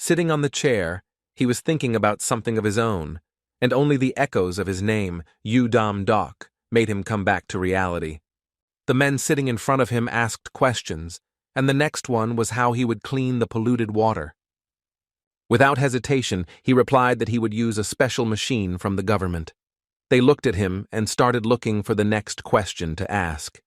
Sitting on the chair, he was thinking about something of his own, and only the echoes of his name, Dok, made him come back to reality. The men sitting in front of him asked questions, and the next one was how he would clean the polluted water. Without hesitation, he replied that he would use a special machine from the government. They looked at him and started looking for the next question to ask.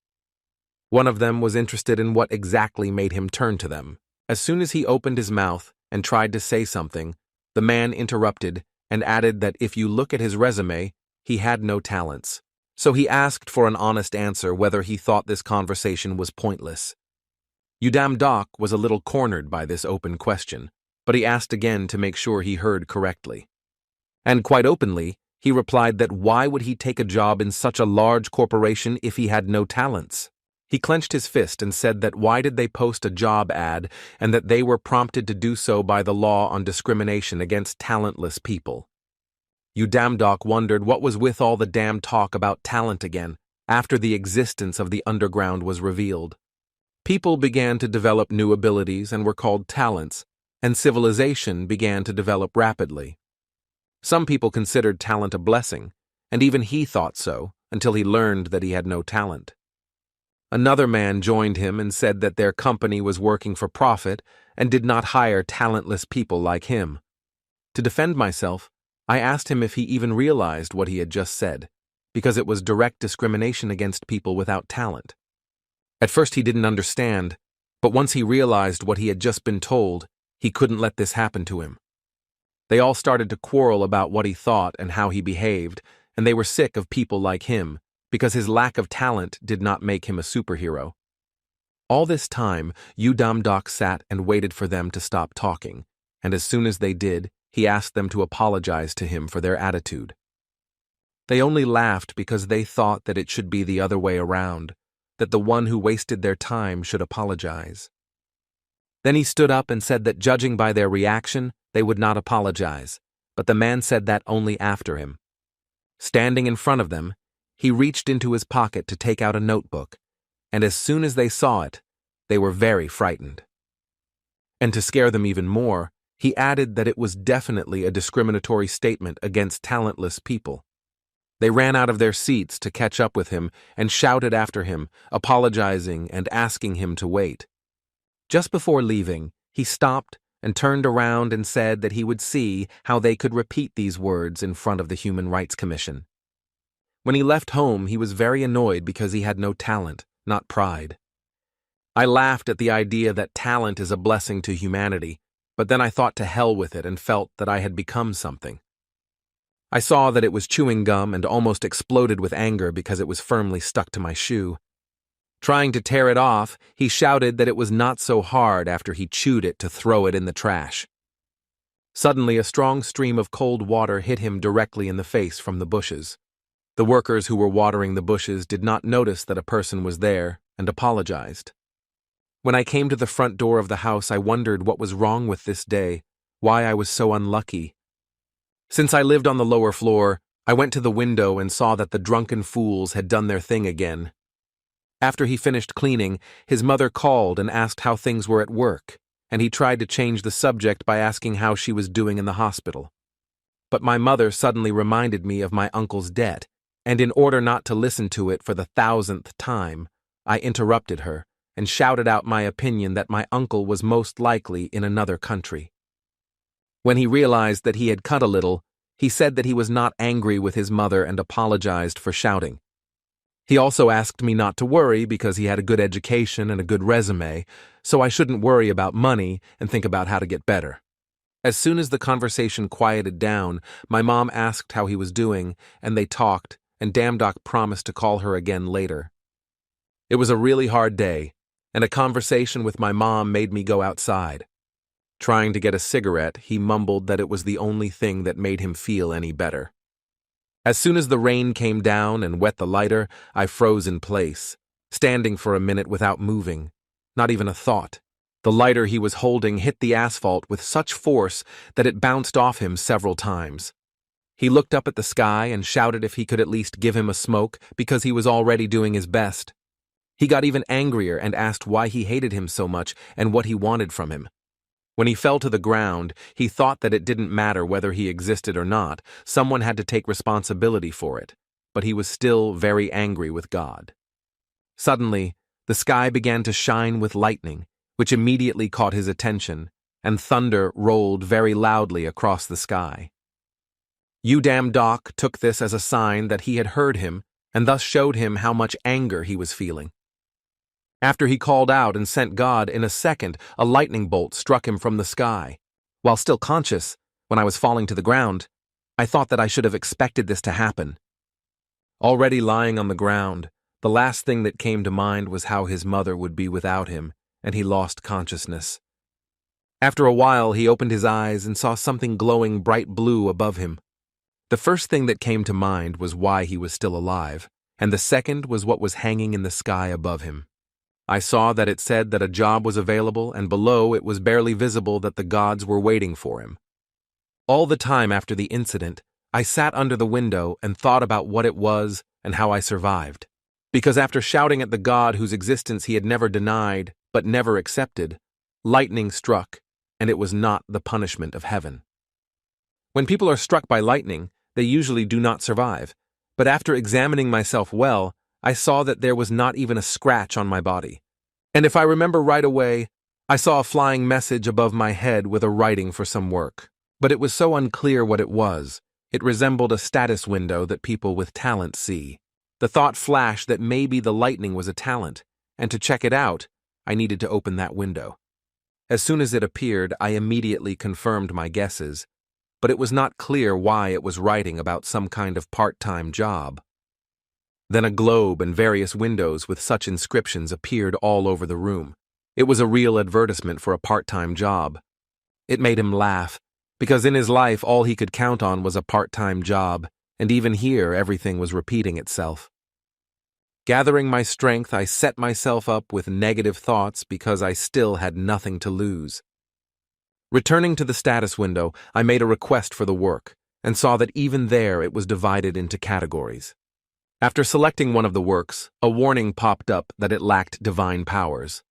One of them was interested in what exactly made him turn to them. As soon as he opened his mouth and tried to say something, the man interrupted and added that if you look at his resume, he had no talents. So he asked for an honest answer whether he thought this conversation was pointless. Dok was a little cornered by this open question, but he asked again to make sure he heard correctly. And quite openly, he replied that why would he take a job in such a large corporation if he had no talents? He clenched his fist and said that why did they post a job ad and that they were prompted to do so by the law on discrimination against talentless people. Dok wondered what was with all the damn talk about talent again after the existence of the underground was revealed. People began to develop new abilities and were called talents, and civilization began to develop rapidly. Some people considered talent a blessing, and even he thought so until he learned that he had no talent. Another man joined him and said that their company was working for profit and did not hire talentless people like him. To defend myself, I asked him if he even realized what he had just said, because it was direct discrimination against people without talent. At first he didn't understand, but once he realized what he had just been told, he couldn't let this happen to him. They all started to quarrel about what he thought and how he behaved, and they were sick of people like him, because his lack of talent did not make him a superhero. All this time, Dok sat and waited for them to stop talking, and as soon as they did, he asked them to apologize to him for their attitude. They only laughed because they thought that it should be the other way around, that the one who wasted their time should apologize. Then he stood up and said that judging by their reaction, they would not apologize, but the man said that only after him. Standing in front of them, he reached into his pocket to take out a notebook, and as soon as they saw it, they were very frightened. And to scare them even more, he added that it was definitely a discriminatory statement against talentless people. They ran out of their seats to catch up with him and shouted after him, apologizing and asking him to wait. Just before leaving, he stopped and turned around and said that he would see how they could repeat these words in front of the Human Rights Commission. When he left home, he was very annoyed because he had no talent, not pride. I laughed at the idea that talent is a blessing to humanity, but then I thought to hell with it and felt that I had become something. I saw that it was chewing gum and almost exploded with anger because it was firmly stuck to my shoe. Trying to tear it off, he shouted that it was not so hard after he chewed it to throw it in the trash. Suddenly, a strong stream of cold water hit him directly in the face from the bushes. The workers who were watering the bushes did not notice that a person was there and apologized. When I came to the front door of the house, I wondered what was wrong with this day, why I was so unlucky. Since I lived on the lower floor, I went to the window and saw that the drunken fools had done their thing again. After he finished cleaning, his mother called and asked how things were at work, and he tried to change the subject by asking how she was doing in the hospital. But my mother suddenly reminded me of my uncle's debt, and in order not to listen to it for the 1,000th time, I interrupted her and shouted out my opinion that my uncle was most likely in another country. When he realized that he had cut a little, he said that he was not angry with his mother and apologized for shouting. He also asked me not to worry because he had a good education and a good resume, so I shouldn't worry about money and think about how to get better. As soon as the conversation quieted down, my mom asked how he was doing, and they talked, and Dok promised to call her again later. It was a really hard day, and a conversation with my mom made me go outside. Trying to get a cigarette, he mumbled that it was the only thing that made him feel any better. As soon as the rain came down and wet the lighter, I froze in place, standing for a minute without moving, not even a thought. The lighter he was holding hit the asphalt with such force that it bounced off him several times. He looked up at the sky and shouted if he could at least give him a smoke because he was already doing his best. He got even angrier and asked why he hated him so much and what he wanted from him. When he fell to the ground, he thought that it didn't matter whether he existed or not, someone had to take responsibility for it, but he was still very angry with God. Suddenly, the sky began to shine with lightning, which immediately caught his attention, and thunder rolled very loudly across the sky. Udam Doc took this as a sign that he had heard him, and thus showed him how much anger he was feeling. After he called out and sent God, in a second, a lightning bolt struck him from the sky. While still conscious, when I was falling to the ground, I thought that I should have expected this to happen. Already lying on the ground, the last thing that came to mind was how his mother would be without him, and he lost consciousness. After a while, he opened his eyes and saw something glowing bright blue above him. The first thing that came to mind was why he was still alive, and the second was what was hanging in the sky above him. I saw that it said that a job was available, and below it was barely visible that the gods were waiting for him. All the time after the incident, I sat under the window and thought about what it was and how I survived. Because after shouting at the God whose existence he had never denied but never accepted, lightning struck, and it was not the punishment of heaven. When people are struck by lightning, they usually do not survive, but after examining myself well, I saw that there was not even a scratch on my body. And if I remember right away, I saw a flying message above my head with a writing for some work. But it was so unclear what it was. It resembled a status window that people with talent see. The thought flashed that maybe the lightning was a talent, and to check it out, I needed to open that window. As soon as it appeared, I immediately confirmed my guesses, but it was not clear why it was writing about some kind of part-time job. Then a globe and various windows with such inscriptions appeared all over the room. It was a real advertisement for a part-time job. It made him laugh, because in his life all he could count on was a part-time job, and even here everything was repeating itself. Gathering my strength, I set myself up with negative thoughts because I still had nothing to lose. Returning to the status window, I made a request for the work, and saw that even there it was divided into categories. After selecting one of the works, a warning popped up that it lacked divine powers.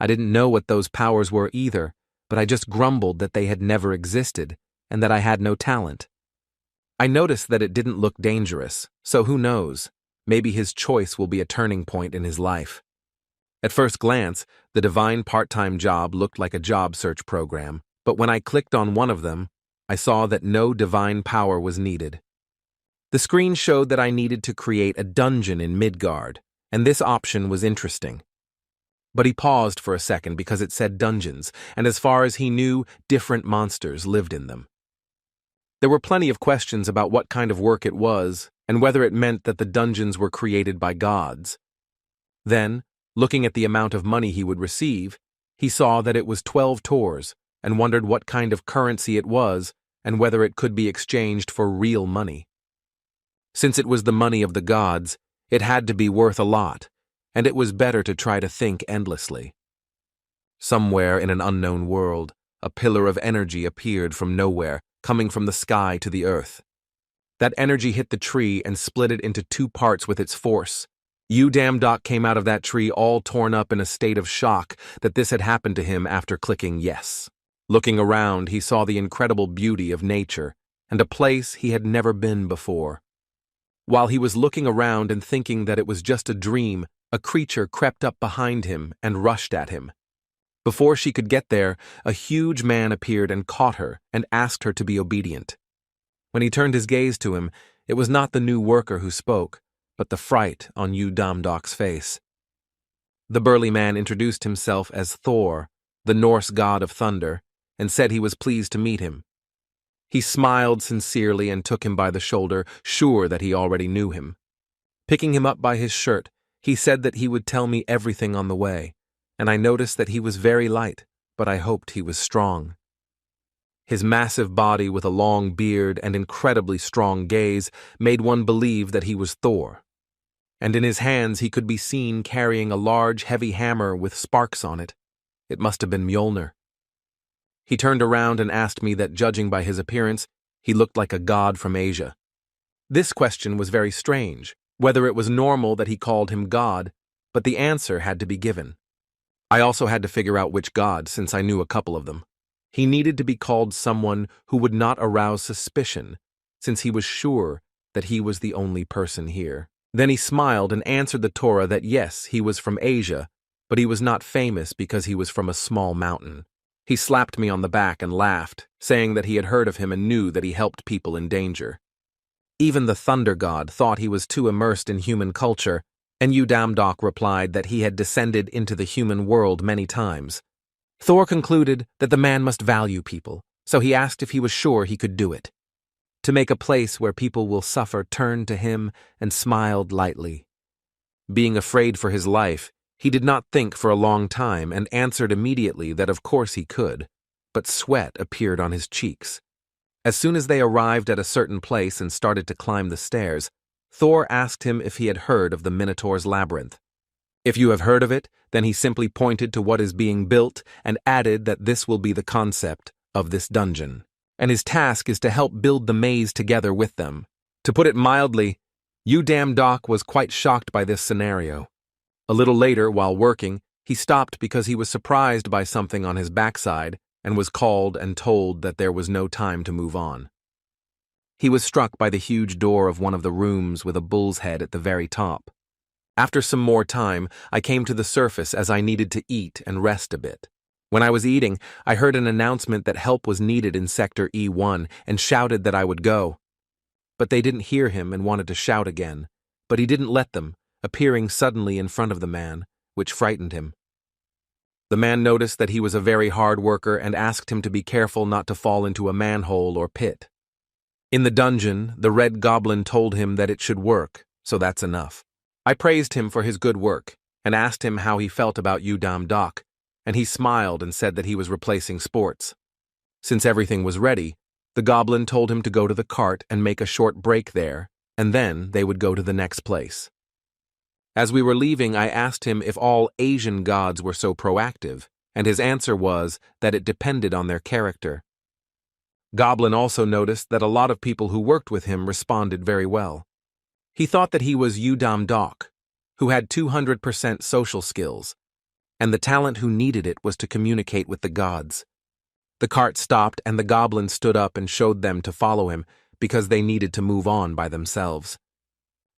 I didn't know what those powers were either, but I just grumbled that they had never existed, and that I had no talent. I noticed that it didn't look dangerous, so who knows, maybe his choice will be a turning point in his life. At first glance, the divine part-time job looked like a job search program, but when I clicked on one of them, I saw that no divine power was needed. The screen showed that I needed to create a dungeon in Midgard, and this option was interesting. But he paused for a second because it said dungeons, and as far as he knew, different monsters lived in them. There were plenty of questions about what kind of work it was, and whether it meant that the dungeons were created by gods. Then, looking at the amount of money he would receive, he saw that it was 12 tours, and wondered what kind of currency it was, and whether it could be exchanged for real money. Since it was the money of the gods, it had to be worth a lot, and it was better to try to think endlessly. Somewhere in an unknown world, a pillar of energy appeared from nowhere, coming from the sky to the earth. That energy hit the tree and split it into 2 parts with its force. Udam Doc came out of that tree all torn up in a state of shock that this had happened to him after clicking yes. Looking around, he saw the incredible beauty of nature and a place he had never been before. While he was looking around and thinking that it was just a dream, a creature crept up behind him and rushed at him. Before she could get there, a huge man appeared and caught her and asked her to be obedient. When he turned his gaze to him, it was not the new worker who spoke, but the fright on Udam Doc's face. The burly man introduced himself as Thor, the Norse god of thunder, and said he was pleased to meet him. He smiled sincerely and took him by the shoulder, sure that he already knew him. Picking him up by his shirt, he said that he would tell me everything on the way, and I noticed that he was very light, but I hoped he was strong. His massive body with a long beard and incredibly strong gaze made one believe that he was Thor. And in his hands he could be seen carrying a large, heavy hammer with sparks on it. It must have been Mjolnir. He turned around and asked me that, judging by his appearance, he looked like a god from Asia. This question was very strange, whether it was normal that he called him God, but the answer had to be given. I also had to figure out which god, since I knew a couple of them. He needed to be called someone who would not arouse suspicion, since he was sure that he was the only person here. Then he smiled and answered the Torah that yes, he was from Asia, but he was not famous because he was from a small mountain. He slapped me on the back and laughed, saying that he had heard of him and knew that he helped people in danger. Even the thunder god thought he was too immersed in human culture, and Udamdok replied that he had descended into the human world many times. Thor concluded that the man must value people, so he asked if he was sure he could do it. To make a place where people will suffer turned to him and smiled lightly. Being afraid for his life, he did not think for a long time and answered immediately that of course he could, but sweat appeared on his cheeks. As soon as they arrived at a certain place and started to climb the stairs, Thor asked him if he had heard of the Minotaur's labyrinth. If you have heard of it, then he simply pointed to what is being built and added that this will be the concept of this dungeon, and his task is to help build the maze together with them. To put it mildly, Udamdok was quite shocked by this scenario. A little later, while working, he stopped because he was surprised by something on his backside and was called and told that there was no time to move on. He was struck by the huge door of one of the rooms with a bull's head at the very top. After some more time, I came to the surface as I needed to eat and rest a bit. When I was eating, I heard an announcement that help was needed in Sector E1 and shouted that I would go. But they didn't hear him and wanted to shout again, but he didn't let them, appearing suddenly in front of the man, which frightened him. The man noticed that he was a very hard worker and asked him to be careful not to fall into a manhole or pit. In the dungeon, the Red Goblin told him that it should work, so that's enough. I praised him for his good work and asked him how he felt about Udamdok, and he smiled and said that he was replacing sports. Since everything was ready, the goblin told him to go to the cart and make a short break there, and then they would go to the next place. As we were leaving, I asked him if all Asian gods were so proactive, and his answer was that it depended on their character. Goblin also noticed that a lot of people who worked with him responded very well. He thought that he was Udamdok, who had 200% social skills, and the talent who needed it was to communicate with the gods. The cart stopped and the goblin stood up and showed them to follow him because they needed to move on by themselves.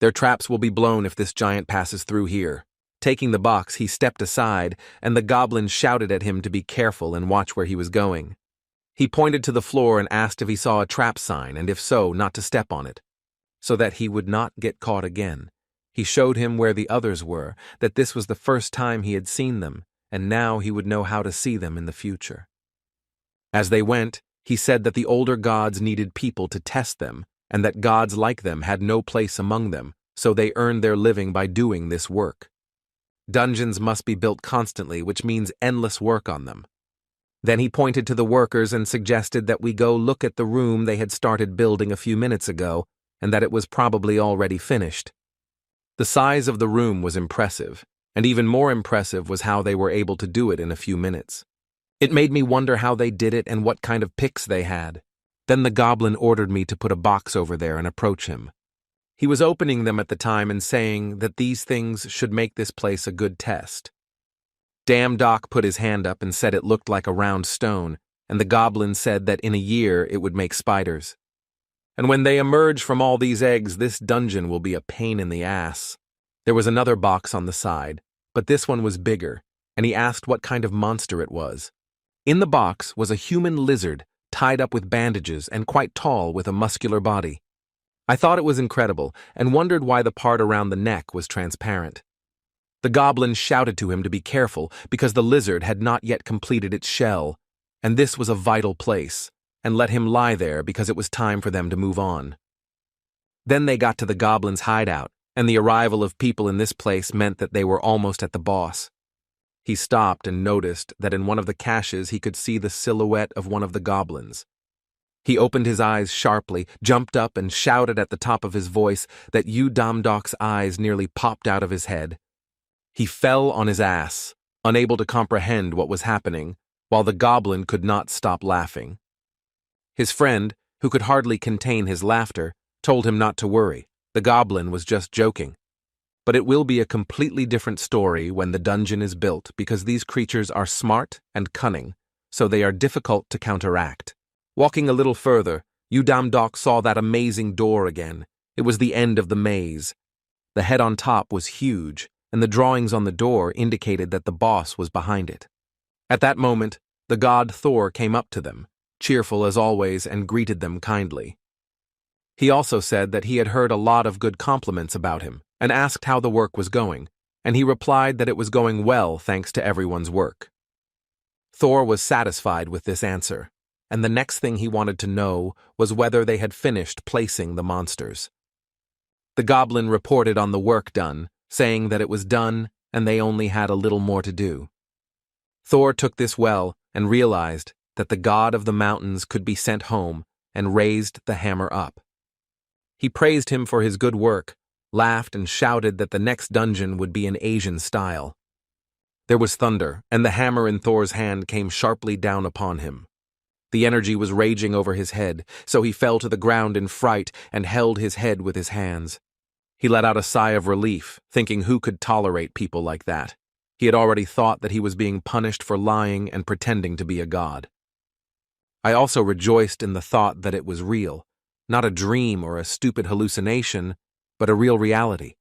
Their traps will be blown if this giant passes through here. Taking the box, he stepped aside, and the goblin shouted at him to be careful and watch where he was going. He pointed to the floor and asked if he saw a trap sign, and if so, not to step on it, so that he would not get caught again. He showed him where the others were, that this was the first time he had seen them, and now he would know how to see them in the future. As they went, he said that the older gods needed people to test them, and that gods like them had no place among them, so they earned their living by doing this work. Dungeons must be built constantly, which means endless work on them. Then he pointed to the workers and suggested that we go look at the room they had started building a few minutes ago, and that it was probably already finished. The size of the room was impressive, and even more impressive was how they were able to do it in a few minutes. It made me wonder how they did it and what kind of picks they had. Then the goblin ordered me to put a box over there and approach him. He was opening them at the time and saying that these things should make this place a good test. Damdock put his hand up and said it looked like a round stone, and the goblin said that in a year it would make spiders. And when they emerge from all these eggs, this dungeon will be a pain in the ass. There was another box on the side, but this one was bigger, and he asked what kind of monster it was. In the box was a human lizard, tied up with bandages and quite tall with a muscular body. I thought it was incredible and wondered why the part around the neck was transparent. The goblin shouted to him to be careful because the lizard had not yet completed its shell, and this was a vital place, and let him lie there because it was time for them to move on. Then they got to the goblin's hideout, and the arrival of people in this place meant that they were almost at the boss. He stopped and noticed that in one of the caches he could see the silhouette of one of the goblins. He opened his eyes sharply, jumped up, and shouted at the top of his voice that Udamdok's eyes nearly popped out of his head. He fell on his ass, unable to comprehend what was happening, while the goblin could not stop laughing. His friend, who could hardly contain his laughter, told him not to worry. The goblin was just joking. But it will be a completely different story when the dungeon is built because these creatures are smart and cunning, so they are difficult to counteract. Walking a little further, Udamdok saw that amazing door again. It was the end of the maze. The head on top was huge, and the drawings on the door indicated that the boss was behind it. At that moment, the god Thor came up to them, cheerful as always, and greeted them kindly. He also said that he had heard a lot of good compliments about him, and asked how the work was going, and he replied that it was going well thanks to everyone's work. Thor was satisfied with this answer, and the next thing he wanted to know was whether they had finished placing the monsters. The goblin reported on the work done, saying that it was done and they only had a little more to do. Thor took this well and realized that the god of the mountains could be sent home and raised the hammer up. He praised him for his good work, laughed and shouted that the next dungeon would be in Asian style. There was thunder, and the hammer in Thor's hand came sharply down upon him. The energy was raging over his head, so he fell to the ground in fright and held his head with his hands. He let out a sigh of relief, thinking who could tolerate people like that. He had already thought that he was being punished for lying and pretending to be a god. I also rejoiced in the thought that it was real, not a dream or a stupid hallucination, but a real reality.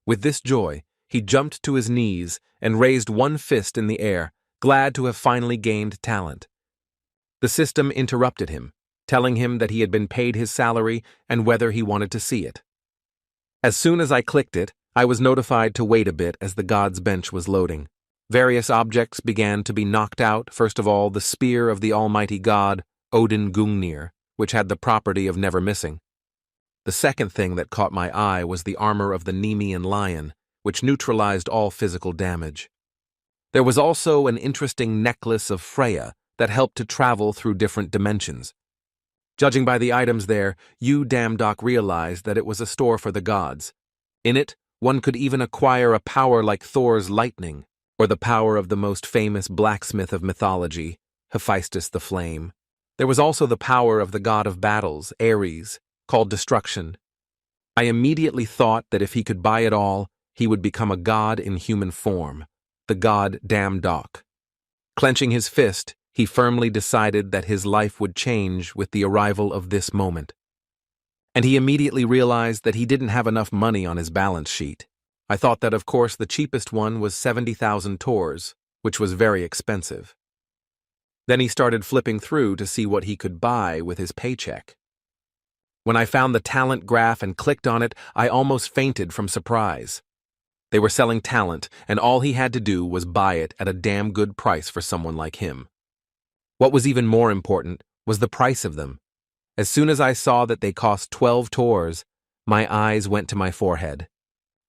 With this joy, he jumped to his knees and raised one fist in the air, glad to have finally gained talent. The system interrupted him, telling him that he had been paid his salary and whether he wanted to see it. As soon as I clicked it, I was notified to wait a bit as the god's bench was loading. Various objects began to be knocked out, first of all the spear of the almighty god, Odin Gungnir, which had the property of never missing. The second thing that caught my eye was the armor of the Nemean lion, which neutralized all physical damage. There was also an interesting necklace of Freya that helped to travel through different dimensions. Judging by the items there, Udamdok realized that it was a store for the gods. In it, one could even acquire a power like Thor's lightning, or the power of the most famous blacksmith of mythology, Hephaestus the Flame. There was also the power of the god of battles, Ares, called Destruction. I immediately thought that if he could buy it all, he would become a god in human form, the god Damdok. Clenching his fist, he firmly decided that his life would change with the arrival of this moment. And he immediately realized that he didn't have enough money on his balance sheet. I thought that, of course, the cheapest one was 70,000 tors, which was very expensive. Then he started flipping through to see what he could buy with his paycheck. When I found the talent graph and clicked on it, I almost fainted from surprise. They were selling talent, and all he had to do was buy it at a damn good price for someone like him. What was even more important was the price of them. As soon as I saw that they cost 12 tors, my eyes went to my forehead.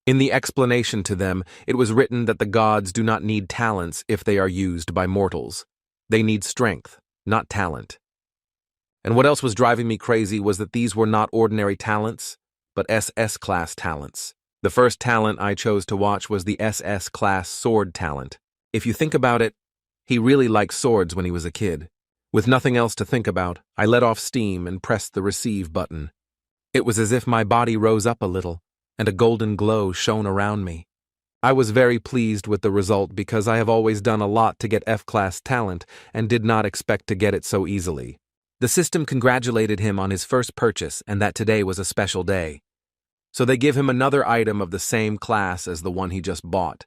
In the explanation to them, it was written that the gods do not need talents if they are used by mortals. They need strength, not talent. And what else was driving me crazy was that these were not ordinary talents, but SS-class talents. The first talent I chose to watch was the SS-class sword talent. If you think about it, he really liked swords when he was a kid. With nothing else to think about, I let off steam and pressed the receive button. It was as if my body rose up a little, and a golden glow shone around me. I was very pleased with the result because I have always done a lot to get F-class talent and did not expect to get it so easily. The system congratulated him on his first purchase and that today was a special day. So they give him another item of the same class as the one he just bought.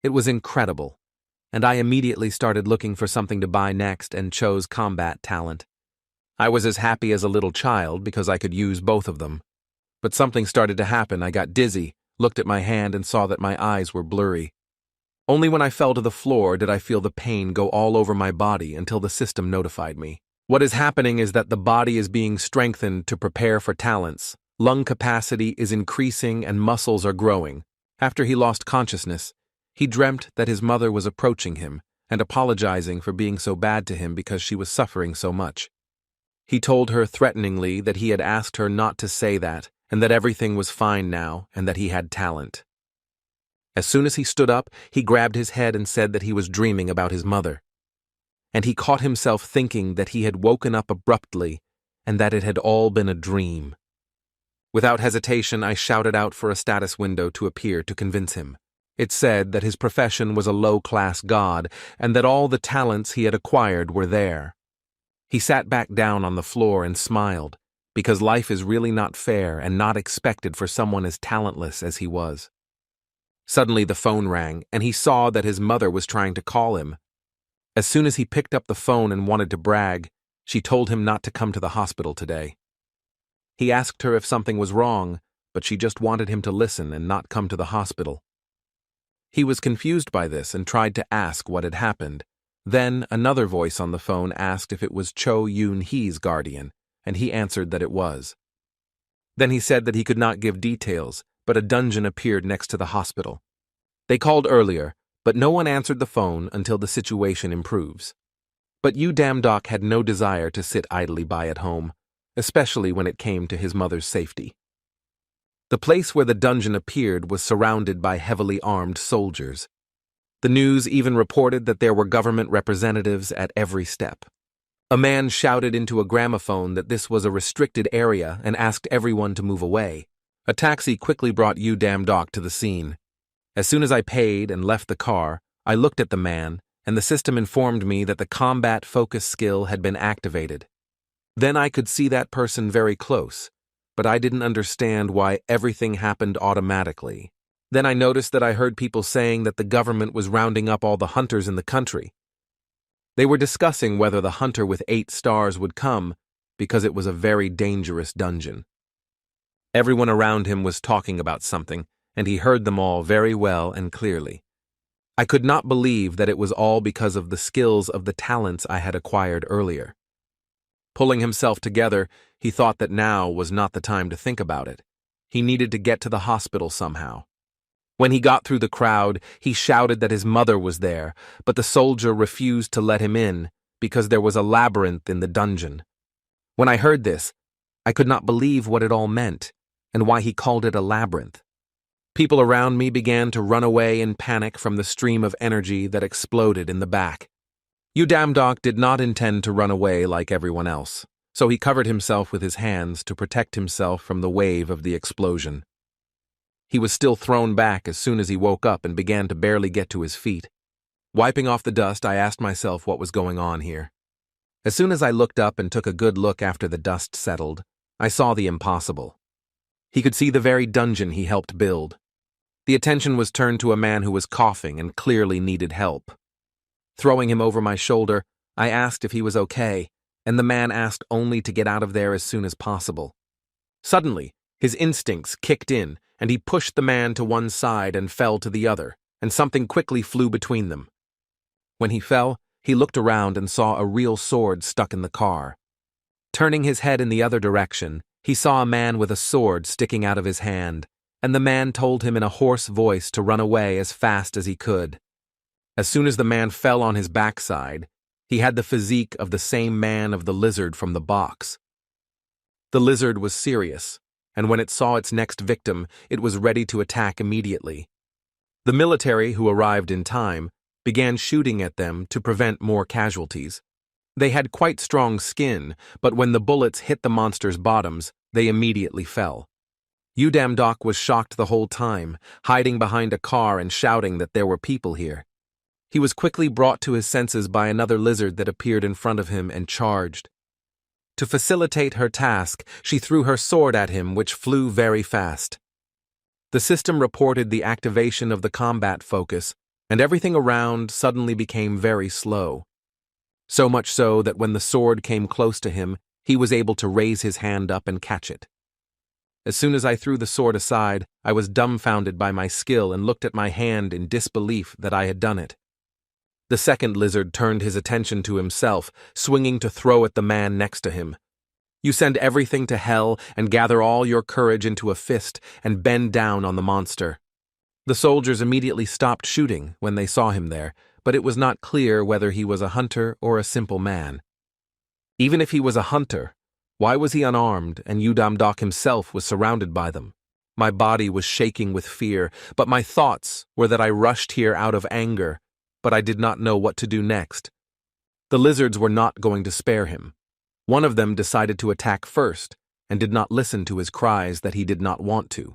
It was incredible, and I immediately started looking for something to buy next and chose combat talent. I was as happy as a little child because I could use both of them. But something started to happen. I got dizzy, looked at my hand and saw that my eyes were blurry. Only when I fell to the floor did I feel the pain go all over my body until the system notified me. What is happening is that the body is being strengthened to prepare for talents. Lung capacity is increasing and muscles are growing. After he lost consciousness, he dreamt that his mother was approaching him and apologizing for being so bad to him because she was suffering so much. He told her threateningly that he had asked her not to say that and that everything was fine now and that he had talent. As soon as he stood up, he grabbed his head and said that he was dreaming about his mother. And he caught himself thinking that he had woken up abruptly and that it had all been a dream. Without hesitation, I shouted out for a status window to appear to convince him. It said that his profession was a low-class god and that all the talents he had acquired were there. He sat back down on the floor and smiled, because life is really not fair and not expected for someone as talentless as he was. Suddenly the phone rang, and he saw that his mother was trying to call him. As soon as he picked up the phone and wanted to brag, she told him not to come to the hospital today. He asked her if something was wrong, but she just wanted him to listen and not come to the hospital. He was confused by this and tried to ask what had happened. Then another voice on the phone asked if it was Cho Yoon-hee's guardian, and he answered that it was. Then he said that he could not give details, but a dungeon appeared next to the hospital. They called earlier, but no one answered the phone until the situation improves. But Yu Dam-dok had no desire to sit idly by at home, especially when it came to his mother's safety. The place where the dungeon appeared was surrounded by heavily armed soldiers. The news even reported that there were government representatives at every step. A man shouted into a gramophone that this was a restricted area and asked everyone to move away. A taxi quickly brought Yu Dam-dok to the scene. As soon as I paid and left the car, I looked at the man, and the system informed me that the combat focus skill had been activated. Then I could see that person very close, but I didn't understand why everything happened automatically. Then I noticed that I heard people saying that the government was rounding up all the hunters in the country. They were discussing whether the hunter with 8 stars would come because it was a very dangerous dungeon. Everyone around him was talking about something, and he heard them all very well and clearly. I could not believe that it was all because of the skills of the talents I had acquired earlier. Pulling himself together, he thought that now was not the time to think about it. He needed to get to the hospital somehow. When he got through the crowd, he shouted that his mother was there, but the soldier refused to let him in because there was a labyrinth in the dungeon. When I heard this, I could not believe what it all meant and why he called it a labyrinth. People around me began to run away in panic from the stream of energy that exploded in the back. Yu Dam-dok did not intend to run away like everyone else, so he covered himself with his hands to protect himself from the wave of the explosion. He was still thrown back as soon as he woke up and began to barely get to his feet. Wiping off the dust, I asked myself what was going on here. As soon as I looked up and took a good look after the dust settled, I saw the impossible. He could see the very dungeon he helped build. The attention was turned to a man who was coughing and clearly needed help. Throwing him over my shoulder, I asked if he was okay, and the man asked only to get out of there as soon as possible. Suddenly, his instincts kicked in, and he pushed the man to one side and fell to the other, and something quickly flew between them. When he fell, he looked around and saw a real sword stuck in the car. Turning his head in the other direction, he saw a man with a sword sticking out of his hand, and the man told him in a hoarse voice to run away as fast as he could. As soon as the man fell on his backside, he had the physique of the same man of the lizard from the box. The lizard was serious, and when it saw its next victim, it was ready to attack immediately. The military, who arrived in time, began shooting at them to prevent more casualties. They had quite strong skin, but when the bullets hit the monster's bottoms, they immediately fell. Yu Dam-dok was shocked the whole time, hiding behind a car and shouting that there were people here. He was quickly brought to his senses by another lizard that appeared in front of him and charged. To facilitate her task, she threw her sword at him, which flew very fast. The system reported the activation of the combat focus, and everything around suddenly became very slow. So much so that when the sword came close to him, he was able to raise his hand up and catch it. As soon as I threw the sword aside, I was dumbfounded by my skill and looked at my hand in disbelief that I had done it. The second lizard turned his attention to himself, swinging to throw at the man next to him. You send everything to hell and gather all your courage into a fist and bend down on the monster. The soldiers immediately stopped shooting when they saw him there, but it was not clear whether he was a hunter or a simple man. Even if he was a hunter, why was he unarmed and Yu Dam-dok himself was surrounded by them? My body was shaking with fear, but my thoughts were that I rushed here out of anger, but I did not know what to do next. The lizards were not going to spare him. One of them decided to attack first and did not listen to his cries that he did not want to.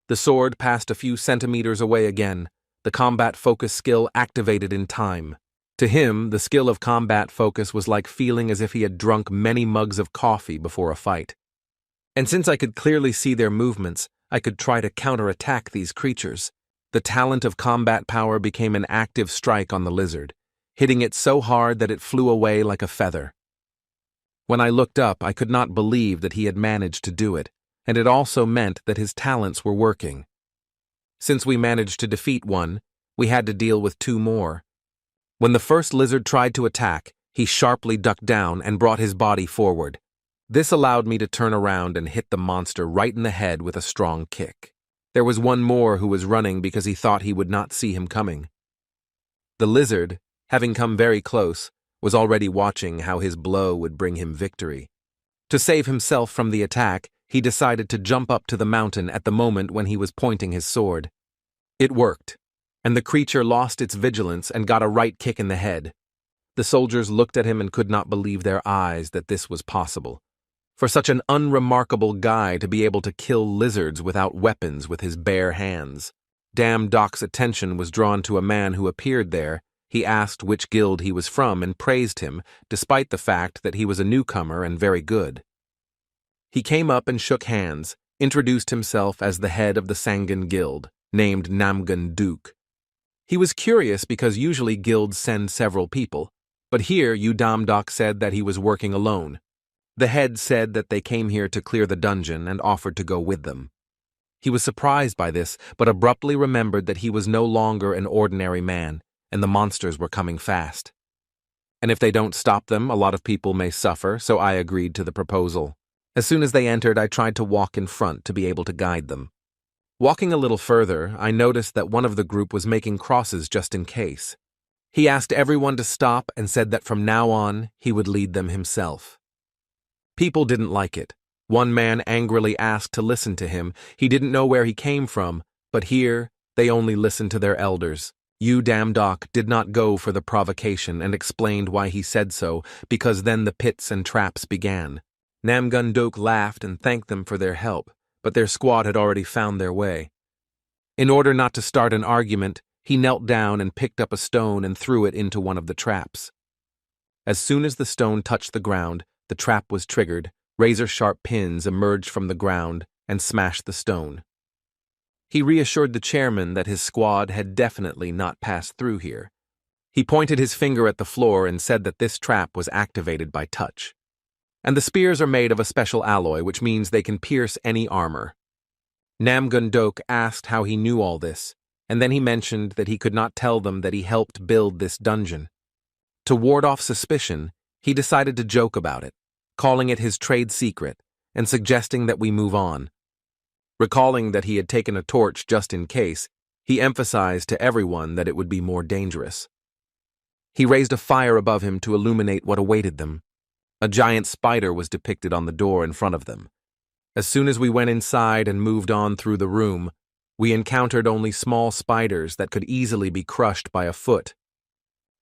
The sword passed a few centimeters away again, the combat focus skill activated in time. To him, the skill of combat focus was like feeling as if he had drunk many mugs of coffee before a fight. And since I could clearly see their movements, I could try to counterattack these creatures. The talent of combat power became an active strike on the lizard, hitting it so hard that it flew away like a feather. When I looked up, I could not believe that he had managed to do it, and it also meant that his talents were working. Since we managed to defeat one, we had to deal with two more. When the first lizard tried to attack, he sharply ducked down and brought his body forward. This allowed me to turn around and hit the monster right in the head with a strong kick. There was one more who was running because he thought he would not see him coming. The lizard, having come very close, was already watching how his blow would bring him victory. To save himself from the attack, he decided to jump up to the mountain at the moment when he was pointing his sword. It worked, and the creature lost its vigilance and got a right kick in the head. The soldiers looked at him and could not believe their eyes that this was possible. For such an unremarkable guy to be able to kill lizards without weapons with his bare hands. Damn Doc's attention was drawn to a man who appeared there. He asked which guild he was from and praised him, despite the fact that he was a newcomer and very good. He came up and shook hands, introduced himself as the head of the Sangan Guild, named Namgun Duke. He was curious because usually guilds send several people, but here Udam Doc said that he was working alone. The head said that they came here to clear the dungeon and offered to go with them. He was surprised by this, but abruptly remembered that he was no longer an ordinary man, and the monsters were coming fast. And if they don't stop them, a lot of people may suffer, so I agreed to the proposal. As soon as they entered, I tried to walk in front to be able to guide them. Walking a little further, I noticed that one of the group was making crosses just in case. He asked everyone to stop and said that from now on, he would lead them himself. People didn't like it. One man angrily asked to listen to him. He didn't know where he came from, but here, they only listened to their elders. Udam Doc did not go for the provocation and explained why he said so, because then the pits and traps began. Namgun Dok laughed and thanked them for their help, but their squad had already found their way. In order not to start an argument, he knelt down and picked up a stone and threw it into one of the traps. As soon as the stone touched the ground, the trap was triggered, razor-sharp pins emerged from the ground and smashed the stone. He reassured the chairman that his squad had definitely not passed through here. He pointed his finger at the floor and said that this trap was activated by touch. And the spears are made of a special alloy, which means they can pierce any armor. Namgun Dok asked how he knew all this, and then he mentioned that he could not tell them that he helped build this dungeon. To ward off suspicion, he decided to joke about it, calling it his trade secret and suggesting that we move on. Recalling that he had taken a torch just in case, he emphasized to everyone that it would be more dangerous. He raised a fire above him to illuminate what awaited them. A giant spider was depicted on the door in front of them. As soon as we went inside and moved on through the room, we encountered only small spiders that could easily be crushed by a foot.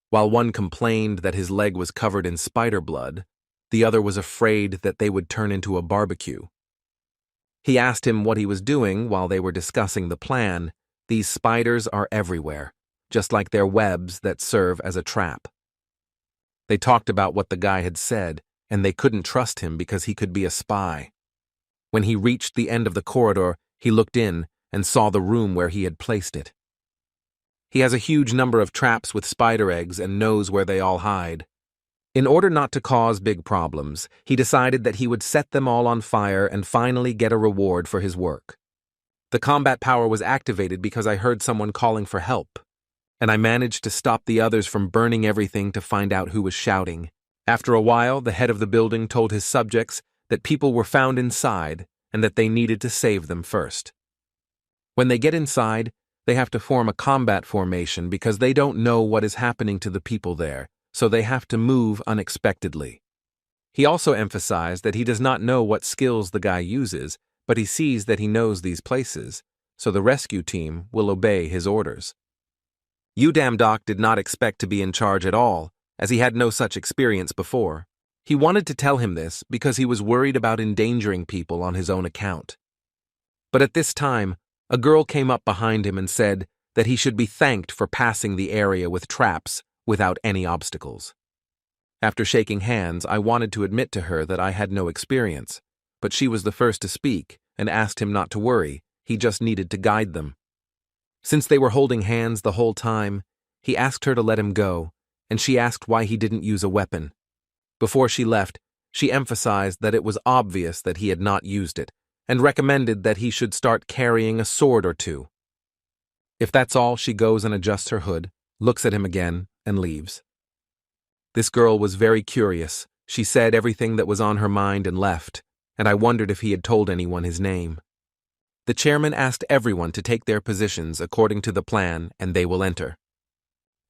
While one complained that his leg was covered in spider blood, the other was afraid that they would turn into a barbecue. He asked him what he was doing while they were discussing the plan. These spiders are everywhere, just like their webs that serve as a trap. They talked about what the guy had said, and they couldn't trust him because he could be a spy. When he reached the end of the corridor, he looked in and saw the room where he had placed it. He has a huge number of traps with spider eggs and knows where they all hide. In order not to cause big problems, he decided that he would set them all on fire and finally get a reward for his work. The combat power was activated because I heard someone calling for help, and I managed to stop the others from burning everything to find out who was shouting. After a while, the head of the building told his subjects that people were found inside and that they needed to save them first. When they get inside, they have to form a combat formation because they don't know what is happening to the people there, so they have to move unexpectedly. He also emphasized that he does not know what skills the guy uses, but he sees that he knows these places, so the rescue team will obey his orders. Udam Doc did not expect to be in charge at all, as he had no such experience before. He wanted to tell him this because he was worried about endangering people on his own account. But at this time, A girl came up behind him and said that he should be thanked for passing the area with traps without any obstacles. After shaking hands, I wanted to admit to her that I had no experience, but she was the first to speak and asked him not to worry, he just needed to guide them. Since they were holding hands the whole time, he asked her to let him go, and she asked why he didn't use a weapon. Before she left, she emphasized that it was obvious that he had not used it, and recommended that he should start carrying a sword or two. If that's all, she goes and adjusts her hood, looks at him again, and leaves. This girl was very curious. She said everything that was on her mind and left, and I wondered if he had told anyone his name. The chairman asked everyone to take their positions according to the plan, and they will enter.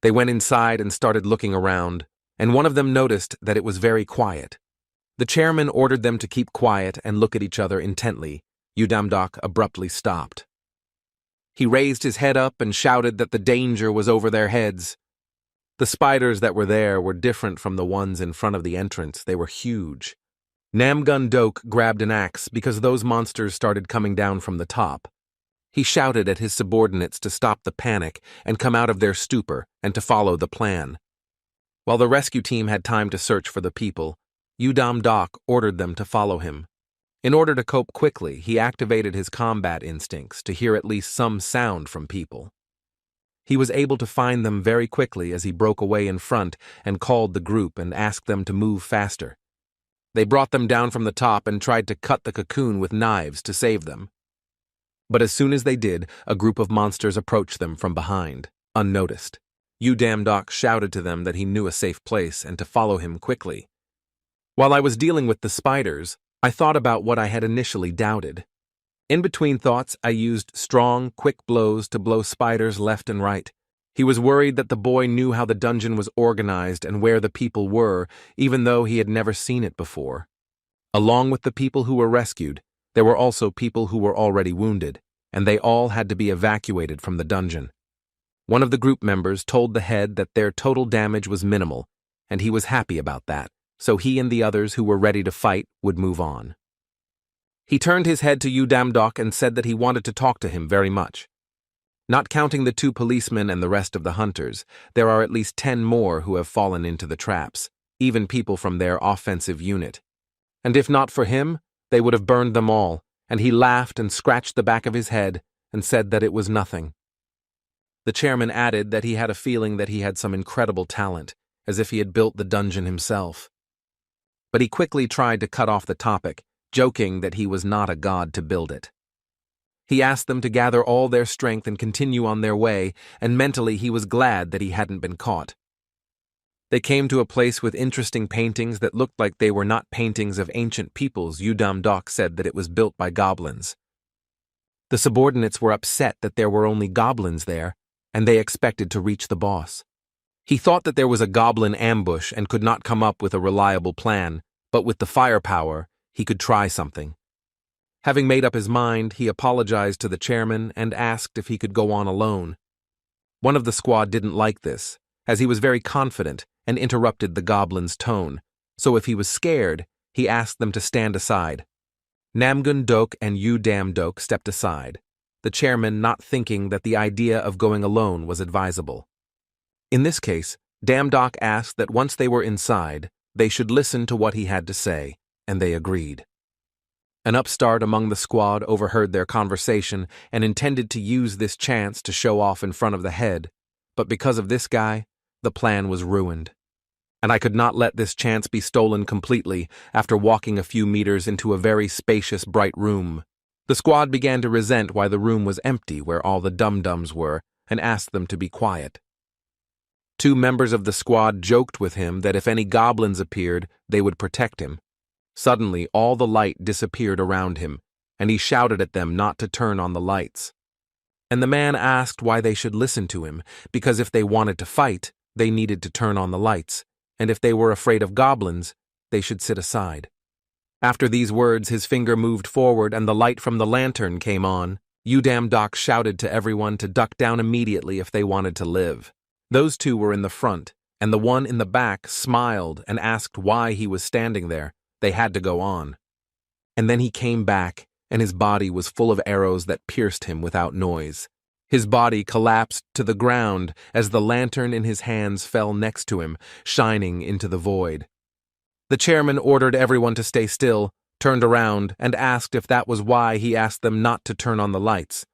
They went inside and started looking around, and one of them noticed that it was very quiet. The chairman ordered them to keep quiet and look at each other intently. Udamdok abruptly stopped. He raised his head up and shouted that the danger was over their heads. The spiders that were there were different from the ones in front of the entrance. They were huge. Namgun Dok grabbed an axe because those monsters started coming down from the top. He shouted at his subordinates to stop the panic and come out of their stupor and to follow the plan. While the rescue team had time to search for the people, Udamdok ordered them to follow him. In order to cope quickly, he activated his combat instincts to hear at least some sound from people. He was able to find them very quickly as he broke away in front and called the group and asked them to move faster. They brought them down from the top and tried to cut the cocoon with knives to save them. But as soon as they did, a group of monsters approached them from behind, unnoticed. Udamdok shouted to them that he knew a safe place and to follow him quickly. While I was dealing with the spiders, I thought about what I had initially doubted. In between thoughts, I used strong, quick blows to blow spiders left and right. He was worried that the boy knew how the dungeon was organized and where the people were, even though he had never seen it before. Along with the people who were rescued, there were also people who were already wounded, and they all had to be evacuated from the dungeon. One of the group members told the head that their total damage was minimal, and he was happy about that, so he and the others who were ready to fight would move on. He turned his head to Udamdok and said that he wanted to talk to him very much. Not counting the 2 policemen and the rest of the hunters, there are at least 10 more who have fallen into the traps, even people from their offensive unit. And if not for him, they would have burned them all, and he laughed and scratched the back of his head and said that it was nothing. The chairman added that he had a feeling that he had some incredible talent, as if he had built the dungeon himself. But he quickly tried to cut off the topic, joking that he was not a god to build it. He asked them to gather all their strength and continue on their way, and mentally he was glad that he hadn't been caught. They came to a place with interesting paintings that looked like they were not paintings of ancient peoples. Udamdok said that it was built by goblins. The subordinates were upset that there were only goblins there, and they expected to reach the boss. He thought that there was a goblin ambush and could not come up with a reliable plan, but with the firepower, he could try something. Having made up his mind, he apologized to the chairman and asked if he could go on alone. One of the squad didn't like this, as he was very confident and interrupted the goblin's tone, so if he was scared, he asked them to stand aside. Namgun Dok and Udamdok stepped aside, the chairman not thinking that the idea of going alone was advisable. In this case, Damdok asked that once they were inside, they should listen to what he had to say, and they agreed. An upstart among the squad overheard their conversation and intended to use this chance to show off in front of the head, but because of this guy, the plan was ruined. And I could not let this chance be stolen completely after walking a few meters into a very spacious, bright room. The squad began to resent why the room was empty where all the dum-dums were and asked them to be quiet. 2 members of the squad joked with him that if any goblins appeared, they would protect him. Suddenly, all the light disappeared around him, and he shouted at them not to turn on the lights. And the man asked why they should listen to him, because if they wanted to fight, they needed to turn on the lights, and if they were afraid of goblins, they should sit aside. After these words, his finger moved forward and the light from the lantern came on. Udamdok shouted to everyone to duck down immediately if they wanted to live. Those 2 were in the front, and the one in the back smiled and asked why he was standing there. They had to go on. And then he came back, and his body was full of arrows that pierced him without noise. His body collapsed to the ground as the lantern in his hands fell next to him, shining into the void. The chairman ordered everyone to stay still, turned around, and asked if that was why he asked them not to turn on the lights.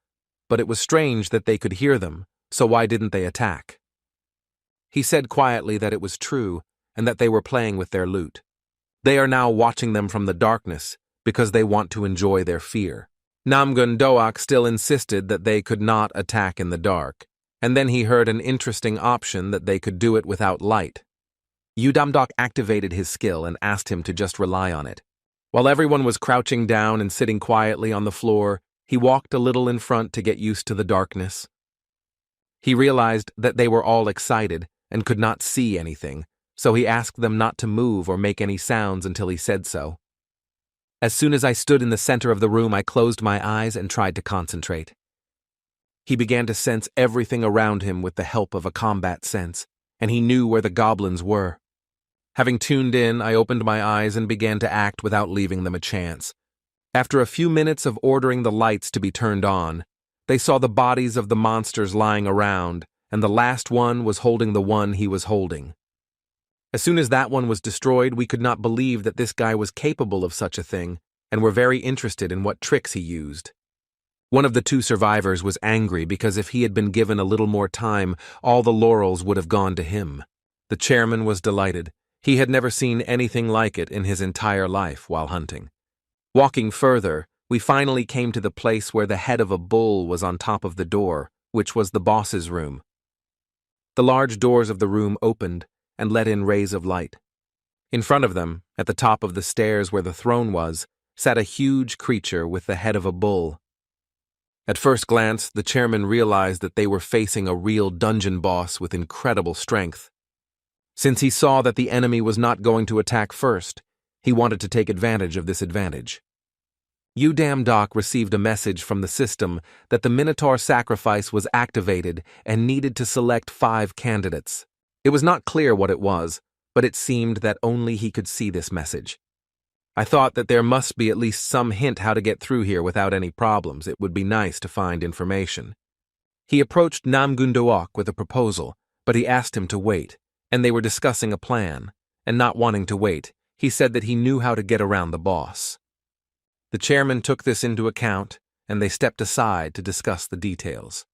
But it was strange that they could hear them, so why didn't they attack? He said quietly that it was true, and that they were playing with their loot. They are now watching them from the darkness, because they want to enjoy their fear. Namgun Doak still insisted that they could not attack in the dark, and then he heard an interesting option that they could do it without light. Udamdok activated his skill and asked him to just rely on it. While everyone was crouching down and sitting quietly on the floor, he walked a little in front to get used to the darkness. He realized that they were all excited and could not see anything, so he asked them not to move or make any sounds until he said so. As soon as I stood in the center of the room, I closed my eyes and tried to concentrate. He began to sense everything around him with the help of a combat sense, and he knew where the goblins were. Having tuned in, I opened my eyes and began to act without leaving them a chance. After a few minutes of ordering the lights to be turned on, they saw the bodies of the monsters lying around, and the last one was holding the one he was holding. As soon as that one was destroyed, we could not believe that this guy was capable of such a thing, and were very interested in what tricks he used. One of the two survivors was angry because if he had been given a little more time, all the laurels would have gone to him. The chairman was delighted. He had never seen anything like it in his entire life while hunting. Walking further, we finally came to the place where the head of a bull was on top of the door, which was the boss's room. The large doors of the room opened and let in rays of light. In front of them, at the top of the stairs where the throne was, sat a huge creature with the head of a bull. At first glance, the chairman realized that they were facing a real dungeon boss with incredible strength. Since he saw that the enemy was not going to attack first, he wanted to take advantage of this advantage. Udamdok received a message from the system that the Minotaur sacrifice was activated and needed to select 5 candidates. It was not clear what it was, but it seemed that only he could see this message. I thought that there must be at least some hint how to get through here without any problems. It would be nice to find information. He approached Namgun Doak with a proposal, but he asked him to wait, and they were discussing a plan, and not wanting to wait, he said that he knew how to get around the boss. The chairman took this into account, and they stepped aside to discuss the details.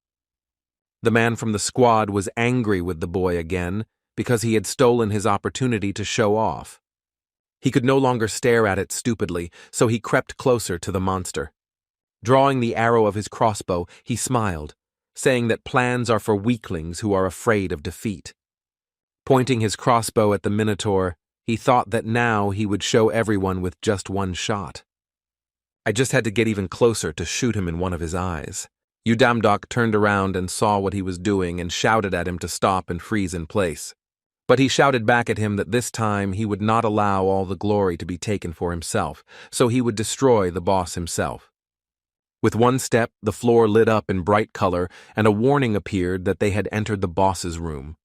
The man from the squad was angry with the boy again because he had stolen his opportunity to show off. He could no longer stare at it stupidly, so he crept closer to the monster. Drawing the arrow of his crossbow, he smiled, saying that plans are for weaklings who are afraid of defeat. Pointing his crossbow at the Minotaur, he thought that now he would show everyone with just one shot. I just had to get even closer to shoot him in one of his eyes. Udamdok turned around and saw what he was doing and shouted at him to stop and freeze in place. But he shouted back at him that this time he would not allow all the glory to be taken for himself, so he would destroy the boss himself. With one step, the floor lit up in bright color, and a warning appeared that they had entered the boss's room.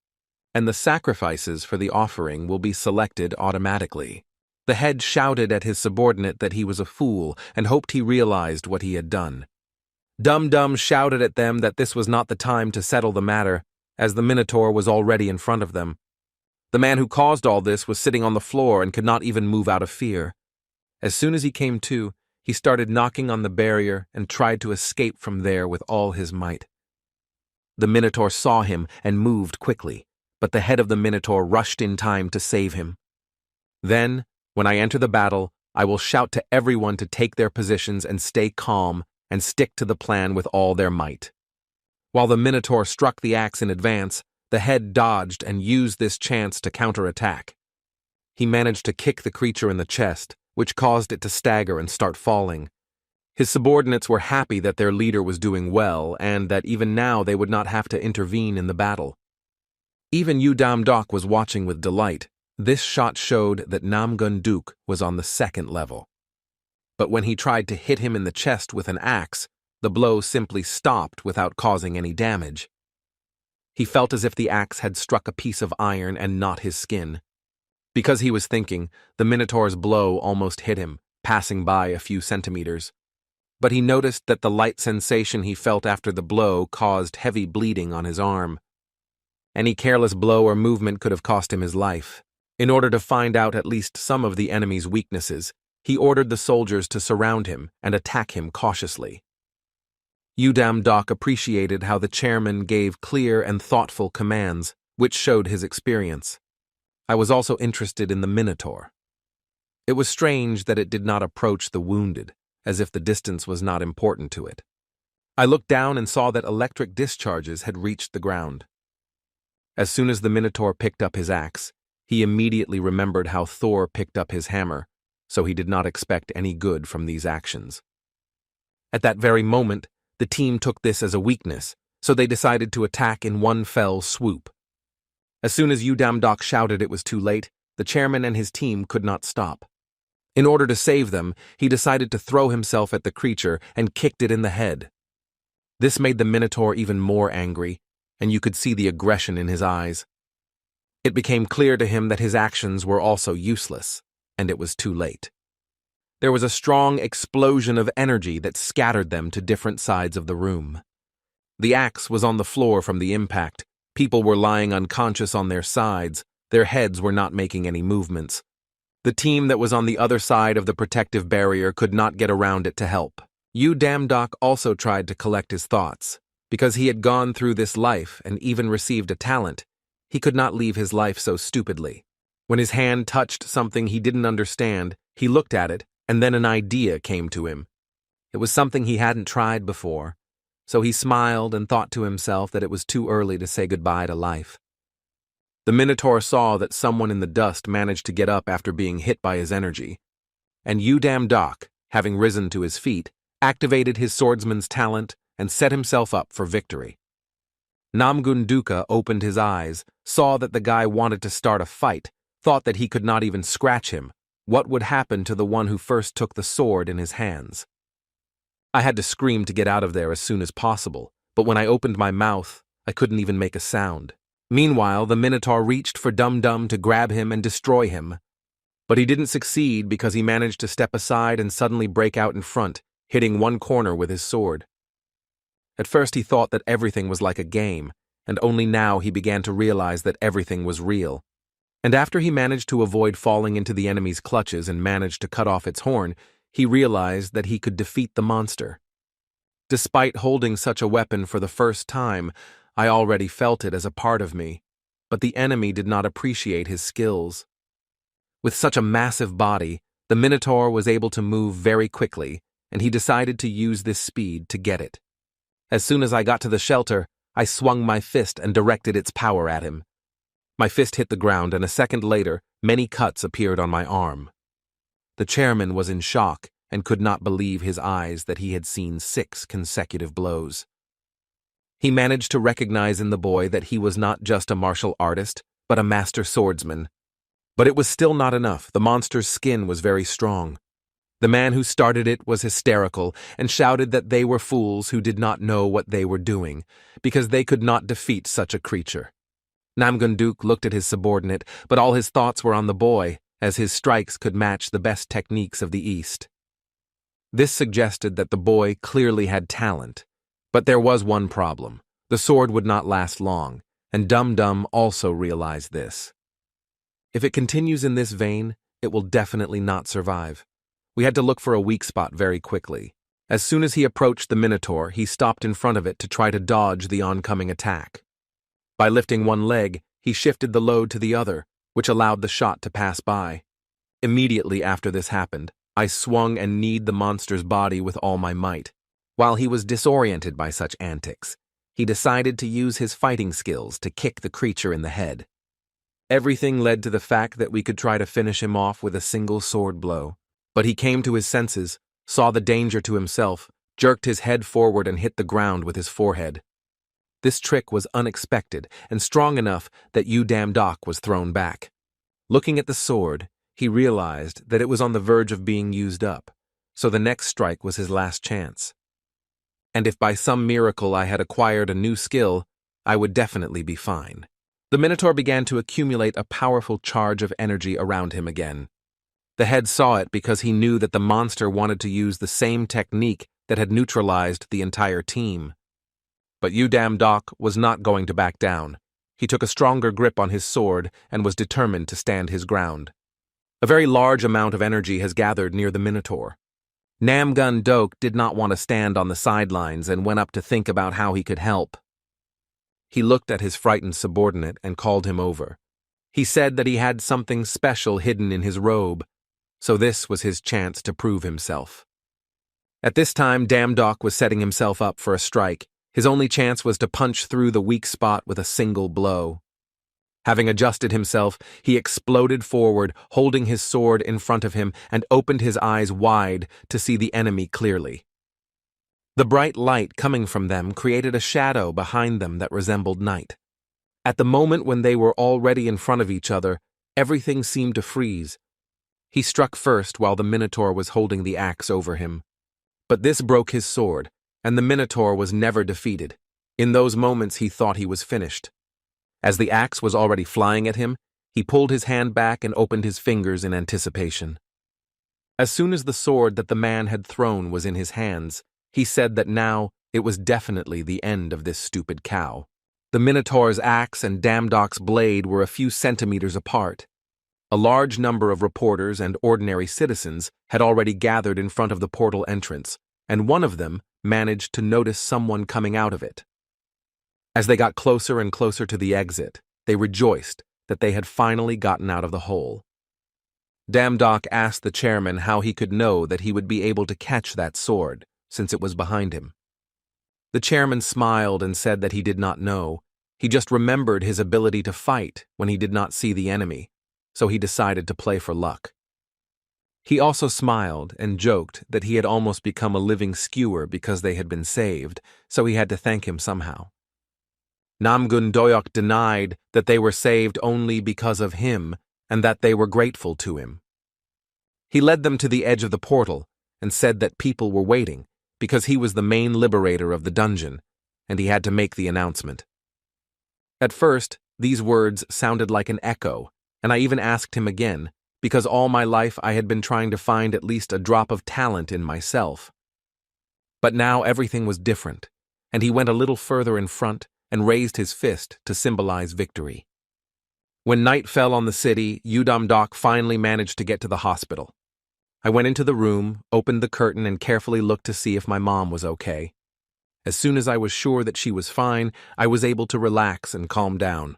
And the sacrifices for the offering will be selected automatically. The head shouted at his subordinate that he was a fool and hoped he realized what he had done. Dum-Dum shouted at them that this was not the time to settle the matter, as the Minotaur was already in front of them. The man who caused all this was sitting on the floor and could not even move out of fear. As soon as he came to, he started knocking on the barrier and tried to escape from there with all his might. The Minotaur saw him and moved quickly, but the head of the Minotaur rushed in time to save him. Then, when I enter the battle, I will shout to everyone to take their positions and stay calm and stick to the plan with all their might. While the Minotaur struck the axe in advance, the head dodged and used this chance to counterattack. He managed to kick the creature in the chest, which caused it to stagger and start falling. His subordinates were happy that their leader was doing well and that even now they would not have to intervene in the battle. Even Udamdok was watching with delight. This shot showed that Namgun Doak was on the 2nd level. But when he tried to hit him in the chest with an axe, the blow simply stopped without causing any damage. He felt as if the axe had struck a piece of iron and not his skin. Because he was thinking, the Minotaur's blow almost hit him, passing by a few centimeters. but he noticed that the light sensation he felt after the blow caused heavy bleeding on his arm. Any careless blow or movement could have cost him his life. In order to find out at least some of the enemy's weaknesses, he ordered the soldiers to surround him and attack him cautiously. Udam-dok appreciated how the chairman gave clear and thoughtful commands, which showed his experience. I was also interested in the Minotaur. It was strange that it did not approach the wounded, as if the distance was not important to it. I looked down and saw that electric discharges had reached the ground. As soon as the Minotaur picked up his axe, he immediately remembered how Thor picked up his hammer, so he did not expect any good from these actions. At that very moment, the team took this as a weakness, so they decided to attack in one fell swoop. As soon as Udam-dok shouted it was too late, the chairman and his team could not stop. In order to save them, he decided to throw himself at the creature and kicked it in the head. This made the Minotaur even more angry, and you could see the aggression in his eyes. It became clear to him that his actions were also useless, and it was too late. There was a strong explosion of energy that scattered them to different sides of the room. The axe was on the floor from the impact. People were lying unconscious on their sides. Their heads were not making any movements. The team that was on the other side of the protective barrier could not get around it to help. Udam-dok also tried to collect his thoughts. Because he had gone through this life and even received a talent, he could not leave his life so stupidly. When his hand touched something he didn't understand, he looked at it, and then an idea came to him. It was something he hadn't tried before, so he smiled and thought to himself that it was too early to say goodbye to life. The Minotaur saw that someone in the dust managed to get up after being hit by his energy, and Udam-dok, having risen to his feet, activated his swordsman's talent and set himself up for victory. Namgun-duka opened his eyes, saw that the guy wanted to start a fight, thought that he could not even scratch him. What would happen to the one who first took the sword in his hands? I had to scream to get out of there as soon as possible, but when I opened my mouth, I couldn't even make a sound. Meanwhile, the Minotaur reached for Dum-Dum to grab him and destroy him. But he didn't succeed because he managed to step aside and suddenly break out in front, hitting one corner with his sword. At first he thought that everything was like a game, and only now he began to realize that everything was real. And after he managed to avoid falling into the enemy's clutches and managed to cut off its horn, he realized that he could defeat the monster. Despite holding such a weapon for the first time, I already felt it as a part of me, but the enemy did not appreciate his skills. With such a massive body, the Minotaur was able to move very quickly, and he decided to use this speed to get it. As soon as I got to the shelter, I swung my fist and directed its power at him. My fist hit the ground, and a second later, many cuts appeared on my arm. The chairman was in shock and could not believe his eyes that he had seen 6 consecutive blows. He managed to recognize in the boy that he was not just a martial artist, but a master swordsman. But it was still not enough. The monster's skin was very strong. The man who started it was hysterical and shouted that they were fools who did not know what they were doing, because they could not defeat such a creature. Namgun-duk looked at his subordinate, but all his thoughts were on the boy, as his strikes could match the best techniques of the East. This suggested that the boy clearly had talent, but there was one problem. The sword would not last long, and Dum-Dum also realized this. If it continues in this vein, it will definitely not survive. We had to look for a weak spot very quickly. As soon as he approached the Minotaur, he stopped in front of it to try to dodge the oncoming attack. By lifting one leg, he shifted the load to the other, which allowed the shot to pass by. Immediately after this happened, I swung and kneed the monster's body with all my might. While he was disoriented by such antics, he decided to use his fighting skills to kick the creature in the head. Everything led to the fact that we could try to finish him off with a single sword blow. But he came to his senses, saw the danger to himself, jerked his head forward and hit the ground with his forehead. This trick was unexpected and strong enough that Udam-dok was thrown back. Looking at the sword, he realized that it was on the verge of being used up, so the next strike was his last chance. And if by some miracle I had acquired a new skill, I would definitely be fine. The Minotaur began to accumulate a powerful charge of energy around him again. The head saw it because he knew that the monster wanted to use the same technique that had neutralized the entire team. But Udam-dok was not going to back down. He took a stronger grip on his sword and was determined to stand his ground. A very large amount of energy has gathered near the Minotaur. Namgun-dok did not want to stand on the sidelines and went up to think about how he could help. He looked at his frightened subordinate and called him over. He said that he had something special hidden in his robe, so this was his chance to prove himself. At this time, Dam-dok was setting himself up for a strike. His only chance was to punch through the weak spot with a single blow. Having adjusted himself, he exploded forward, holding his sword in front of him, and opened his eyes wide to see the enemy clearly. The bright light coming from them created a shadow behind them that resembled night. At the moment when they were already in front of each other, everything seemed to freeze. He struck first while the Minotaur was holding the axe over him. But this broke his sword, and the Minotaur was never defeated. In those moments he thought he was finished. As the axe was already flying at him, he pulled his hand back and opened his fingers in anticipation. As soon as the sword that the man had thrown was in his hands, he said that now it was definitely the end of this stupid cow. The Minotaur's axe and Dam-dok's blade were a few centimeters apart. A large number of reporters and ordinary citizens had already gathered in front of the portal entrance, and one of them managed to notice someone coming out of it. As they got closer and closer to the exit, they rejoiced that they had finally gotten out of the hole. Dam-dok asked the chairman how he could know that he would be able to catch that sword, since it was behind him. The chairman smiled and said that he did not know. He just remembered his ability to fight when he did not see the enemy, so he decided to play for luck. He also smiled and joked that he had almost become a living skewer because they had been saved, so he had to thank him somehow. Namgun-dok denied that they were saved only because of him and that they were grateful to him. He led them to the edge of the portal and said that people were waiting because he was the main liberator of the dungeon, and he had to make the announcement. At first, these words sounded like an echo, and I even asked him again, because all my life I had been trying to find at least a drop of talent in myself. But now everything was different, and he went a little further in front and raised his fist to symbolize victory. When night fell on the city, Udam-dok finally managed to get to the hospital. I went into the room, opened the curtain, and carefully looked to see if my mom was okay. As soon as I was sure that she was fine, I was able to relax and calm down.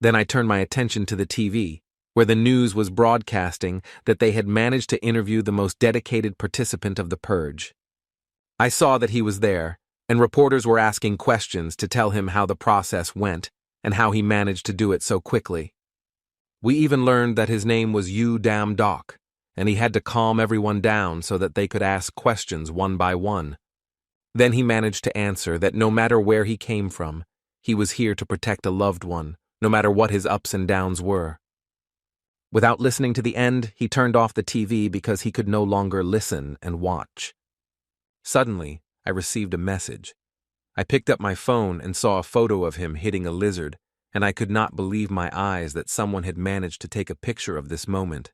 Then I turned my attention to the TV, where the news was broadcasting that they had managed to interview the most dedicated participant of the purge. I saw that he was there, and reporters were asking questions to tell him how the process went and how he managed to do it so quickly. We even learned that his name was Udam-dok, and he had to calm everyone down so that they could ask questions one by one. Then he managed to answer that no matter where he came from, he was here to protect a loved one, no matter what his ups and downs were. Without listening to the end, he turned off the TV because he could no longer listen and watch. Suddenly, I received a message. I picked up my phone and saw a photo of him hitting a lizard, and I could not believe my eyes that someone had managed to take a picture of this moment.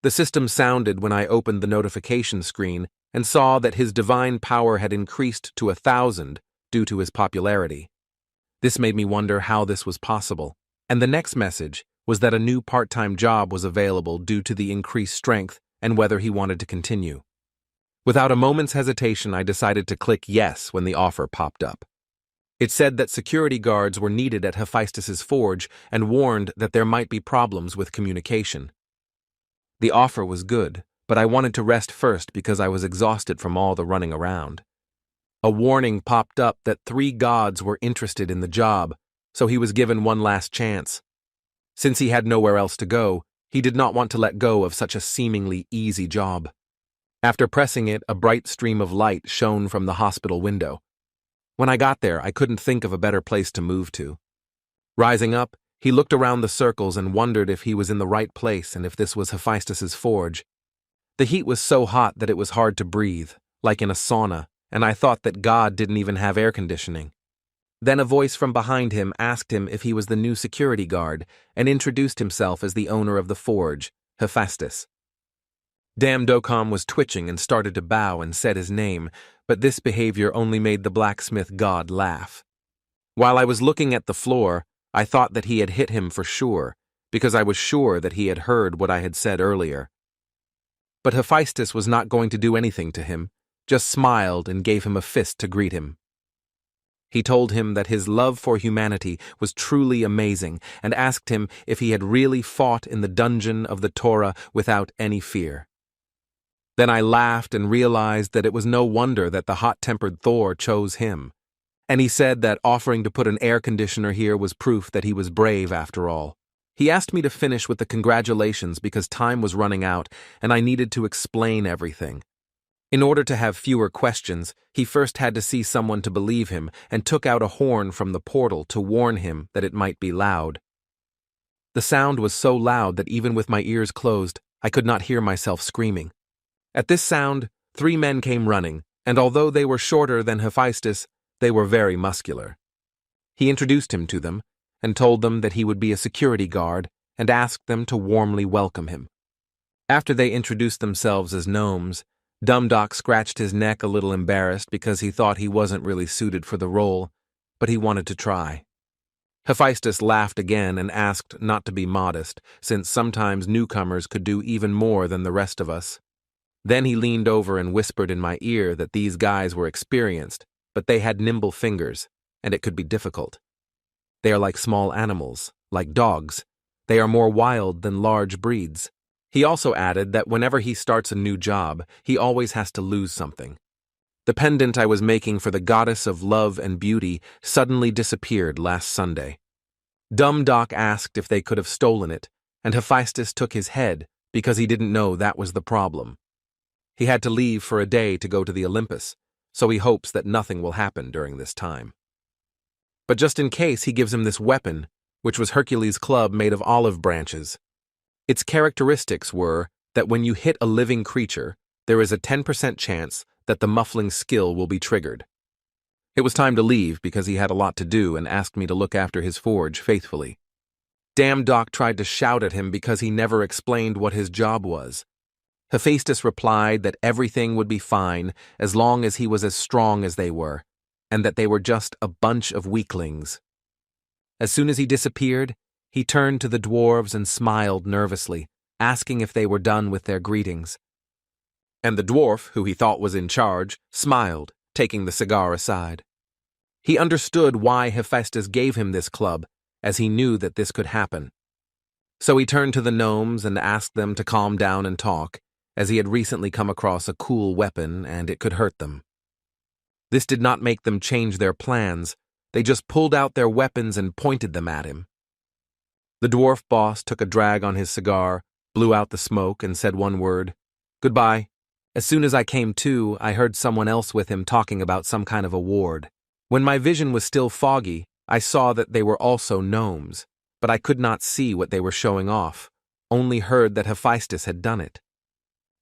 The system sounded when I opened the notification screen and saw that his divine power had increased to 1,000 due to his popularity. This made me wonder how this was possible, and the next message was that a new part-time job was available due to the increased strength and whether he wanted to continue. Without a moment's hesitation, I decided to click yes when the offer popped up. It said that security guards were needed at Hephaestus's forge and warned that there might be problems with communication. The offer was good, but I wanted to rest first because I was exhausted from all the running around. A warning popped up that 3 gods were interested in the job, so he was given one last chance. Since he had nowhere else to go, he did not want to let go of such a seemingly easy job. After pressing it, a bright stream of light shone from the hospital window. When I got there, I couldn't think of a better place to move to. Rising up, he looked around the circles and wondered if he was in the right place and if this was Hephaestus's forge. The heat was so hot that it was hard to breathe, like in a sauna, and I thought that God didn't even have air conditioning. Then a voice from behind him asked him if he was the new security guard and introduced himself as the owner of the forge, Hephaestus. Damdokam was twitching and started to bow and said his name, but this behavior only made the blacksmith god laugh. While I was looking at the floor, I thought that he had hit him for sure, because I was sure that he had heard what I had said earlier. But Hephaestus was not going to do anything to him, just smiled and gave him a fist to greet him. He told him that his love for humanity was truly amazing and asked him if he had really fought in the dungeon of the Torah without any fear. Then I laughed and realized that it was no wonder that the hot-tempered Thor chose him. And he said that offering to put an air conditioner here was proof that he was brave after all. He asked me to finish with the congratulations because time was running out and I needed to explain everything. In order to have fewer questions, he first had to see someone to believe him and took out a horn from the portal to warn him that it might be loud. The sound was so loud that even with my ears closed, I could not hear myself screaming. At this sound, 3 men came running, and although they were shorter than Hephaestus, they were very muscular. He introduced him to them and told them that he would be a security guard and asked them to warmly welcome him. After they introduced themselves as gnomes, Dumdock scratched his neck a little embarrassed because he thought he wasn't really suited for the role, but he wanted to try. Hephaestus laughed again and asked not to be modest, since sometimes newcomers could do even more than the rest of us. Then he leaned over and whispered in my ear that these guys were experienced, but they had nimble fingers, and it could be difficult. They are like small animals, like dogs. They are more wild than large breeds. He also added that whenever he starts a new job, he always has to lose something. The pendant I was making for the goddess of love and beauty suddenly disappeared last Sunday. Dumdock asked if they could have stolen it, and Hephaestus took his head because he didn't know that was the problem. He had to leave for a day to go to the Olympus, so he hopes that nothing will happen during this time. But just in case, he gives him this weapon, which was Hercules' club made of olive branches. Its characteristics were that when you hit a living creature, there is a 10% chance that the muffling skill will be triggered. It was time to leave because he had a lot to do and asked me to look after his forge faithfully. Damdock tried to shout at him because he never explained what his job was. Hephaestus replied that everything would be fine as long as he was as strong as they were, and that they were just a bunch of weaklings. As soon as he disappeared, he turned to the dwarves and smiled nervously, asking if they were done with their greetings. And the dwarf, who he thought was in charge, smiled, taking the cigar aside. He understood why Hephaestus gave him this club, as he knew that this could happen. So he turned to the gnomes and asked them to calm down and talk, as he had recently come across a cool weapon and it could hurt them. This did not make them change their plans. They just pulled out their weapons and pointed them at him. The dwarf boss took a drag on his cigar, blew out the smoke, and said one word, "Goodbye." As soon as I came to, I heard someone else with him talking about some kind of award. When my vision was still foggy, I saw that they were also gnomes, but I could not see what they were showing off, only heard that Hephaestus had done it.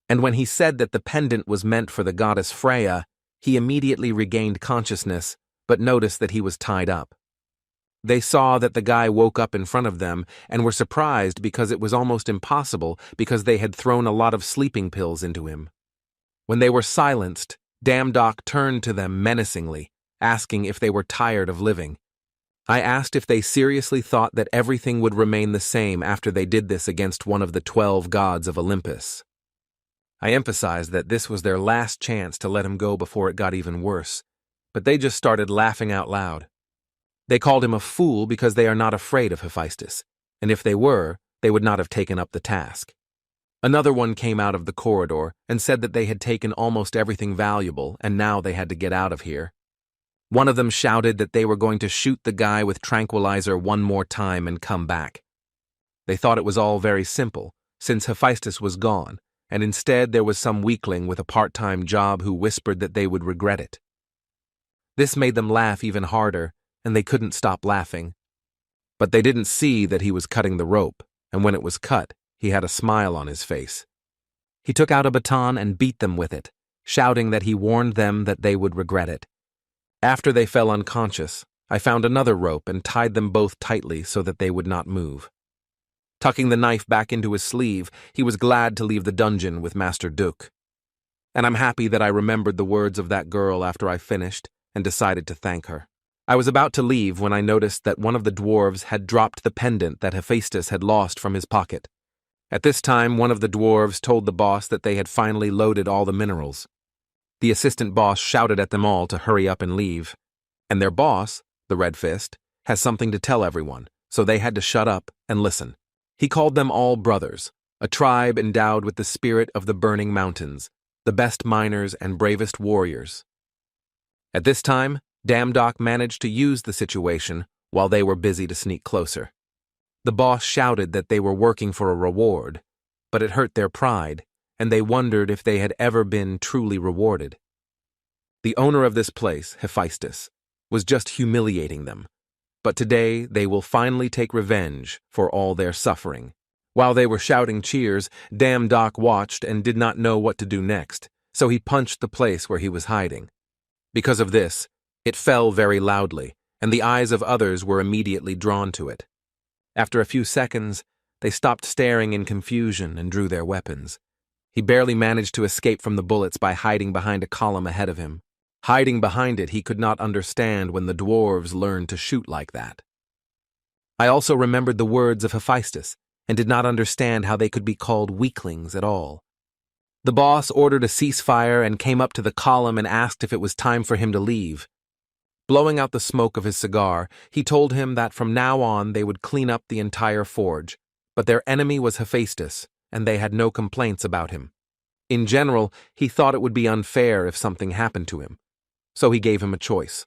And when he said that the pendant was meant for the goddess Freya, he immediately regained consciousness, but noticed that he was tied up. They saw that the guy woke up in front of them and were surprised because it was almost impossible because they had thrown a lot of sleeping pills into him. When they were silenced, Damdock turned to them menacingly, asking if they were tired of living. I asked if they seriously thought that everything would remain the same after they did this against one of the 12 gods of Olympus. I emphasized that this was their last chance to let him go before it got even worse, but they just started laughing out loud. They called him a fool because they are not afraid of Hephaestus, and if they were, they would not have taken up the task. Another one came out of the corridor and said that they had taken almost everything valuable and now they had to get out of here. One of them shouted that they were going to shoot the guy with tranquilizer one more time and come back. They thought it was all very simple, since Hephaestus was gone, and instead there was some weakling with a part-time job who whispered that they would regret it. This made them laugh even harder, and they couldn't stop laughing. But they didn't see that he was cutting the rope, and when it was cut, he had a smile on his face. He took out a baton and beat them with it, shouting that he warned them that they would regret it. After they fell unconscious, I found another rope and tied them both tightly so that they would not move. Tucking the knife back into his sleeve, he was glad to leave the dungeon with Master Duke. And I'm happy that I remembered the words of that girl after I finished and decided to thank her. I was about to leave when I noticed that one of the dwarves had dropped the pendant that Hephaestus had lost from his pocket. At this time, one of the dwarves told the boss that they had finally loaded all the minerals. The assistant boss shouted at them all to hurry up and leave. And their boss, the Red Fist, has something to tell everyone, so they had to shut up and listen. He called them all brothers, a tribe endowed with the spirit of the burning mountains, the best miners and bravest warriors. At this time, Damdock managed to use the situation while they were busy to sneak closer. The boss shouted that they were working for a reward, but it hurt their pride, and they wondered if they had ever been truly rewarded. The owner of this place, Hephaestus, was just humiliating them, but today they will finally take revenge for all their suffering. While they were shouting cheers, Damdock watched and did not know what to do next, so he punched the place where he was hiding. Because of this, it fell very loudly, and the eyes of others were immediately drawn to it. After a few seconds, they stopped staring in confusion and drew their weapons. He barely managed to escape from the bullets by hiding behind a column ahead of him. Hiding behind it, he could not understand when the dwarves learned to shoot like that. I also remembered the words of Hephaestus and did not understand how they could be called weaklings at all. The boss ordered a ceasefire and came up to the column and asked if it was time for him to leave. Blowing out the smoke of his cigar, he told him that from now on they would clean up the entire forge, but their enemy was Hephaestus, and they had no complaints about him. In general, he thought it would be unfair if something happened to him, so he gave him a choice.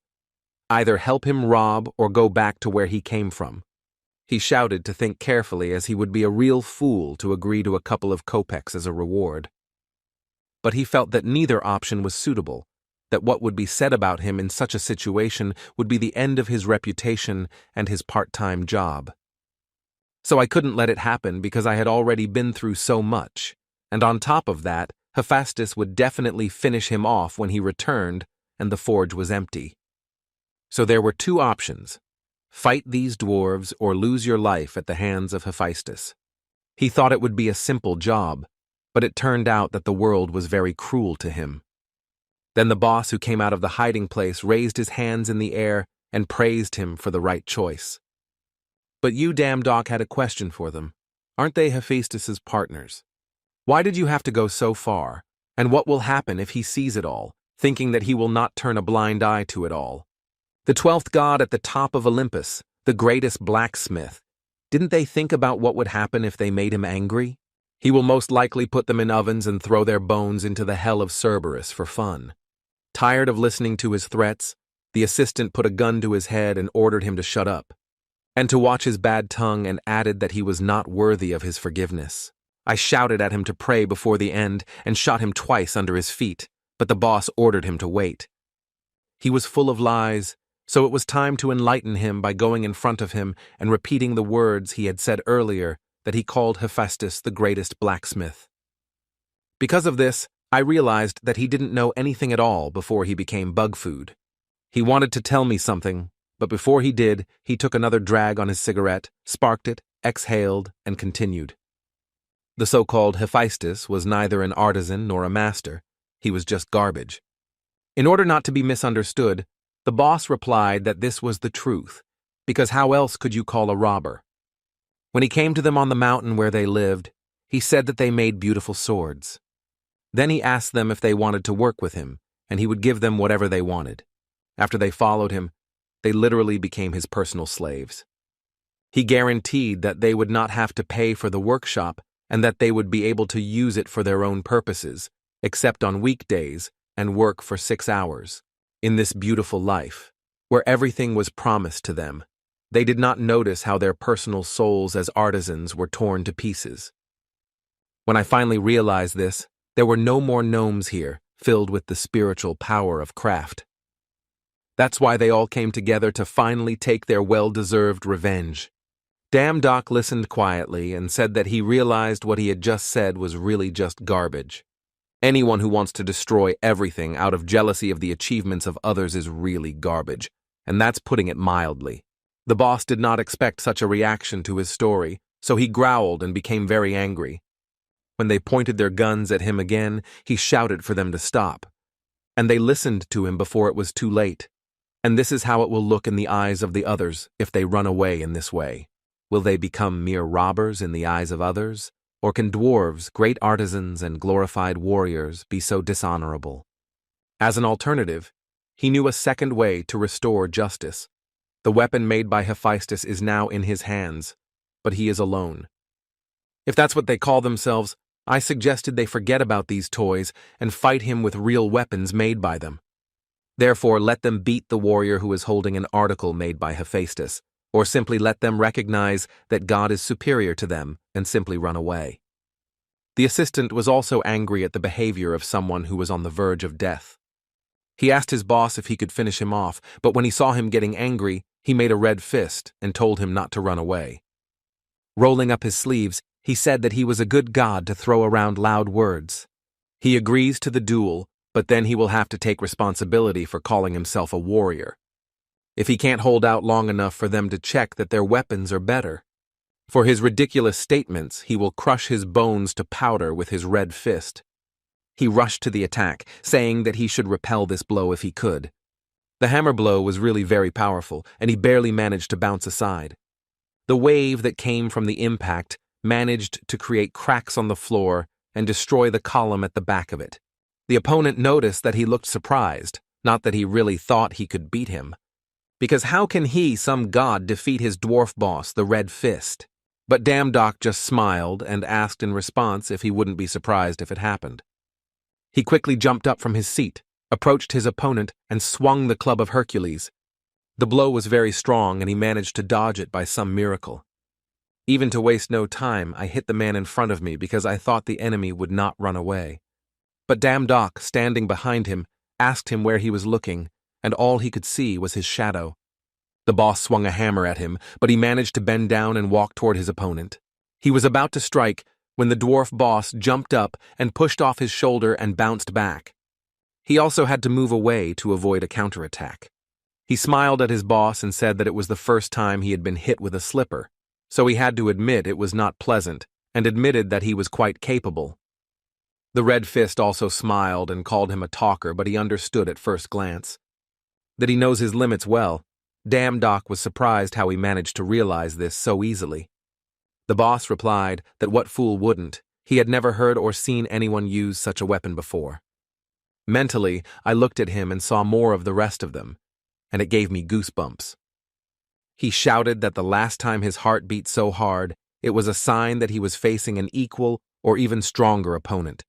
Either help him rob or go back to where he came from. He shouted to think carefully, as he would be a real fool to agree to a couple of kopecks as a reward. But he felt that neither option was suitable, that what would be said about him in such a situation would be the end of his reputation and his part-time job. So I couldn't let it happen because I had already been through so much, and on top of that, Hephaestus would definitely finish him off when he returned and the forge was empty. So there were two options: fight these dwarves or lose your life at the hands of Hephaestus. He thought it would be a simple job, but it turned out that the world was very cruel to him. Then the boss, who came out of the hiding place, raised his hands in the air and praised him for the right choice. But you, Damdock, had a question for them. Aren't they Hephaestus's partners? Why did you have to go so far? And what will happen if he sees it all, thinking that he will not turn a blind eye to it all? The 12th god at the top of Olympus, the greatest blacksmith, didn't they think about what would happen if they made him angry? He will most likely put them in ovens and throw their bones into the hell of Cerberus for fun. Tired of listening to his threats, the assistant put a gun to his head and ordered him to shut up, and to watch his bad tongue, and added that he was not worthy of his forgiveness. I shouted at him to pray before the end and shot him twice under his feet, but the boss ordered him to wait. He was full of lies, so it was time to enlighten him by going in front of him and repeating the words he had said earlier, that he called Hephaestus the greatest blacksmith. Because of this, I realized that he didn't know anything at all before he became bug food. He wanted to tell me something, but before he did, he took another drag on his cigarette, sparked it, exhaled, and continued. The so-called Hephaestus was neither an artisan nor a master. He was just garbage. In order not to be misunderstood, the boss replied that this was the truth, because how else could you call a robber? When he came to them on the mountain where they lived, he said that they made beautiful swords. Then he asked them if they wanted to work with him, and he would give them whatever they wanted. After they followed him, they literally became his personal slaves. He guaranteed that they would not have to pay for the workshop and that they would be able to use it for their own purposes, except on weekdays, and work for 6 hours. In this beautiful life, where everything was promised to them, they did not notice how their personal souls as artisans were torn to pieces. When I finally realized this, there were no more gnomes here, filled with the spiritual power of craft. That's why they all came together to finally take their well-deserved revenge. Damdock listened quietly and said that he realized what he had just said was really just garbage. Anyone who wants to destroy everything out of jealousy of the achievements of others is really garbage, and that's putting it mildly. The boss did not expect such a reaction to his story, So he growled and became very angry. When they pointed their guns at him again, he shouted for them to stop. And they listened to him before it was too late. And this is how it will look in the eyes of the others if they run away in this way. Will they become mere robbers in the eyes of others? Or can dwarves, great artisans, and glorified warriors be so dishonorable? As an alternative, he knew a second way to restore justice. The weapon made by Hephaestus is now in his hands, but he is alone. If that's what they call themselves, I suggested they forget about these toys and fight him with real weapons made by them. Therefore, let them beat the warrior who is holding an article made by Hephaestus, or simply let them recognize that God is superior to them and simply run away. The assistant was also angry at the behavior of someone who was on the verge of death. He asked his boss if he could finish him off, but when he saw him getting angry, he made a red fist and told him not to run away. Rolling up his sleeves, he said that he was a good god to throw around loud words. He agrees to the duel, but then he will have to take responsibility for calling himself a warrior. If he can't hold out long enough for them to check that their weapons are better. For his ridiculous statements, he will crush his bones to powder with his red fist. He rushed to the attack, saying that he should repel this blow if he could. The hammer blow was really very powerful, and he barely managed to bounce aside. The wave that came from the impact managed to create cracks on the floor and destroy the column at the back of it. The opponent noticed that he looked surprised, not that he really thought he could beat him. Because how can he, some god, defeat his dwarf boss, the Red Fist? But Damn Doc just smiled and asked in response if he wouldn't be surprised if it happened. He quickly jumped up from his seat, approached his opponent, and swung the club of Hercules. The blow was very strong, and he managed to dodge it by some miracle. Even to waste no time, I hit the man in front of me because I thought the enemy would not run away. But Damn Doc, standing behind him, asked him where he was looking, and all he could see was his shadow. The boss swung a hammer at him, but he managed to bend down and walk toward his opponent. He was about to strike when the dwarf boss jumped up and pushed off his shoulder and bounced back. He also had to move away to avoid a counterattack. He smiled at his boss and said that it was the first time he had been hit with a slipper, so he had to admit it was not pleasant, and admitted that he was quite capable. The Red Fist also smiled and called him a talker, but he understood at first glance. That he knows his limits well. Damn Doc was surprised how he managed to realize this so easily. The boss replied that what fool wouldn't? He had never heard or seen anyone use such a weapon before. Mentally, I looked at him and saw more of the rest of them, and it gave me goosebumps. He shouted that the last time his heart beat so hard, it was a sign that he was facing an equal or even stronger opponent.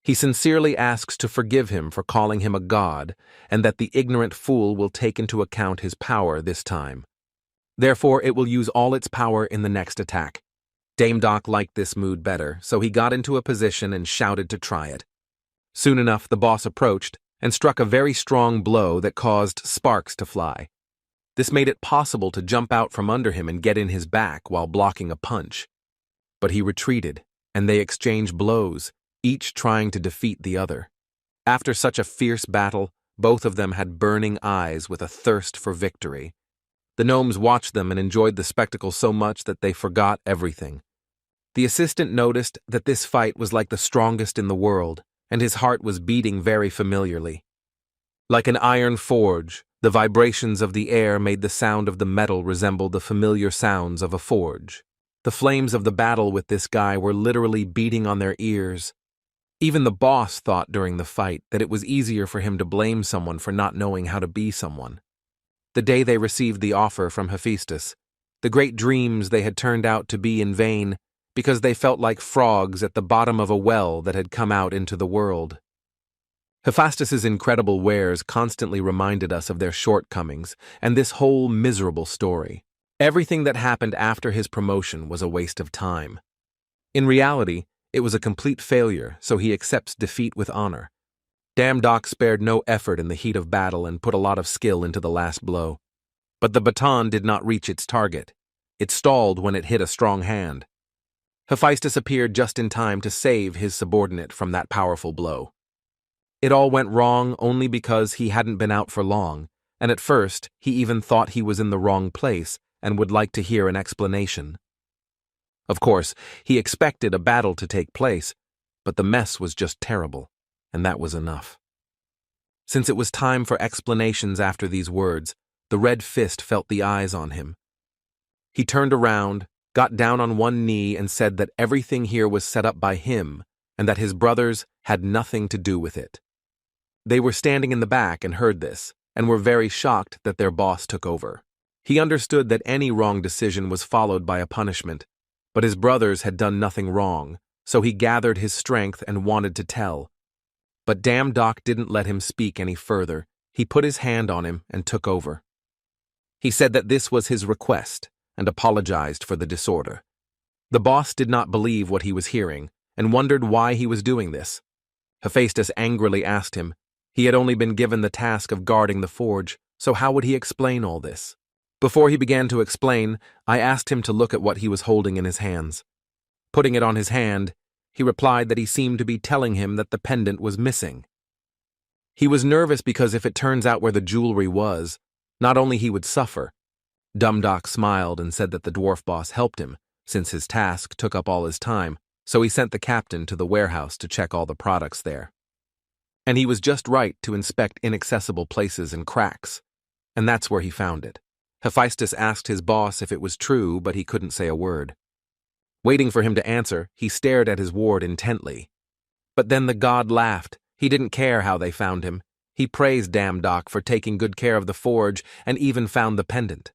He sincerely asks to forgive him for calling him a god, and that the ignorant fool will take into account his power this time. Therefore, it will use all its power in the next attack. Dame Doc liked this mood better, so he got into a position and shouted to try it. Soon enough, the boss approached and struck a very strong blow that caused sparks to fly. This made it possible to jump out from under him and get in his back while blocking a punch. But he retreated, and they exchanged blows, each trying to defeat the other. After such a fierce battle, both of them had burning eyes with a thirst for victory. The gnomes watched them and enjoyed the spectacle so much that they forgot everything. The assistant noticed that this fight was like the strongest in the world, and his heart was beating very familiarly. Like an iron forge, the vibrations of the air made the sound of the metal resemble the familiar sounds of a forge. The flames of the battle with this guy were literally beating on their ears. Even the boss thought during the fight that it was easier for him to blame someone for not knowing how to be someone. The day they received the offer from Hephaestus, the great dreams they had turned out to be in vain because they felt like frogs at the bottom of a well that had come out into the world. Hephaestus's incredible wares constantly reminded us of their shortcomings and this whole miserable story. Everything that happened after his promotion was a waste of time. In reality, it was a complete failure, so he accepts defeat with honor. Damn Doc spared no effort in the heat of battle and put a lot of skill into the last blow. But the baton did not reach its target. It stalled when it hit a strong hand. Hephaestus appeared just in time to save his subordinate from that powerful blow. It all went wrong only because he hadn't been out for long, and at first he even thought he was in the wrong place and would like to hear an explanation. Of course, he expected a battle to take place, but the mess was just terrible, and that was enough. Since it was time for explanations after these words, the red fist felt the eyes on him. He turned around, got down on one knee, and said that everything here was set up by him and that his brothers had nothing to do with it. They were standing in the back and heard this, and were very shocked that their boss took over. He understood that any wrong decision was followed by a punishment, but his brothers had done nothing wrong, so he gathered his strength and wanted to tell. But damn Doc didn't let him speak any further. He put his hand on him and took over. He said that this was his request and apologized for the disorder. The boss did not believe what he was hearing and wondered why he was doing this. Hephaestus angrily asked him. He had only been given the task of guarding the forge, so how would he explain all this? Before he began to explain, I asked him to look at what he was holding in his hands. Putting it on his hand, he replied that he seemed to be telling him that the pendant was missing. He was nervous because if it turns out where the jewelry was, not only he would suffer. Dumb Doc smiled and said that the dwarf boss helped him, since his task took up all his time, so he sent the captain to the warehouse to check all the products there. And he was just right to inspect inaccessible places and cracks, and that's where he found it. Hephaestus asked his boss if it was true, but he couldn't say a word. Waiting for him to answer, he stared at his ward intently. But then the god laughed. He didn't care how they found him. He praised damn Doc for taking good care of the forge and even found the pendant.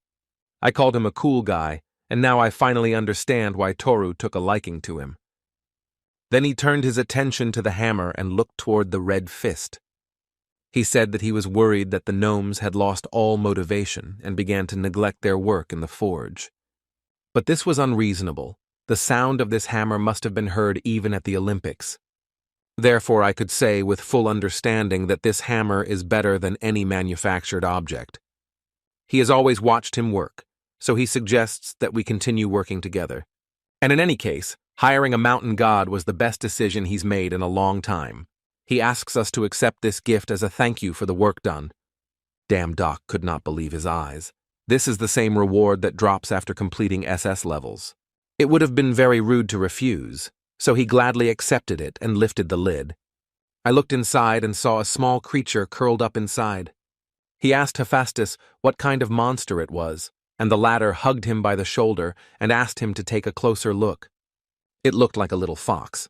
I called him a cool guy, and now I finally understand why Toru took a liking to him. Then he turned his attention to the hammer and looked toward the red fist. He said that he was worried that the gnomes had lost all motivation and began to neglect their work in the forge. But this was unreasonable. The sound of this hammer must have been heard even at the Olympics. Therefore, I could say with full understanding that this hammer is better than any manufactured object. He has always watched him work, so he suggests that we continue working together. And in any case, hiring a mountain god was the best decision he's made in a long time. He asks us to accept this gift as a thank you for the work done. Damn Doc could not believe his eyes. This is the same reward that drops after completing SS levels. It would have been very rude to refuse, so he gladly accepted it and lifted the lid. I looked inside and saw a small creature curled up inside. He asked Hephaestus what kind of monster it was, and the latter hugged him by the shoulder and asked him to take a closer look. It looked like a little fox.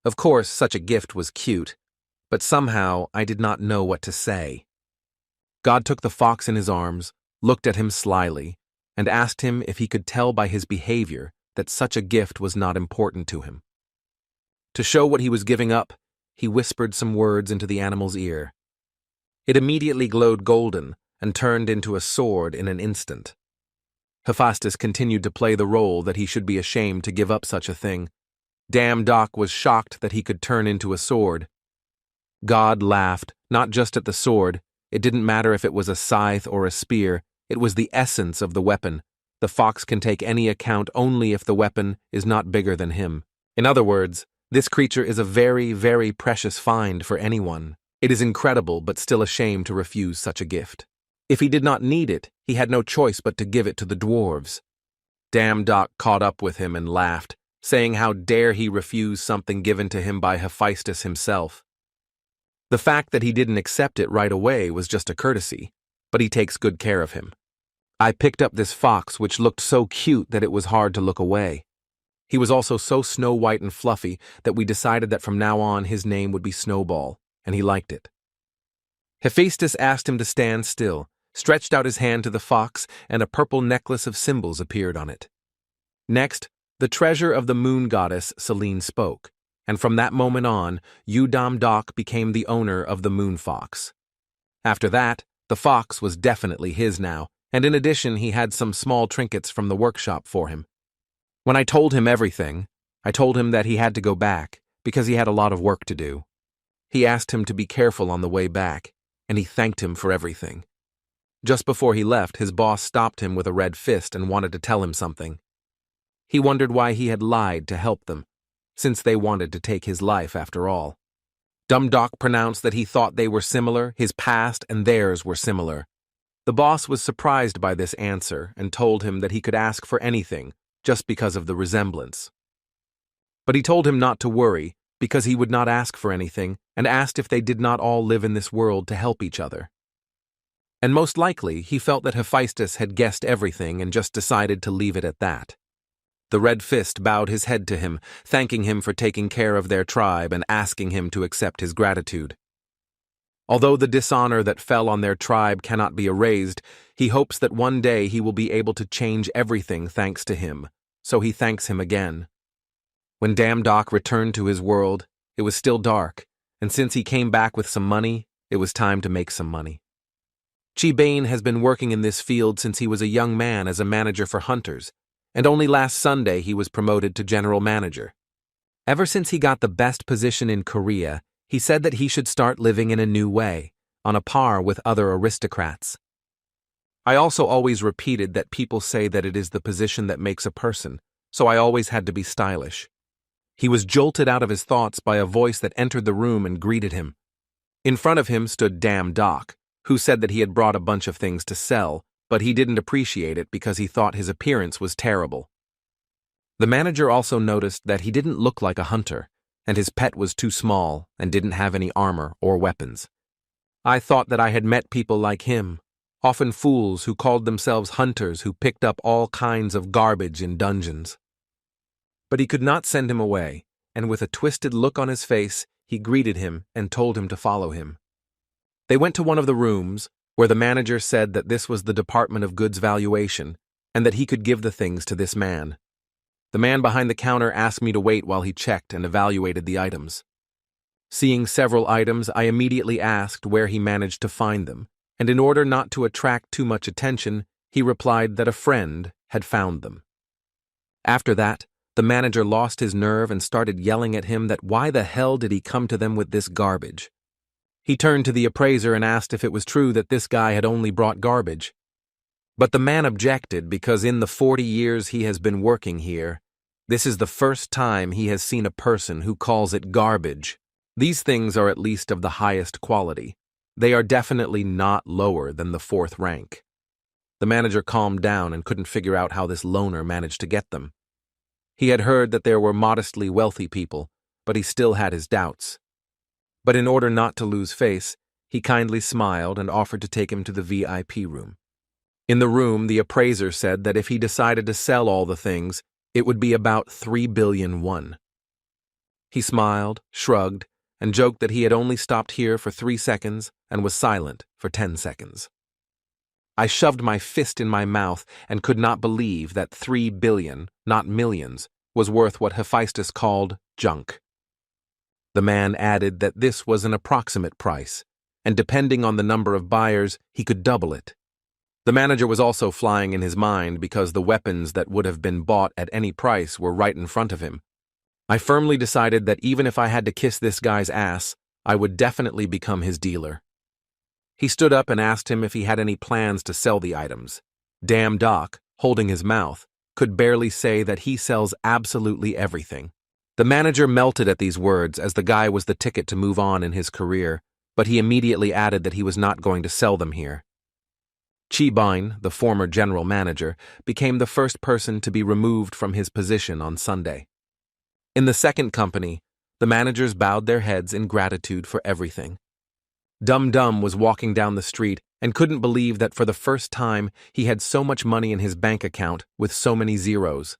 Of course, such a gift was cute, but somehow I did not know what to say. God took the fox in his arms, looked at him slyly, and asked him if he could tell by his behavior that such a gift was not important to him. To show what he was giving up, he whispered some words into the animal's ear. It immediately glowed golden and turned into a sword in an instant. Hephaestus continued to play the role that he should be ashamed to give up such a thing. Damn Doc was shocked that he could turn into a sword. God laughed, not just at the sword. It didn't matter if it was a scythe or a spear. It was the essence of the weapon. The fox can take any account only if the weapon is not bigger than him. In other words, this creature is a very, very precious find for anyone. It is incredible, but still a shame to refuse such a gift. If he did not need it, he had no choice but to give it to the dwarves. Damn Doc caught up with him and laughed, saying how dare he refuse something given to him by Hephaestus himself. The fact that he didn't accept it right away was just a courtesy, but he takes good care of him. I picked up this fox, which looked so cute that it was hard to look away. He was also so snow-white and fluffy that we decided that from now on his name would be Snowball, and he liked it. Hephaestus asked him to stand still, stretched out his hand to the fox, and a purple necklace of symbols appeared on it. Next, the treasure of the moon goddess Selene spoke, and from that moment on, Udam Doc became the owner of the moon fox. After that, the fox was definitely his now, and in addition he had some small trinkets from the workshop for him. When I told him everything, I told him that he had to go back, because he had a lot of work to do. He asked him to be careful on the way back, and he thanked him for everything. Just before he left, his boss stopped him with a red fist and wanted to tell him something. He wondered why he had lied to help them, since they wanted to take his life after all. Dumb Doc pronounced that he thought they were similar, his past and theirs were similar. The boss was surprised by this answer and told him that he could ask for anything, just because of the resemblance. But he told him not to worry, because he would not ask for anything, and asked if they did not all live in this world to help each other. And most likely, he felt that Hephaestus had guessed everything and just decided to leave it at that. The Red Fist bowed his head to him, thanking him for taking care of their tribe and asking him to accept his gratitude. Although the dishonor that fell on their tribe cannot be erased, he hopes that one day he will be able to change everything thanks to him, so he thanks him again. When Damdock returned to his world, it was still dark, and since he came back with some money, it was time to make some money. Chi-Bane has been working in this field since he was a young man as a manager for hunters, and only last Sunday he was promoted to general manager. Ever since he got the best position in Korea, he said that he should start living in a new way, on a par with other aristocrats. I also always repeated that people say that it is the position that makes a person, so I always had to be stylish. He was jolted out of his thoughts by a voice that entered the room and greeted him. In front of him stood Damdock, who said that he had brought a bunch of things to sell, but he didn't appreciate it because he thought his appearance was terrible. The manager also noticed that he didn't look like a hunter, and his pet was too small and didn't have any armor or weapons. I thought that I had met people like him, often fools who called themselves hunters who picked up all kinds of garbage in dungeons. But he could not send him away, and with a twisted look on his face, he greeted him and told him to follow him. They went to one of the rooms, where the manager said that this was the Department of Goods Valuation, and that he could give the things to this man. The man behind the counter asked me to wait while he checked and evaluated the items. Seeing several items, I immediately asked where he managed to find them, and in order not to attract too much attention, he replied that a friend had found them. After that, the manager lost his nerve and started yelling at him that why the hell did he come to them with this garbage. He turned to the appraiser and asked if it was true that this guy had only brought garbage. But the man objected because in the 40 years he has been working here, this is the first time he has seen a person who calls it garbage. These things are at least of the highest quality. They are definitely not lower than the 4th rank. The manager calmed down and couldn't figure out how this loner managed to get them. He had heard that there were modestly wealthy people, but he still had his doubts. But in order not to lose face, he kindly smiled and offered to take him to the VIP room. In the room, the appraiser said that if he decided to sell all the things, it would be about 3 billion won. He smiled, shrugged, and joked that he had only stopped here for 3 seconds and was silent for 10 seconds. I shoved my fist in my mouth and could not believe that 3 billion, not millions, was worth what Hephaestus called junk. The man added that this was an approximate price, and depending on the number of buyers, he could double it. The manager was also flying in his mind because the weapons that would have been bought at any price were right in front of him. I firmly decided that even if I had to kiss this guy's ass, I would definitely become his dealer. He stood up and asked him if he had any plans to sell the items. Damdock, holding his mouth, could barely say that he sells absolutely everything. The manager melted at these words as the guy was the ticket to move on in his career, but he immediately added that he was not going to sell them here. Chi-Bane, the former general manager, became the first person to be removed from his position on Sunday. In the second company, the managers bowed their heads in gratitude for everything. Dum Dum was walking down the street and couldn't believe that for the first time he had so much money in his bank account with so many zeros.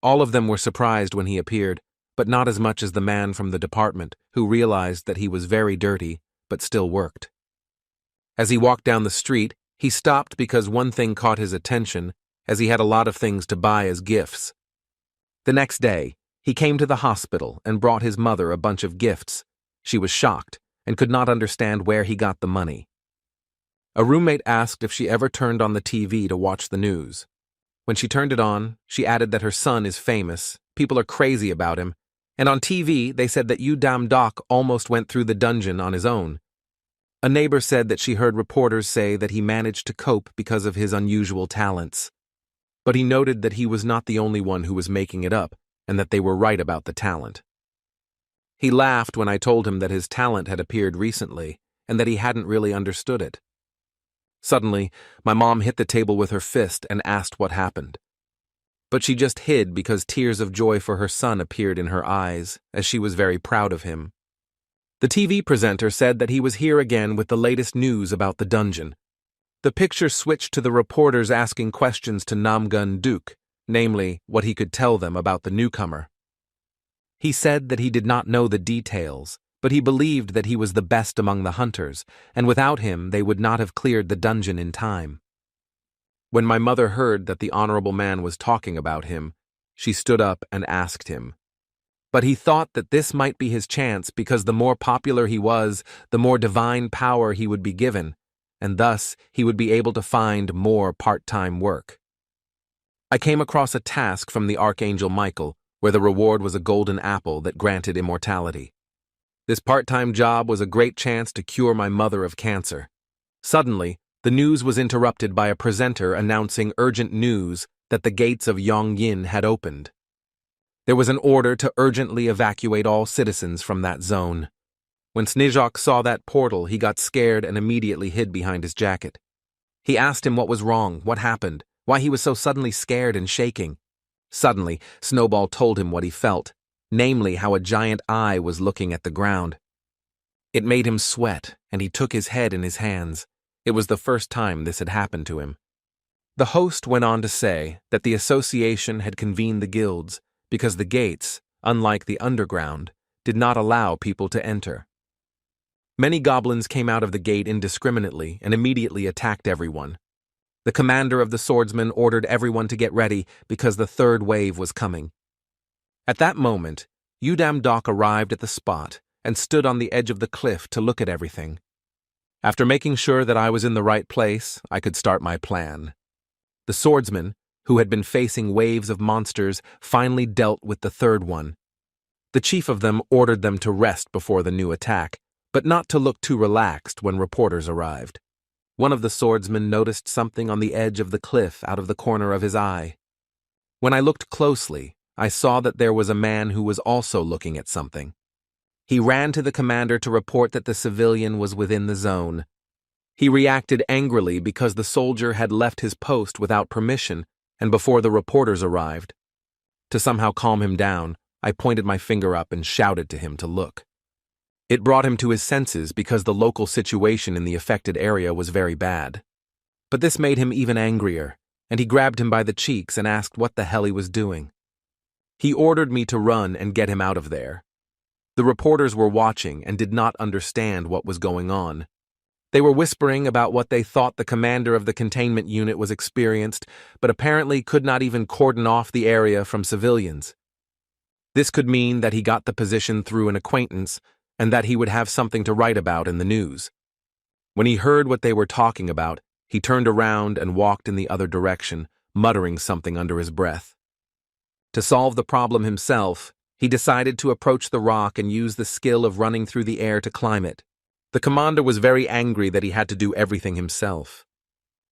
All of them were surprised when he appeared, but not as much as the man from the department who realized that he was very dirty but still worked. As he walked down the street, he stopped because one thing caught his attention, as he had a lot of things to buy as gifts. The next day, he came to the hospital and brought his mother a bunch of gifts. She was shocked and could not understand where he got the money. A roommate asked if she ever turned on the TV to watch the news. When she turned it on, she added that her son is famous, people are crazy about him, and on TV they said that Damdock almost went through the dungeon on his own. A neighbor said that she heard reporters say that he managed to cope because of his unusual talents. But he noted that he was not the only one who was making it up, and that they were right about the talent. He laughed when I told him that his talent had appeared recently, and that he hadn't really understood it. Suddenly, my mom hit the table with her fist and asked what happened. but she just hid because tears of joy for her son appeared in her eyes, as she was very proud of him. The TV presenter said that he was here again with the latest news about the dungeon. The picture switched to the reporters asking questions to Namgun Duk, namely, what he could tell them about the newcomer. He said that he did not know the details, but he believed that he was the best among the hunters, and without him they would not have cleared the dungeon in time. When my mother heard that the honorable man was talking about him, she stood up and asked him. But he thought that this might be his chance because the more popular he was, the more divine power he would be given, and thus he would be able to find more part-time work. I came across a task from the Archangel Michael, where the reward was a golden apple that granted immortality. This part-time job was a great chance to cure my mother of cancer. Suddenly, the news was interrupted by a presenter announcing urgent news that the gates of Yongyin had opened. There was an order to urgently evacuate all citizens from that zone. When Snizhok saw that portal, he got scared and immediately hid behind his jacket. He asked him what was wrong, what happened, why he was so suddenly scared and shaking. Suddenly, Snowball told him what he felt, namely how a giant eye was looking at the ground. It made him sweat, and he took his head in his hands. It was the first time this had happened to him. The host went on to say that the association had convened the guilds because the gates, unlike the underground, did not allow people to enter. Many goblins came out of the gate indiscriminately and immediately attacked everyone. The commander of the swordsmen ordered everyone to get ready because the third wave was coming. At that moment, Udam Dok arrived at the spot and stood on the edge of the cliff to look at everything. After making sure that I was in the right place, I could start my plan. The swordsmen, who had been facing waves of monsters, finally dealt with the third one. The chief of them ordered them to rest before the new attack, but not to look too relaxed when reporters arrived. One of the swordsmen noticed something on the edge of the cliff out of the corner of his eye. When I looked closely, I saw that there was a man who was also looking at something. He ran to the commander to report that the civilian was within the zone. He reacted angrily because the soldier had left his post without permission and before the reporters arrived. To somehow calm him down, I pointed my finger up and shouted to him to look. It brought him to his senses because the local situation in the affected area was very bad. But this made him even angrier, and he grabbed him by the cheeks and asked what the hell he was doing. He ordered me to run and get him out of there. The reporters were watching and did not understand what was going on. They were whispering about what they thought the commander of the containment unit was experienced, but apparently could not even cordon off the area from civilians. This could mean that he got the position through an acquaintance and that he would have something to write about in the news. When he heard what they were talking about, he turned around and walked in the other direction, muttering something under his breath. To solve the problem himself, he decided to approach the rock and use the skill of running through the air to climb it. The commander was very angry that he had to do everything himself.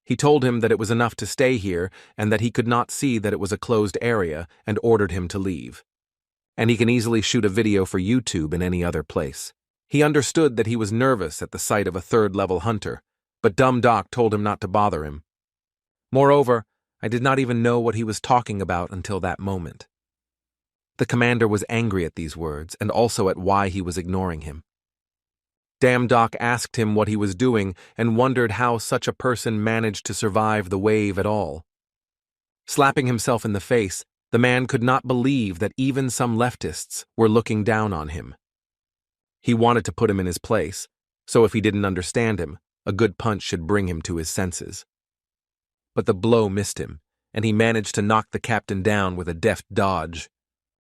He told him that it was enough to stay here and that he could not see that it was a closed area and ordered him to leave. And he can easily shoot a video for YouTube in any other place. He understood that he was nervous at the sight of a third-level hunter, but Dumb Doc told him not to bother him. Moreover, I did not even know what he was talking about until that moment. The commander was angry at these words and also at why he was ignoring him. Damn Doc asked him what he was doing and wondered how such a person managed to survive the wave at all. Slapping himself in the face, the man could not believe that even some leftists were looking down on him. He wanted to put him in his place, so if he didn't understand him, a good punch should bring him to his senses. But the blow missed him, and he managed to knock the captain down with a deft dodge,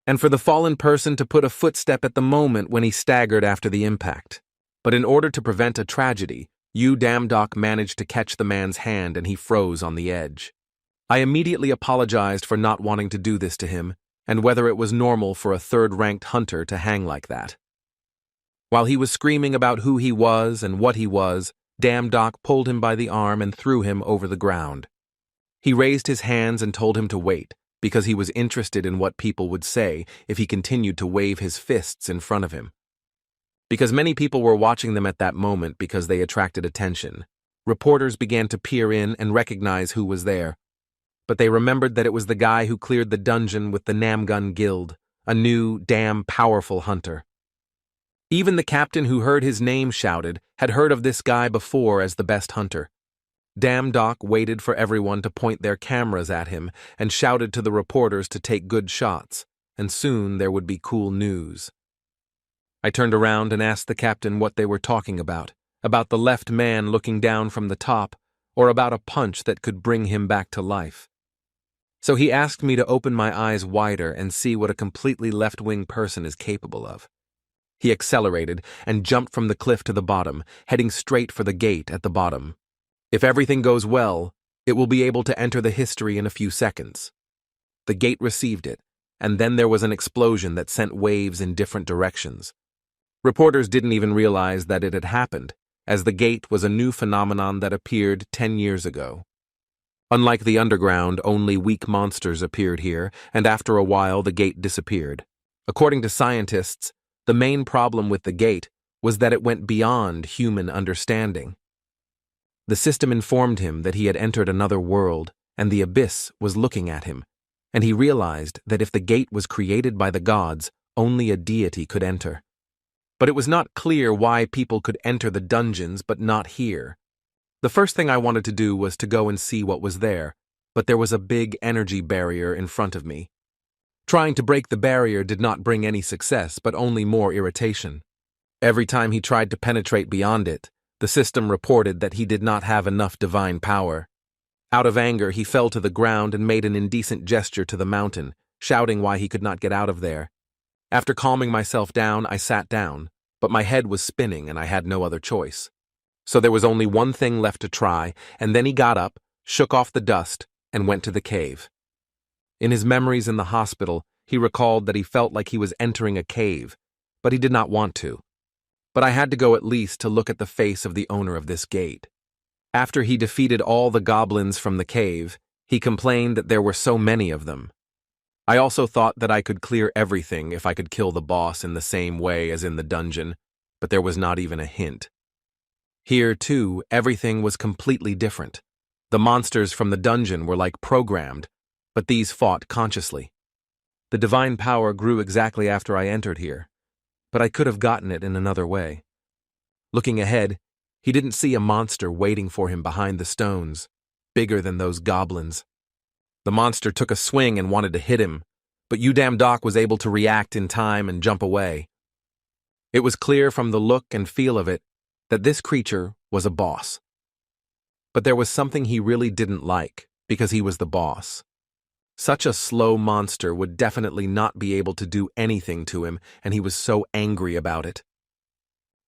and for the fallen person to put a footstep at the moment when he staggered after the impact. But in order to prevent a tragedy, Damdock managed to catch the man's hand and he froze on the edge. I immediately apologized for not wanting to do this to him, and whether it was normal for a third-ranked hunter to hang like that. While he was screaming about who he was and what he was, Damdock pulled him by the arm and threw him over the ground. He raised his hands and told him to wait, because he was interested in what people would say if he continued to wave his fists in front of him. Because many people were watching them at that moment because they attracted attention, reporters began to peer in and recognize who was there. but they remembered that it was the guy who cleared the dungeon with the Namgun Guild, a new, damn powerful hunter. Even the captain who heard his name shouted had heard of this guy before as the best hunter. Damn Doc waited for everyone to point their cameras at him and shouted to the reporters to take good shots, and soon there would be cool news. I turned around and asked the captain what they were talking about the left man looking down from the top, or about a punch that could bring him back to life. So he asked me to open my eyes wider and see what a completely left-wing person is capable of. He accelerated and jumped from the cliff to the bottom, heading straight for the gate at the bottom. If everything goes well, it will be able to enter the history in a few seconds. The gate received it, and then there was an explosion that sent waves in different directions. Reporters didn't even realize that it had happened, as the gate was a new phenomenon that appeared 10 years ago. Unlike the underground, only weak monsters appeared here, and after a while the gate disappeared. According to scientists, the main problem with the gate was that it went beyond human understanding. The system informed him that he had entered another world, and the abyss was looking at him, and he realized that if the gate was created by the gods, only a deity could enter. But it was not clear why people could enter the dungeons but not here. The first thing I wanted to do was to go and see what was there, but there was a big energy barrier in front of me. Trying to break the barrier did not bring any success, but only more irritation. Every time he tried to penetrate beyond it, the system reported that he did not have enough divine power. Out of anger, he fell to the ground and made an indecent gesture to the mountain, shouting why he could not get out of there. After calming myself down, I sat down, but my head was spinning and I had no other choice. So there was only one thing left to try, and then he got up, shook off the dust, and went to the cave. In his memories in the hospital, he recalled that he felt like he was entering a cave, but he did not want to. But I had to go at least to look at the face of the owner of this gate. After he defeated all the goblins from the cave, he complained that there were so many of them. I also thought that I could clear everything if I could kill the boss in the same way as in the dungeon, but there was not even a hint. Here, too, everything was completely different. The monsters from the dungeon were like programmed, but these fought consciously. The divine power grew exactly after I entered here, but I could have gotten it in another way. Looking ahead, he didn't see a monster waiting for him behind the stones, bigger than those goblins. The monster took a swing and wanted to hit him, but Udam Doc was able to react in time and jump away. It was clear from the look and feel of it that this creature was a boss. But there was something he really didn't like, because he was the boss. Such a slow monster would definitely not be able to do anything to him, and he was so angry about it.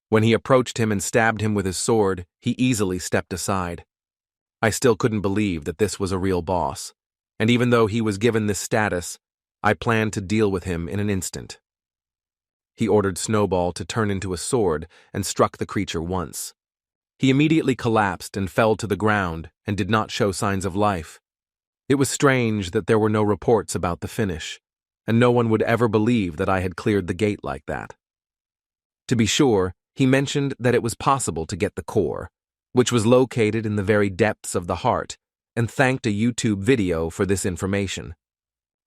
When he approached him and stabbed him with his sword, he easily stepped aside. I still couldn't believe that this was a real boss, and even though he was given this status, I planned to deal with him in an instant. He ordered Snowball to turn into a sword and struck the creature once. He immediately collapsed and fell to the ground and did not show signs of life. It was strange that there were no reports about the finish, and no one would ever believe that I had cleared the gate like that. To be sure, he mentioned that it was possible to get the core, which was located in the very depths of the heart, and thanked a YouTube video for this information.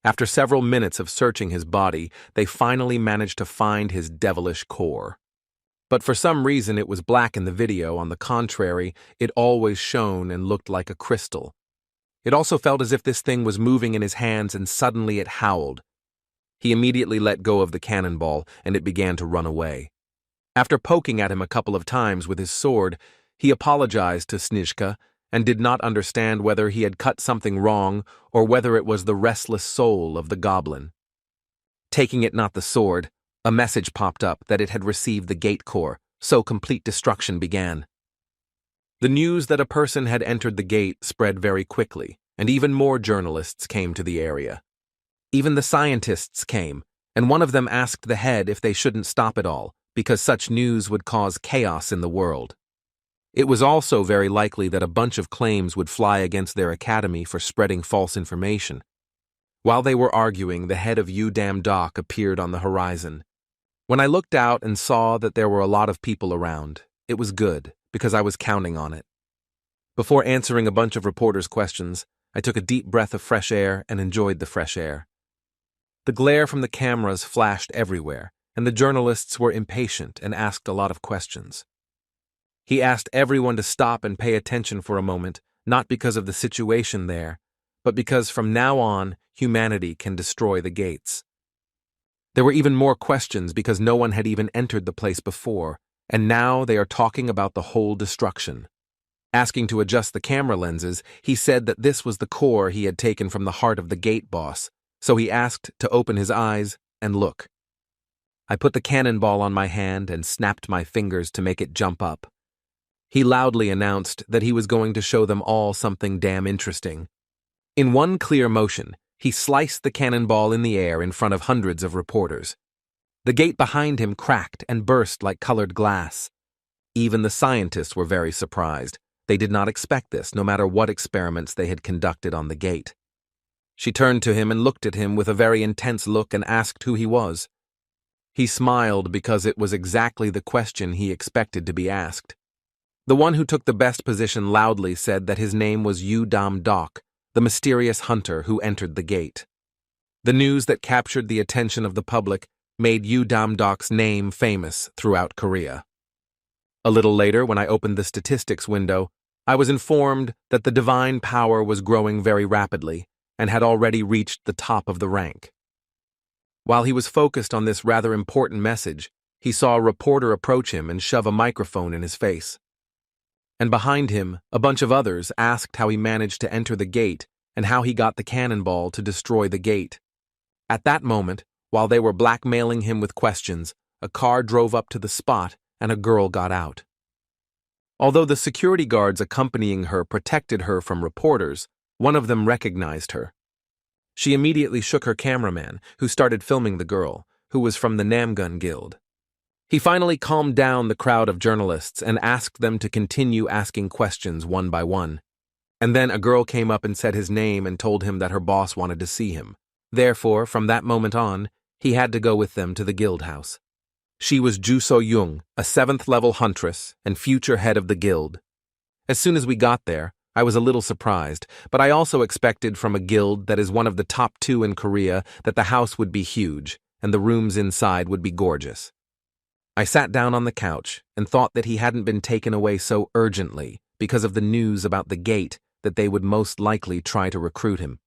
After several minutes of searching his body, they finally managed to find his devilish core. But for some reason it was black in the video. On the contrary, it always shone and looked like a crystal. It also felt as if this thing was moving in his hands, and suddenly it howled. He immediately let go of the cannonball, and it began to run away. After poking at him a couple of times with his sword, he apologized to Snizhka and did not understand whether he had cut something wrong or whether it was the restless soul of the goblin. Taking it, not the sword, a message popped up that it had received the gate core, so complete destruction began. The news that a person had entered the gate spread very quickly, and even more journalists came to the area. Even the scientists came, and one of them asked the head if they shouldn't stop it all, because such news would cause chaos in the world. It was also very likely that a bunch of claims would fly against their academy for spreading false information. While they were arguing, the head of Udam Doc appeared on the horizon. When I looked out and saw that there were a lot of people around, it was good, because I was counting on it. Before answering a bunch of reporters' questions, I took a deep breath of fresh air and enjoyed the fresh air. The glare from the cameras flashed everywhere, and the journalists were impatient and asked a lot of questions. He asked everyone to stop and pay attention for a moment, not because of the situation there, but because from now on, humanity can destroy the gates. There were even more questions because no one had even entered the place before, and now they are talking about the whole destruction. Asking to adjust the camera lenses, he said that this was the core he had taken from the heart of the gate boss, so he asked to open his eyes and look. I put the cannonball on my hand and snapped my fingers to make it jump up. He loudly announced that he was going to show them all something damn interesting. In one clear motion, he sliced the cannonball in the air in front of hundreds of reporters. The gate behind him cracked and burst like colored glass. Even the scientists were very surprised. They did not expect this, no matter what experiments they had conducted on the gate. She turned to him and looked at him with a very intense look and asked who he was. He smiled because it was exactly the question he expected to be asked. The one who took the best position loudly said that his name was Yu-Dam-Dok, the mysterious hunter who entered the gate. The news that captured the attention of the public made Yu-Dam-Dok's name famous throughout Korea. A little later, when I opened the statistics window, I was informed that the divine power was growing very rapidly and had already reached the top of the rank. While he was focused on this rather important message, he saw a reporter approach him and shove a microphone in his face. And behind him, a bunch of others asked how he managed to enter the gate and how he got the cannonball to destroy the gate. At that moment, while they were blackmailing him with questions, a car drove up to the spot and a girl got out. Although the security guards accompanying her protected her from reporters, one of them recognized her. She immediately shook her cameraman, who started filming the girl, who was from the Namgun Guild. He finally calmed down the crowd of journalists and asked them to continue asking questions one by one. And then a girl came up and said his name and told him that her boss wanted to see him. Therefore, from that moment on, he had to go with them to the guild house. She was Ju So-young, a 7th-level huntress and future head of the guild. As soon as we got there, I was a little surprised, but I also expected from a guild that is one of the top 2 in Korea that the house would be huge and the rooms inside would be gorgeous. I sat down on the couch and thought that he hadn't been taken away so urgently because of the news about the gate that they would most likely try to recruit him.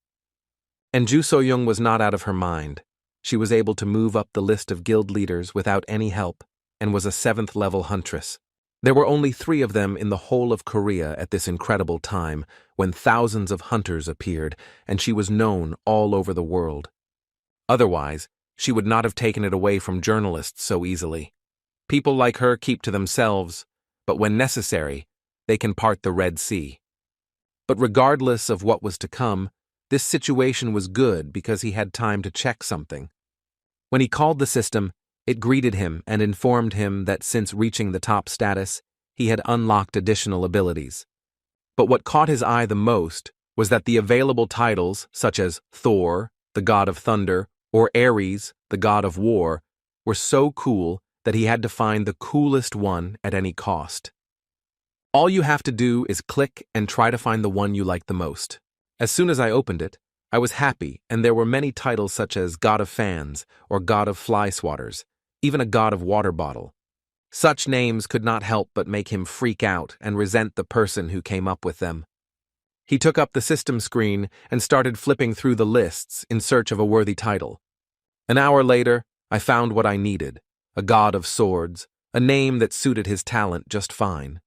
And Ju So-young was not out of her mind. She was able to move up the list of guild leaders without any help and was a 7th-level huntress. There were only 3 of them in the whole of Korea at this incredible time when thousands of hunters appeared and she was known all over the world. Otherwise, she would not have taken it away from journalists so easily. People like her keep to themselves, but when necessary, they can part the Red Sea. But regardless of what was to come, this situation was good because he had time to check something. When he called the system, it greeted him and informed him that since reaching the top status, he had unlocked additional abilities. But what caught his eye the most was that the available titles, such as Thor, the god of thunder, or Ares, the god of war, were so cool that he had to find the coolest one at any cost. All you have to do is click and try to find the one you like the most. As soon as I opened it, I was happy, and there were many titles such as God of Fans or God of Fly Swatters, even a God of Water Bottle. Such names could not help but make him freak out and resent the person who came up with them. He took up the system screen and started flipping through the lists in search of a worthy title. An hour later, I found what I needed, a God of Swords, a name that suited his talent just fine.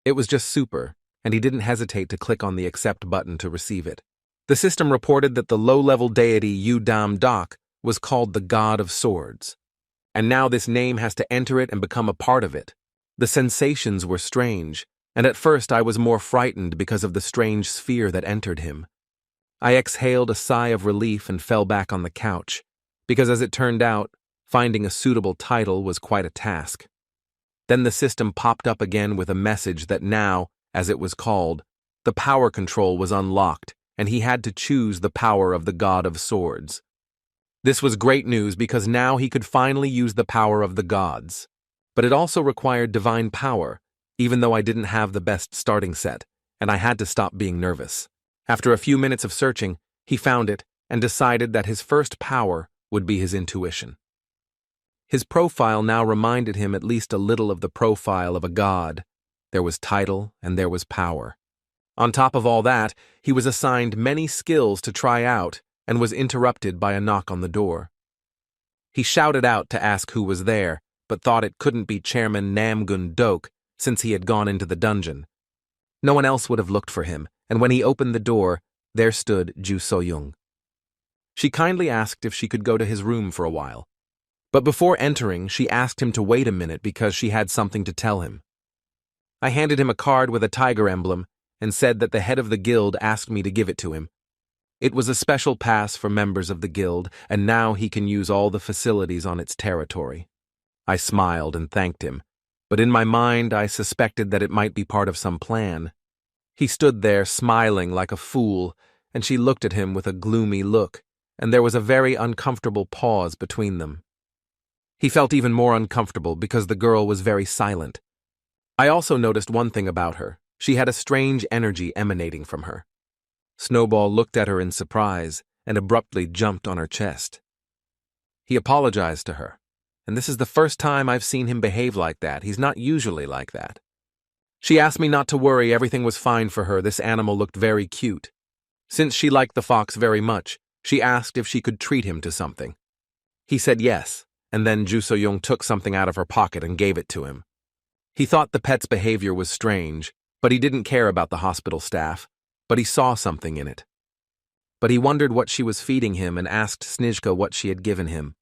It was just super, and he didn't hesitate to click on the accept button to receive it. The system reported that the low-level deity Yu-Dam-Dok was called the God of Swords. And now this name has to enter it and become a part of it. The sensations were strange, and at first I was more frightened because of the strange sphere that entered him. I exhaled a sigh of relief and fell back on the couch, because as it turned out, finding a suitable title was quite a task. Then the system popped up again with a message that now, as it was called, the power control was unlocked, and he had to choose the power of the God of Swords. This was great news because now he could finally use the power of the gods. But it also required divine power, even though I didn't have the best starting set, and I had to stop being nervous. After a few minutes of searching, he found it and decided that his first power would be his intuition. His profile now reminded him at least a little of the profile of a god. There was title and there was power. On top of all that, he was assigned many skills to try out and was interrupted by a knock on the door. He shouted out to ask who was there, but thought it couldn't be Chairman Namgun Dok since he had gone into the dungeon. No one else would have looked for him, and when he opened the door, there stood Ju So-young. She kindly asked if she could go to his room for a while. But before entering, she asked him to wait a minute because she had something to tell him. I handed him a card with a tiger emblem and said that the head of the guild asked me to give it to him. It was a special pass for members of the guild, and now he can use all the facilities on its territory. I smiled and thanked him, but in my mind I suspected that it might be part of some plan. He stood there smiling like a fool, and she looked at him with a gloomy look, and there was a very uncomfortable pause between them. He felt even more uncomfortable because the girl was very silent. I also noticed one thing about her. She had a strange energy emanating from her. Snowball looked at her in surprise and abruptly jumped on her chest. He apologized to her, and this is the first time I've seen him behave like that. He's not usually like that. She asked me not to worry, everything was fine for her. This animal looked very cute. Since she liked the fox very much, she asked if she could treat him to something. He said yes, and then Ju So-young took something out of her pocket and gave it to him. He thought the pet's behavior was strange, but he didn't care about the hospital staff, but he saw something in it. But he wondered what she was feeding him and asked Snizhka what she had given him.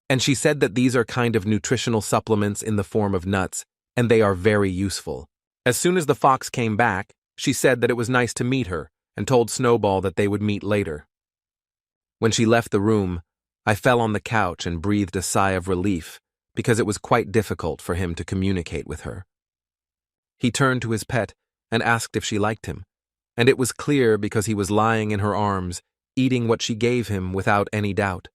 And she said that these are kind of nutritional supplements in the form of nuts, and they are very useful. As soon as the fox came back, she said that it was nice to meet her and told Snowball that they would meet later. When she left the room, I fell on the couch and breathed a sigh of relief because it was quite difficult for him to communicate with her. He turned to his pet and asked if she liked him, and it was clear because he was lying in her arms, eating what she gave him without any doubt.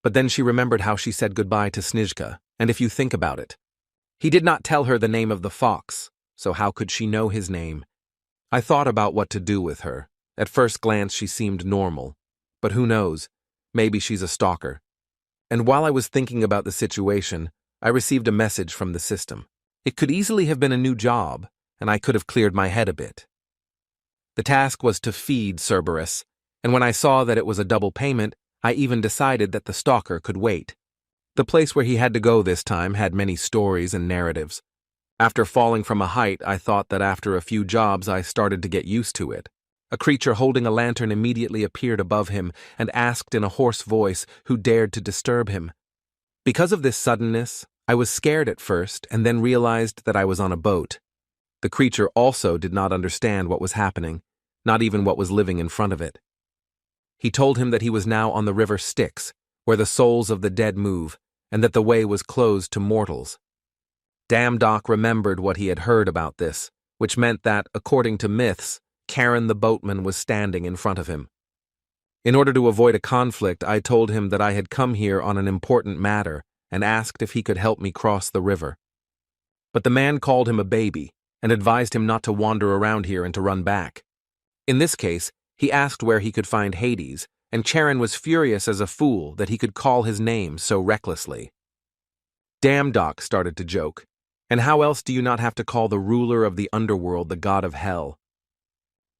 But then she remembered how she said goodbye to Snizhka, and if you think about it, he did not tell her the name of the fox, so how could she know his name? I thought about what to do with her. At first glance she seemed normal, but who knows, maybe she's a stalker. And while I was thinking about the situation, I received a message from the system. It could easily have been a new job, and I could have cleared my head a bit. The task was to feed Cerberus, and when I saw that it was a double payment, I even decided that the stalker could wait. The place where he had to go this time had many stories and narratives. After falling from a height, I thought that after a few jobs I started to get used to it. A creature holding a lantern immediately appeared above him and asked in a hoarse voice who dared to disturb him. Because of this suddenness, I was scared at first and then realized that I was on a boat. The creature also did not understand what was happening, not even what was living in front of it. He told him that he was now on the river Styx, where the souls of the dead move, and that the way was closed to mortals. Damdok remembered what he had heard about this, which meant that, according to myths, Karen the boatman was standing in front of him. In order to avoid a conflict, I told him that I had come here on an important matter and asked if he could help me cross the river. But the man called him a baby and advised him not to wander around here and to run back. In this case, he asked where he could find Hades, and Charon was furious as a fool that he could call his name so recklessly. Damdok started to joke. And how else do you not have to call the ruler of the underworld the god of hell?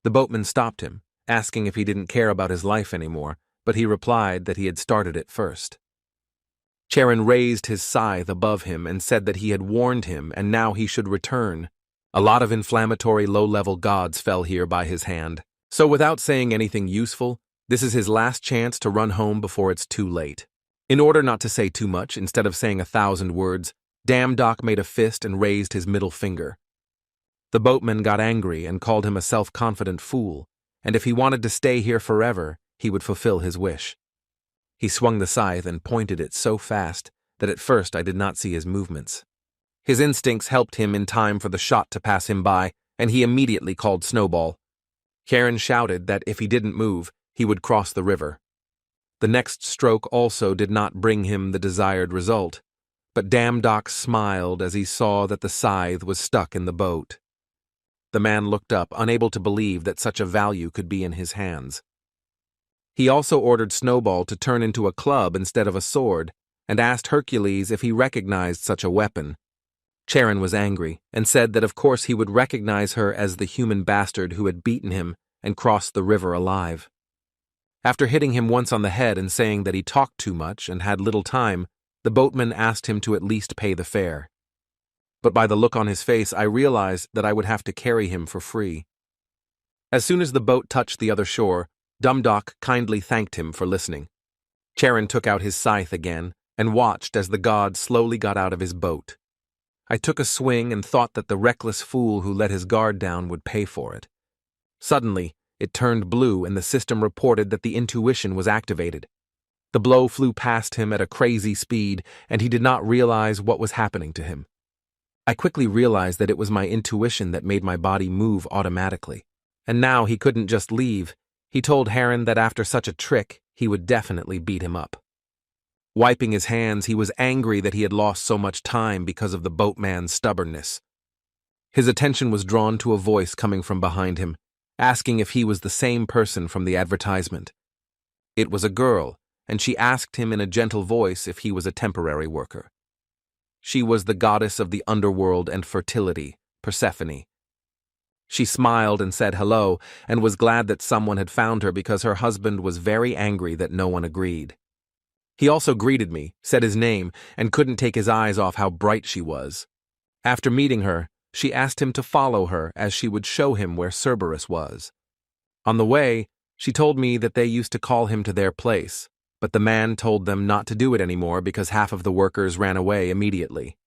The boatman stopped him, asking if he didn't care about his life anymore, but he replied that he had started it first. Charon raised his scythe above him and said that he had warned him and now he should return. A lot of inflammatory low-level gods fell here by his hand. So without saying anything useful, this is his last chance to run home before it's too late. In order not to say too much, instead of saying 1,000 words, Damdok made a fist and raised his middle finger. The boatman got angry and called him a self-confident fool, and if he wanted to stay here forever, he would fulfill his wish. He swung the scythe and pointed it so fast that at first I did not see his movements. His instincts helped him in time for the shot to pass him by, and he immediately called Snowball. Karen shouted that if he didn't move, he would cross the river. The next stroke also did not bring him the desired result, but Damdok smiled as he saw that the scythe was stuck in the boat. The man looked up, unable to believe that such a value could be in his hands. He also ordered Snowball to turn into a club instead of a sword, and asked Hercules if he recognized such a weapon. Charon was angry, and said that of course he would recognize her as the human bastard who had beaten him and crossed the river alive. After hitting him once on the head and saying that he talked too much and had little time, the boatman asked him to at least pay the fare. But by the look on his face, I realized that I would have to carry him for free. As soon as the boat touched the other shore, Dumdock kindly thanked him for listening. Charon took out his scythe again and watched as the god slowly got out of his boat. I took a swing and thought that the reckless fool who let his guard down would pay for it. Suddenly, it turned blue and the system reported that the intuition was activated. The blow flew past him at a crazy speed, and he did not realize what was happening to him. I quickly realized that it was my intuition that made my body move automatically. And now he couldn't just leave. He told Heron that after such a trick, he would definitely beat him up. Wiping his hands, he was angry that he had lost so much time because of the boatman's stubbornness. His attention was drawn to a voice coming from behind him, asking if he was the same person from the advertisement. It was a girl, and she asked him in a gentle voice if he was a temporary worker. She was the goddess of the underworld and fertility, Persephone. She smiled and said hello, and was glad that someone had found her because her husband was very angry that no one agreed. He also greeted me, said his name, and couldn't take his eyes off how bright she was. After meeting her, she asked him to follow her as she would show him where Cerberus was. On the way, she told me that they used to call him to their place, but the man told them not to do it anymore because half of the workers ran away immediately.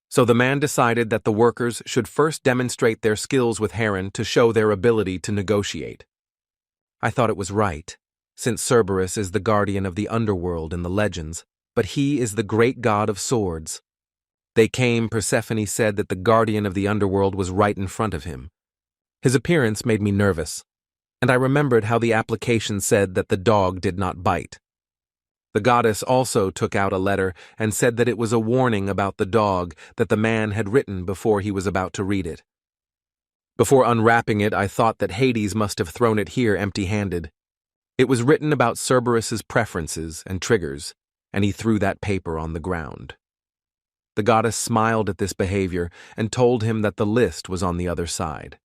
So the man decided that the workers should first demonstrate their skills with Heron to show their ability to negotiate. I thought it was right, since Cerberus is the guardian of the underworld in the legends, but he is the great god of swords. They came, Persephone said that the guardian of the underworld was right in front of him. His appearance made me nervous, and I remembered how the application said that the dog did not bite. The goddess also took out a letter and said that it was a warning about the dog that the man had written before he was about to read it. Before unwrapping it, I thought that Hades must have thrown it here empty-handed. It was written about Cerberus's preferences and triggers, and he threw that paper on the ground. The goddess smiled at this behavior and told him that the list was on the other side.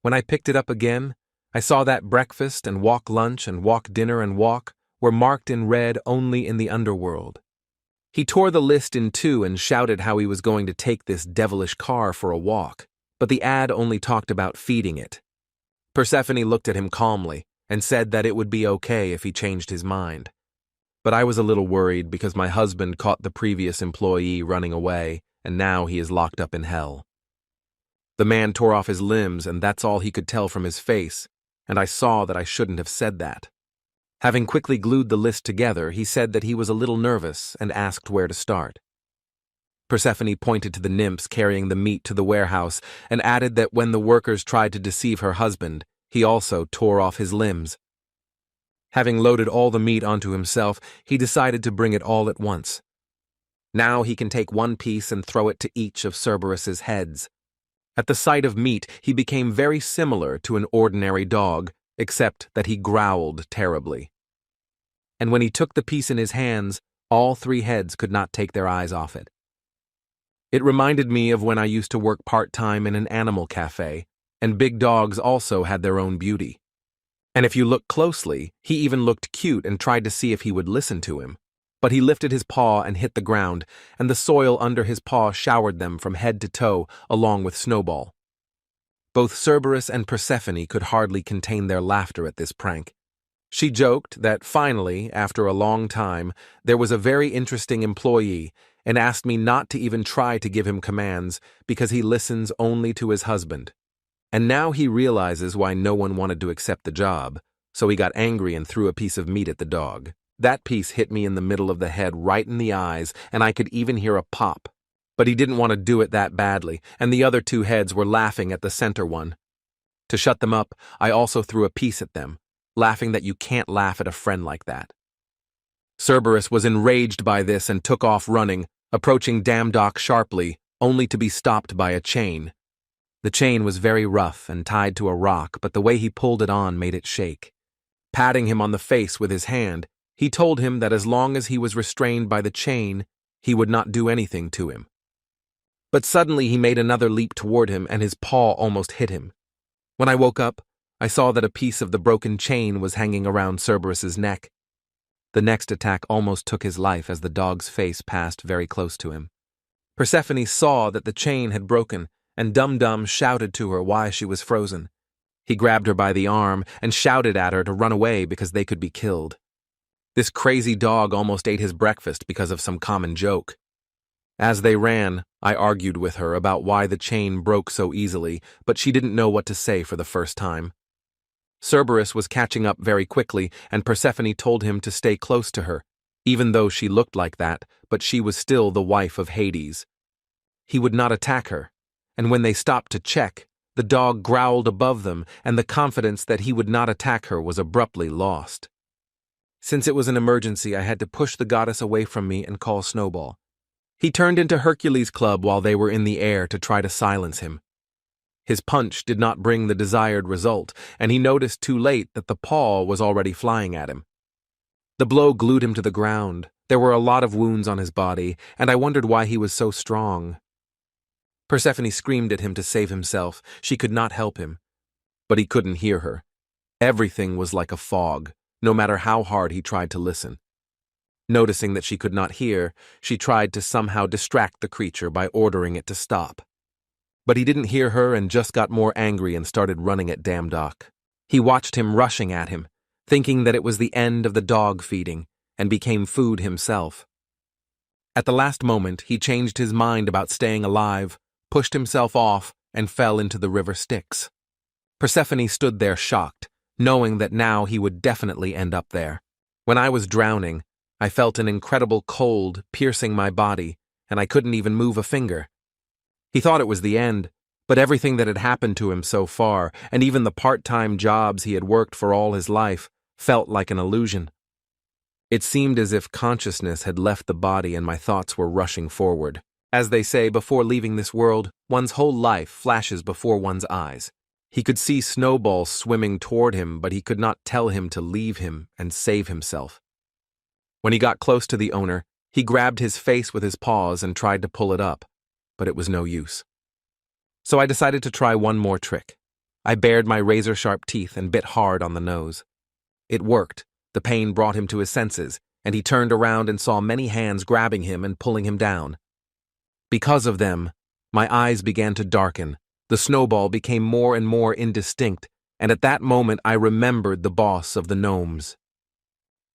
When I picked it up again, I saw that breakfast and walk lunch and walk dinner and walk were marked in red only in the underworld. He tore the list in two and shouted how he was going to take this devilish car for a walk, but the ad only talked about feeding it. Persephone looked at him calmly and said that it would be okay if he changed his mind. But I was a little worried because my husband caught the previous employee running away, and now he is locked up in hell. The man tore off his limbs, and that's all he could tell from his face, and I saw that I shouldn't have said that. Having quickly glued the list together, he said that he was a little nervous and asked where to start. Persephone pointed to the nymphs carrying the meat to the warehouse and added that when the workers tried to deceive her husband, he also tore off his limbs. Having loaded all the meat onto himself, he decided to bring it all at once. Now he can take one piece and throw it to each of Cerberus's heads. At the sight of meat, he became very similar to an ordinary dog, except that he growled terribly. And when he took the piece in his hands, all three heads could not take their eyes off it. It reminded me of when I used to work part-time in an animal cafe, and big dogs also had their own beauty. And if you look closely, he even looked cute and tried to see if he would listen to him. But he lifted his paw and hit the ground, and the soil under his paw showered them from head to toe, along with Snowball. Both Cerberus and Persephone could hardly contain their laughter at this prank. She joked that finally, after a long time, there was a very interesting employee and asked me not to even try to give him commands because he listens only to his husband. And now he realizes why no one wanted to accept the job, so he got angry and threw a piece of meat at the dog. That piece hit me in the middle of the head, right in the eyes, and I could even hear a pop. But he didn't want to do it that badly, and the other two heads were laughing at the center one. To shut them up, I also threw a piece at them, laughing that you can't laugh at a friend like that. Cerberus was enraged by this and took off running, approaching Damdock sharply, only to be stopped by a chain. The chain was very rough and tied to a rock, but the way he pulled it on made it shake. Patting him on the face with his hand, he told him that as long as he was restrained by the chain, he would not do anything to him. But suddenly he made another leap toward him, and his paw almost hit him. When I woke up, I saw that a piece of the broken chain was hanging around Cerberus's neck. The next attack almost took his life as the dog's face passed very close to him. Persephone saw that the chain had broken, and Dum-Dum shouted to her why she was frozen. He grabbed her by the arm and shouted at her to run away because they could be killed. This crazy dog almost ate his breakfast because of some common joke. As they ran, I argued with her about why the chain broke so easily, but she didn't know what to say for the first time. Cerberus was catching up very quickly, and Persephone told him to stay close to her, even though she looked like that, but she was still the wife of Hades. He would not attack her, and when they stopped to check, the dog growled above them, and the confidence that he would not attack her was abruptly lost. Since it was an emergency, I had to push the goddess away from me and call Snowball. He turned into Hercules' club while they were in the air to try to silence him. His punch did not bring the desired result, and he noticed too late that the paw was already flying at him. The blow glued him to the ground. There were a lot of wounds on his body, and I wondered why he was so strong. Persephone screamed at him to save himself. She could not help him. But he couldn't hear her. Everything was like a fog, no matter how hard he tried to listen. Noticing that she could not hear, she tried to somehow distract the creature by ordering it to stop. But he didn't hear her and just got more angry and started running at Damdock. He watched him rushing at him, thinking that it was the end of the dog feeding, and became food himself. At the last moment, he changed his mind about staying alive, pushed himself off, and fell into the river Styx. Persephone stood there shocked, knowing that now he would definitely end up there. When I was drowning, I felt an incredible cold piercing my body, and I couldn't even move a finger. He thought it was the end, but everything that had happened to him so far, and even the part-time jobs he had worked for all his life, felt like an illusion. It seemed as if consciousness had left the body and my thoughts were rushing forward. As they say, before leaving this world, one's whole life flashes before one's eyes. He could see Snowball swimming toward him, but he could not tell him to leave him and save himself. When he got close to the owner, he grabbed his face with his paws and tried to pull it up, but it was no use. So I decided to try one more trick. I bared my razor-sharp teeth and bit hard on the nose. It worked. The pain brought him to his senses, and he turned around and saw many hands grabbing him and pulling him down. Because of them, my eyes began to darken, the snowball became more and more indistinct, and at that moment I remembered the boss of the gnomes.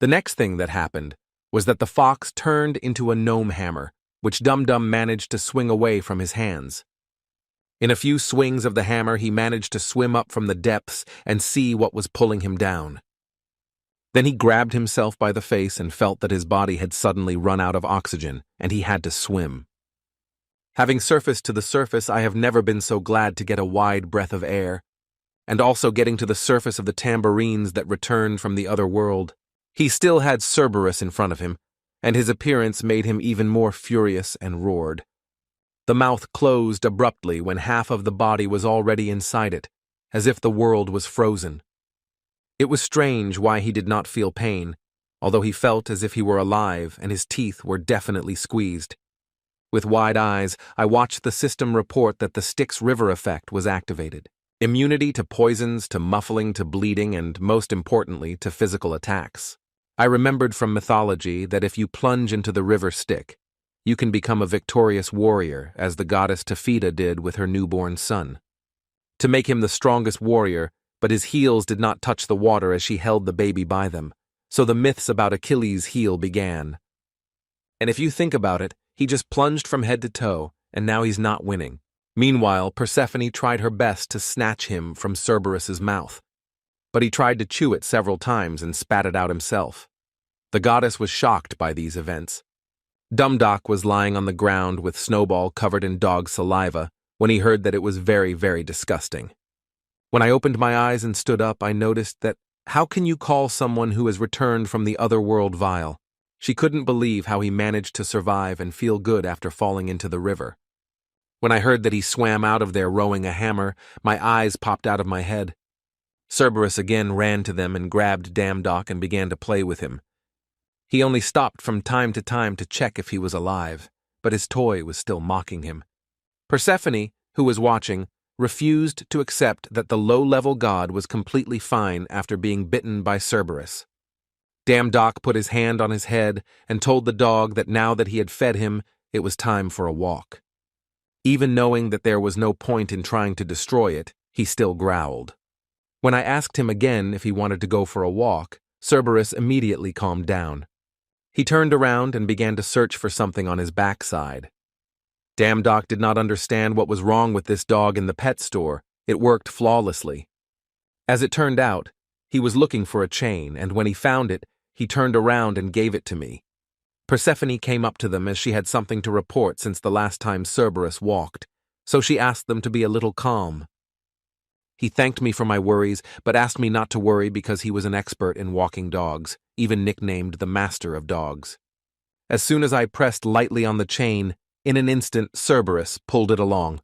The next thing that happened was that the fox turned into a gnome hammer, which Dum-Dum managed to swing away from his hands. In a few swings of the hammer, he managed to swim up from the depths and see what was pulling him down. Then he grabbed himself by the face and felt that his body had suddenly run out of oxygen, and he had to swim. Having surfaced to the surface, I have never been so glad to get a wide breath of air, and also getting to the surface of the tambourines that returned from the other world. He still had Cerberus in front of him, and his appearance made him even more furious and roared. The mouth closed abruptly when half of the body was already inside it, as if the world was frozen. It was strange why he did not feel pain, although he felt as if he were alive and his teeth were definitely squeezed. With wide eyes, I watched the system report that the Styx River effect was activated. Immunity to poisons, to muffling, to bleeding, and most importantly, to physical attacks. I remembered from mythology that if you plunge into the river Styx, you can become a victorious warrior, as the goddess Tephida did with her newborn son. To make him the strongest warrior, but his heels did not touch the water as she held the baby by them, so the myths about Achilles' heel began. And if you think about it, he just plunged from head to toe, and now he's not winning. Meanwhile, Persephone tried her best to snatch him from Cerberus's mouth, but he tried to chew it several times and spat it out himself. The goddess was shocked by these events. Dumdock was lying on the ground with Snowball covered in dog saliva when he heard that it was very, very disgusting. When I opened my eyes and stood up, I noticed that how can you call someone who has returned from the other world vile? She couldn't believe how he managed to survive and feel good after falling into the river. When I heard that he swam out of there rowing a hammer, my eyes popped out of my head. Cerberus again ran to them and grabbed Damdock and began to play with him. He only stopped from time to check if he was alive, but his toy was still mocking him. Persephone, who was watching, refused to accept that the low-level god was completely fine after being bitten by Cerberus. Damdock put his hand on his head and told the dog that now that he had fed him, it was time for a walk. Even knowing that there was no point in trying to destroy it, he still growled. When I asked him again if he wanted to go for a walk, Cerberus immediately calmed down. He turned around and began to search for something on his backside. Damdock did not understand what was wrong with this dog in the pet store. It worked flawlessly. As it turned out, he was looking for a chain, and when he found it, he turned around and gave it to me. Persephone came up to them as she had something to report since the last time Cerberus walked, so she asked them to be a little calm. He thanked me for my worries, but asked me not to worry because he was an expert in walking dogs, even nicknamed the Master of Dogs. As soon as I pressed lightly on the chain, in an instant Cerberus pulled it along.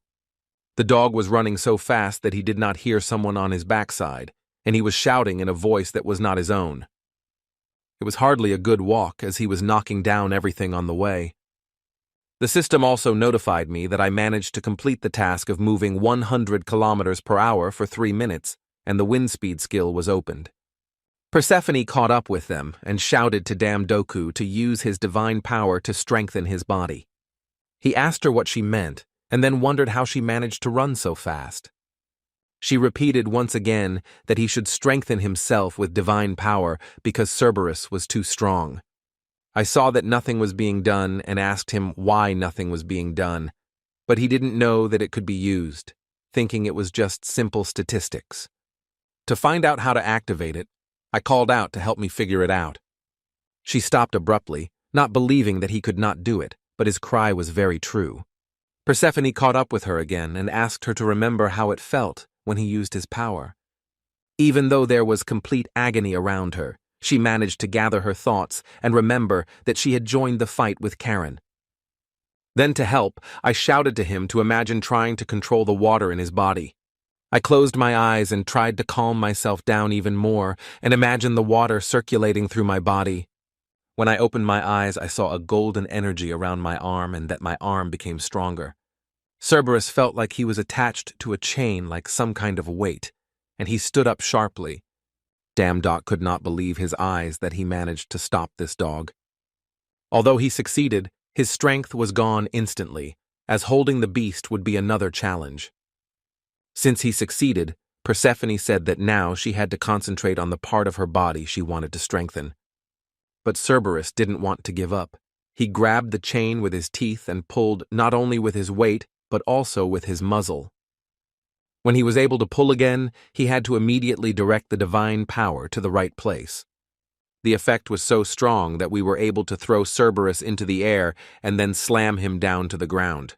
The dog was running so fast that he did not hear someone on his backside, and he was shouting in a voice that was not his own. It was hardly a good walk, as he was knocking down everything on the way. The system also notified me that I managed to complete the task of moving 100 kilometers per hour for 3 minutes, and the wind speed skill was opened. Persephone caught up with them and shouted to Damdoku to use his divine power to strengthen his body. He asked her what she meant, and then wondered how she managed to run so fast. She repeated once again that he should strengthen himself with divine power because Cerberus was too strong. I saw that nothing was being done and asked him why nothing was being done, but he didn't know that it could be used, thinking it was just simple statistics. To find out how to activate it, I called out to help me figure it out. She stopped abruptly, not believing that he could not do it, but his cry was very true. Persephone caught up with her again and asked her to remember how it felt when he used his power. Even though there was complete agony around her, she managed to gather her thoughts and remember that she had joined the fight with Karen. Then to help, I shouted to him to imagine trying to control the water in his body. I closed my eyes and tried to calm myself down even more and imagine the water circulating through my body. When I opened my eyes, I saw a golden energy around my arm and that my arm became stronger. Cerberus felt like he was attached to a chain like some kind of weight, and he stood up sharply. Damdock could not believe his eyes that he managed to stop this dog. Although he succeeded, his strength was gone instantly, as holding the beast would be another challenge. Since he succeeded, Persephone said that now she had to concentrate on the part of her body she wanted to strengthen. But Cerberus didn't want to give up. He grabbed the chain with his teeth and pulled not only with his weight, but also with his muzzle. When he was able to pull again, he had to immediately direct the divine power to the right place. The effect was so strong that we were able to throw Cerberus into the air and then slam him down to the ground.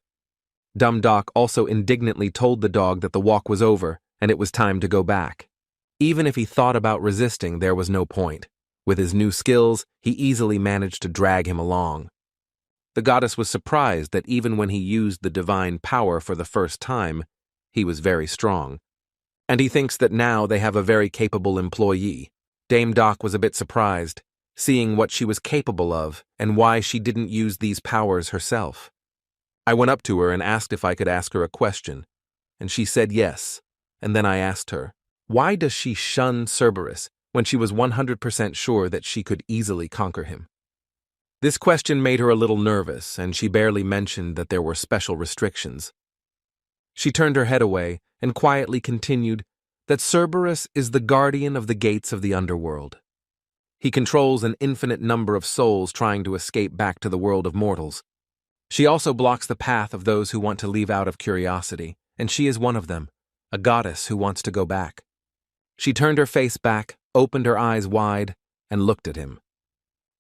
Damdock also indignantly told the dog that the walk was over and it was time to go back. Even if he thought about resisting, there was no point. With his new skills, he easily managed to drag him along. The goddess was surprised that even when he used the divine power for the first time, he was very strong. And he thinks that now they have a very capable employee. Damdock was a bit surprised, seeing what she was capable of and why she didn't use these powers herself. I went up to her and asked if I could ask her a question, and she said yes, and then I asked her, why does she shun Cerberus when she was 100% sure that she could easily conquer him? This question made her a little nervous, and she barely mentioned that there were special restrictions. She turned her head away and quietly continued that Cerberus is the guardian of the gates of the underworld. He controls an infinite number of souls trying to escape back to the world of mortals. She also blocks the path of those who want to leave out of curiosity, and she is one of them, a goddess who wants to go back. She turned her face back, opened her eyes wide, and looked at him.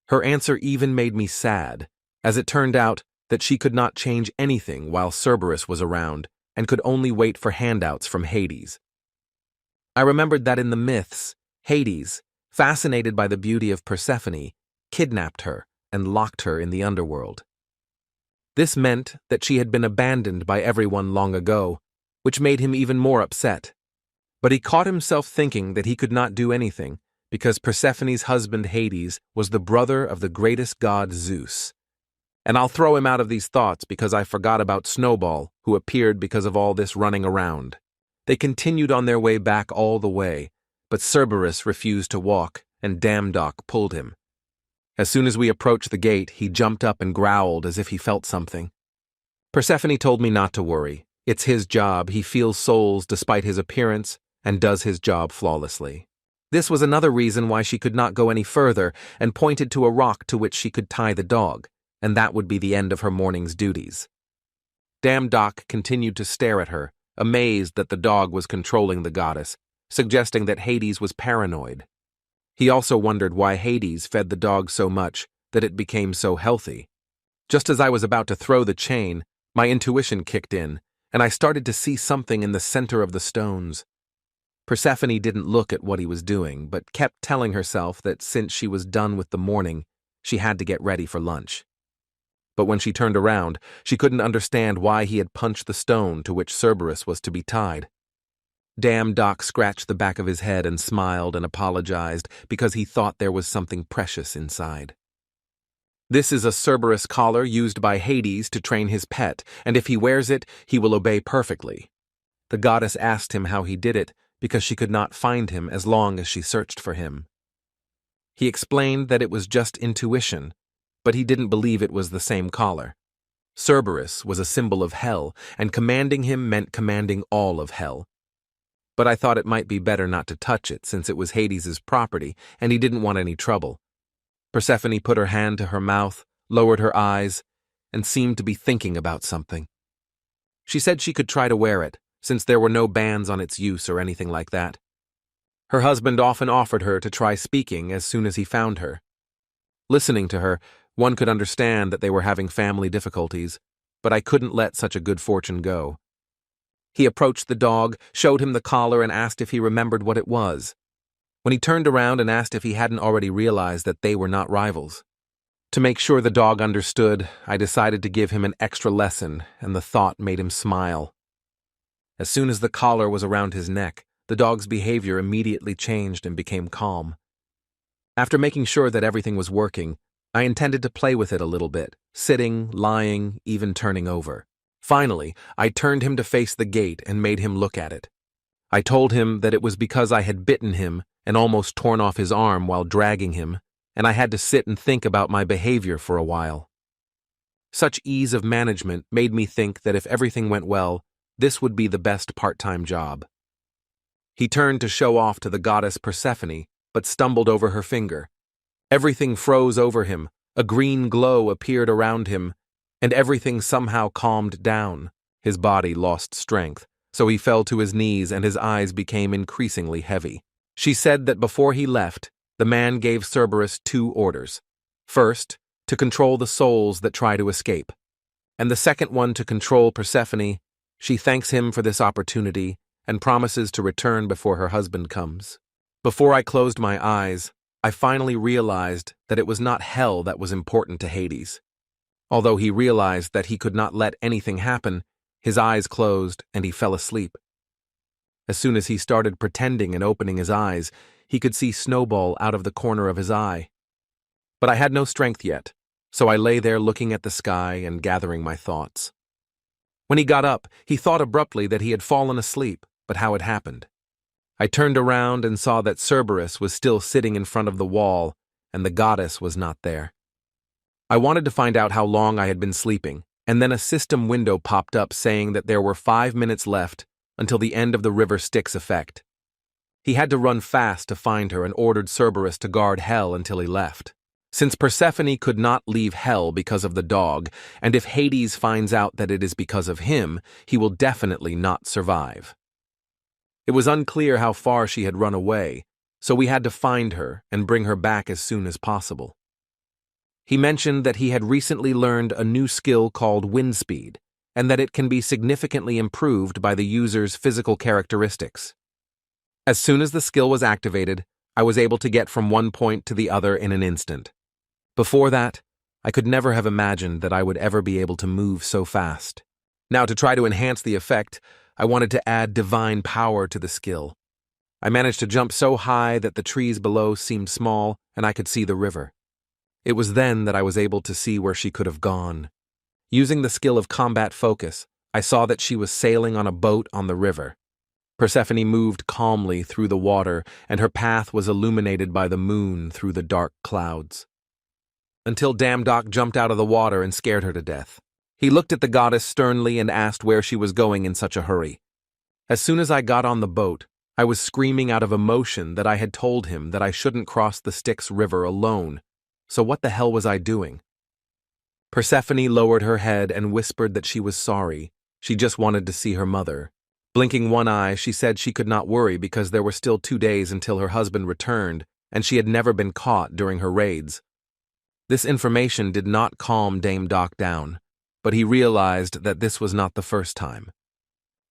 Her answer even made me sad, as it turned out that she could not change anything while Cerberus was around and could only wait for handouts from Hades. I remembered that in the myths, Hades, fascinated by the beauty of Persephone, kidnapped her and locked her in the underworld. This meant that she had been abandoned by everyone long ago, which made him even more upset. But he caught himself thinking that he could not do anything, because Persephone's husband Hades was the brother of the greatest god Zeus. And I'll throw him out of these thoughts because I forgot about Snowball, who appeared because of all this running around. They continued on their way back all the way, but Cerberus refused to walk, and Damdock pulled him. As soon as we approached the gate, he jumped up and growled as if he felt something. Persephone told me not to worry. It's his job. He feels souls despite his appearance and does his job flawlessly. This was another reason why she could not go any further and pointed to a rock to which she could tie the dog, and that would be the end of her morning's duties. Damdock continued to stare at her, amazed that the dog was controlling the goddess, suggesting that Hades was paranoid. He also wondered why Hades fed the dog so much that it became so healthy. Just as I was about to throw the chain, my intuition kicked in, and I started to see something in the center of the stones. Persephone didn't look at what he was doing, but kept telling herself that since she was done with the morning, she had to get ready for lunch. But when she turned around, she couldn't understand why he had punched the stone to which Cerberus was to be tied. Damdock scratched the back of his head and smiled and apologized because he thought there was something precious inside. This is a Cerberus collar used by Hades to train his pet, and if he wears it, he will obey perfectly. The goddess asked him how he did it because she could not find him as long as she searched for him. He explained that it was just intuition, but he didn't believe it was the same collar. Cerberus was a symbol of hell, and commanding him meant commanding all of hell. But I thought it might be better not to touch it since it was Hades's property and he didn't want any trouble. Persephone put her hand to her mouth, lowered her eyes, and seemed to be thinking about something. She said she could try to wear it, since there were no bans on its use or anything like that. Her husband often offered her to try speaking as soon as he found her. Listening to her, one could understand that they were having family difficulties, but I couldn't let such a good fortune go. He approached the dog, showed him the collar, and asked if he remembered what it was. When he turned around and asked if he hadn't already realized that they were not rivals. To make sure the dog understood, I decided to give him an extra lesson, and the thought made him smile. As soon as the collar was around his neck, the dog's behavior immediately changed and became calm. After making sure that everything was working, I intended to play with it a little bit, sitting, lying, even turning over. Finally, I turned him to face the gate and made him look at it. I told him that it was because I had bitten him and almost torn off his arm while dragging him, and I had to sit and think about my behavior for a while. Such ease of management made me think that if everything went well, this would be the best part-time job. He turned to show off to the goddess Persephone, but stumbled over her finger. Everything froze over him, a green glow appeared around him, and everything somehow calmed down. His body lost strength, so he fell to his knees and his eyes became increasingly heavy. She said that before he left, the man gave Cerberus 2 orders. First, to control the souls that try to escape, and the second one to control Persephone. She thanks him for this opportunity and promises to return before her husband comes. Before I closed my eyes, I finally realized that it was not hell that was important to Hades. Although he realized that he could not let anything happen, his eyes closed and he fell asleep. As soon as he started pretending and opening his eyes, he could see Snowball out of the corner of his eye. But I had no strength yet, so I lay there looking at the sky and gathering my thoughts. When he got up, he thought abruptly that he had fallen asleep, but how it happened. I turned around and saw that Cerberus was still sitting in front of the wall, and the goddess was not there. I wanted to find out how long I had been sleeping, and then a system window popped up saying that there were 5 minutes left until the end of the River Styx effect. He had to run fast to find her and ordered Cerberus to guard Hell until he left. Since Persephone could not leave Hell because of the dog, and if Hades finds out that it is because of him, he will definitely not survive. It was unclear how far she had run away, so we had to find her and bring her back as soon as possible. He mentioned that he had recently learned a new skill called wind speed, and that it can be significantly improved by the user's physical characteristics. As soon as the skill was activated, I was able to get from one point to the other in an instant. Before that, I could never have imagined that I would ever be able to move so fast. Now, to try to enhance the effect, I wanted to add divine power to the skill. I managed to jump so high that the trees below seemed small and I could see the river. It was then that I was able to see where she could have gone. Using the skill of combat focus, I saw that she was sailing on a boat on the river. Persephone moved calmly through the water, and her path was illuminated by the moon through the dark clouds. Until Damdock jumped out of the water and scared her to death. He looked at the goddess sternly and asked where she was going in such a hurry. As soon as I got on the boat, I was screaming out of emotion that I had told him that I shouldn't cross the Styx River alone. So what the hell was I doing? Persephone lowered her head and whispered that she was sorry. She just wanted to see her mother. Blinking one eye, she said she could not worry because there were still 2 days until her husband returned, and she had never been caught during her raids. This information did not calm Dame Doc down, but he realized that this was not the first time.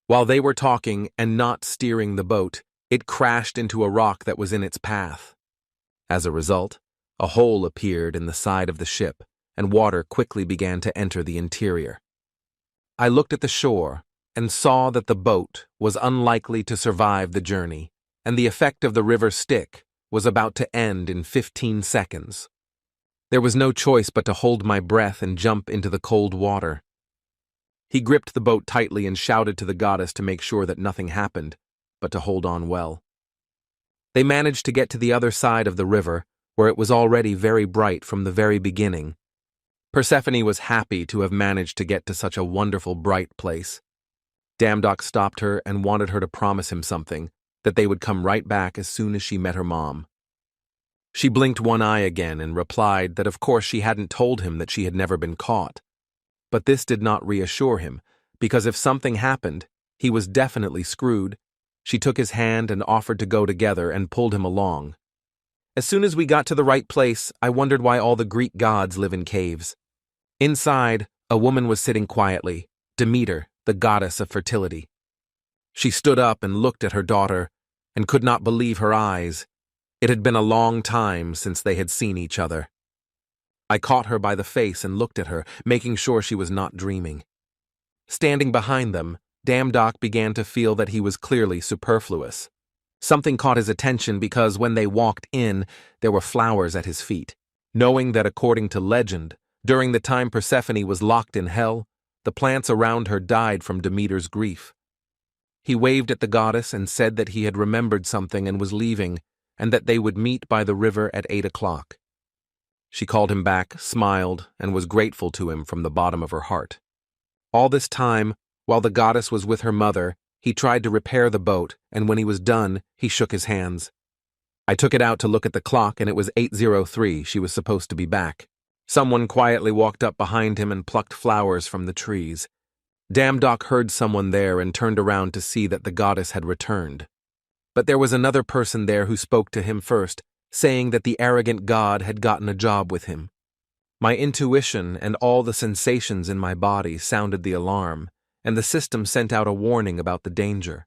While they were talking and not steering the boat, it crashed into a rock that was in its path. As a result, a hole appeared in the side of the ship, and water quickly began to enter the interior. I looked at the shore and saw that the boat was unlikely to survive the journey, and the effect of the river Styx was about to end in 15 seconds. There was no choice but to hold my breath and jump into the cold water. He gripped the boat tightly and shouted to the goddess to make sure that nothing happened, but to hold on well. They managed to get to the other side of the river, where it was already very bright from the very beginning. Persephone was happy to have managed to get to such a wonderful bright place. Damdock stopped her and wanted her to promise him something, that they would come right back as soon as she met her mom. She blinked one eye again and replied that of course she hadn't told him that she had never been caught. But this did not reassure him, because if something happened, he was definitely screwed. She took his hand and offered to go together and pulled him along. As soon as we got to the right place, I wondered why all the Greek gods live in caves. Inside, a woman was sitting quietly, Demeter, the goddess of fertility. She stood up and looked at her daughter, and could not believe her eyes. It had been a long time since they had seen each other. I caught her by the face and looked at her, making sure she was not dreaming. Standing behind them, Damdock began to feel that he was clearly superfluous. Something caught his attention because when they walked in, there were flowers at his feet. Knowing that according to legend, during the time Persephone was locked in hell, the plants around her died from Demeter's grief. He waved at the goddess and said that he had remembered something and was leaving, and that they would meet by the river at 8 o'clock. She called him back, smiled, and was grateful to him from the bottom of her heart. All this time, while the goddess was with her mother, he tried to repair the boat, and when he was done, he shook his hands. I took it out to look at the clock, and it was 8:03. She was supposed to be back. Someone quietly walked up behind him and plucked flowers from the trees. Damdock heard someone there and turned around to see that the goddess had returned. But there was another person there who spoke to him first, saying that the arrogant god had gotten a job with him. My intuition and all the sensations in my body sounded the alarm, and the system sent out a warning about the danger.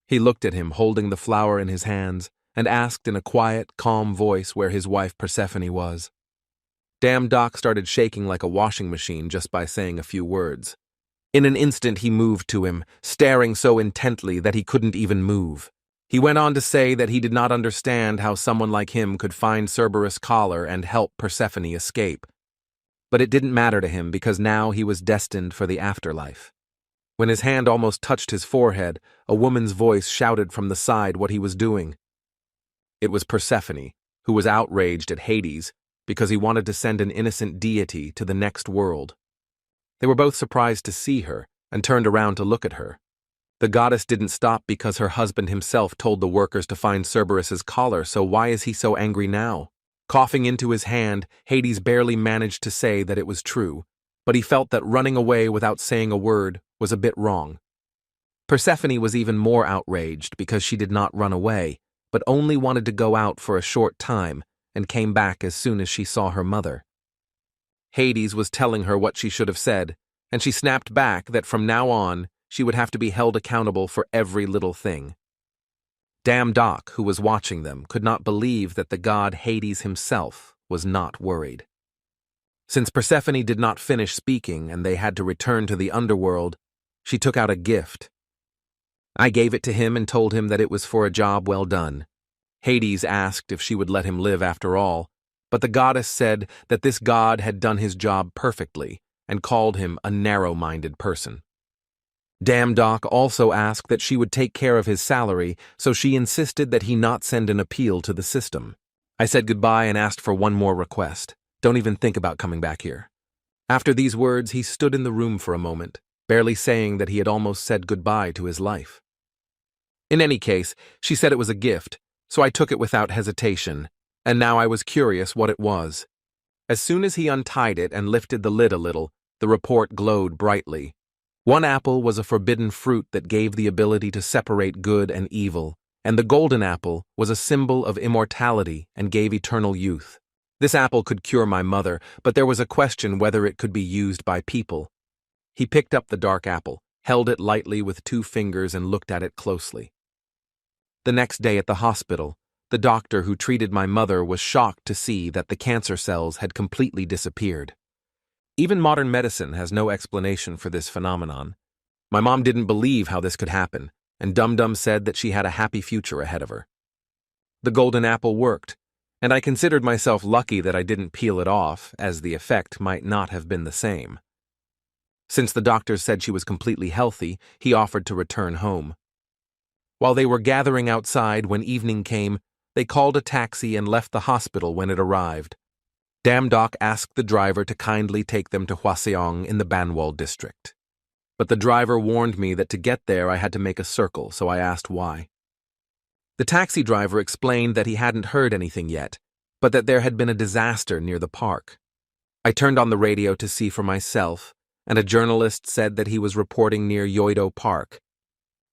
He looked at him holding the flower in his hands and asked in a quiet, calm voice where his wife Persephone was. Damdock started shaking like a washing machine just by saying a few words. In an instant he moved to him, staring so intently that he couldn't even move. He went on to say that he did not understand how someone like him could find Cerberus' collar and help Persephone escape. But it didn't matter to him because now he was destined for the afterlife. When his hand almost touched his forehead, a woman's voice shouted from the side what he was doing. It was Persephone, who was outraged at Hades because he wanted to send an innocent deity to the next world. They were both surprised to see her and turned around to look at her. The goddess didn't stop because her husband himself told the workers to find Cerberus's collar, so why is he so angry now? Coughing into his hand, Hades barely managed to say that it was true, but he felt that running away without saying a word was a bit wrong. Persephone was even more outraged because she did not run away, but only wanted to go out for a short time and came back as soon as she saw her mother. Hades was telling her what she should have said, and she snapped back that from now on, she would have to be held accountable for every little thing. Damdock, who was watching them, could not believe that the god Hades himself was not worried. Since Persephone did not finish speaking and they had to return to the underworld, she took out a gift. I gave it to him and told him that it was for a job well done. Hades asked if she would let him live after all, but the goddess said that this god had done his job perfectly and called him a narrow-minded person. Damn Doc also asked that she would take care of his salary, so she insisted that he not send an appeal to the system. I said goodbye and asked for one more request. Don't even think about coming back here. After these words, he stood in the room for a moment, barely saying that he had almost said goodbye to his life. In any case, she said it was a gift, so I took it without hesitation, and now I was curious what it was. As soon as he untied it and lifted the lid a little, the report glowed brightly. One apple was a forbidden fruit that gave the ability to separate good and evil, and the golden apple was a symbol of immortality and gave eternal youth. This apple could cure my mother, but there was a question whether it could be used by people. He picked up the dark apple, held it lightly with 2 fingers and looked at it closely. The next day at the hospital, the doctor who treated my mother was shocked to see that the cancer cells had completely disappeared. Even modern medicine has no explanation for this phenomenon. My mom didn't believe how this could happen, and Dum Dum said that she had a happy future ahead of her. The golden apple worked, and I considered myself lucky that I didn't peel it off, as the effect might not have been the same. Since the doctors said she was completely healthy, he offered to return home. While they were gathering outside when evening came, they called a taxi and left the hospital when it arrived. Damn Doc asked the driver to kindly take them to Hwaseong in the Banwol district. But the driver warned me that to get there I had to make a circle, so I asked why. The taxi driver explained that he hadn't heard anything yet, but that there had been a disaster near the park. I turned on the radio to see for myself, and a journalist said that he was reporting near Yoido Park.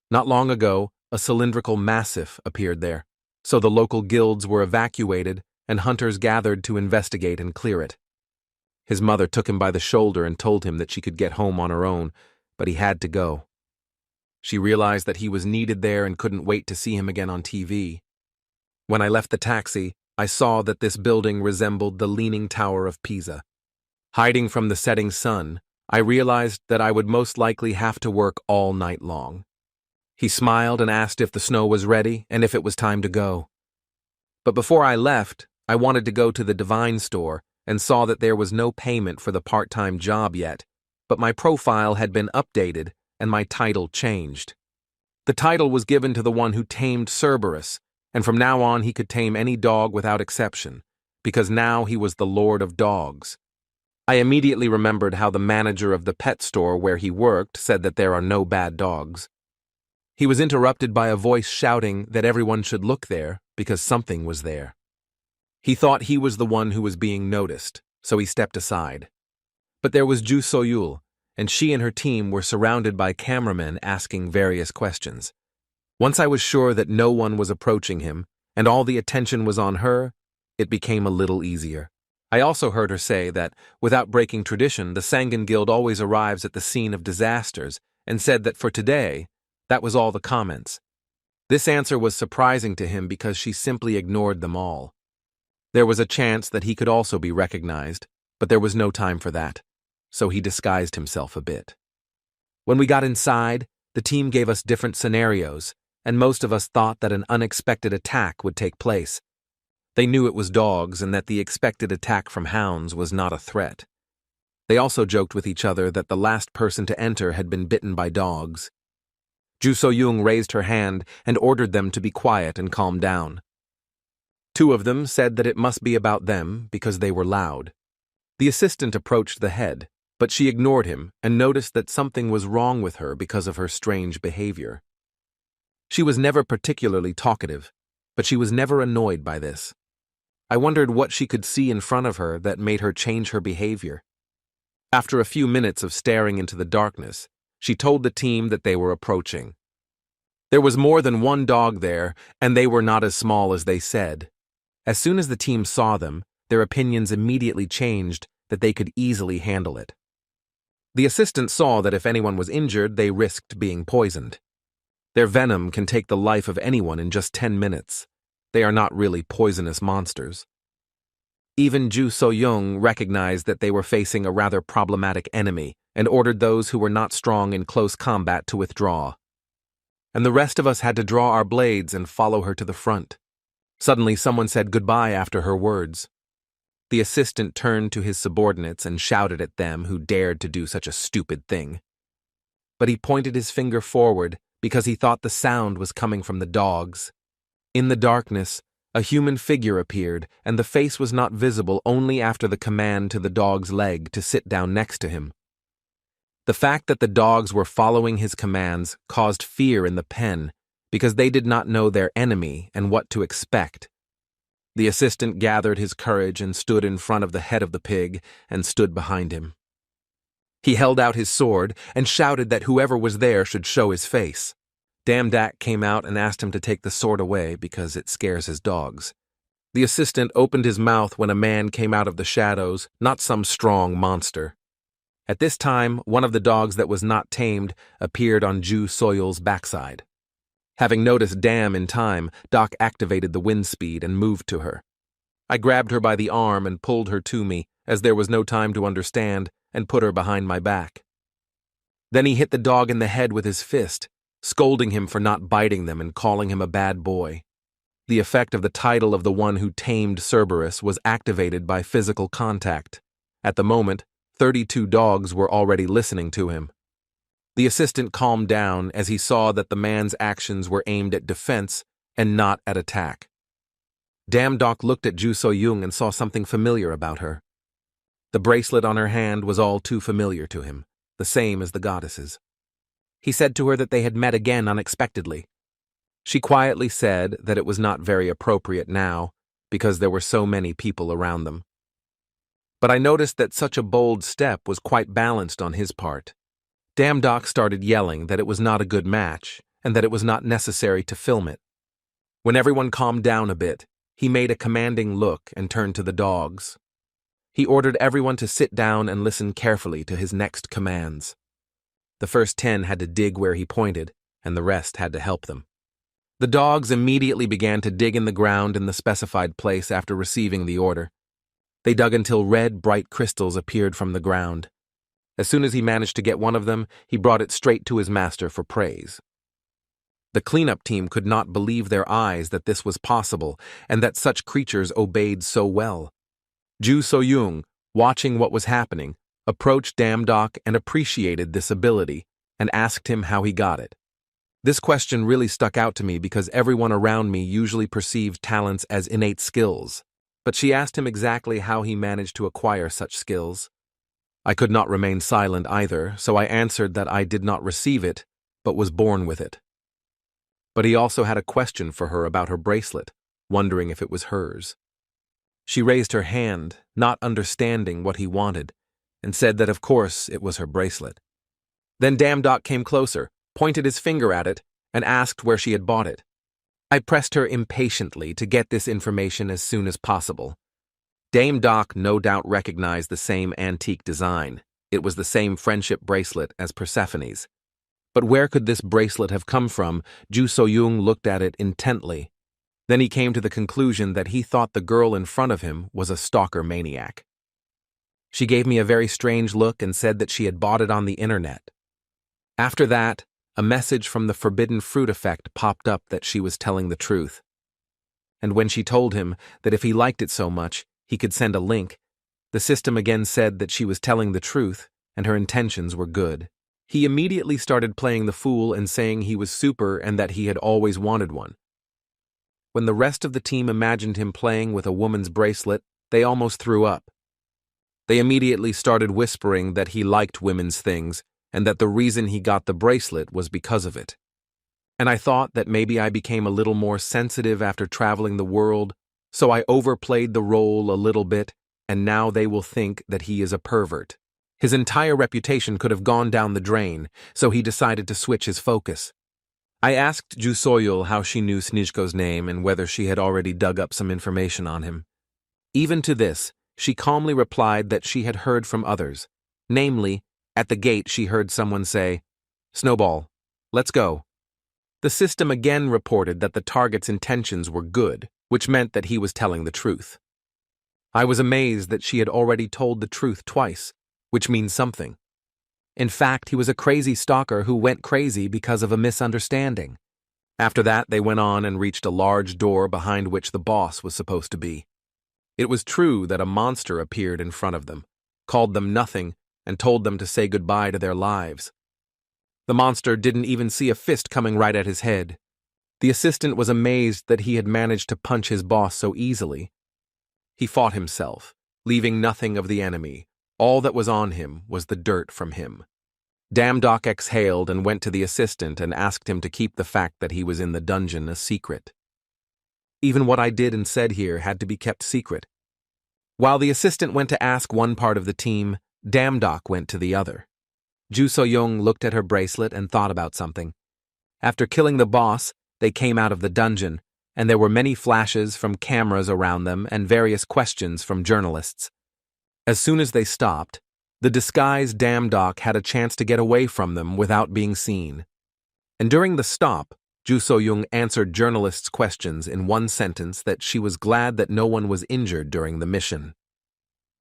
Not long ago, a cylindrical massif appeared there, so the local guilds were evacuated and hunters gathered to investigate and clear it. His mother took him by the shoulder and told him that she could get home on her own, but he had to go. She realized that he was needed there and couldn't wait to see him again on TV. When I left the taxi, I saw that this building resembled the Leaning Tower of Pisa. Hiding from the setting sun, I realized that I would most likely have to work all night long. He smiled and asked if the snow was ready and if it was time to go. But before I left, I wanted to go to the Divine store and saw that there was no payment for the part-time job yet, but my profile had been updated and my title changed. The title was given to the one who tamed Cerberus, and from now on he could tame any dog without exception, because now he was the Lord of Dogs. I immediately remembered how the manager of the pet store where he worked said that there are no bad dogs. He was interrupted by a voice shouting that everyone should look there because something was there. He thought he was the one who was being noticed, so he stepped aside. But there was Ju Soyul, and she and her team were surrounded by cameramen asking various questions. Once I was sure that no one was approaching him, and all the attention was on her, it became a little easier. I also heard her say that, without breaking tradition, the Sangan Guild always arrives at the scene of disasters, and said that for today, that was all the comments. This answer was surprising to him because she simply ignored them all. There was a chance that he could also be recognized, but there was no time for that, so he disguised himself a bit. When we got inside, the team gave us different scenarios, and most of us thought that an unexpected attack would take place. They knew it was dogs and that the expected attack from hounds was not a threat. They also joked with each other that the last person to enter had been bitten by dogs. Ju So-young raised her hand and ordered them to be quiet and calm down. 2 of them said that it must be about them because they were loud. The assistant approached the head, but she ignored him and noticed that something was wrong with her because of her strange behavior. She was never particularly talkative, but she was never annoyed by this. I wondered what she could see in front of her that made her change her behavior. After a few minutes of staring into the darkness, she told the team that they were approaching. There was more than one dog there, and they were not as small as they said. As soon as the team saw them, their opinions immediately changed that they could easily handle it. The assistant saw that if anyone was injured, they risked being poisoned. Their venom can take the life of anyone in just 10 minutes. They are not really poisonous monsters. Even Ju So-young recognized that they were facing a rather problematic enemy and ordered those who were not strong in close combat to withdraw. And the rest of us had to draw our blades and follow her to the front. Suddenly, someone said goodbye after her words. The assistant turned to his subordinates and shouted at them who dared to do such a stupid thing. But he pointed his finger forward because he thought the sound was coming from the dogs. In the darkness, a human figure appeared, and the face was not visible only after the command to the dog's leg to sit down next to him. The fact that the dogs were following his commands caused fear in the pen because they did not know their enemy and what to expect. The assistant gathered his courage and stood in front of the head of the pig and stood behind him. He held out his sword and shouted that whoever was there should show his face. Damdak came out and asked him to take the sword away because it scares his dogs. The assistant opened his mouth when a man came out of the shadows, not some strong monster. At this time, one of the dogs that was not tamed appeared on Ju Soyul's backside. Having noticed Dam in time, Doc activated the wind speed and moved to her. I grabbed her by the arm and pulled her to me, as there was no time to understand, and put her behind my back. Then he hit the dog in the head with his fist, scolding him for not biting them and calling him a bad boy. The effect of the title of the one who tamed Cerberus was activated by physical contact. At the moment, 32 dogs were already listening to him. The assistant calmed down as he saw that the man's actions were aimed at defense and not at attack. Doc looked at Ju So-young and saw something familiar about her. The bracelet on her hand was all too familiar to him, the same as the goddess's. He said to her that they had met again unexpectedly. She quietly said that it was not very appropriate now, because there were so many people around them. But I noticed that such a bold step was quite balanced on his part. Doc started yelling that it was not a good match, and that it was not necessary to film it. When everyone calmed down a bit, he made a commanding look and turned to the dogs. He ordered everyone to sit down and listen carefully to his next commands. The first 10 had to dig where he pointed, and the rest had to help them. The dogs immediately began to dig in the ground in the specified place after receiving the order. They dug until red, bright crystals appeared from the ground. As soon as he managed to get one of them, he brought it straight to his master for praise. The cleanup team could not believe their eyes that this was possible and that such creatures obeyed so well. Ju So-young, watching what was happening, approached Doc and appreciated this ability and asked him how he got it. This question really stuck out to me because everyone around me usually perceived talents as innate skills, but she asked him exactly how he managed to acquire such skills. I could not remain silent either, so I answered that I did not receive it, but was born with it. But he also had a question for her about her bracelet, wondering if it was hers. She raised her hand, not understanding what he wanted, and said that of course it was her bracelet. Then Doc came closer, pointed his finger at it, and asked where she had bought it. I pressed her impatiently to get this information as soon as possible. Doc no doubt recognized the same antique design. It was the same friendship bracelet as Persephone's. But where could this bracelet have come from? Ju So-young looked at it intently. Then he came to the conclusion that he thought the girl in front of him was a stalker maniac. She gave me a very strange look and said that she had bought it on the internet. After that, a message from the forbidden fruit effect popped up that she was telling the truth. And when she told him that if he liked it so much, he could send a link, the system again said that she was telling the truth and her intentions were good. He immediately started playing the fool and saying he was super and that he had always wanted one. When the rest of the team imagined him playing with a woman's bracelet, they almost threw up. They immediately started whispering that he liked women's things and that the reason he got the bracelet was because of it. And I thought that maybe I became a little more sensitive after traveling the world, so I overplayed the role a little bit, and now they will think that he is a pervert. His entire reputation could have gone down the drain, so he decided to switch his focus. I asked Ju So-young how she knew Snizhko's name and whether she had already dug up some information on him. Even to this, she calmly replied that she had heard from others. Namely, at the gate she heard someone say, "Snowball, let's go." The system again reported that the target's intentions were good, which meant that he was telling the truth. I was amazed that she had already told the truth twice, which means something. In fact, he was a crazy stalker who went crazy because of a misunderstanding. After that, they went on and reached a large door behind which the boss was supposed to be. It was true that a monster appeared in front of them, called them nothing, and told them to say goodbye to their lives. The monster didn't even see a fist coming right at his head. The assistant was amazed that he had managed to punch his boss so easily. He fought himself, leaving nothing of the enemy. All that was on him was the dirt from him. Damdock exhaled and went to the assistant and asked him to keep the fact that he was in the dungeon a secret. Even what I did and said here had to be kept secret. While the assistant went to ask one part of the team, Damdock went to the other. Ju So-young looked at her bracelet and thought about something. After killing the boss, they came out of the dungeon, and there were many flashes from cameras around them and various questions from journalists. As soon as they stopped, the disguised Damdock had a chance to get away from them without being seen. And during the stop, Ju So-young answered journalists' questions in one sentence that she was glad that no one was injured during the mission.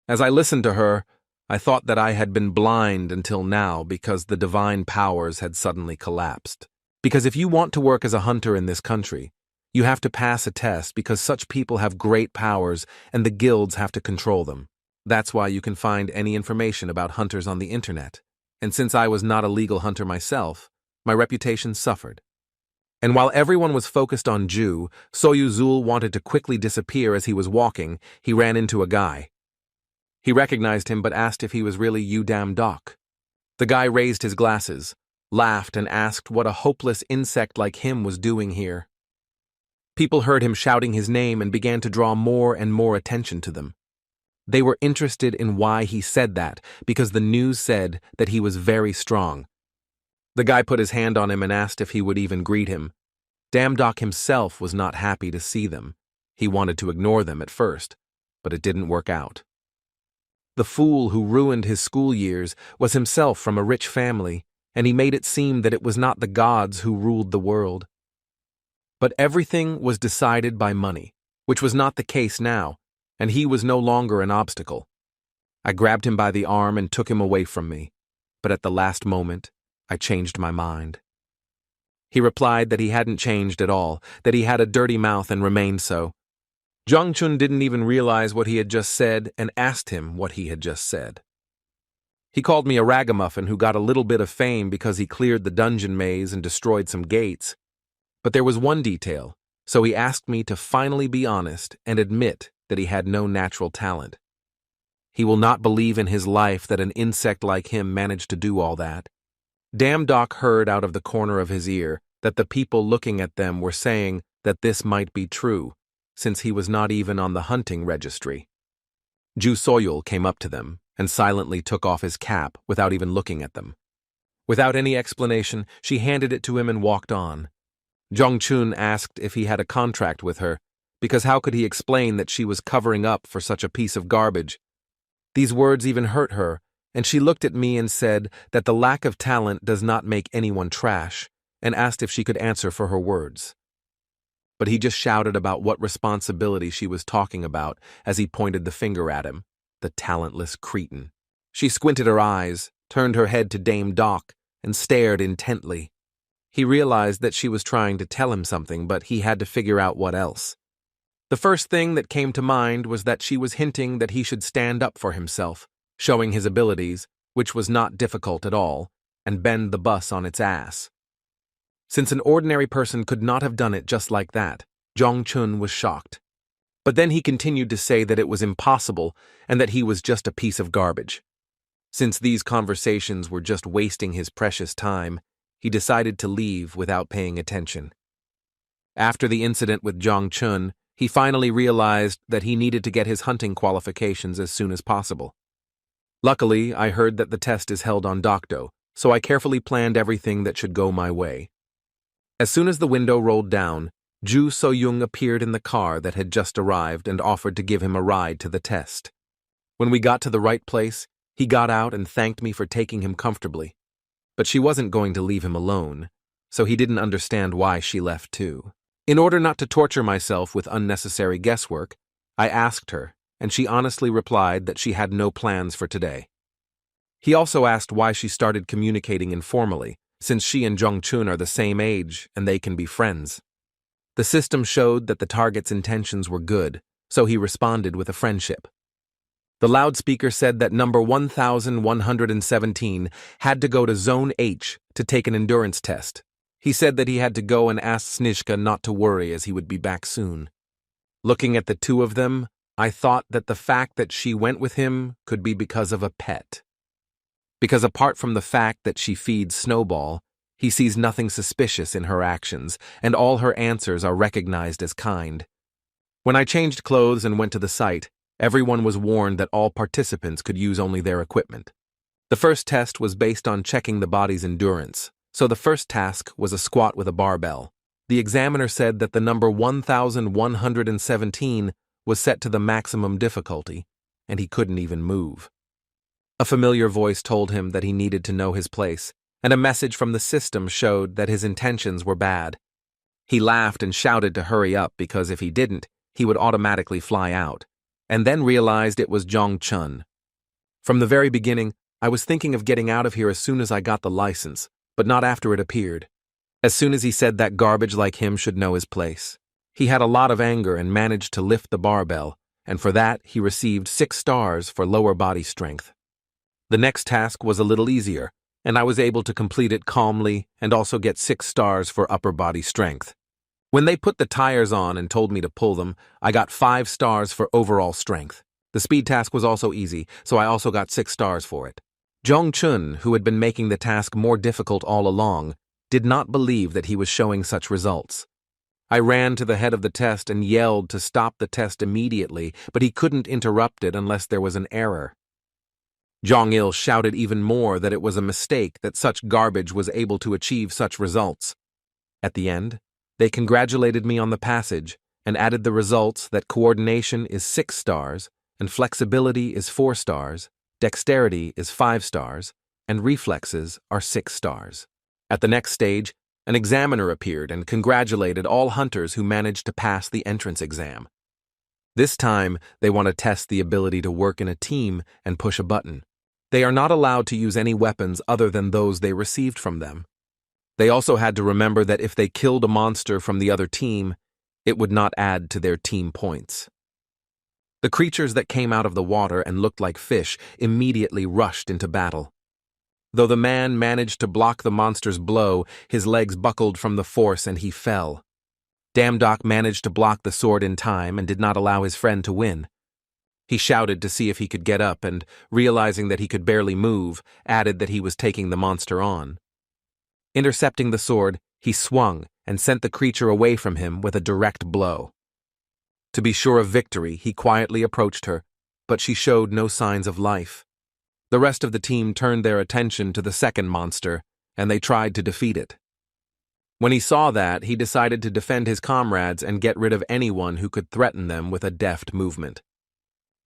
As I listened to her, I thought that I had been blind until now because the divine powers had suddenly collapsed. Because if you want to work as a hunter in this country, you have to pass a test because such people have great powers and the guilds have to control them. That's why you can find any information about hunters on the internet. And since I was not a legal hunter myself, my reputation suffered. And while everyone was focused on Ju, Soyuzul wanted to quickly disappear as he was walking. He ran into a guy. He recognized him but asked if he was really Yu Damdock. The guy raised his glasses, laughed, and asked what a hopeless insect like him was doing here. People heard him shouting his name and began to draw more and more attention to them. They were interested in why he said that, because the news said that he was very strong. The guy put his hand on him and asked if he would even greet him. Damdock himself was not happy to see them. He wanted to ignore them at first, but it didn't work out. The fool who ruined his school years was himself from a rich family, and he made it seem that it was not the gods who ruled the world. But everything was decided by money, which was not the case now, and he was no longer an obstacle. I grabbed him by the arm and took him away from me, but at the last moment, I changed my mind. He replied that he hadn't changed at all, that he had a dirty mouth and remained so. Jongchun didn't even realize what he had just said and asked him what he had just said. He called me a ragamuffin who got a little bit of fame because he cleared the dungeon maze and destroyed some gates. But there was one detail, so he asked me to finally be honest and admit that he had no natural talent. He will not believe in his life that an insect like him managed to do all that. Damdock heard out of the corner of his ear that the people looking at them were saying that this might be true, since he was not even on the hunting registry. Ju Soyul came up to them and silently took off his cap without even looking at them. Without any explanation, she handed it to him and walked on. Jongchun asked if he had a contract with her, because how could he explain that she was covering up for such a piece of garbage? These words even hurt her, and she looked at me and said that the lack of talent does not make anyone trash, and asked if she could answer for her words. But he just shouted about what responsibility she was talking about as he pointed the finger at him, the talentless cretin. She squinted her eyes, turned her head to Dame Doc, and stared intently. He realized that she was trying to tell him something, but he had to figure out what else. The first thing that came to mind was that she was hinting that he should stand up for himself, showing his abilities, which was not difficult at all, and bend the bus on its ass. Since an ordinary person could not have done it just like that, Jongchun was shocked. But then he continued to say that it was impossible and that he was just a piece of garbage. Since these conversations were just wasting his precious time, he decided to leave without paying attention. After the incident with Jongchun, he finally realized that he needed to get his hunting qualifications as soon as possible. Luckily, I heard that the test is held on Dokdo, so I carefully planned everything that should go my way. As soon as the window rolled down, Ju So-young appeared in the car that had just arrived and offered to give him a ride to the test. When we got to the right place, he got out and thanked me for taking him comfortably. But she wasn't going to leave him alone, so he didn't understand why she left too. In order not to torture myself with unnecessary guesswork, I asked her and she honestly replied that she had no plans for today. He also asked why she started communicating informally, since she and Jong-chun are the same age and they can be friends. The system showed that the target's intentions were good, so he responded with a friendship. The loudspeaker said that number 1117 had to go to Zone H to take an endurance test. He said that he had to go and ask Snizhka not to worry as he would be back soon. Looking at the two of them, I thought that the fact that she went with him could be because of a pet. Because apart from the fact that she feeds Snowball, he sees nothing suspicious in her actions, and all her answers are recognized as kind. When I changed clothes and went to the site, everyone was warned that all participants could use only their equipment. The first test was based on checking the body's endurance, so the first task was a squat with a barbell. The examiner said that the number 1117 was set to the maximum difficulty, and he couldn't even move. A familiar voice told him that he needed to know his place, and a message from the system showed that his intentions were bad. He laughed and shouted to hurry up because if he didn't, he would automatically fly out, and then realized it was Jong-chun. From the very beginning, I was thinking of getting out of here as soon as I got the license, but not after it appeared. As soon as he said that garbage like him should know his place. He had a lot of anger and managed to lift the barbell, and for that he received 6 stars for lower body strength. The next task was a little easier, and I was able to complete it calmly and also get 6 stars for upper body strength. When they put the tires on and told me to pull them, I got 5 stars for overall strength. The speed task was also easy, so I also got 6 stars for it. Jong-chun, who had been making the task more difficult all along, did not believe that he was showing such results. I ran to the head of the test and yelled to stop the test immediately, but he couldn't interrupt it unless there was an error. Jong-il shouted even more that it was a mistake that such garbage was able to achieve such results. At the end, they congratulated me on the passage and added the results that coordination is 6 stars, and flexibility is 4 stars, dexterity is 5 stars, and reflexes are 6 stars. At the next stage, an examiner appeared and congratulated all hunters who managed to pass the entrance exam. This time, they want to test the ability to work in a team and push a button. They are not allowed to use any weapons other than those they received from them. They also had to remember that if they killed a monster from the other team, it would not add to their team points. The creatures that came out of the water and looked like fish immediately rushed into battle. Though the man managed to block the monster's blow, his legs buckled from the force and he fell. Damdok managed to block the sword in time and did not allow his friend to win. He shouted to see if he could get up and, realizing that he could barely move, added that he was taking the monster on. Intercepting the sword, he swung and sent the creature away from him with a direct blow. To be sure of victory, he quietly approached her, but she showed no signs of life. The rest of the team turned their attention to the second monster, and they tried to defeat it. When he saw that, he decided to defend his comrades and get rid of anyone who could threaten them with a deft movement.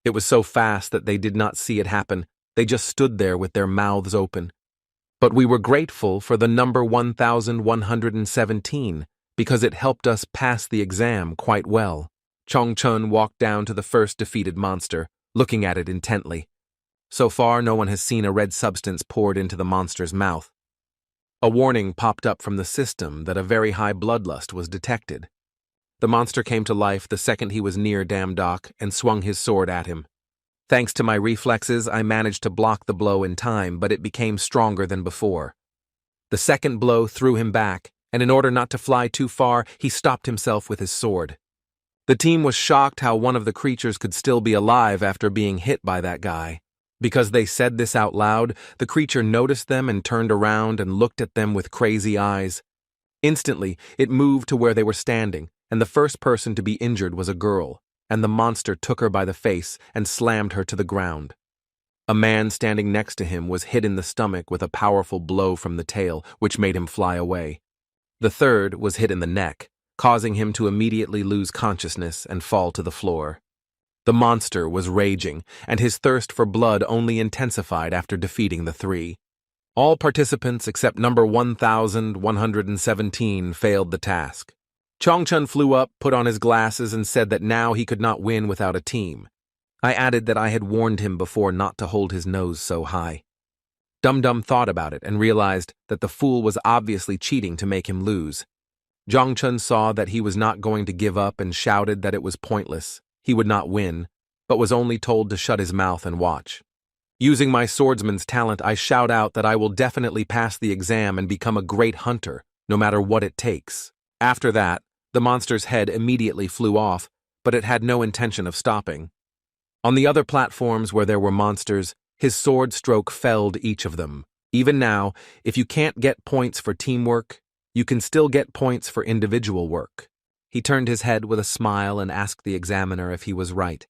It was so fast that they did not see it happen. They just stood there with their mouths open. But we were grateful for the number 1117 because it helped us pass the exam quite well. Jong-chun walked down to the first defeated monster, looking at it intently. So far, no one has seen a red substance poured into the monster's mouth. A warning popped up from the system that a very high bloodlust was detected. The monster came to life the second he was near Damdok and swung his sword at him. Thanks to my reflexes, I managed to block the blow in time, but it became stronger than before. The second blow threw him back, and in order not to fly too far, he stopped himself with his sword. The team was shocked how one of the creatures could still be alive after being hit by that guy. Because they said this out loud, the creature noticed them and turned around and looked at them with crazy eyes. Instantly, it moved to where they were standing, and the first person to be injured was a girl, and the monster took her by the face and slammed her to the ground. A man standing next to him was hit in the stomach with a powerful blow from the tail, which made him fly away. The third was hit in the neck, causing him to immediately lose consciousness and fall to the floor. The monster was raging, and his thirst for blood only intensified after defeating the 3. All participants except number 1117 failed the task. Jong-chun flew up, put on his glasses, and said that now he could not win without a team. I added that I had warned him before not to hold his nose so high. Dum-Dum thought about it and realized that the fool was obviously cheating to make him lose. Zhongchun saw that he was not going to give up and shouted that it was pointless. He would not win, but was only told to shut his mouth and watch. Using my swordsman's talent, I shout out that I will definitely pass the exam and become a great hunter, no matter what it takes. After that, the monster's head immediately flew off, but it had no intention of stopping. On the other platforms where there were monsters, his sword stroke felled each of them. Even now, if you can't get points for teamwork, you can still get points for individual work. He turned his head with a smile and asked the examiner if he was right.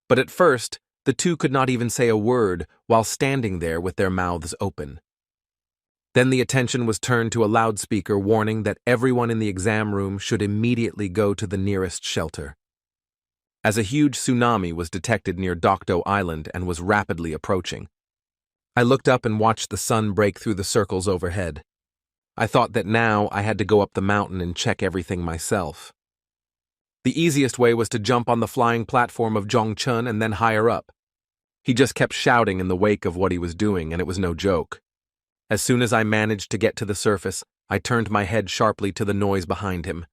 But at first, the two could not even say a word while standing there with their mouths open. Then the attention was turned to a loudspeaker warning that everyone in the exam room should immediately go to the nearest shelter, as a huge tsunami was detected near Dokdo Island and was rapidly approaching. I looked up and watched the sun break through the circles overhead. I thought that now I had to go up the mountain and check everything myself. The easiest way was to jump on the flying platform of Zhongchun and then higher up. He just kept shouting in the wake of what he was doing, and it was no joke. As soon as I managed to get to the surface, I turned my head sharply to the noise behind him.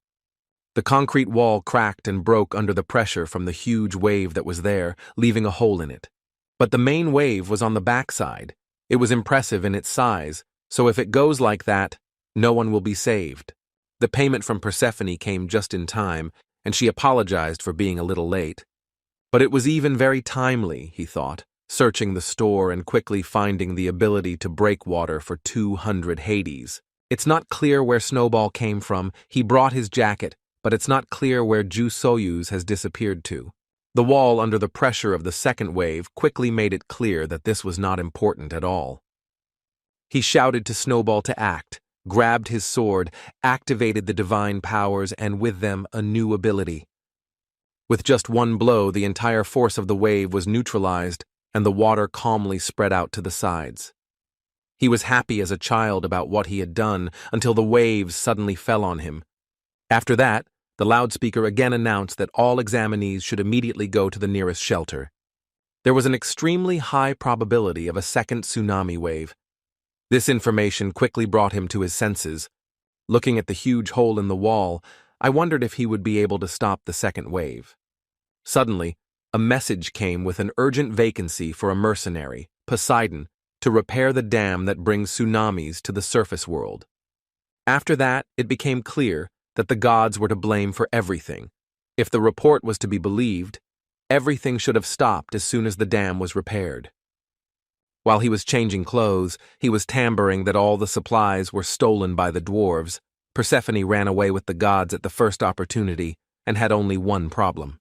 The concrete wall cracked and broke under the pressure from the huge wave that was there, leaving a hole in it. But the main wave was on the backside. It was impressive in its size, so if it goes like that, no one will be saved. The payment from Persephone came just in time, and she apologized for being a little late. But it was even very timely, he thought, searching the store and quickly finding the ability to break water for 200 Hades. It's not clear where Snowball came from. He brought his jacket, but it's not clear where Ju Soyuz has disappeared to. The wall under the pressure of the second wave quickly made it clear that this was not important at all. He shouted to Snowball to act, grabbed his sword, activated the divine powers, and with them a new ability. With just one blow, the entire force of the wave was neutralized, and the water calmly spread out to the sides. He was happy as a child about what he had done until the waves suddenly fell on him. After that, the loudspeaker again announced that all examinees should immediately go to the nearest shelter. There was an extremely high probability of a second tsunami wave. This information quickly brought him to his senses. Looking at the huge hole in the wall, I wondered if he would be able to stop the second wave. Suddenly, a message came with an urgent vacancy for a mercenary, Poseidon, to repair the dam that brings tsunamis to the surface world. After that, it became clear that the gods were to blame for everything. If the report was to be believed, everything should have stopped as soon as the dam was repaired. While he was changing clothes, he was tampering that all the supplies were stolen by the dwarves. Persephone ran away with the gods at the first opportunity and had only one problem.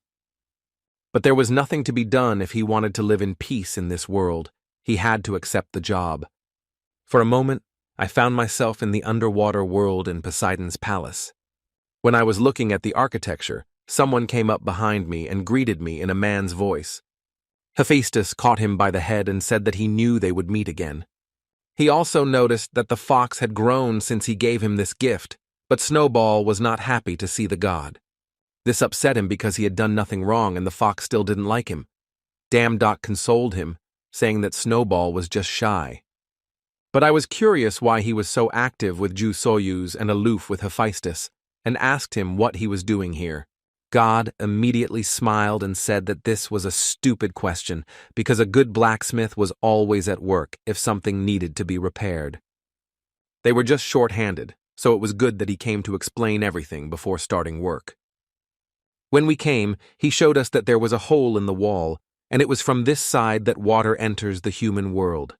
But there was nothing to be done if he wanted to live in peace in this world. He had to accept the job. For a moment, I found myself in the underwater world in Poseidon's palace. When I was looking at the architecture, someone came up behind me and greeted me in a man's voice. Hephaestus caught him by the head and said that he knew they would meet again. He also noticed that the fox had grown since he gave him this gift, but Snowball was not happy to see the god. This upset him because he had done nothing wrong and the fox still didn't like him. Damdock consoled him, saying that Snowball was just shy. But I was curious why he was so active with Ju Soyuz and aloof with Hephaestus, and asked him what he was doing here. God immediately smiled and said that this was a stupid question, because a good blacksmith was always at work if something needed to be repaired. They were just short-handed, so it was good that he came to explain everything before starting work. When we came, he showed us that there was a hole in the wall, and it was from this side that water enters the human world.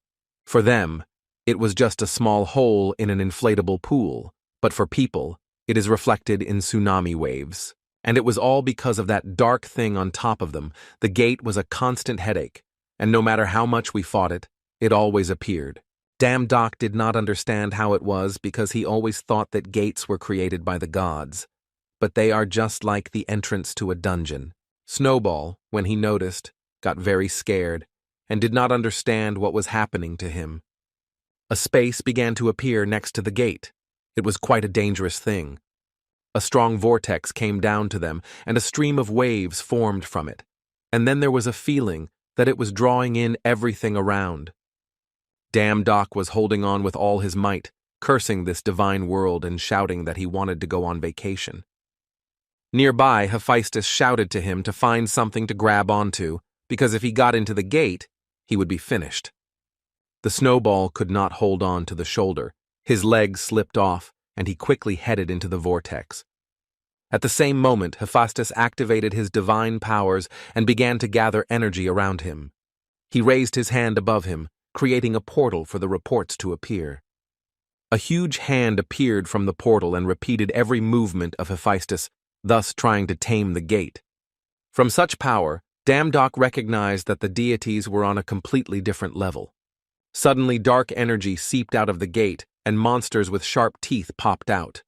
For them, it was just a small hole in an inflatable pool, but for people, it is reflected in tsunami waves. And it was all because of that dark thing on top of them. The gate was a constant headache, and no matter how much we fought it, it always appeared. Damdock did not understand how it was because he always thought that gates were created by the gods. But they are just like the entrance to a dungeon. Snowball, when he noticed, got very scared and did not understand what was happening to him. A space began to appear next to the gate. It was quite a dangerous thing. A strong vortex came down to them, and a stream of waves formed from it. and then there was a feeling that it was drawing in everything around. Damn Doc was holding on with all his might, cursing this divine world and shouting that he wanted to go on vacation. Nearby, Hephaestus shouted to him to find something to grab onto, because if he got into the gate, he would be finished. The snowball could not hold on to the shoulder. His legs slipped off, and he quickly headed into the vortex. At the same moment, Hephaestus activated his divine powers and began to gather energy around him. He raised his hand above him, creating a portal for the reports to appear. A huge hand appeared from the portal and repeated every movement of Hephaestus, thus trying to tame the gate. From such power, Damdoc recognized that the deities were on a completely different level. Suddenly, dark energy seeped out of the gate, and monsters with sharp teeth popped out.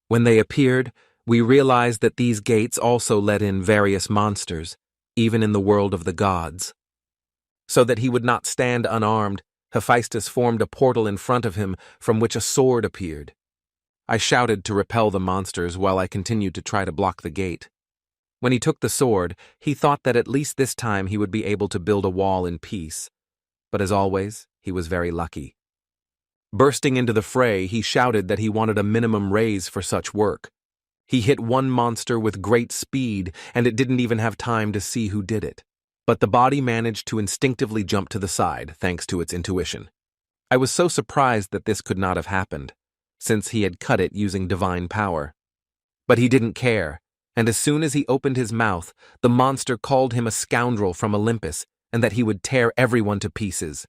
When they appeared, we realized that these gates also let in various monsters, even in the world of the gods. So that he would not stand unarmed, Hephaestus formed a portal in front of him from which a sword appeared. I shouted to repel the monsters while I continued to try to block the gate. When he took the sword, he thought that at least this time he would be able to build a wall in peace. But as always, he was very lucky. Bursting into the fray, he shouted that he wanted a minimum raise for such work. He hit one monster with great speed, and it didn't even have time to see who did it. But the body managed to instinctively jump to the side, thanks to its intuition. I was so surprised that this could not have happened, since he had cut it using divine power. But he didn't care, and as soon as he opened his mouth, the monster called him a scoundrel from Olympus and that he would tear everyone to pieces.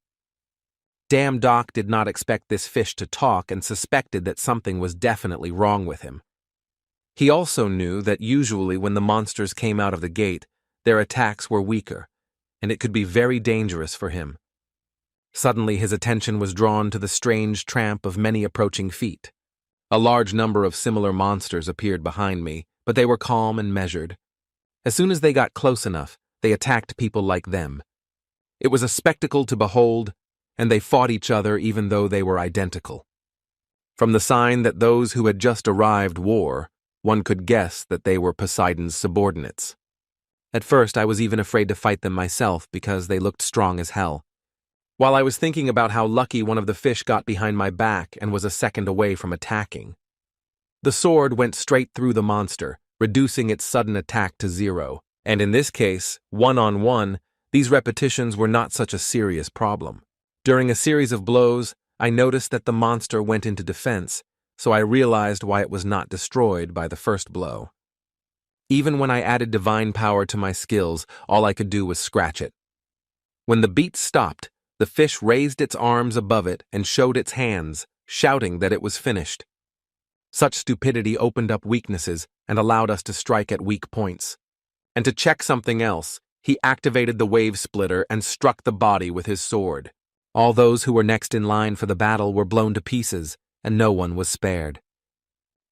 Damn Doc did not expect this fish to talk and suspected that something was definitely wrong with him. He also knew that usually when the monsters came out of the gate, their attacks were weaker, and it could be very dangerous for him. Suddenly his attention was drawn to the strange tramp of many approaching feet. A large number of similar monsters appeared behind me, but they were calm and measured. As soon as they got close enough, they attacked people like them. It was a spectacle to behold, and they fought each other even though they were identical. From the sign that those who had just arrived wore, one could guess that they were Poseidon's subordinates. At first, I was even afraid to fight them myself because they looked strong as hell. While I was thinking about how lucky one of the fish got behind my back and was a second away from attacking, the sword went straight through the monster, reducing its sudden attack to 0. And in this case, one-on-one, these repetitions were not such a serious problem. During a series of blows, I noticed that the monster went into defense, so I realized why it was not destroyed by the first blow. Even when I added divine power to my skills, all I could do was scratch it. When the beat stopped, the fish raised its arms above it and showed its hands, shouting that it was finished. Such stupidity opened up weaknesses and allowed us to strike at weak points. And to check something else, he activated the wave splitter and struck the body with his sword. All those who were next in line for the battle were blown to pieces, and no one was spared.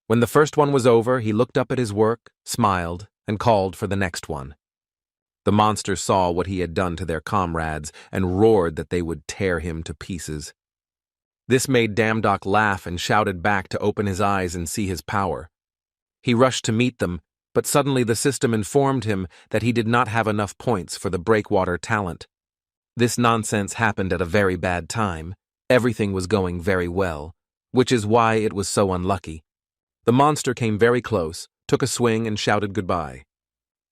When the first one was over, he looked up at his work, smiled, and called for the next one. The monsters saw what he had done to their comrades and roared that they would tear him to pieces. This made Damdoc laugh and shouted back to open his eyes and see his power. He rushed to meet them, but suddenly the system informed him that he did not have enough points for the breakwater talent. This nonsense happened at a very bad time. Everything was going very well, which is why it was so unlucky. The monster came very close, took a swing, and shouted goodbye.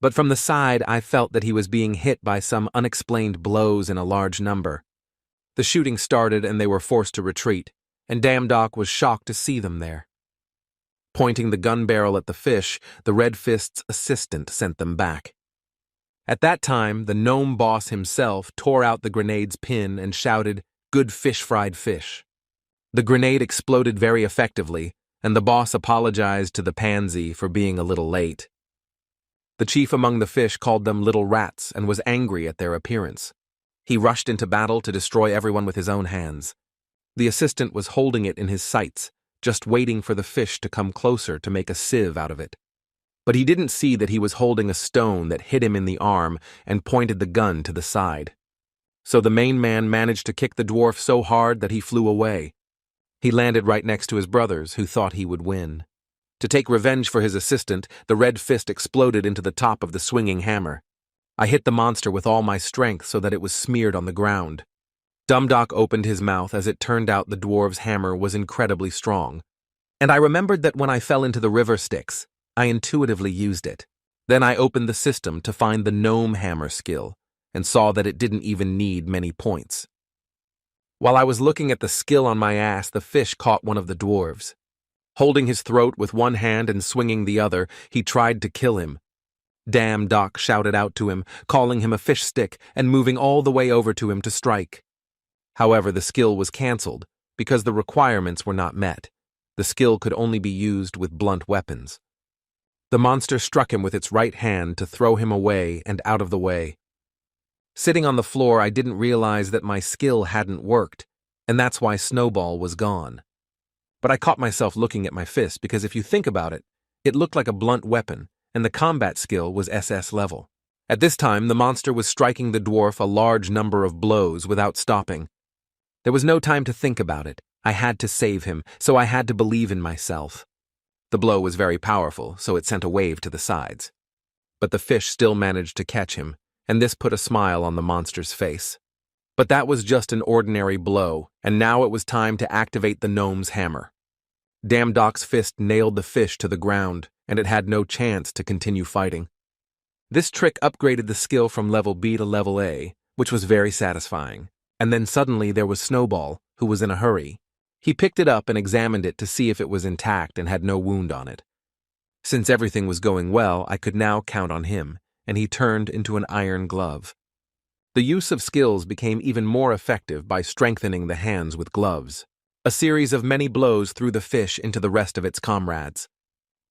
But from the side, I felt that he was being hit by some unexplained blows in a large number. The shooting started and they were forced to retreat, and Damdoc was shocked to see them there. Pointing the gun barrel at the fish, the Red Fist's assistant sent them back. At that time, the gnome boss himself tore out the grenade's pin and shouted, "Good fish, fried fish." The grenade exploded very effectively, and the boss apologized to the pansy for being a little late. The chief among the fish called them little rats and was angry at their appearance. He rushed into battle to destroy everyone with his own hands. The assistant was holding it in his sights, just waiting for the fish to come closer to make a sieve out of it. But he didn't see that he was holding a stone that hit him in the arm and pointed the gun to the side. So the main man managed to kick the dwarf so hard that he flew away. He landed right next to his brothers, who thought he would win. To take revenge for his assistant, the Red Fist exploded into the top of the swinging hammer. I hit the monster with all my strength so that it was smeared on the ground. Dumdock opened his mouth as it turned out the dwarf's hammer was incredibly strong. And I remembered that when I fell into the river Styx, I intuitively used it. Then I opened the system to find the gnome hammer skill, and saw that it didn't even need many points. While I was looking at the skill on my ass, the fish caught one of the dwarves. Holding his throat with one hand and swinging the other, he tried to kill him. Damn Doc shouted out to him, calling him a fish stick and moving all the way over to him to strike. However, the skill was cancelled because the requirements were not met. The skill could only be used with blunt weapons. The monster struck him with its right hand to throw him away and out of the way. Sitting on the floor, I didn't realize that my skill hadn't worked, and that's why Snowball was gone. But I caught myself looking at my fist because if you think about it, it looked like a blunt weapon, and the combat skill was SS level. At this time, the monster was striking the dwarf a large number of blows without stopping. There was no time to think about it. I had to save him, so I had to believe in myself. The blow was very powerful, so it sent a wave to the sides. But the fish still managed to catch him, and this put a smile on the monster's face. But that was just an ordinary blow, and now it was time to activate the gnome's hammer. Damn Doc's fist nailed the fish to the ground, and it had no chance to continue fighting. This trick upgraded the skill from level B to level A, which was very satisfying. And then suddenly there was Snowball, who was in a hurry. He picked it up and examined it to see if it was intact and had no wound on it. Since everything was going well, I could now count on him, and he turned into an iron glove. The use of skills became even more effective by strengthening the hands with gloves. A series of many blows threw the fish into the rest of its comrades.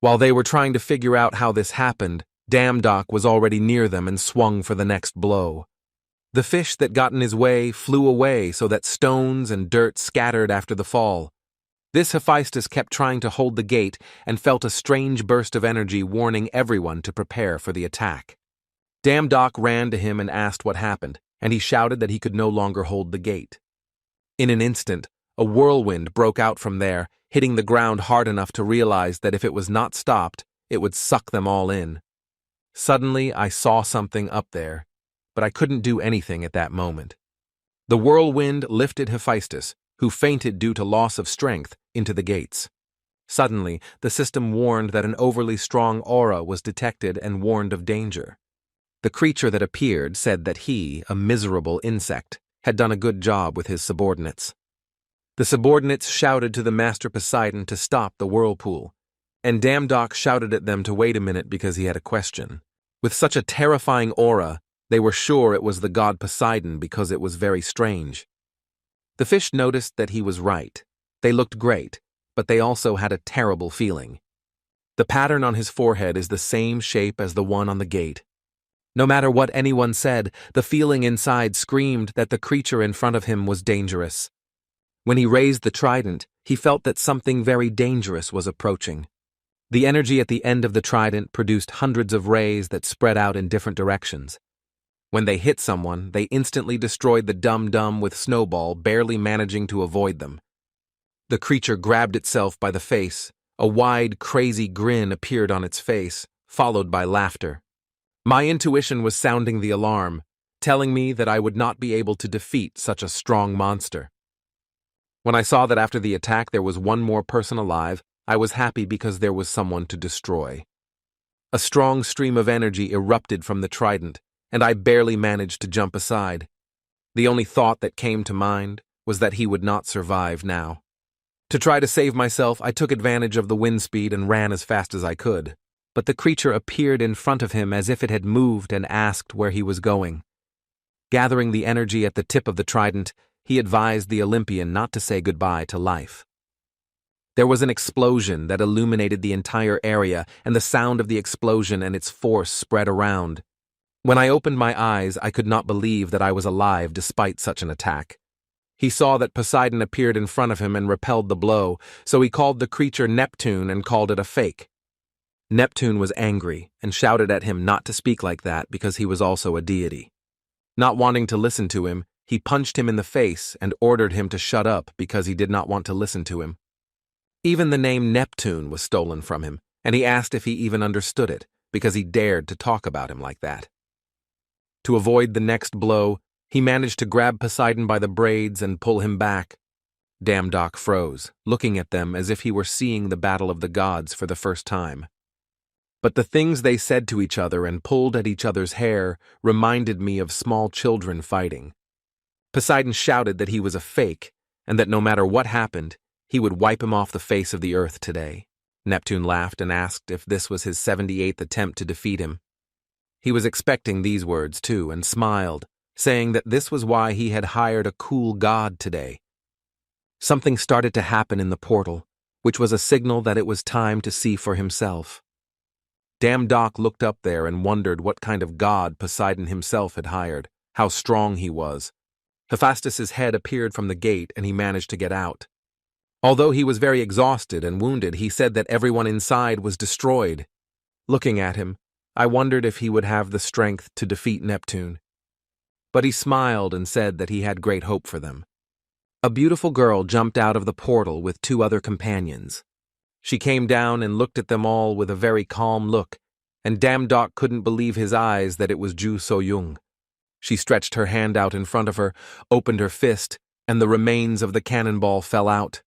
While they were trying to figure out how this happened, Damn Doc was already near them and swung for the next blow. The fish that got in his way flew away so that stones and dirt scattered after the fall. This Hephaestus kept trying to hold the gate and felt a strange burst of energy warning everyone to prepare for the attack. Damn Doc ran to him and asked what happened, and he shouted that he could no longer hold the gate. In an instant, a whirlwind broke out from there, hitting the ground hard enough to realize that if it was not stopped, it would suck them all in. Suddenly, I saw something up there, but I couldn't do anything at that moment. The whirlwind lifted Hephaestus, who fainted due to loss of strength, into the gates. Suddenly, the system warned that an overly strong aura was detected and warned of danger. The creature that appeared said that he, a miserable insect, had done a good job with his subordinates. The subordinates shouted to the Master Poseidon to stop the whirlpool, and Damn Doc shouted at them to wait a minute because he had a question. With such a terrifying aura, they were sure it was the god Poseidon because it was very strange. The fish noticed that he was right. They looked great, but they also had a terrible feeling. The pattern on his forehead is the same shape as the one on the gate. No matter what anyone said, the feeling inside screamed that the creature in front of him was dangerous. When he raised the trident, he felt that something very dangerous was approaching. The energy at the end of the trident produced hundreds of rays that spread out in different directions. When they hit someone, they instantly destroyed the dum-dum with Snowball barely managing to avoid them. The creature grabbed itself by the face. A wide, crazy grin appeared on its face, followed by laughter. My intuition was sounding the alarm, telling me that I would not be able to defeat such a strong monster. When I saw that after the attack there was one more person alive, I was happy because there was someone to destroy. A strong stream of energy erupted from the trident, and I barely managed to jump aside. The only thought that came to mind was that he would not survive now. To try to save myself, I took advantage of the wind speed and ran as fast as I could. But the creature appeared in front of him as if it had moved and asked where he was going. Gathering the energy at the tip of the trident, he advised the Olympian not to say goodbye to life. There was an explosion that illuminated the entire area, and the sound of the explosion and its force spread around. When I opened my eyes, I could not believe that I was alive despite such an attack. He saw that Poseidon appeared in front of him and repelled the blow, so he called the creature Neptune and called it a fake. Neptune was angry and shouted at him not to speak like that because he was also a deity. Not wanting to listen to him, he punched him in the face and ordered him to shut up because he did not want to listen to him. Even the name Neptune was stolen from him, and he asked if he even understood it because he dared to talk about him like that. To avoid the next blow, he managed to grab Poseidon by the braids and pull him back. Damdok froze, looking at them as if he were seeing the battle of the gods for the first time. But the things they said to each other and pulled at each other's hair reminded me of small children fighting. Poseidon shouted that he was a fake, and that no matter what happened, he would wipe him off the face of the earth today. Neptune laughed and asked if this was his 78th attempt to defeat him. He was expecting these words, too, and smiled, saying that this was why he had hired a cool god today. Something started to happen in the portal, which was a signal that it was time to see for himself. Damdok looked up there and wondered what kind of god Poseidon himself had hired, how strong he was. Hephaestus's head appeared from the gate and he managed to get out. Although he was very exhausted and wounded, he said that everyone inside was destroyed. Looking at him, I wondered if he would have the strength to defeat Neptune. But he smiled and said that he had great hope for them. A beautiful girl jumped out of the portal with 2 other companions. She came down and looked at them all with a very calm look, and Damdok couldn't believe his eyes that it was Ju So-young. She stretched her hand out in front of her, opened her fist, and the remains of the cannonball fell out.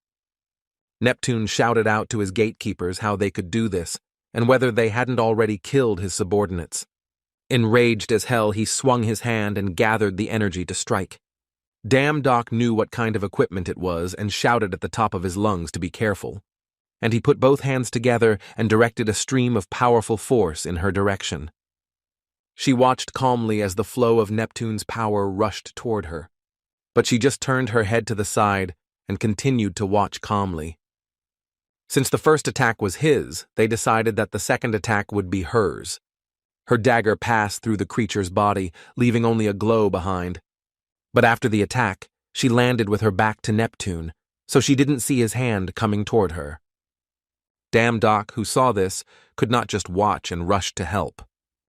Neptune shouted out to his gatekeepers how they could do this, and whether they hadn't already killed his subordinates. Enraged as hell, he swung his hand and gathered the energy to strike. Damdok knew what kind of equipment it was and shouted at the top of his lungs to be careful. And he put both hands together and directed a stream of powerful force in her direction. She watched calmly as the flow of Neptune's power rushed toward her, but she just turned her head to the side and continued to watch calmly. Since the first attack was his, they decided that the second attack would be hers. Her dagger passed through the creature's body, leaving only a glow behind. But after the attack, she landed with her back to Neptune, so she didn't see his hand coming toward her. Damdok, who saw this, could not just watch and rushed to help.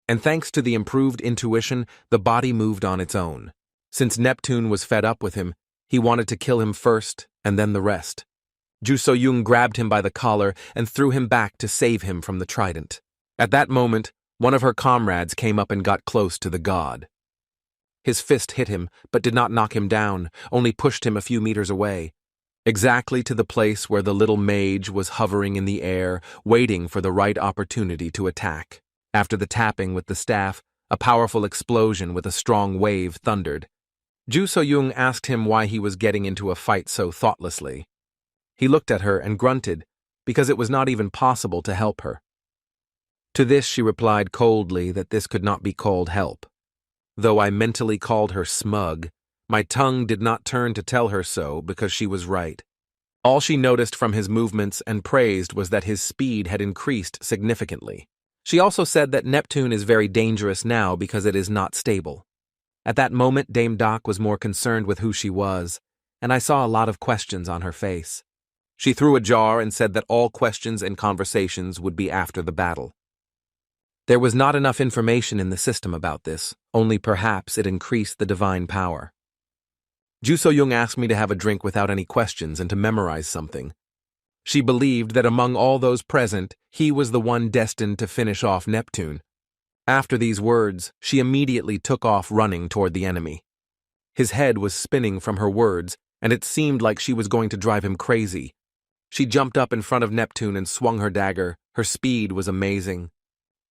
And thanks to the improved intuition, the body moved on its own. Since Neptune was fed up with him, he wanted to kill him first and then the rest. Ju So-young grabbed him by the collar and threw him back to save him from the trident. At that moment, one of her comrades came up and got close to the god. His fist hit him, but did not knock him down, only pushed him a few meters away, exactly to the place where the little mage was hovering in the air, waiting for the right opportunity to attack. After the tapping with the staff, a powerful explosion with a strong wave thundered. Ju So-young asked him why he was getting into a fight so thoughtlessly. He looked at her and grunted, because it was not even possible to help her. To this she replied coldly that this could not be called help. Though I mentally called her smug, my tongue did not turn to tell her so because she was right. All she noticed from his movements and praised was that his speed had increased significantly. She also said that Neptune is very dangerous now because it is not stable. At that moment, Damdok was more concerned with who she was, and I saw a lot of questions on her face. She threw a jar and said that all questions and conversations would be after the battle. There was not enough information in the system about this, only perhaps it increased the divine power. Ju So-young asked me to have a drink without any questions and to memorize something. She believed that among all those present, he was the one destined to finish off Neptune. After these words, she immediately took off running toward the enemy. His head was spinning from her words, and it seemed like she was going to drive him crazy. She jumped up in front of Neptune and swung her dagger. Her speed was amazing.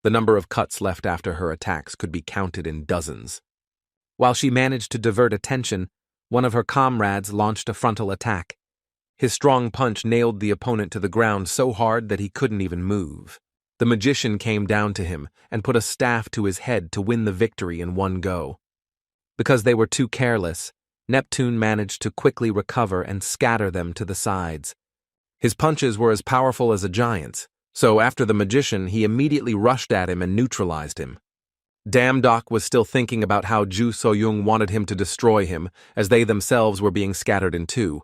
The number of cuts left after her attacks could be counted in dozens. While she managed to divert attention, one of her comrades launched a frontal attack. His strong punch nailed the opponent to the ground so hard that he couldn't even move. The magician came down to him and put a staff to his head to win the victory in one go. Because they were too careless, Neptune managed to quickly recover and scatter them to the sides. His punches were as powerful as a giant's, so after the magician, he immediately rushed at him and neutralized him. Damdok was still thinking about how Ju So-young wanted him to destroy him, as they themselves were being scattered in two.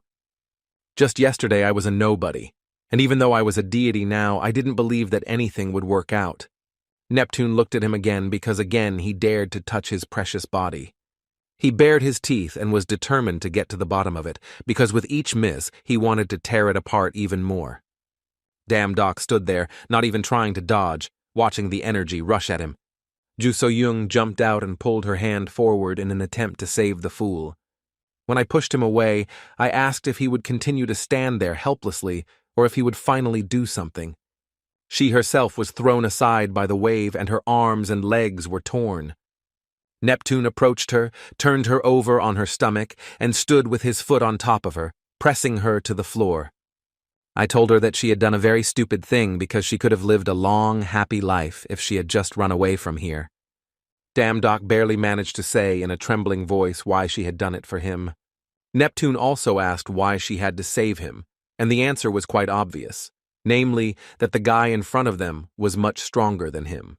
Just yesterday I was a nobody, and even though I was a deity now, I didn't believe that anything would work out. Neptune looked at him again because again he dared to touch his precious body. He bared his teeth and was determined to get to the bottom of it, because with each miss he wanted to tear it apart even more. Damdok stood there, not even trying to dodge, watching the energy rush at him. Ju So-young jumped out and pulled her hand forward in an attempt to save the fool. When I pushed him away, I asked if he would continue to stand there helplessly or if he would finally do something. She herself was thrown aside by the wave and her arms and legs were torn. Neptune approached her, turned her over on her stomach, and stood with his foot on top of her, pressing her to the floor. I told her that she had done a very stupid thing because she could have lived a long, happy life if she had just run away from here. Damn Doc barely managed to say in a trembling voice why she had done it for him. Neptune also asked why she had to save him, and the answer was quite obvious, namely that the guy in front of them was much stronger than him.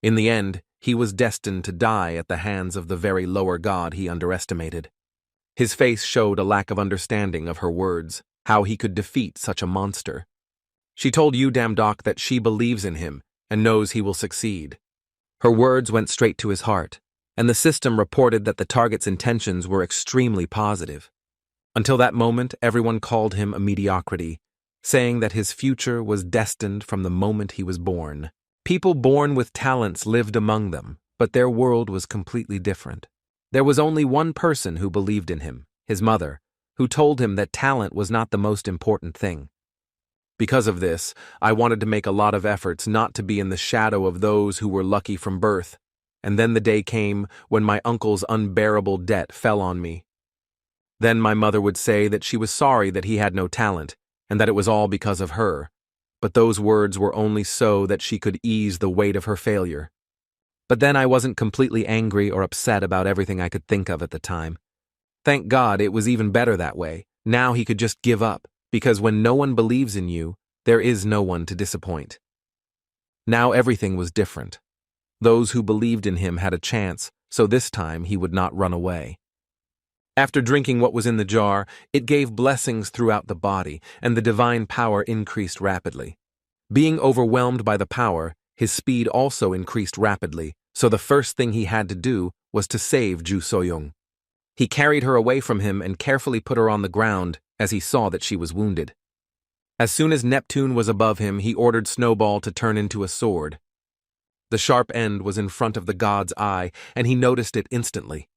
In the end, he was destined to die at the hands of the very lower god he underestimated. His face showed a lack of understanding of her words, how he could defeat such a monster. She told Damn Doc that she believes in him and knows he will succeed. Her words went straight to his heart, and the system reported that the target's intentions were extremely positive. Until that moment, everyone called him a mediocrity, saying that his future was destined from the moment he was born. People born with talents lived among them, but their world was completely different. There was only one person who believed in him, his mother, who told him that talent was not the most important thing. Because of this, I wanted to make a lot of efforts not to be in the shadow of those who were lucky from birth, and then the day came when my uncle's unbearable debt fell on me. Then my mother would say that she was sorry that he had no talent, and that it was all because of her, but those words were only so that she could ease the weight of her failure. But then I wasn't completely angry or upset about everything I could think of at the time. Thank God it was even better that way. Now he could just give up, because when no one believes in you, there is no one to disappoint. Now everything was different. Those who believed in him had a chance, so this time he would not run away. After drinking what was in the jar, it gave blessings throughout the body, and the divine power increased rapidly. Being overwhelmed by the power, his speed also increased rapidly, so the first thing he had to do was to save Ju So-young. He carried her away from him and carefully put her on the ground as he saw that she was wounded. As soon as Neptune was above him, he ordered Snowball to turn into a sword. The sharp end was in front of the god's eye, and he noticed it instantly.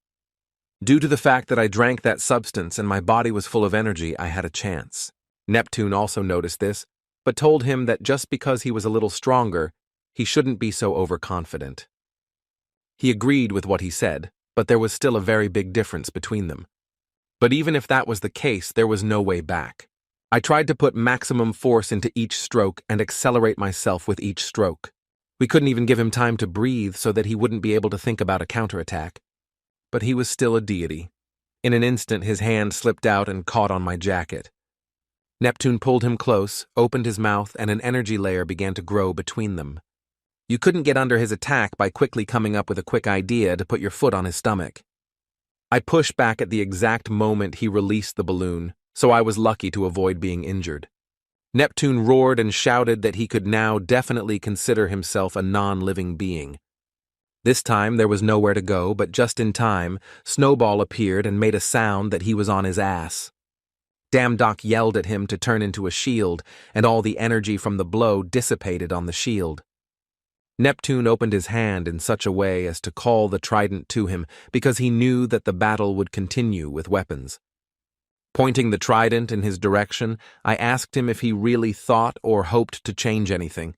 Due to the fact that I drank that substance and my body was full of energy, I had a chance. Neptune also noticed this, but told him that just because he was a little stronger, he shouldn't be so overconfident. He agreed with what he said, but there was still a very big difference between them. But even if that was the case, there was no way back. I tried to put maximum force into each stroke and accelerate myself with each stroke. We couldn't even give him time to breathe so that he wouldn't be able to think about a counterattack. But he was still a deity. In an instant, his hand slipped out and caught on my jacket. Neptune pulled him close, opened his mouth, and an energy layer began to grow between them. You couldn't get under his attack by quickly coming up with a quick idea to put your foot on his stomach. I pushed back at the exact moment he released the balloon, so I was lucky to avoid being injured. Neptune roared and shouted that he could now definitely consider himself a non-living being. This time there was nowhere to go, but just in time, Snowball appeared and made a sound that he was on his ass. Damn Doc yelled at him to turn into a shield, and all the energy from the blow dissipated on the shield. Neptune opened his hand in such a way as to call the trident to him because he knew that the battle would continue with weapons. Pointing the trident in his direction, I asked him if he really thought or hoped to change anything.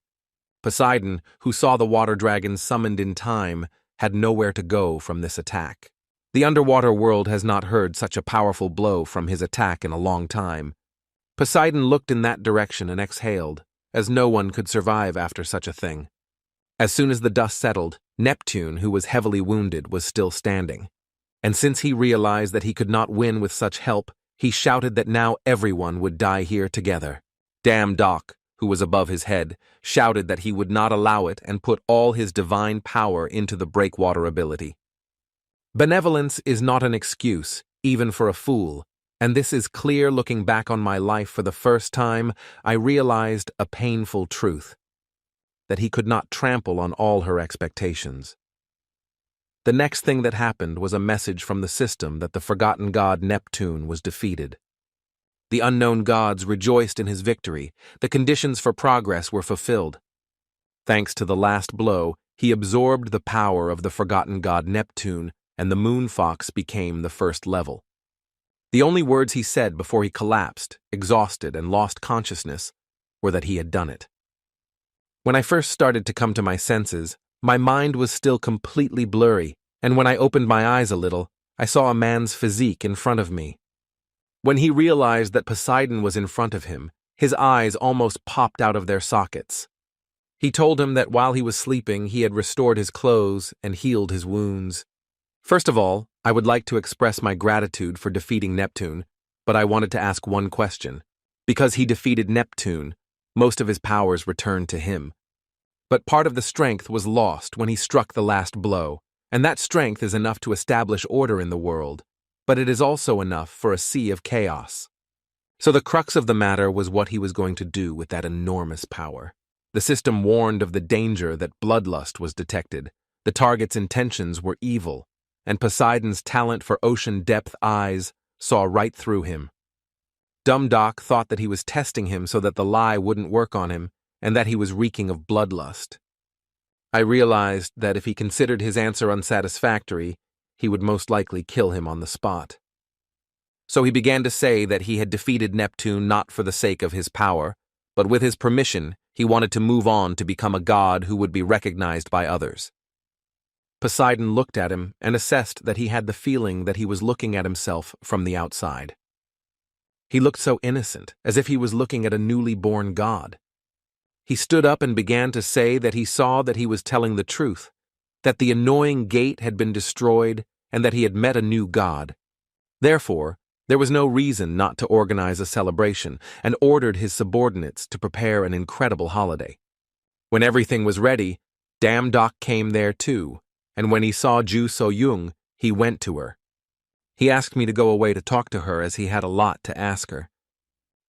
Poseidon, who saw the water dragon summoned in time, had nowhere to go from this attack. The underwater world has not heard such a powerful blow from his attack in a long time. Poseidon looked in that direction and exhaled, as no one could survive after such a thing. As soon as the dust settled, Neptune, who was heavily wounded, was still standing. And since he realized that he could not win with such help, he shouted that now everyone would die here together. Damn Doc, who was above his head, shouted that he would not allow it and put all his divine power into the breakwater ability. Benevolence is not an excuse, even for a fool, and this is clear. Looking back on my life for the first time, I realized a painful truth, that he could not trample on all her expectations. The next thing that happened was a message from the system that the forgotten god Neptune was defeated. The unknown gods rejoiced in his victory. The conditions for progress were fulfilled. Thanks to the last blow, He absorbed the power of the forgotten god Neptune, and the moon fox became the first level. The only words he said before he collapsed, exhausted and lost consciousness, were that he had done it. When I first started to come to my senses, my mind was still completely blurry, and when I opened my eyes a little, I saw a man's physique in front of me. When he realized that Poseidon was in front of him, his eyes almost popped out of their sockets. He told him that while he was sleeping, he had restored his clothes and healed his wounds. First of all, I would like to express my gratitude for defeating Neptune, but I wanted to ask one question. Because he defeated Neptune, most of his powers returned to him. But part of the strength was lost when he struck the last blow, and that strength is enough to establish order in the world, but it is also enough for a sea of chaos. So the crux of the matter was what he was going to do with that enormous power. The system warned of the danger that bloodlust was detected, the target's intentions were evil, and Poseidon's talent for ocean-depth eyes saw right through him. Dumb Doc thought that he was testing him so that the lie wouldn't work on him, and that he was reeking of bloodlust. I realized that if he considered his answer unsatisfactory, he would most likely kill him on the spot. So he began to say that he had defeated Neptune not for the sake of his power, but with his permission, he wanted to move on to become a god who would be recognized by others. Poseidon looked at him and assessed that he had the feeling that he was looking at himself from the outside. He looked so innocent, as if he was looking at a newly born god. He stood up and began to say that he saw that he was telling the truth, that the annoying gate had been destroyed and that he had met a new god. Therefore, there was no reason not to organize a celebration, and ordered his subordinates to prepare an incredible holiday. When everything was ready, Damn Doc came there too, and when he saw Ju So-young, he went to her. He asked me to go away to talk to her as he had a lot to ask her.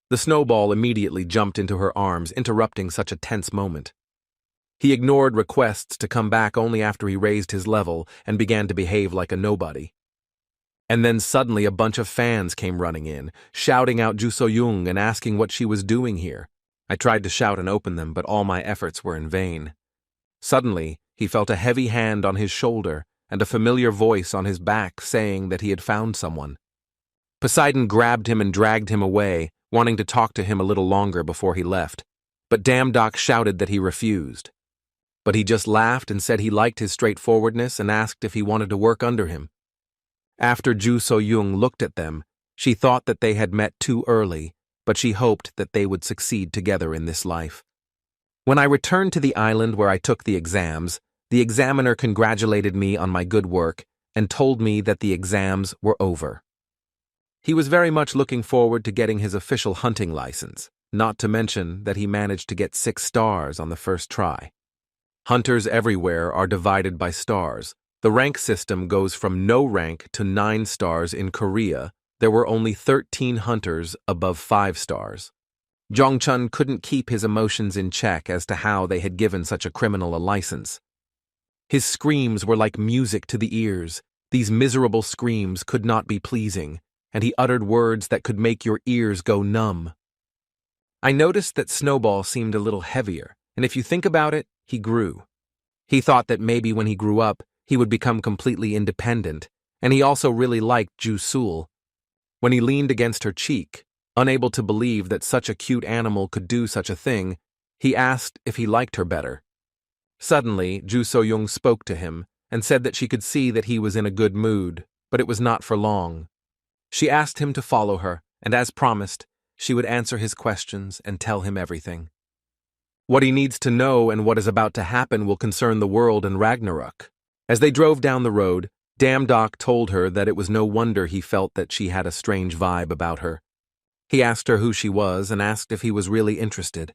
The snowball immediately jumped into her arms, interrupting such a tense moment. He ignored requests to come back only after he raised his level and began to behave like a nobody. And then suddenly a bunch of fans came running in, shouting out Ju So-young and asking what she was doing here. I tried to shout and open them, but all my efforts were in vain. Suddenly, he felt a heavy hand on his shoulder and a familiar voice on his back saying that he had found someone. Poseidon grabbed him and dragged him away, wanting to talk to him a little longer before he left, but Damn Doc shouted that he refused. But he just laughed and said he liked his straightforwardness and asked if he wanted to work under him. After Ju So-young looked at them, she thought that they had met too early, but she hoped that they would succeed together in this life. When I returned to the island where I took the exams, the examiner congratulated me on my good work and told me that the exams were over. He was very much looking forward to getting his official hunting license, not to mention that he managed to get 6 stars on the first try. Hunters everywhere are divided by stars. The rank system goes from no rank to 9 stars. In Korea, there were only 13 hunters above 5 stars. Jong-chun couldn't keep his emotions in check as to how they had given such a criminal a license. His screams were like music to the ears. These miserable screams could not be pleasing, and he uttered words that could make your ears go numb. I noticed that Snowball seemed a little heavier, and if you think about it, he grew. He thought that maybe when he grew up, he would become completely independent, and he also really liked Ju Sul. When he leaned against her cheek, unable to believe that such a cute animal could do such a thing, he asked if he liked her better. Suddenly, Ju So-young spoke to him and said that she could see that he was in a good mood, but it was not for long. She asked him to follow her, and as promised, she would answer his questions and tell him everything. What he needs to know and what is about to happen will concern the world and Ragnarok. As they drove down the road, Damn Doc told her that it was no wonder he felt that she had a strange vibe about her. He asked her who she was and asked if he was really interested.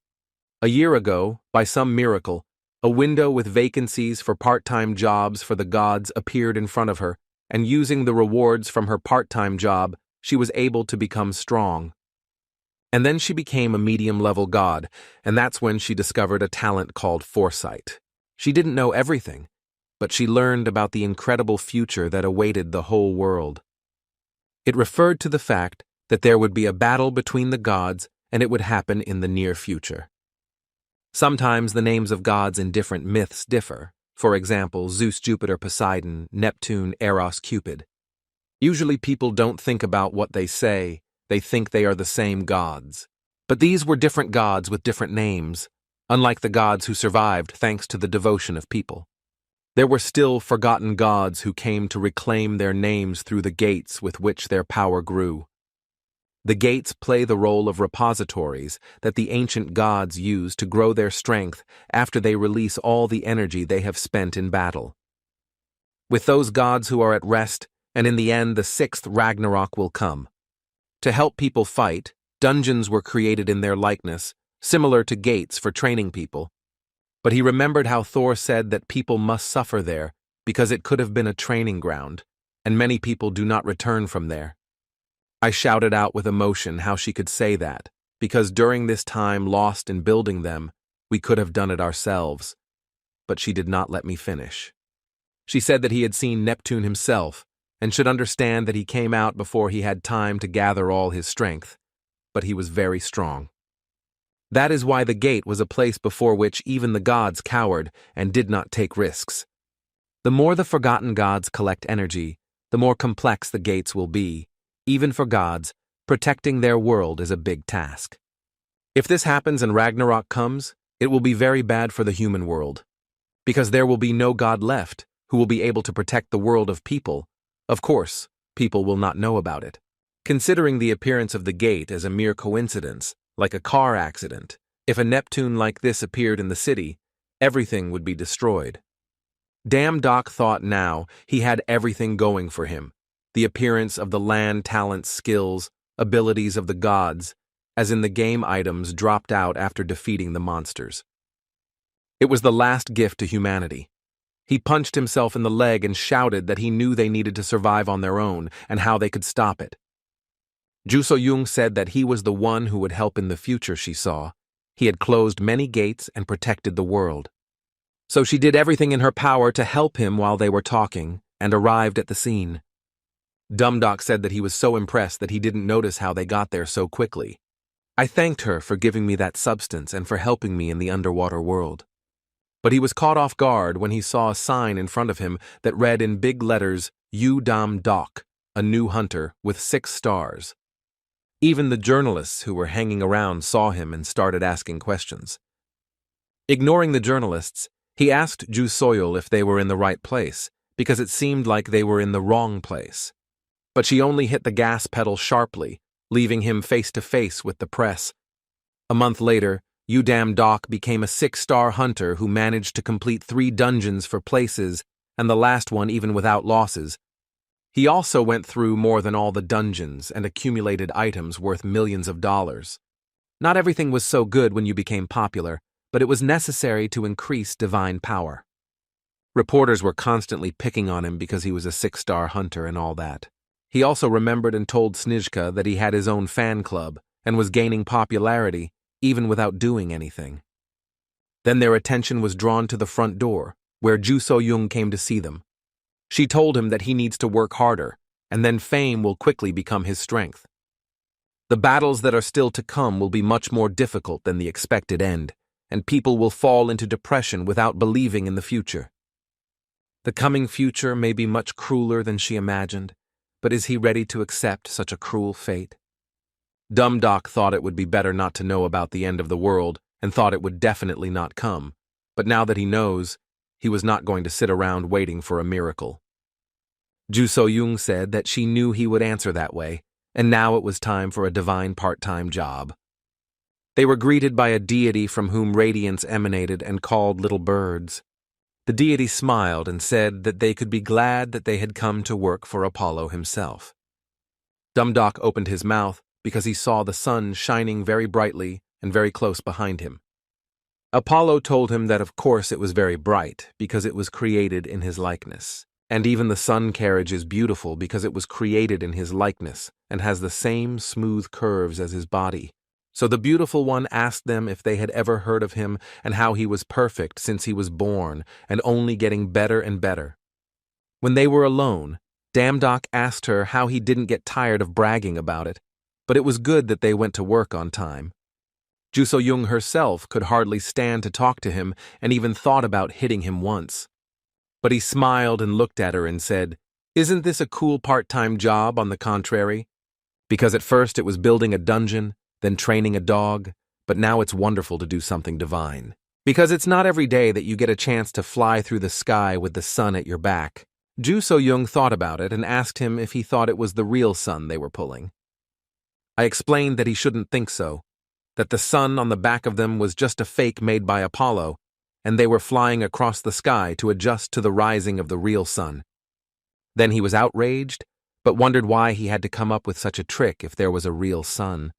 A year ago, by some miracle, a window with vacancies for part-time jobs for the gods appeared in front of her, and using the rewards from her part-time job, she was able to become strong. And then she became a medium-level god, and that's when she discovered a talent called foresight. She didn't know everything, but she learned about the incredible future that awaited the whole world. It referred to the fact that there would be a battle between the gods, and it would happen in the near future. Sometimes the names of gods in different myths differ. For example, Zeus, Jupiter, Poseidon, Neptune, Eros, Cupid. Usually people don't think about what they say, they think they are the same gods. But these were different gods with different names, unlike the gods who survived thanks to the devotion of people. There were still forgotten gods who came to reclaim their names through the gates with which their power grew. The gates play the role of repositories that the ancient gods use to grow their strength after they release all the energy they have spent in battle. With those gods who are at rest, and in the end the sixth Ragnarok will come. To help people fight, dungeons were created in their likeness, similar to gates for training people. But he remembered how Thor said that people must suffer there because it could have been a training ground, and many people do not return from there. I shouted out with emotion how she could say that, because during this time lost in building them, we could have done it ourselves. But she did not let me finish. She said that he had seen Neptune himself, and should understand that he came out before he had time to gather all his strength, but he was very strong. That is why the gate was a place before which even the gods cowered and did not take risks. The more the forgotten gods collect energy, the more complex the gates will be. Even for gods, protecting their world is a big task. If this happens and Ragnarok comes, it will be very bad for the human world, because there will be no god left who will be able to protect the world of people. Of course, people will not know about it. Considering the appearance of the gate as a mere coincidence, like a car accident, if a Neptune like this appeared in the city, everything would be destroyed. Damn Doc thought now he had everything going for him. The appearance of the land, talents, skills, abilities of the gods, as in the game items dropped out after defeating the monsters. It was the last gift to humanity. He punched himself in the leg and shouted that he knew they needed to survive on their own and how they could stop it. Ju So-young said that he was the one who would help in the future she saw. He had closed many gates and protected the world. So she did everything in her power to help him while they were talking and arrived at the scene. Dumdock said that he was so impressed that he didn't notice how they got there so quickly. I thanked her for giving me that substance and for helping me in the underwater world. But he was caught off guard when he saw a sign in front of him that read in big letters, Yu-Dam-Dok, a new hunter with 6 stars. Even the journalists who were hanging around saw him and started asking questions. Ignoring the journalists, he asked Ju Soyul if they were in the right place, because it seemed like they were in the wrong place. But she only hit the gas pedal sharply, leaving him face to face with the press. A month later, Yu-Dam-Dok became a 6-star hunter who managed to complete 3 dungeons for places, and the last one even without losses. He also went through more than all the dungeons and accumulated items worth millions of dollars. Not everything was so good when you became popular, but it was necessary to increase divine power. Reporters were constantly picking on him because he was a 6-star hunter and all that. He also remembered and told Snizhka that he had his own fan club and was gaining popularity, even without doing anything. Then their attention was drawn to the front door, where Ju So-young came to see them. She told him that he needs to work harder, and then fame will quickly become his strength. The battles that are still to come will be much more difficult than the expected end, and people will fall into depression without believing in the future. The coming future may be much crueler than she imagined, but is he ready to accept such a cruel fate? Dumdock thought it would be better not to know about the end of the world and thought it would definitely not come, but now that he knows, he was not going to sit around waiting for a miracle. Ju So-young said that she knew he would answer that way, and now it was time for a divine part-time job. They were greeted by a deity from whom radiance emanated and called little birds. The deity smiled and said that they could be glad that they had come to work for Apollo himself. Dumdock opened his mouth because he saw the sun shining very brightly and very close behind him. Apollo told him that of course it was very bright because it was created in his likeness, and even the sun carriage is beautiful because it was created in his likeness and has the same smooth curves as his body. So the beautiful one asked them if they had ever heard of him and how he was perfect since he was born and only getting better and better. When they were alone, Damdock asked her how he didn't get tired of bragging about it, but it was good that they went to work on time. Ju So-young herself could hardly stand to talk to him and even thought about hitting him once. But he smiled and looked at her and said, "Isn't this a cool part-time job, on the contrary? Because at first it was building a dungeon, then training a dog, but now it's wonderful to do something divine. Because it's not every day that you get a chance to fly through the sky with the sun at your back." Ju So-young thought about it and asked him if he thought it was the real sun they were pulling. I explained that he shouldn't think so, that the sun on the back of them was just a fake made by Apollo, and they were flying across the sky to adjust to the rising of the real sun. Then he was outraged, but wondered why he had to come up with such a trick if there was a real sun.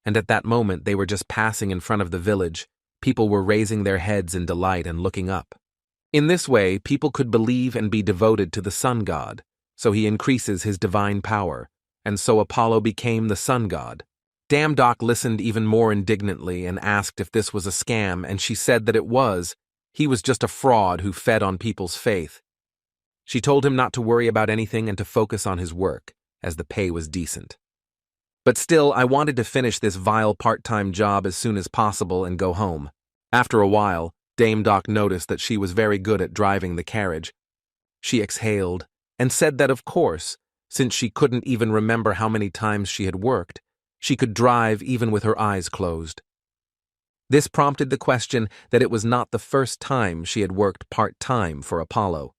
And at that moment they were just passing in front of the village. People were raising their heads in delight and looking up. In this way, people could believe and be devoted to the sun god, so he increases his divine power, and so Apollo became the sun god. Dame Doc listened even more indignantly and asked if this was a scam, and she said that it was. He was just a fraud who fed on people's faith. She told him not to worry about anything and to focus on his work, as the pay was decent. But still, I wanted to finish this vile part-time job as soon as possible and go home. After a while, Dame Doc noticed that she was very good at driving the carriage. She exhaled and said that, of course, since she couldn't even remember how many times she had worked, she could drive even with her eyes closed. This prompted the question that it was not the first time she had worked part-time for Apollo.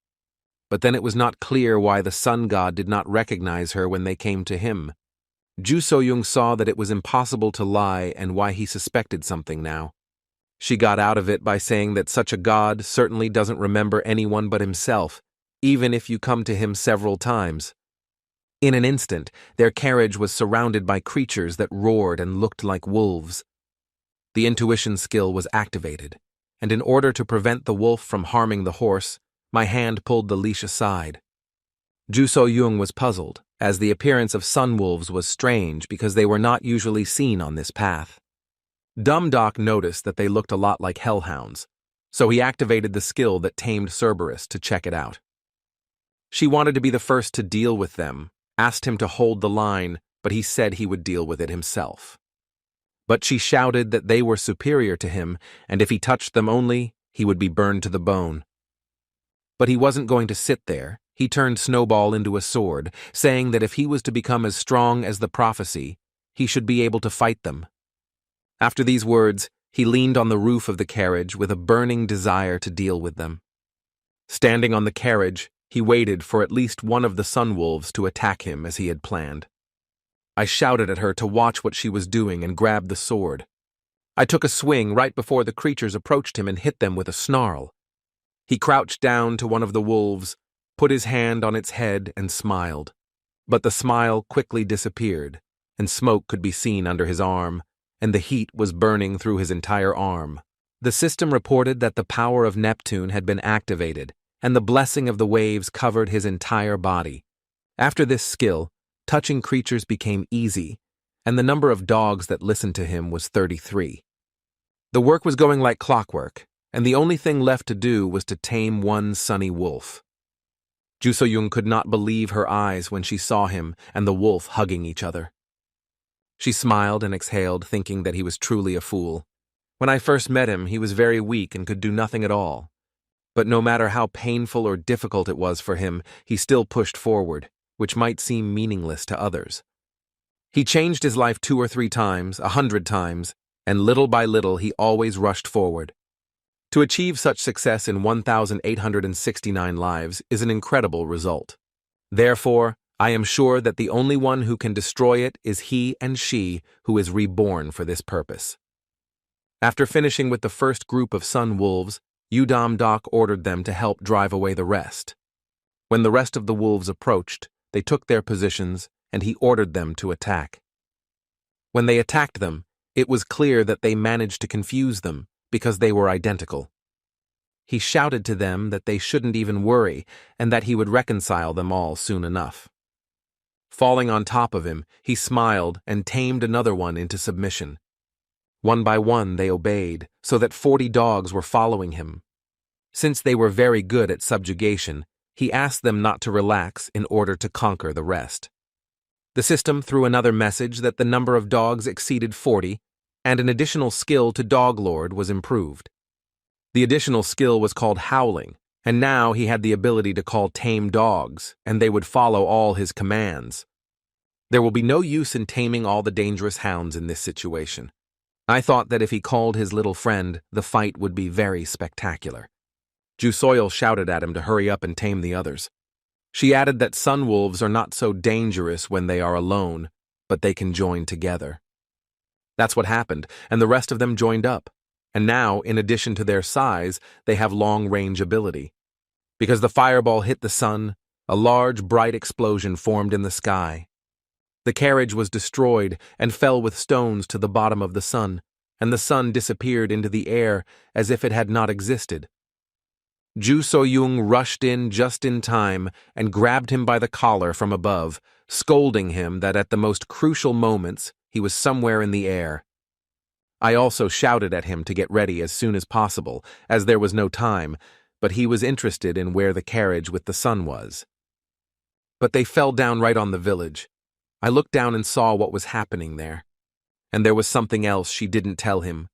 But then it was not clear why the sun god did not recognize her when they came to him. Ju So-young saw that it was impossible to lie and why he suspected something now. She got out of it by saying that such a god certainly doesn't remember anyone but himself, even if you come to him several times. In an instant, their carriage was surrounded by creatures that roared and looked like wolves. The intuition skill was activated, and in order to prevent the wolf from harming the horse, my hand pulled the leash aside. Ju So-young was puzzled, as the appearance of sun wolves was strange because they were not usually seen on this path. Dame Doc noticed that they looked a lot like hellhounds, so he activated the skill that tamed Cerberus to check it out. She wanted to be the first to deal with them, asked him to hold the line, but he said he would deal with it himself. But she shouted that they were superior to him, and if he touched them only, he would be burned to the bone. But he wasn't going to sit there. He turned Snowball into a sword, saying that if he was to become as strong as the prophecy, he should be able to fight them. After these words, he leaned on the roof of the carriage with a burning desire to deal with them. Standing on the carriage, he waited for at least one of the sun wolves to attack him as he had planned. I shouted at her to watch what she was doing and grabbed the sword. I took a swing right before the creatures approached him and hit them with a snarl. He crouched down to one of the wolves, put his hand on its head and smiled. But the smile quickly disappeared, and smoke could be seen under his arm, and the heat was burning through his entire arm. The system reported that the power of Neptune had been activated, and the blessing of the waves covered his entire body. After this skill, touching creatures became easy, and the number of dogs that listened to him was 33. The work was going like clockwork, and the only thing left to do was to tame one sunny wolf. Ju So-young could not believe her eyes when she saw him and the wolf hugging each other. She smiled and exhaled, thinking that he was truly a fool. When I first met him, he was very weak and could do nothing at all. But no matter how painful or difficult it was for him, he still pushed forward, which might seem meaningless to others. He changed his life 2 or 3 times, 100 times, and little by little he always rushed forward. To achieve such success in 1,869 lives is an incredible result. Therefore, I am sure that the only one who can destroy it is he and she who is reborn for this purpose. After finishing with the first group of sun wolves, Dame Doc ordered them to help drive away the rest. When the rest of the wolves approached, they took their positions and he ordered them to attack. When they attacked them, it was clear that they managed to confuse them because they were identical. He shouted to them that they shouldn't even worry and that he would reconcile them all soon enough. Falling on top of him, he smiled and tamed another one into submission. One by one they obeyed, so that 40 dogs were following him. Since they were very good at subjugation, he asked them not to relax in order to conquer the rest. The system threw another message that the number of dogs exceeded 40, and an additional skill to Dog Lord was improved. The additional skill was called Howling, And now he had the ability to call tame dogs, and they would follow all his commands. There will be no use in taming all the dangerous hounds in this situation. I thought that if he called his little friend, the fight would be very spectacular. Jusoil shouted at him to hurry up and tame the others. She added that sun wolves are not so dangerous when they are alone, but they can join together. That's what happened, and the rest of them joined up. And now, in addition to their size, they have long-range ability. Because the fireball hit the sun, a large, bright explosion formed in the sky. The carriage was destroyed and fell with stones to the bottom of the sun, and the sun disappeared into the air as if it had not existed. Ju So-young rushed in just in time and grabbed him by the collar from above, scolding him that at the most crucial moments he was somewhere in the air. I also shouted at him to get ready as soon as possible, as there was no time, but he was interested in where the carriage with the sun was. But they fell down right on the village. I looked down and saw what was happening there. And there was something else she didn't tell him,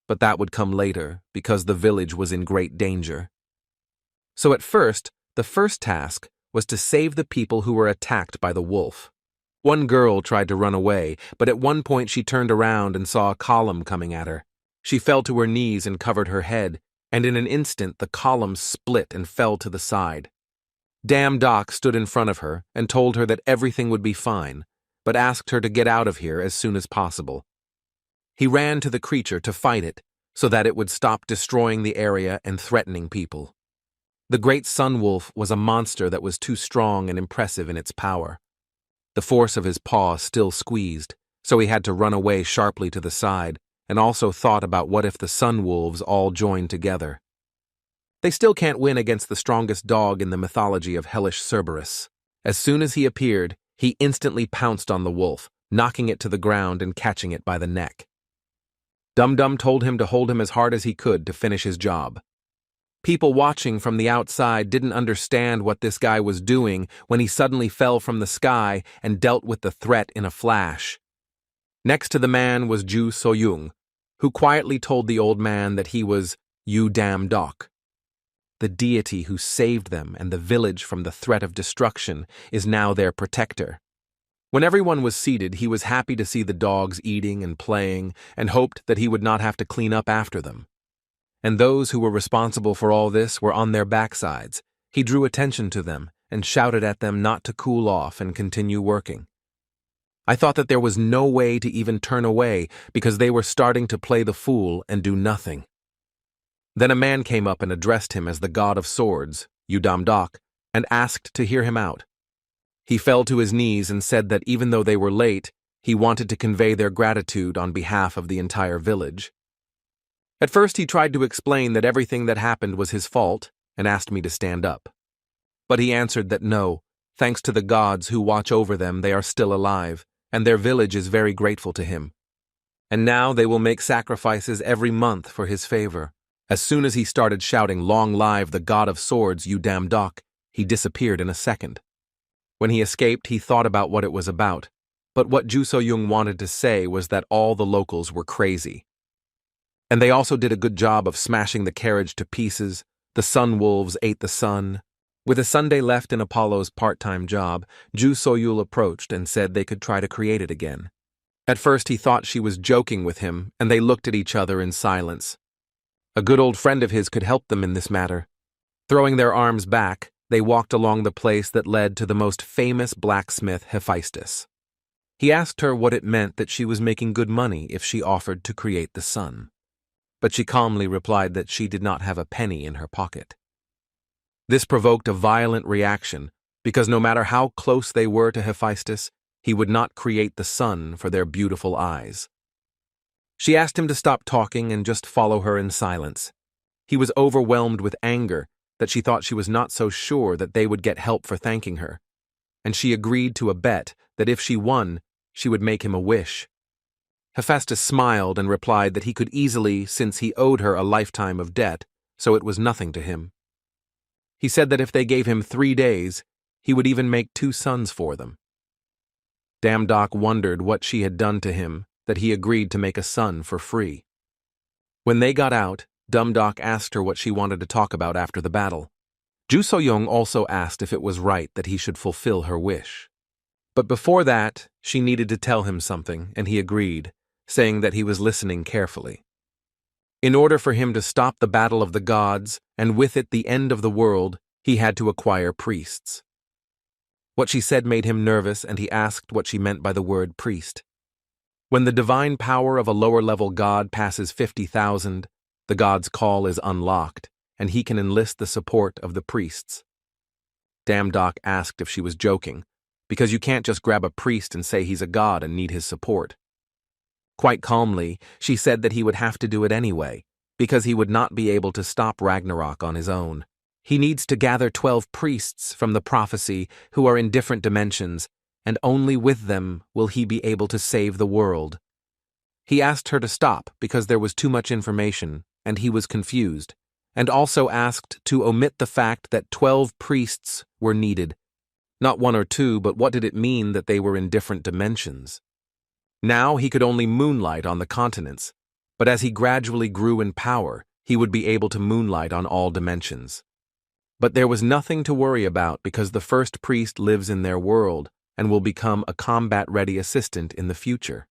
but that would come later because the village was in great danger. So at first, the first task was to save the people who were attacked by the wolf. One girl tried to run away, but at one point she turned around and saw a column coming at her. She fell to her knees and covered her head, and in an instant the column split and fell to the side. Doc stood in front of her and told her that everything would be fine, but asked her to get out of here as soon as possible. He ran to the creature to fight it, so that it would stop destroying the area and threatening people. The great sun wolf was a monster that was too strong and impressive in its power. The force of his paw still squeezed, so he had to run away sharply to the side, and also thought about what if the sun wolves all joined together. They still can't win against the strongest dog in the mythology of hellish Cerberus. As soon as he appeared, he instantly pounced on the wolf, knocking it to the ground and catching it by the neck. Dum-Dum told him to hold him as hard as he could to finish his job. People watching from the outside didn't understand what this guy was doing when he suddenly fell from the sky and dealt with the threat in a flash. Next to the man was Ju So-young, who quietly told the old man that he was Yu-Dam-Dok. The deity who saved them and the village from the threat of destruction is now their protector. When everyone was seated, he was happy to see the dogs eating and playing and hoped that he would not have to clean up after them. And those who were responsible for all this were on their backsides. He drew attention to them and shouted at them not to cool off and continue working. I thought that there was no way to even turn away because they were starting to play the fool and do nothing. Then a man came up and addressed him as the god of swords, Yu-Dam-Dok, and asked to hear him out. He fell to his knees and said that even though they were late, he wanted to convey their gratitude on behalf of the entire village. At first he tried to explain that everything that happened was his fault and asked me to stand up. But he answered that no, thanks to the gods who watch over them, they are still alive, and their village is very grateful to him. And now they will make sacrifices every month for his favor. As soon as he started shouting, "Long live the god of swords, Yu-Dam-Dok," he disappeared in a second. When he escaped, he thought about what it was about, but what Ju So-young wanted to say was that all the locals were crazy. And they also did a good job of smashing the carriage to pieces. The sun wolves ate the sun. With a Sunday left in Apollo's part-time job, Ju So-young approached and said they could try to create it again. At first he thought she was joking with him, and they looked at each other in silence. A good old friend of his could help them in this matter. Throwing their arms back, they walked along the place that led to the most famous blacksmith, Hephaestus. He asked her what it meant that she was making good money if she offered to create the sun. But she calmly replied that she did not have a penny in her pocket. This provoked a violent reaction, because no matter how close they were to Hephaestus, he would not create the sun for their beautiful eyes. She asked him to stop talking and just follow her in silence. He was overwhelmed with anger that she thought she was not so sure that they would get help for thanking her, and she agreed to a bet that if she won, she would make him a wish. Hephaestus smiled and replied that he could easily, since he owed her a lifetime of debt, so it was nothing to him. He said that if they gave him 3 days, he would even make 2 sons for them. Dam-Dok wondered what she had done to him, that he agreed to make a son for free. When they got out, Dum-Dok asked her what she wanted to talk about after the battle. Ju So-young also asked if it was right that he should fulfill her wish. But before that, she needed to tell him something, and he agreed, saying that he was listening carefully. In order for him to stop the battle of the gods, and with it the end of the world, he had to acquire priests. What she said made him nervous, and he asked what she meant by the word priest. When the divine power of a lower-level god passes 50,000, the god's call is unlocked, and he can enlist the support of the priests. Damdock asked if she was joking, because you can't just grab a priest and say he's a god and need his support. Quite calmly, she said that he would have to do it anyway, because he would not be able to stop Ragnarok on his own. He needs to gather 12 priests from the prophecy who are in different dimensions, and only with them will he be able to save the world. He asked her to stop because there was too much information, and he was confused, and also asked to omit the fact that 12 priests were needed. Not one or two, but what did it mean that they were in different dimensions? Now he could only moonlight on the continents, but as he gradually grew in power, he would be able to moonlight on all dimensions. But there was nothing to worry about because the first priest lives in their world and will become a combat-ready assistant in the future.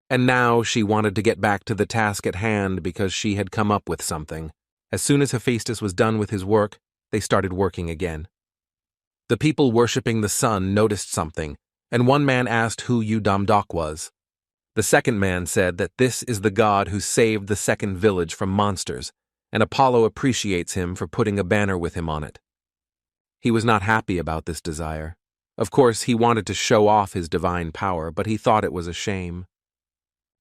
And now she wanted to get back to the task at hand because she had come up with something. As soon as Hephaestus was done with his work, they started working again. The people worshipping the sun noticed something, and one man asked who Yu-Dam-Dok was. The second man said that this is the god who saved the second village from monsters, and Apollo appreciates him for putting a banner with him on it. He was not happy about this desire. Of course, he wanted to show off his divine power, but he thought it was a shame.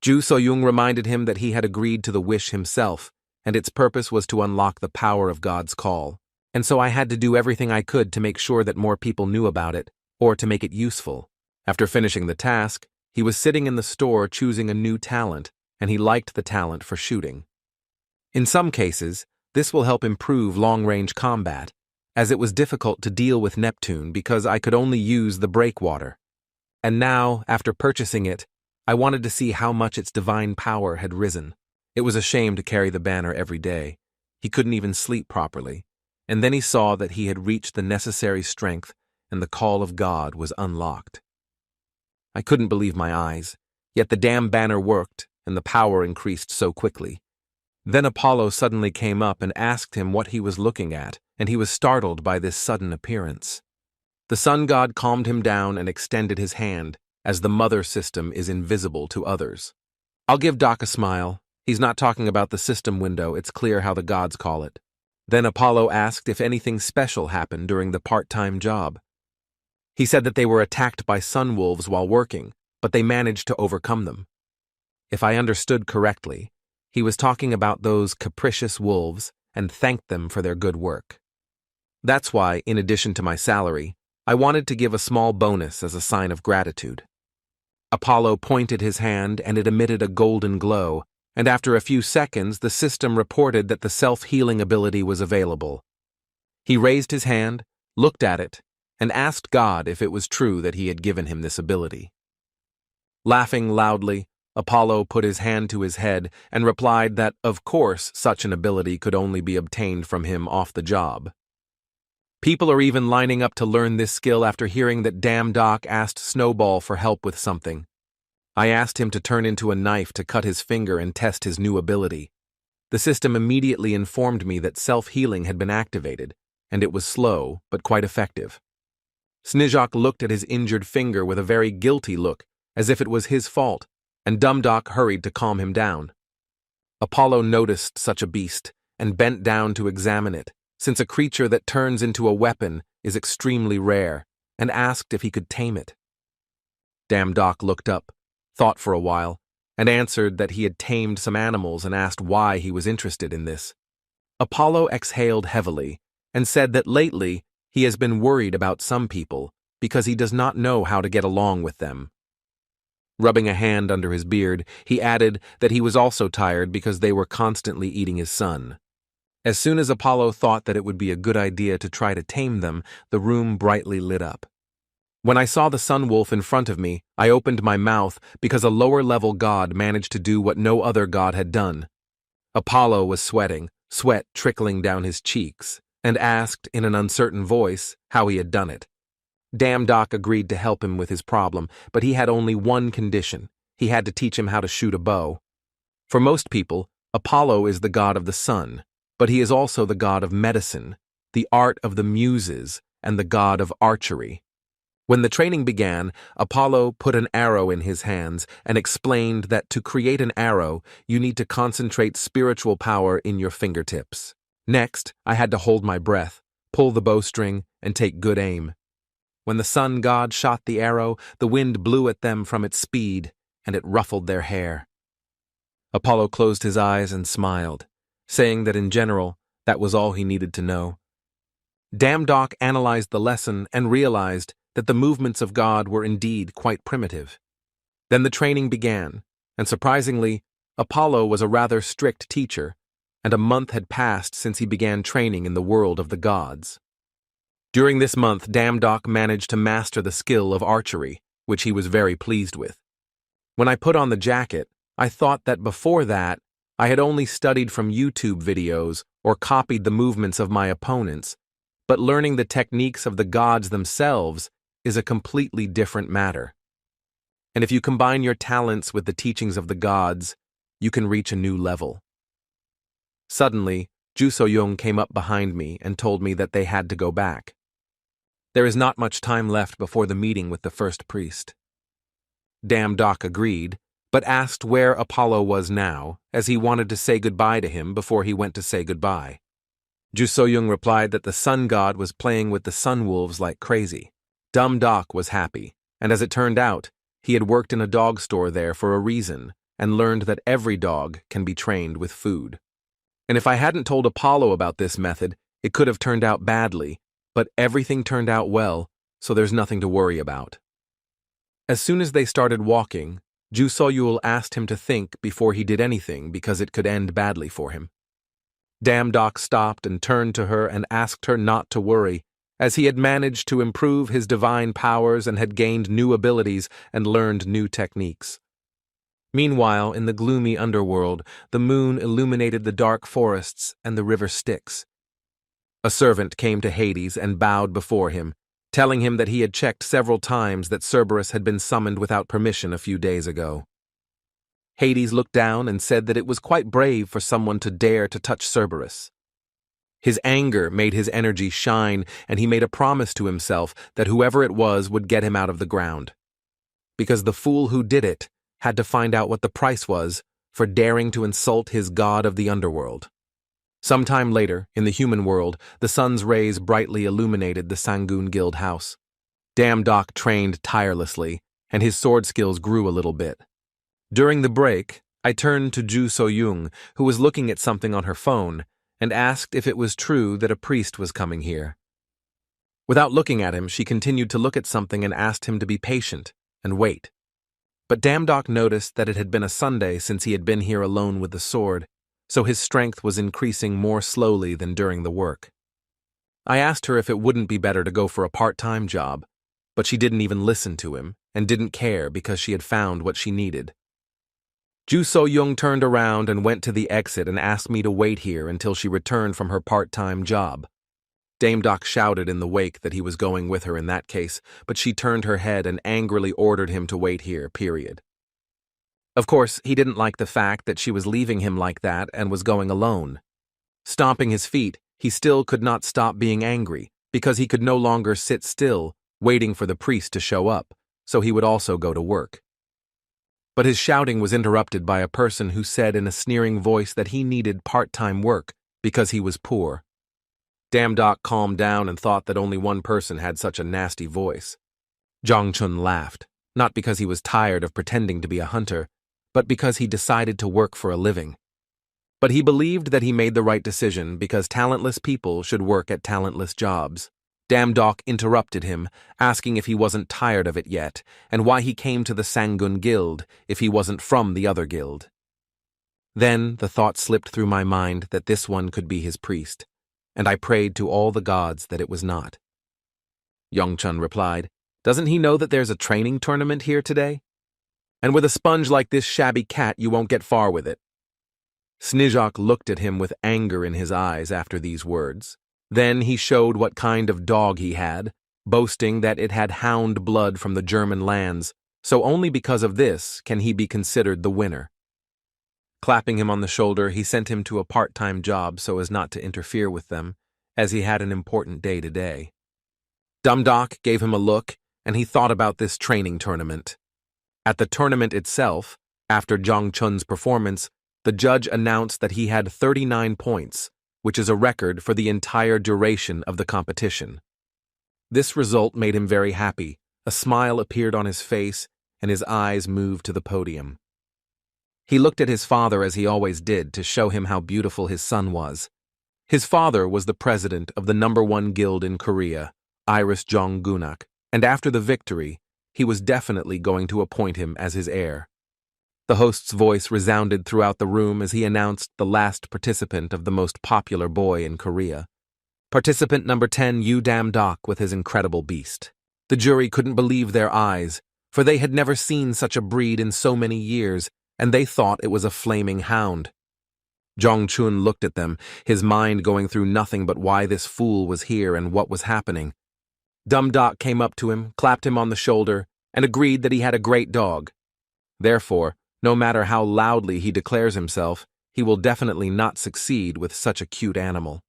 Ju So-young reminded him that he had agreed to the wish himself, and its purpose was to unlock the power of God's call, and so I had to do everything I could to make sure that more people knew about it, or to make it useful. After finishing the task, he was sitting in the store choosing a new talent, and he liked the talent for shooting. In some cases, this will help improve long-range combat, as it was difficult to deal with Neptune because I could only use the breakwater. And now, after purchasing it, I wanted to see how much its divine power had risen. It was a shame to carry the banner every day. He couldn't even sleep properly. And then he saw that he had reached the necessary strength and the call of God was unlocked. I couldn't believe my eyes, yet the damn banner worked and the power increased so quickly. Then Apollo suddenly came up and asked him what he was looking at, and he was startled by this sudden appearance. The sun god calmed him down and extended his hand, as the mother system is invisible to others. I'll give Doc a smile. He's not talking about the system window, it's clear how the gods call it. Then Apollo asked if anything special happened during the part-time job. He said that they were attacked by sun wolves while working, but they managed to overcome them. If I understood correctly, he was talking about those capricious wolves and thanked them for their good work. That's why, in addition to my salary, I wanted to give a small bonus as a sign of gratitude. Apollo pointed his hand and it emitted a golden glow, and after a few seconds the system reported that the self-healing ability was available. He raised his hand, looked at it, and asked God if it was true that he had given him this ability. Laughing loudly, Apollo put his hand to his head and replied that, of course, such an ability could only be obtained from him off the job. People are even lining up to learn this skill after hearing that Damdock asked Snowball for help with something. I asked him to turn into a knife to cut his finger and test his new ability. The system immediately informed me that self-healing had been activated, and it was slow but quite effective. Snizhok looked at his injured finger with a very guilty look, as if it was his fault, and Dumdock hurried to calm him down. Apollo noticed such a beast and bent down to examine it, since a creature that turns into a weapon is extremely rare, and asked if he could tame it. Damdock looked up, thought for a while, and answered that he had tamed some animals and asked why he was interested in this. Apollo exhaled heavily and said that lately he has been worried about some people because he does not know how to get along with them. Rubbing a hand under his beard, he added that he was also tired because they were constantly eating his son. As soon as Apollo thought that it would be a good idea to try to tame them, the room brightly lit up. When I saw the sun wolf in front of me, I opened my mouth because a lower-level god managed to do what no other god had done. Apollo was sweating, sweat trickling down his cheeks, and asked in an uncertain voice how he had done it. Damn Doc agreed to help him with his problem, but he had only one condition. He had to teach him how to shoot a bow. For most people, Apollo is the god of the sun, but he is also the god of medicine, the art of the muses, and the god of archery. When the training began, Apollo put an arrow in his hands and explained that to create an arrow, you need to concentrate spiritual power in your fingertips. Next, I had to hold my breath, pull the bowstring, and take good aim. When the sun god shot the arrow, the wind blew at them from its speed, and it ruffled their hair. Apollo closed his eyes and smiled, saying that in general, that was all he needed to know. Damn Doc analyzed the lesson and realized that the movements of God were indeed quite primitive. Then the training began, and surprisingly, Apollo was a rather strict teacher, and a month had passed since he began training in the world of the gods. During this month, Damn Doc managed to master the skill of archery, which he was very pleased with. When I put on the jacket, I thought that before that, I had only studied from YouTube videos or copied the movements of my opponents, but learning the techniques of the gods themselves is a completely different matter. And if you combine your talents with the teachings of the gods, you can reach a new level. Suddenly, Ju So-young came up behind me and told me that they had to go back. There is not much time left before the meeting with the first priest. Damn Doc agreed, but asked where Apollo was now, as he wanted to say goodbye to him before he went to say goodbye. Ju So-young replied that the sun god was playing with the sun wolves like crazy. Dumb Doc was happy, and as it turned out, he had worked in a dog store there for a reason, and learned that every dog can be trained with food. And if I hadn't told Apollo about this method, it could have turned out badly, but everything turned out well, so there's nothing to worry about. As soon as they started walking, Ju So-yul asked him to think before he did anything because it could end badly for him. Damn Doc stopped and turned to her and asked her not to worry, as he had managed to improve his divine powers and had gained new abilities and learned new techniques. Meanwhile, in the gloomy underworld, the moon illuminated the dark forests and the river Styx. A servant came to Hades and bowed before him, telling him that he had checked several times that Cerberus had been summoned without permission a few days ago. Hades looked down and said that it was quite brave for someone to dare to touch Cerberus. His anger made his energy shine, and he made a promise to himself that whoever it was would get him out of the ground. Because the fool who did it had to find out what the price was for daring to insult his god of the underworld. Sometime later, in the human world, the sun's rays brightly illuminated the Sangun Guild house. Damn Doc trained tirelessly, and his sword skills grew a little bit. During the break, I turned to Ju So-young, who was looking at something on her phone, and asked if it was true that a priest was coming here. Without looking at him, she continued to look at something and asked him to be patient and wait. But Damn Doc noticed that it had been a Sunday since he had been here alone with the sword, so his strength was increasing more slowly than during the work. I asked her if it wouldn't be better to go for a part-time job, but she didn't even listen to him and didn't care because she had found what she needed. Ju So-young turned around and went to the exit and asked me to wait here until she returned from her part-time job. Dame Doc shouted in the wake that he was going with her in that case, but she turned her head and angrily ordered him to wait here, period. Of course, he didn't like the fact that she was leaving him like that and was going alone. Stomping his feet, he still could not stop being angry, because he could no longer sit still, waiting for the priest to show up, so he would also go to work. But his shouting was interrupted by a person who said in a sneering voice that he needed part-time work because he was poor. Damn Doc calmed down and thought that only one person had such a nasty voice. Jong Chun laughed, not because he was tired of pretending to be a hunter, but because he decided to work for a living. But he believed that he made the right decision because talentless people should work at talentless jobs. Damn Doc interrupted him, asking if he wasn't tired of it yet, and why he came to the Sangun Guild if he wasn't from the other guild. Then the thought slipped through my mind that this one could be his priest, and I prayed to all the gods that it was not. Yongchun replied, "Doesn't he know that there's a training tournament here today? And with a sponge like this shabby cat, you won't get far with it." Snizhok looked at him with anger in his eyes after these words. Then he showed what kind of dog he had, boasting that it had hound blood from the German lands, so only because of this can he be considered the winner. Clapping him on the shoulder, he sent him to a part-time job so as not to interfere with them, as he had an important day today. Dumdock gave him a look, and he thought about this training tournament. At the tournament itself, after Jong Chun's performance, the judge announced that he had 39 points, which is a record for the entire duration of the competition. This result made him very happy. A smile appeared on his face, and his eyes moved to the podium. He looked at his father as he always did to show him how beautiful his son was. His father was the president of the #1 guild in Korea, Iris Jong-gunak, and after the victory, he was definitely going to appoint him as his heir. The host's voice resounded throughout the room as he announced the last participant of the most popular boy in Korea. Participant number 10, Dam-dok, with his incredible beast. The jury couldn't believe their eyes, for they had never seen such a breed in so many years, and they thought it was a flaming hound. Jong Chun looked at them, his mind going through nothing but why this fool was here and what was happening. Dumdock came up to him, clapped him on the shoulder, and agreed that he had a great dog. Therefore, no matter how loudly he declares himself, he will definitely not succeed with such a cute animal.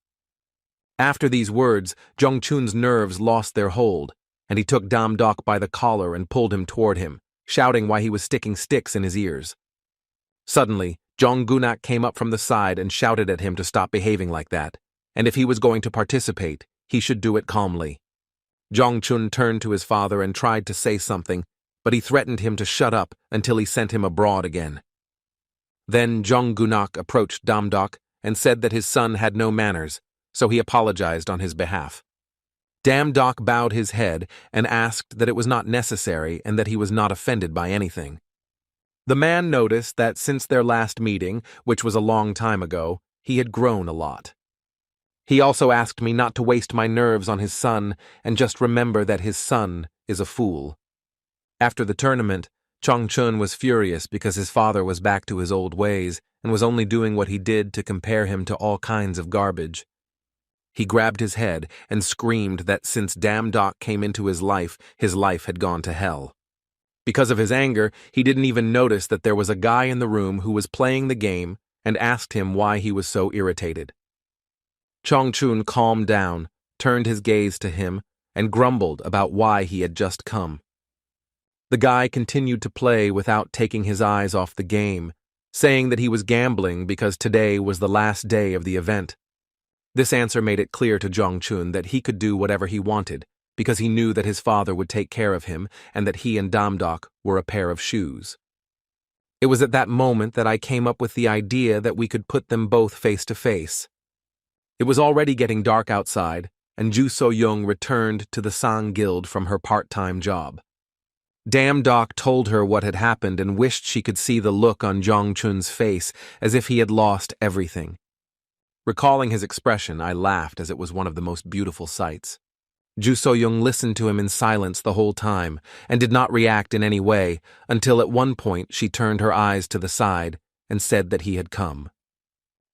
After these words, Jong Chun's nerves lost their hold, and he took Dumdock by the collar and pulled him toward him, shouting why he was sticking sticks in his ears. Suddenly, Jong-gunak came up from the side and shouted at him to stop behaving like that, and if he was going to participate, he should do it calmly. Jong Chun turned to his father and tried to say something, but he threatened him to shut up until he sent him abroad again. Then Jong-gunak approached Dumdock and said that his son had no manners, so he apologized on his behalf. Dumdock bowed his head and asked that it was not necessary and that he was not offended by anything. The man noticed that since their last meeting, which was a long time ago, he had grown a lot. He also asked me not to waste my nerves on his son and just remember that his son is a fool. After the tournament, Jong Chun was furious because his father was back to his old ways and was only doing what he did to compare him to all kinds of garbage. He grabbed his head and screamed that since Dumdock came into his life had gone to hell. Because of his anger, he didn't even notice that there was a guy in the room who was playing the game and asked him why he was so irritated. Jong Chun calmed down, turned his gaze to him, and grumbled about why he had just come. The guy continued to play without taking his eyes off the game, saying that he was gambling because today was the last day of the event. This answer made it clear to Jong Chun that he could do whatever he wanted, because he knew that his father would take care of him and that he and Dumdock were a pair of shoes. It was at that moment that I came up with the idea that we could put them both face to face. It was already getting dark outside, and Ju So-young returned to the Sang Guild from her part-time job. Dumdock told her what had happened and wished she could see the look on Jong Chun's face as if he had lost everything. Recalling his expression, I laughed as it was one of the most beautiful sights. Ju So-young listened to him in silence the whole time and did not react in any way until at one point she turned her eyes to the side and said that he had come.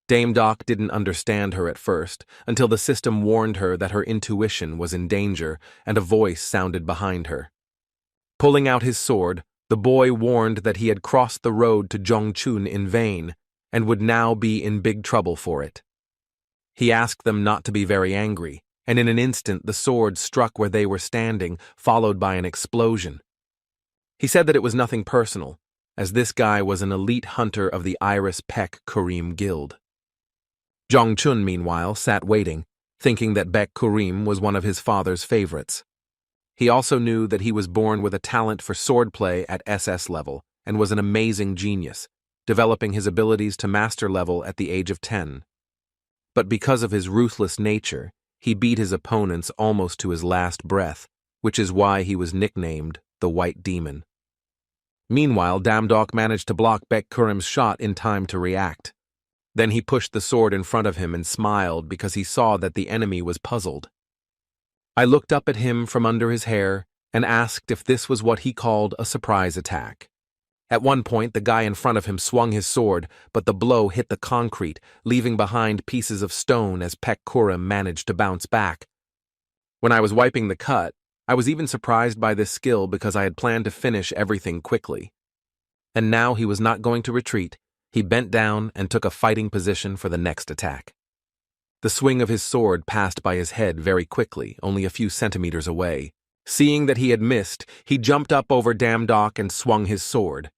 Dumdock didn't understand her at first until the system warned her that her intuition was in danger and a voice sounded behind her. Pulling out his sword, the boy warned that he had crossed the road to Jong Chun in vain and would now be in big trouble for it. He asked them not to be very angry, and in an instant the sword struck where they were standing, followed by an explosion. He said that it was nothing personal, as this guy was an elite hunter of the Iris Pek Kurim Guild. Jong Chun, meanwhile, sat waiting, thinking that Bek Kurim was one of his father's favorites. He also knew that he was born with a talent for swordplay at SS level and was an amazing genius, developing his abilities to master level at the age of 10. But because of his ruthless nature, he beat his opponents almost to his last breath, which is why he was nicknamed the White Demon. Meanwhile, Dumdock managed to block Bek Kurim's shot in time to react. Then he pushed the sword in front of him and smiled because he saw that the enemy was puzzled. I looked up at him from under his hair and asked if this was what he called a surprise attack. At one point, the guy in front of him swung his sword, but the blow hit the concrete, leaving behind pieces of stone as Pek Kurim managed to bounce back. When I was wiping the cut, I was even surprised by this skill because I had planned to finish everything quickly. And now he was not going to retreat. He bent down and took a fighting position for the next attack. The swing of his sword passed by his head very quickly, only a few centimeters away. Seeing that he had missed, he jumped up over Damdok and swung his sword.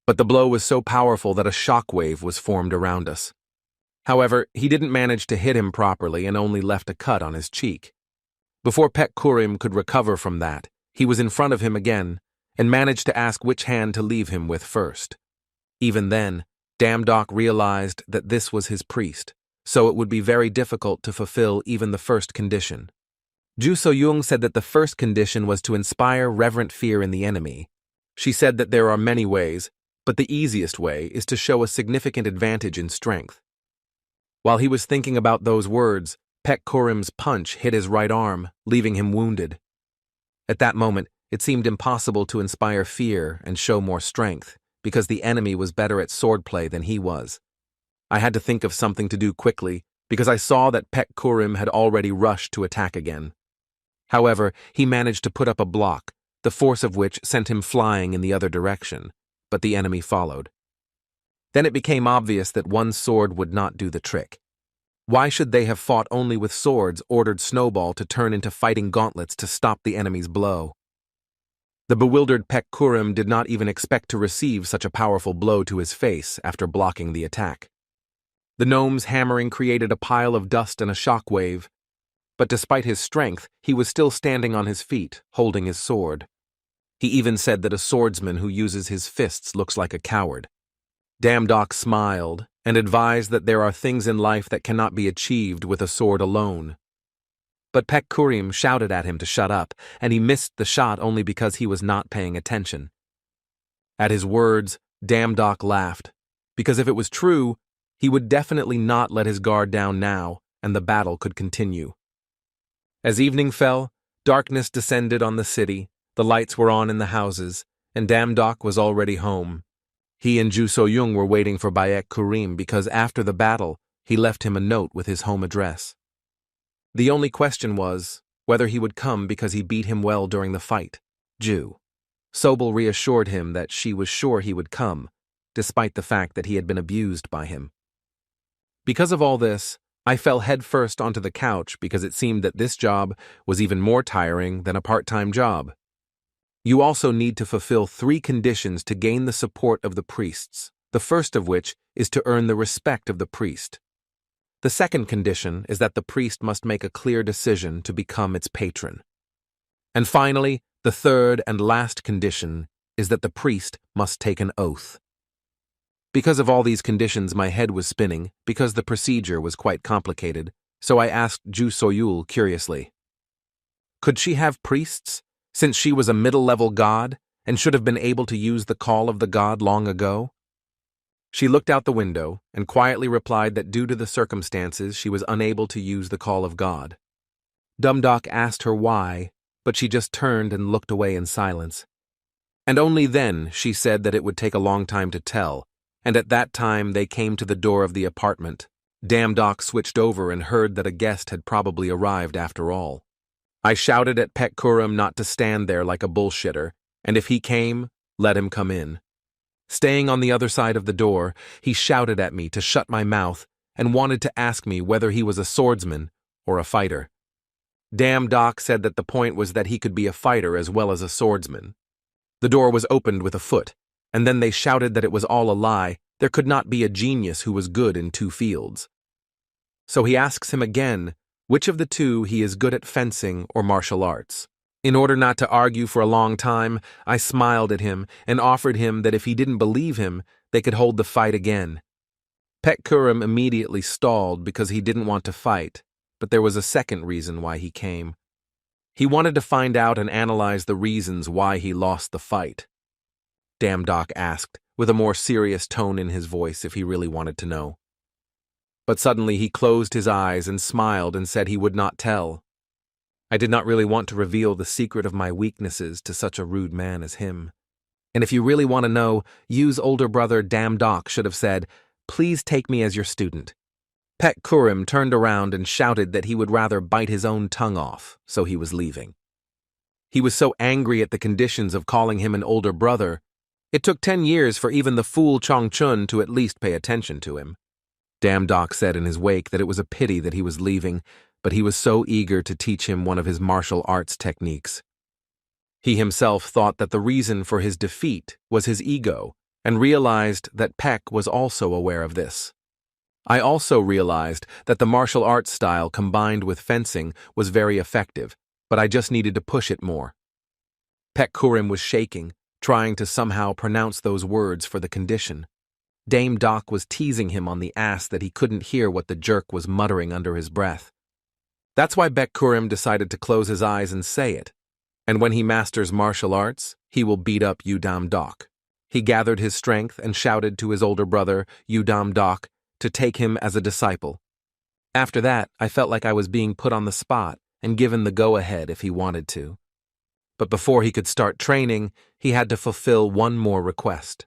But the blow was so powerful that a shockwave was formed around us. However, he didn't manage to hit him properly and only left a cut on his cheek. Before Pek Kurim could recover from that, he was in front of him again and managed to ask which hand to leave him with first. Even then, Damdok realized that this was his priest, so it would be very difficult to fulfill even the first condition. Ju So-young said that the first condition was to inspire reverent fear in the enemy. She said that there are many ways, but the easiest way is to show a significant advantage in strength. While he was thinking about those words, Pek Kurim's punch hit his right arm, leaving him wounded. At that moment, it seemed impossible to inspire fear and show more strength, because the enemy was better at swordplay than he was. I had to think of something to do quickly, because I saw that Pek Kurim had already rushed to attack again. However, he managed to put up a block, the force of which sent him flying in the other direction, but the enemy followed. Then it became obvious that one sword would not do the trick. Why should they have fought only with swords ordered Snowball to turn into fighting gauntlets to stop the enemy's blow? The bewildered Pek Kurim did not even expect to receive such a powerful blow to his face after blocking the attack. The gnome's hammering created a pile of dust and a shockwave, but despite his strength, he was still standing on his feet, holding his sword. He even said that a swordsman who uses his fists looks like a coward. Damdok smiled and advised that there are things in life that cannot be achieved with a sword alone. But Pek Kurim shouted at him to shut up, and he missed the shot only because he was not paying attention. At his words, Damdok laughed, because if it was true, he would definitely not let his guard down now, and the battle could continue. As evening fell, darkness descended on the city, the lights were on in the houses, and Damdok was already home. He and Ju So-young were waiting for Pek Kurim because after the battle, he left him a note with his home address. The only question was whether he would come because he beat him well during the fight. Ju Sobel reassured him that she was sure he would come, despite the fact that he had been abused by him. Because of all this, I fell headfirst onto the couch because it seemed that this job was even more tiring than a part-time job. You also need to fulfill 3 conditions to gain the support of the priests, the first of which is to earn the respect of the priest. The second condition is that the priest must make a clear decision to become its patron. And finally, the third and last condition is that the priest must take an oath. Because of all these conditions, my head was spinning, because the procedure was quite complicated, so I asked Ju So-yul curiously. Could she have priests, since she was a middle-level god and should have been able to use the call of the god long ago? She looked out the window and quietly replied that due to the circumstances she was unable to use the call of God. Damdok asked her why, but she just turned and looked away in silence. And only then she said that it would take a long time to tell, and at that time they came to the door of the apartment. Damdok switched over and heard that a guest had probably arrived after all. I shouted at Pek Kurim not to stand there like a bullshitter, and if he came, let him come in. Staying on the other side of the door, he shouted at me to shut my mouth and wanted to ask me whether he was a swordsman or a fighter. Damdok said that the point was that he could be a fighter as well as a swordsman. The door was opened with a foot, and then they shouted that it was all a lie. There could not be a genius who was good in 2 fields. So he asks him again which of the 2 he is good at fencing or martial arts. In order not to argue for a long time, I smiled at him and offered him that if he didn't believe him, they could hold the fight again. Pek Kurim immediately stalled because he didn't want to fight, but there was a second reason why he came. He wanted to find out and analyze the reasons why he lost the fight. Damdok asked, with a more serious tone in his voice if he really wanted to know. But suddenly he closed his eyes and smiled and said he would not tell. I did not really want to reveal the secret of my weaknesses to such a rude man as him. And if you really want to know, Yu's older brother Damdok should have said, "Please take me as your student." Pek Kurim turned around and shouted that he would rather bite his own tongue off, so he was leaving. He was so angry at the conditions of calling him an older brother, it took 10 years for even the fool Chongchun to at least pay attention to him. Damdok said in his wake that it was a pity that he was leaving, but he was so eager to teach him one of his martial arts techniques. He himself thought that the reason for his defeat was his ego, and realized that Pek was also aware of this. I also realized that the martial arts style combined with fencing was very effective, but I just needed to push it more. Pek Kurim was shaking, trying to somehow pronounce those words for the condition. Dame Doc was teasing him on the ass that he couldn't hear what the jerk was muttering under his breath. That's why Pek Kurim decided to close his eyes and say it. And when he masters martial arts, he will beat up Udam Doc. He gathered his strength and shouted to his older brother, Udam Doc, to take him as a disciple. After that, I felt like I was being put on the spot and given the go-ahead if he wanted to. But before he could start training, he had to fulfill one more request.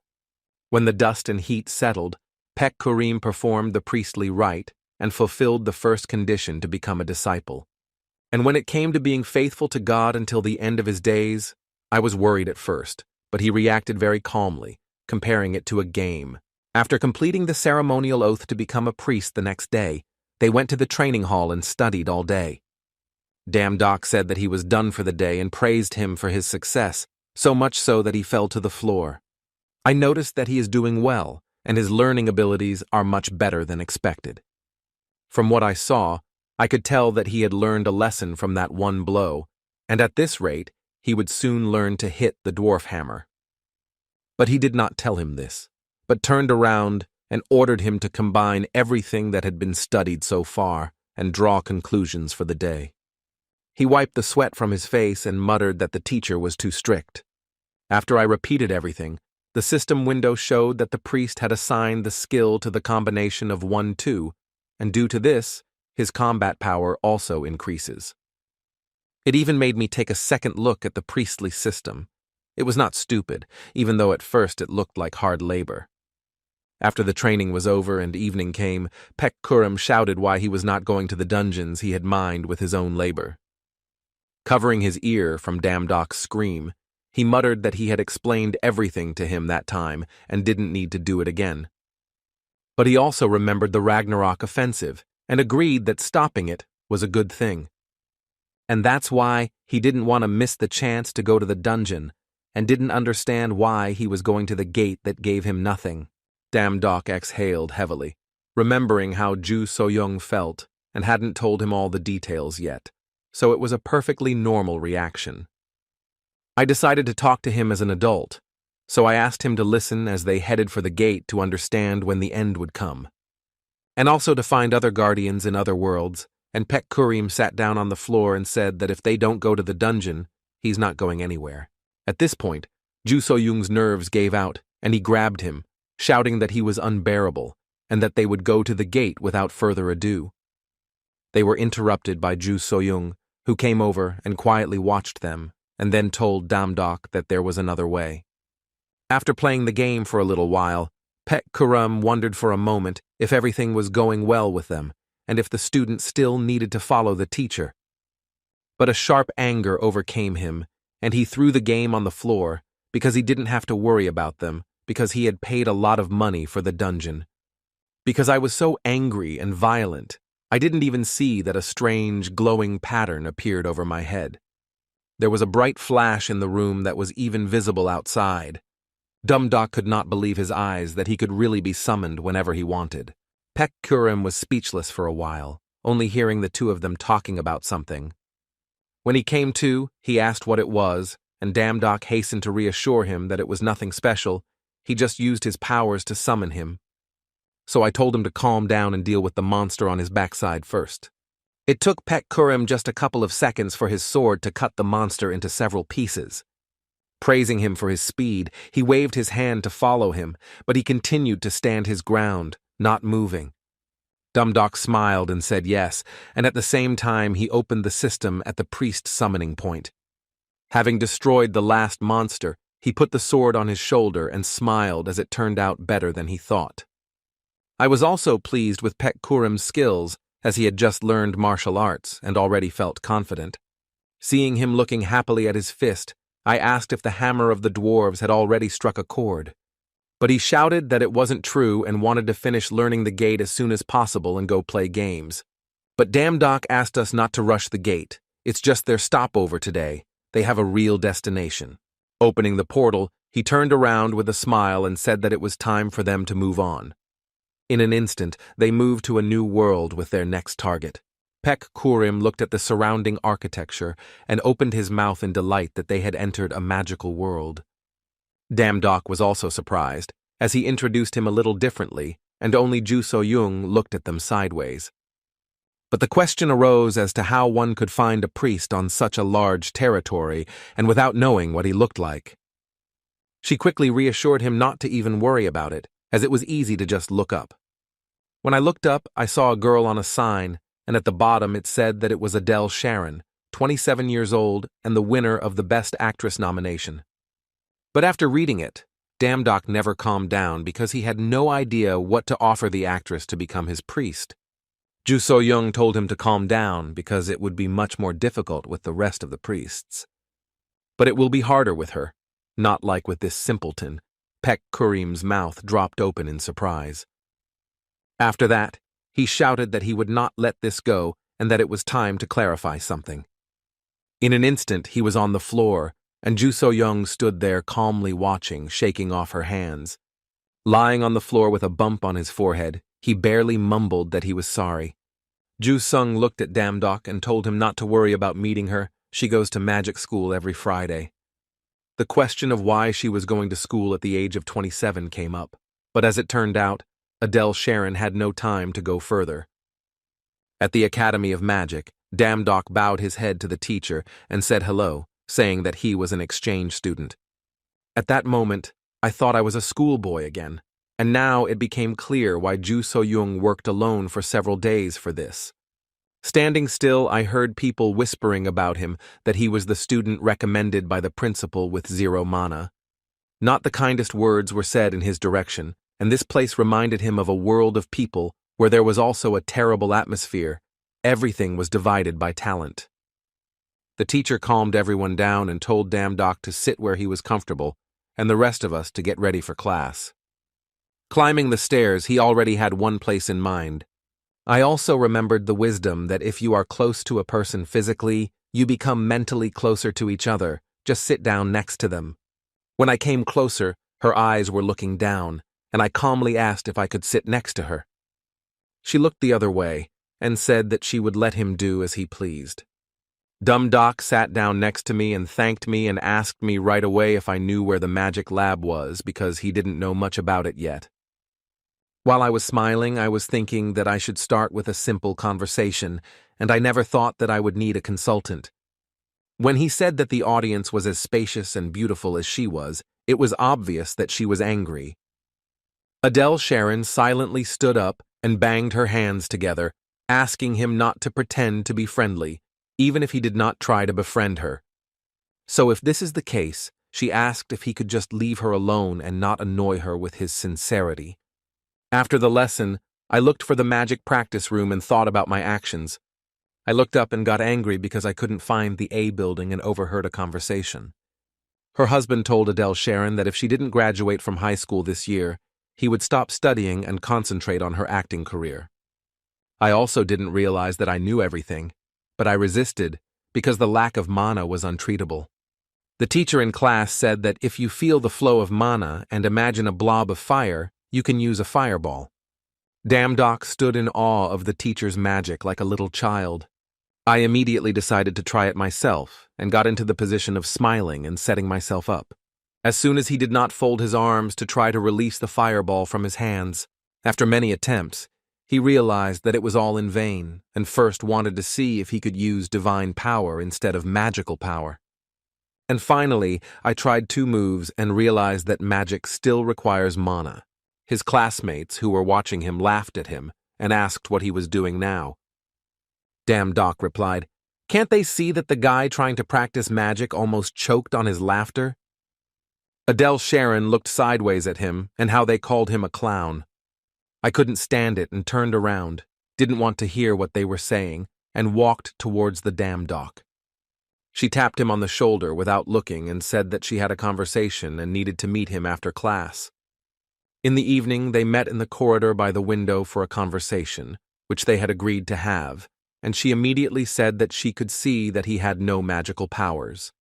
When the dust and heat settled, Pek Kurim performed the priestly rite and fulfilled the first condition to become a disciple. And when it came to being faithful to God until the end of his days, I was worried at first, but he reacted very calmly, comparing it to a game. After completing the ceremonial oath to become a priest the next day, they went to the training hall and studied all day. Damdok said that he was done for the day and praised him for his success, so much so that he fell to the floor. I noticed that he is doing well, and his learning abilities are much better than expected. From what I saw, I could tell that he had learned a lesson from that one blow, and at this rate, he would soon learn to hit the dwarf hammer. But he did not tell him this, but turned around and ordered him to combine everything that had been studied so far and draw conclusions for the day. He wiped the sweat from his face and muttered that the teacher was too strict. After I repeated everything, the system window showed that the priest had assigned the skill to the combination of 1-2, and due to this, his combat power also increases. It even made me take a second look at the priestly system. It was not stupid, even though at first it looked like hard labor. After the training was over and evening came, Pek Kurim shouted why he was not going to the dungeons he had mined with his own labor. Covering his ear from Damdok's scream, he muttered that he had explained everything to him that time and didn't need to do it again. But he also remembered the Ragnarok offensive and agreed that stopping it was a good thing. And that's why he didn't want to miss the chance to go to the dungeon and didn't understand why he was going to the gate that gave him nothing. Damdok exhaled heavily, remembering how Ju So-young felt and hadn't told him all the details yet, so it was a perfectly normal reaction. I decided to talk to him as an adult, so I asked him to listen as they headed for the gate to understand when the end would come, and also to find other guardians in other worlds, and Pek Kurim sat down on the floor and said that if they don't go to the dungeon, he's not going anywhere. At this point, Ju So-young's nerves gave out, and he grabbed him, shouting that he was unbearable, and that they would go to the gate without further ado. They were interrupted by Ju So-young, who came over and quietly watched them, and then told Damdok that there was another way. After playing the game for a little while, Pek Kurim wondered for a moment if everything was going well with them, and if the student still needed to follow the teacher. But a sharp anger overcame him, and he threw the game on the floor because he didn't have to worry about them, because he had paid a lot of money for the dungeon. Because I was so angry and violent, I didn't even see that a strange, glowing pattern appeared over my head. There was a bright flash in the room that was even visible outside. Damdok could not believe his eyes that he could really be summoned whenever he wanted. Pek Kurim was speechless for a while, only hearing the two of them talking about something. When he came to, he asked what it was, and Damdok hastened to reassure him that it was nothing special, he just used his powers to summon him. So I told him to calm down and deal with the monster on his backside first. It took Pek Kurim just a couple of seconds for his sword to cut the monster into several pieces. Praising him for his speed, he waved his hand to follow him, but he continued to stand his ground, not moving. Damdok smiled and said yes, and at the same time he opened the system at the priest summoning point. Having destroyed the last monster, He put the sword on his shoulder and smiled as it turned out better than he thought. I was also pleased with Pek Kurim's skills, as he had just learned martial arts and already felt confident. Seeing him looking happily at his fist, I asked if the hammer of the dwarves had already struck a chord. But he shouted that it wasn't true and wanted to finish learning the gate as soon as possible and go play games. But Damdock asked us not to rush the gate. It's just their stopover today. They have a real destination. Opening the portal, he turned around with a smile and said that it was time for them to move on. In an instant, they moved to a new world with their next target. Pek Kurim looked at the surrounding architecture and opened his mouth in delight that they had entered a magical world. Damdock was also surprised, as he introduced him a little differently, and only Ju So-young looked at them sideways. But the question arose as to how one could find a priest on such a large territory and without knowing what he looked like. She quickly reassured him not to even worry about it, as it was easy to just look up. When I looked up, I saw a girl on a sign, and at the bottom it said that it was Adele Sharon, 27 years old and the winner of the Best Actress nomination. But after reading it, Damdock never calmed down because he had no idea what to offer the actress to become his priest. Ju So-young told him to calm down because it would be much more difficult with the rest of the priests. But it will be harder with her, not like with this simpleton. Pek Kurim's mouth dropped open in surprise. After that, he shouted that he would not let this go and that it was time to clarify something. In an instant, he was on the floor, and Ju So-young stood there calmly watching, shaking off her hands. Lying on the floor with a bump on his forehead, he barely mumbled that he was sorry. Ju Sung looked at Damdock and told him not to worry about meeting her. She goes to magic school every Friday. The question of why she was going to school at the age of 27 came up, but as it turned out, Adele Sharon had no time to go further. At the Academy of Magic, Damdock bowed his head to the teacher and said hello, saying that he was an exchange student. At that moment, I thought I was a schoolboy again, and now it became clear why Ju So-young worked alone for several days for this. Standing still, I heard people whispering about him that he was the student recommended by the principal with 0 mana. Not the kindest words were said in his direction, and this place reminded him of a world of people where there was also a terrible atmosphere. Everything was divided by talent. The teacher calmed everyone down and told Damdock to sit where he was comfortable, and the rest of us to get ready for class. Climbing the stairs, he already had one place in mind. I also remembered the wisdom that if you are close to a person physically, you become mentally closer to each other. Just sit down next to them. When I came closer, her eyes were looking down, and I calmly asked if I could sit next to her. She looked the other way and said that she would let him do as he pleased. Damdock sat down next to me and thanked me and asked me right away if I knew where the magic lab was because he didn't know much about it yet. While I was smiling, I was thinking that I should start with a simple conversation, and I never thought that I would need a consultant. When he said that the audience was as spacious and beautiful as she was, it was obvious that she was angry. Adele Sharon silently stood up and banged her hands together, asking him not to pretend to be friendly, even if he did not try to befriend her. So if this is the case, she asked if he could just leave her alone and not annoy her with his sincerity. After the lesson, I looked for the magic practice room and thought about my actions. I looked up and got angry because I couldn't find the A building and overheard a conversation. Her husband told Adele Sharon that if she didn't graduate from high school this year, he would stop studying and concentrate on her acting career. I also didn't realize that I knew everything, but I resisted because the lack of mana was untreatable. The teacher in class said that if you feel the flow of mana and imagine a blob of fire, you can use a fireball. Damdock stood in awe of the teacher's magic like a little child. I immediately decided to try it myself and got into the position of smiling and setting myself up. As soon as he did not fold his arms to try to release the fireball from his hands, after many attempts, he realized that it was all in vain and first wanted to see if he could use divine power instead of magical power. And finally, I tried 2 moves and realized that magic still requires mana. His classmates, who were watching him, laughed at him and asked what he was doing now. Damdock replied, "Can't they see that the guy trying to practice magic almost choked on his laughter?" Adele Sharon looked sideways at him and how they called him a clown. I couldn't stand it and turned around, didn't want to hear what they were saying, and walked towards the dam dock. She tapped him on the shoulder without looking and said that she had a conversation and needed to meet him after class. In the evening, they met in the corridor by the window for a conversation, which they had agreed to have, and she immediately said that she could see that he had no magical powers.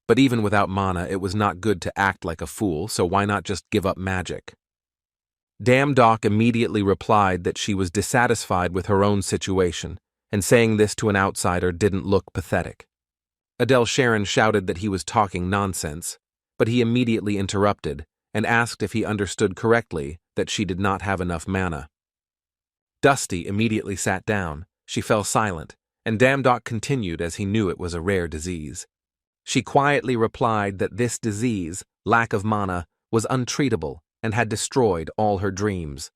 But even without mana, it was not good to act like a fool, so why not just give up magic? Dam Doc immediately replied that she was dissatisfied with her own situation, and saying this to an outsider didn't look pathetic. Adele Sharon shouted that he was talking nonsense, but he immediately interrupted and asked if he understood correctly that she did not have enough mana. Dusty immediately sat down. She fell silent, and Dam Doc continued as he knew it was a rare disease. She quietly replied that this disease, lack of mana, was untreatable and had destroyed all her dreams.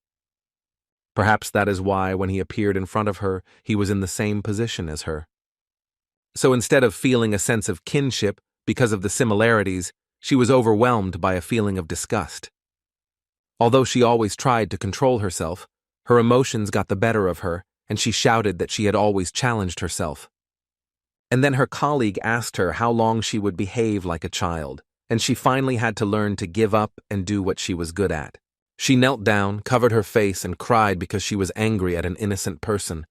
Perhaps that is why, when he appeared in front of her, he was in the same position as her. So instead of feeling a sense of kinship because of the similarities, she was overwhelmed by a feeling of disgust. Although she always tried to control herself, her emotions got the better of her, and she shouted that she had always challenged herself. And then her colleague asked her how long she would behave like a child, and she finally had to learn to give up and do what she was good at. She knelt down, covered her face, and cried because she was angry at an innocent person.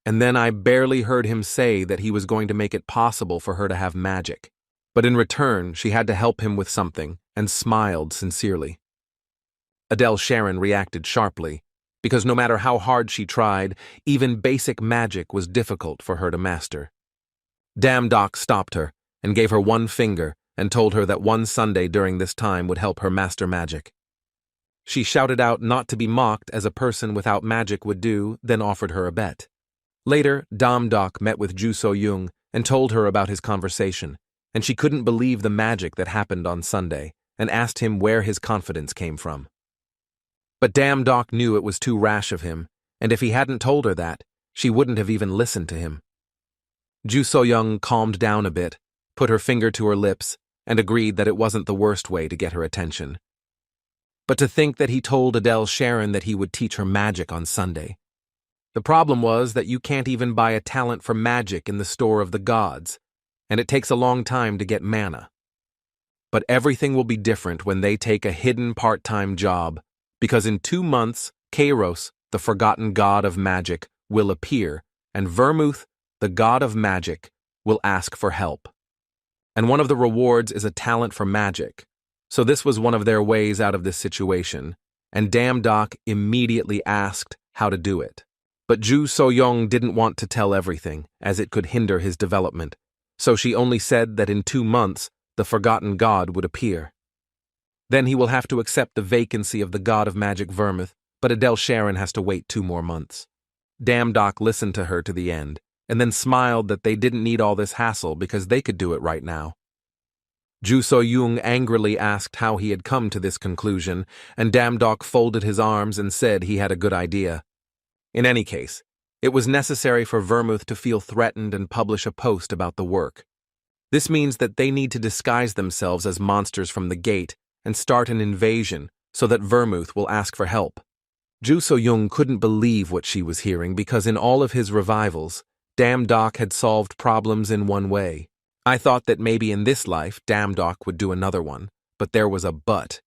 And then I barely heard him say that he was going to make it possible for her to have magic. But in return, she had to help him with something, and smiled sincerely. Adele Sharon reacted sharply, because no matter how hard she tried, even basic magic was difficult for her to master. Dam Doc stopped her, and gave her one finger, and told her that one Sunday during this time would help her master magic. She shouted out not to be mocked as a person without magic would do, then offered her a bet. Later, Dam Doc met with Ju So-young and told her about his conversation, and she couldn't believe the magic that happened on Sunday, and asked him where his confidence came from. But Dam Doc knew it was too rash of him, and if he hadn't told her that, she wouldn't have even listened to him. Ju So-young calmed down a bit, put her finger to her lips, and agreed that it wasn't the worst way to get her attention. But to think that he told Adele Sharon that he would teach her magic on Sunday. The problem was that you can't even buy a talent for magic in the store of the gods, and it takes a long time to get mana. But everything will be different when they take a hidden part-time job, because in 2 months, Kairos, the forgotten god of magic, will appear, and Vermouth, the god of magic, will ask for help. And one of the rewards is a talent for magic, so this was one of their ways out of this situation, and Dam Doc immediately asked how to do it. But Ju So-young didn't want to tell everything, as it could hinder his development, so she only said that in 2 months, the forgotten god would appear. Then he will have to accept the vacancy of the god of magic Vermouth, but Adele Sharon has to wait 2 more months. Dam Doc listened to her to the end, and then smiled that they didn't need all this hassle because they could do it right now. Ju So-young angrily asked how he had come to this conclusion, and Dam Doc folded his arms and said he had a good idea. In any case, it was necessary for Vermouth to feel threatened and publish a post about the work. This means that they need to disguise themselves as monsters from the gate and start an invasion so that Vermouth will ask for help. Ju So-young couldn't believe what she was hearing because in all of his revivals, Dam Doc had solved problems in one way. I thought that maybe in this life Dam Doc would do another one, but there was a but.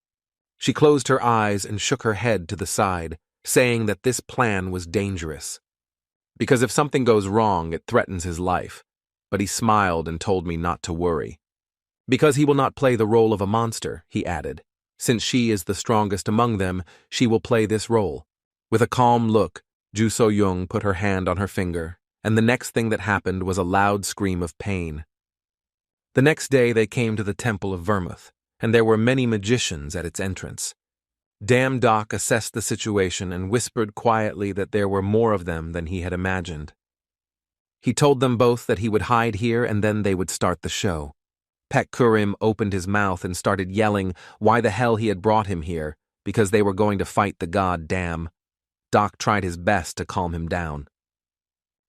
She closed her eyes and shook her head to the side, saying that this plan was dangerous. Because if something goes wrong, it threatens his life. But he smiled and told me not to worry. Because he will not play the role of a monster, he added. Since she is the strongest among them, she will play this role. With a calm look, Ju So-young put her hand on her finger, and the next thing that happened was a loud scream of pain. The next day they came to the Temple of Vermouth, and there were many magicians at its entrance. Dam Doc assessed the situation and whispered quietly that there were more of them than he had imagined. He told them both that he would hide here and then they would start the show. Pek Kurim opened his mouth and started yelling why the hell he had brought him here, because they were going to fight the god Dam. Doc tried his best to calm him down.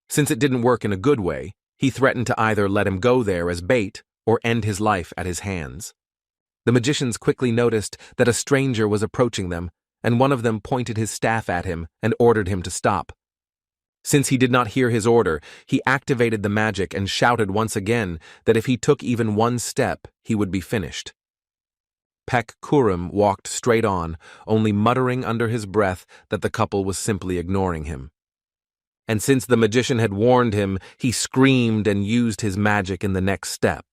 Since it didn't work in a good way, he threatened to either let him go there as bait or end his life at his hands. The magicians quickly noticed that a stranger was approaching them, and one of them pointed his staff at him and ordered him to stop. Since he did not hear his order, he activated the magic and shouted once again that if he took even one step, he would be finished. Pek Kurum walked straight on, only muttering under his breath that the couple was simply ignoring him. And since the magician had warned him, he screamed and used his magic in the next step.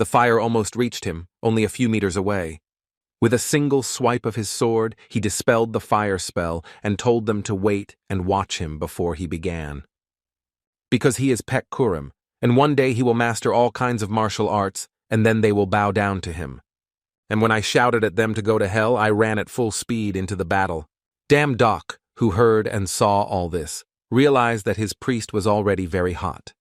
The fire almost reached him, only a few meters away. With a single swipe of his sword, he dispelled the fire spell and told them to wait and watch him before he began. Because he is Pek Kurum, and one day he will master all kinds of martial arts, and then they will bow down to him. And when I shouted at them to go to hell, I ran at full speed into the battle. Damn Doc, who heard and saw all this, realized that his priest was already very hot.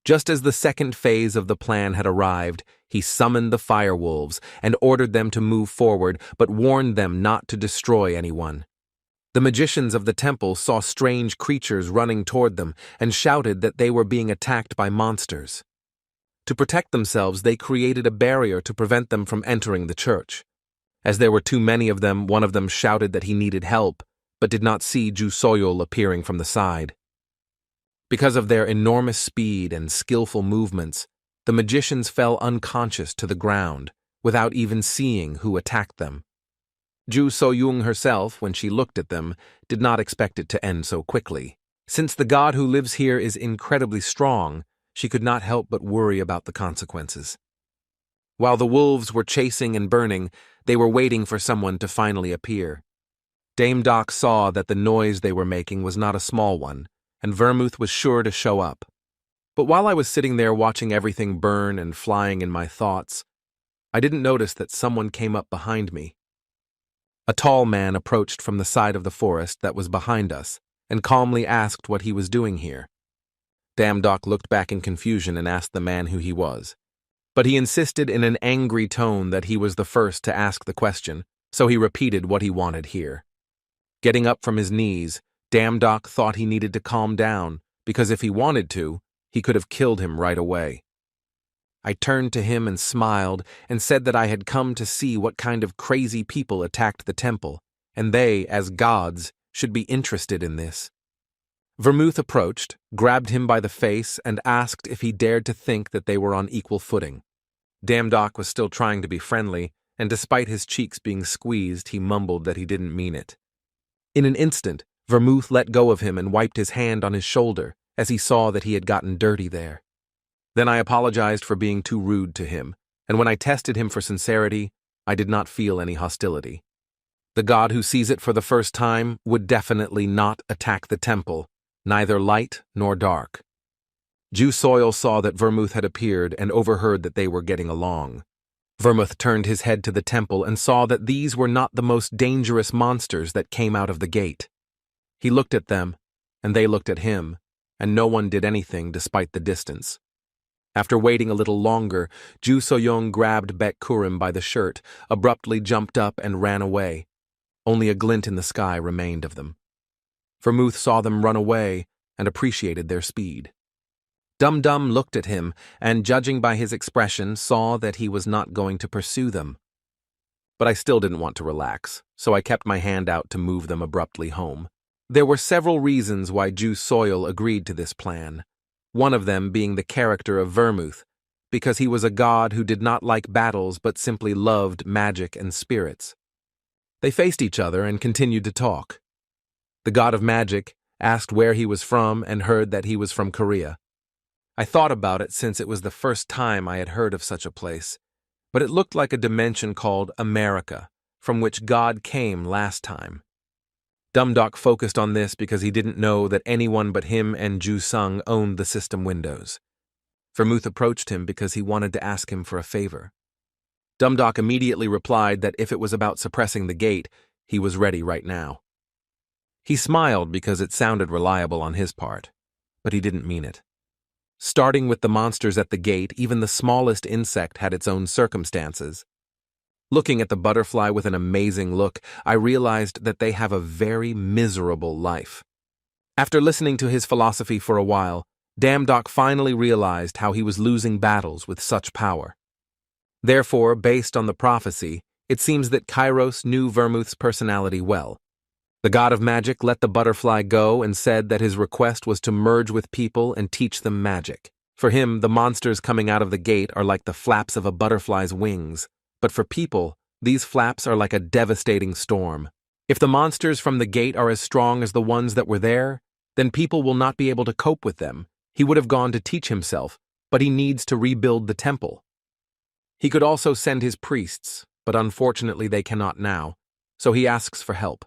Just as the second phase of the plan had arrived, he summoned the firewolves and ordered them to move forward, but warned them not to destroy anyone. The magicians of the temple saw strange creatures running toward them and shouted that they were being attacked by monsters. To protect themselves, they created a barrier to prevent them from entering the church. As there were too many of them, one of them shouted that he needed help, but did not see Ju Soyul appearing from the side. Because of their enormous speed and skillful movements, the magicians fell unconscious to the ground, without even seeing who attacked them. Ju Soyung herself, when she looked at them, did not expect it to end so quickly. Since the god who lives here is incredibly strong, she could not help but worry about the consequences. While the wolves were chasing and burning, they were waiting for someone to finally appear. Dame Doc saw that the noise they were making was not a small one, and Vermouth was sure to show up. But while I was sitting there watching everything burn and flying in my thoughts, I didn't notice that someone came up behind me. A tall man approached from the side of the forest that was behind us and calmly asked what he was doing here. Dame Doc looked back in confusion and asked the man who he was. But he insisted in an angry tone that he was the first to ask the question, so he repeated what he wanted here. Getting up from his knees, Dame Doc thought he needed to calm down, because if he wanted to, he could have killed him right away. I turned to him and smiled and said that I had come to see what kind of crazy people attacked the temple, and they, as gods, should be interested in this. Vermouth approached, grabbed him by the face, and asked if he dared to think that they were on equal footing. Dame Doc was still trying to be friendly, and despite his cheeks being squeezed, he mumbled that he didn't mean it. In an instant, Vermouth let go of him and wiped his hand on his shoulder, as he saw that he had gotten dirty there. Then I apologized for being too rude to him, and when I tested him for sincerity, I did not feel any hostility. The god who sees it for the first time would definitely not attack the temple, neither light nor dark. Ju Soyul saw that Vermouth had appeared and overheard that they were getting along. Vermouth turned his head to the temple and saw that these were not the most dangerous monsters that came out of the gate. He looked at them, and they looked at him, and no one did anything despite the distance. After waiting a little longer, Ju Soyung grabbed Pek Kurum by the shirt, abruptly jumped up and ran away. Only a glint in the sky remained of them. Vermouth saw them run away and appreciated their speed. Dum Dum looked at him, and judging by his expression, saw that he was not going to pursue them. But I still didn't want to relax, so I kept my hand out to move them abruptly home. There were several reasons why Ju Soyul agreed to this plan, one of them being the character of Vermouth, because he was a god who did not like battles but simply loved magic and spirits. They faced each other and continued to talk. The god of magic asked where he was from and heard that he was from Korea. I thought about it since it was the first time I had heard of such a place, but it looked like a dimension called America, from which God came last time. Dum Doc focused on this because he didn't know that anyone but him and Ju Sung owned the system windows. Vermouth approached him because he wanted to ask him for a favor. Dum Doc immediately replied that if it was about suppressing the gate, he was ready right now. He smiled because it sounded reliable on his part, but he didn't mean it. Starting with the monsters at the gate, even the smallest insect had its own circumstances. Looking at the butterfly with an amazing look, I realized that they have a very miserable life. After listening to his philosophy for a while, Dame Doc finally realized how he was losing battles with such power. Therefore, based on the prophecy, it seems that Kairos knew Vermouth's personality well. The god of magic let the butterfly go and said that his request was to merge with people and teach them magic. For him, the monsters coming out of the gate are like the flaps of a butterfly's wings, but for people, these flaps are like a devastating storm. If the monsters from the gate are as strong as the ones that were there, then people will not be able to cope with them. He would have gone to teach himself, but he needs to rebuild the temple. He could also send his priests, but unfortunately they cannot now, so he asks for help.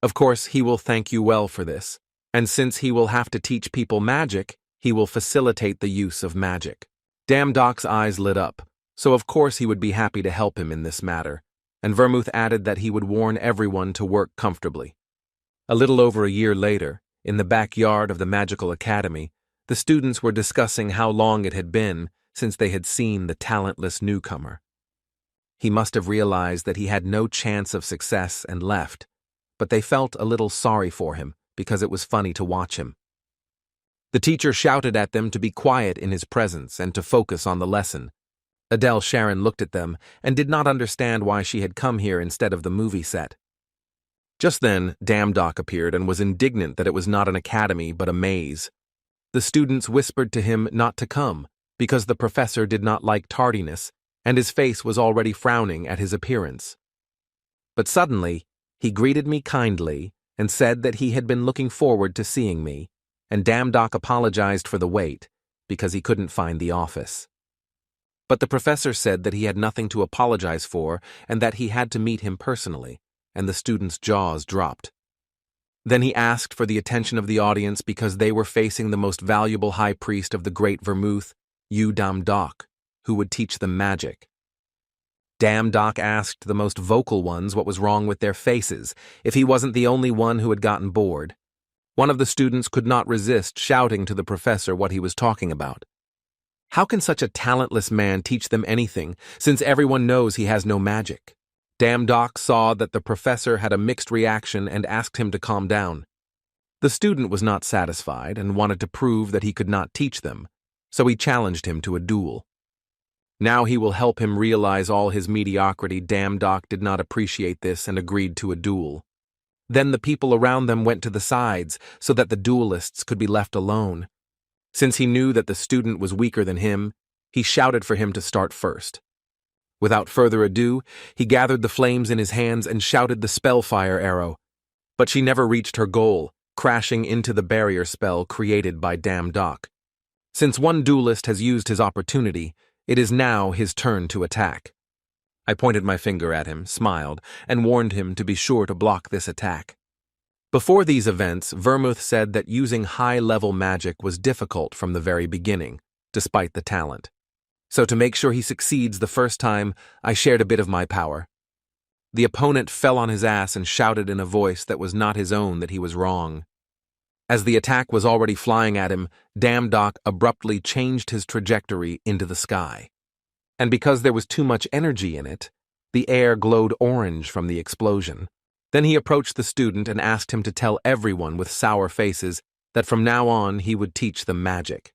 Of course, he will thank you well for this, and since he will have to teach people magic, he will facilitate the use of magic. Damdok's eyes lit up, so of course he would be happy to help him in this matter, and Vermouth added that he would warn everyone to work comfortably. A little over a year later, in the backyard of the Magical Academy, the students were discussing how long it had been since they had seen the talentless newcomer. He must have realized that he had no chance of success and left, but they felt a little sorry for him because it was funny to watch him. The teacher shouted at them to be quiet in his presence and to focus on the lesson. Adele Sharon looked at them and did not understand why she had come here instead of the movie set. Just then, Damdok appeared and was indignant that it was not an academy but a maze. The students whispered to him not to come because the professor did not like tardiness and his face was already frowning at his appearance. But suddenly, he greeted me kindly and said that he had been looking forward to seeing me, and Damdok apologized for the wait because he couldn't find the office. But the professor said that he had nothing to apologize for and that he had to meet him personally, and the students' jaws dropped. Then he asked for the attention of the audience because they were facing the most valuable high priest of the great Vermouth, Damdok, who would teach them magic. Damdok asked the most vocal ones what was wrong with their faces, if he wasn't the only one who had gotten bored. One of the students could not resist shouting to the professor what he was talking about. How can such a talentless man teach them anything, since everyone knows he has no magic? Damdok saw that the professor had a mixed reaction and asked him to calm down. The student was not satisfied and wanted to prove that he could not teach them, so he challenged him to a duel. Now he will help him realize all his mediocrity. Damdok did not appreciate this and agreed to a duel. Then the people around them went to the sides so that the duelists could be left alone. Since he knew that the student was weaker than him, he shouted for him to start first. Without further ado, he gathered the flames in his hands and shouted the spellfire arrow. But she never reached her goal, crashing into the barrier spell created by Damdok. Since one duelist has used his opportunity, it is now his turn to attack. I pointed my finger at him, smiled, and warned him to be sure to block this attack. Before these events, Vermouth said that using high-level magic was difficult from the very beginning, despite the talent. So to make sure he succeeds the first time, I shared a bit of my power. The opponent fell on his ass and shouted in a voice that was not his own that he was wrong. As the attack was already flying at him, Damdok abruptly changed his trajectory into the sky. And because there was too much energy in it, the air glowed orange from the explosion. Then he approached the student and asked him to tell everyone with sour faces that from now on he would teach them magic.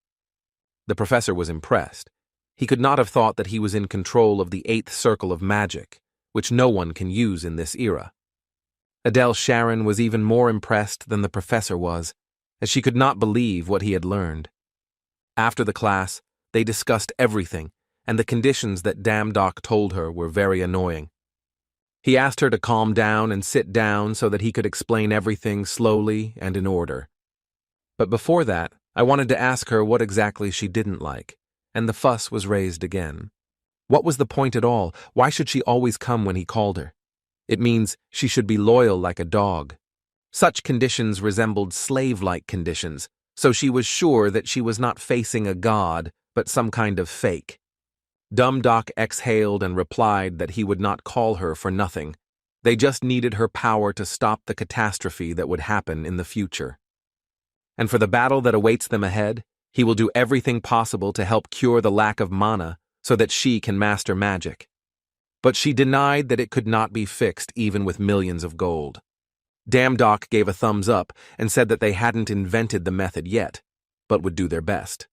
The professor was impressed. He could not have thought that he was in control of the 8th circle of magic, which no one can use in this era. Adele Sharon was even more impressed than the professor was, as she could not believe what he had learned. After the class, they discussed everything, and the conditions that Damdok told her were very annoying. He asked her to calm down and sit down so that he could explain everything slowly and in order. But before that, I wanted to ask her what exactly she didn't like, and the fuss was raised again. What was the point at all? Why should she always come when he called her? It means she should be loyal like a dog. Such conditions resembled slave-like conditions, so she was sure that she was not facing a god, but some kind of fake. Damdok exhaled and replied that he would not call her for nothing. They just needed her power to stop the catastrophe that would happen in the future. And for the battle that awaits them ahead, he will do everything possible to help cure the lack of mana so that she can master magic. But she denied that it could not be fixed even with millions of gold. Damdok gave a thumbs up and said that they hadn't invented the method yet, but would do their best.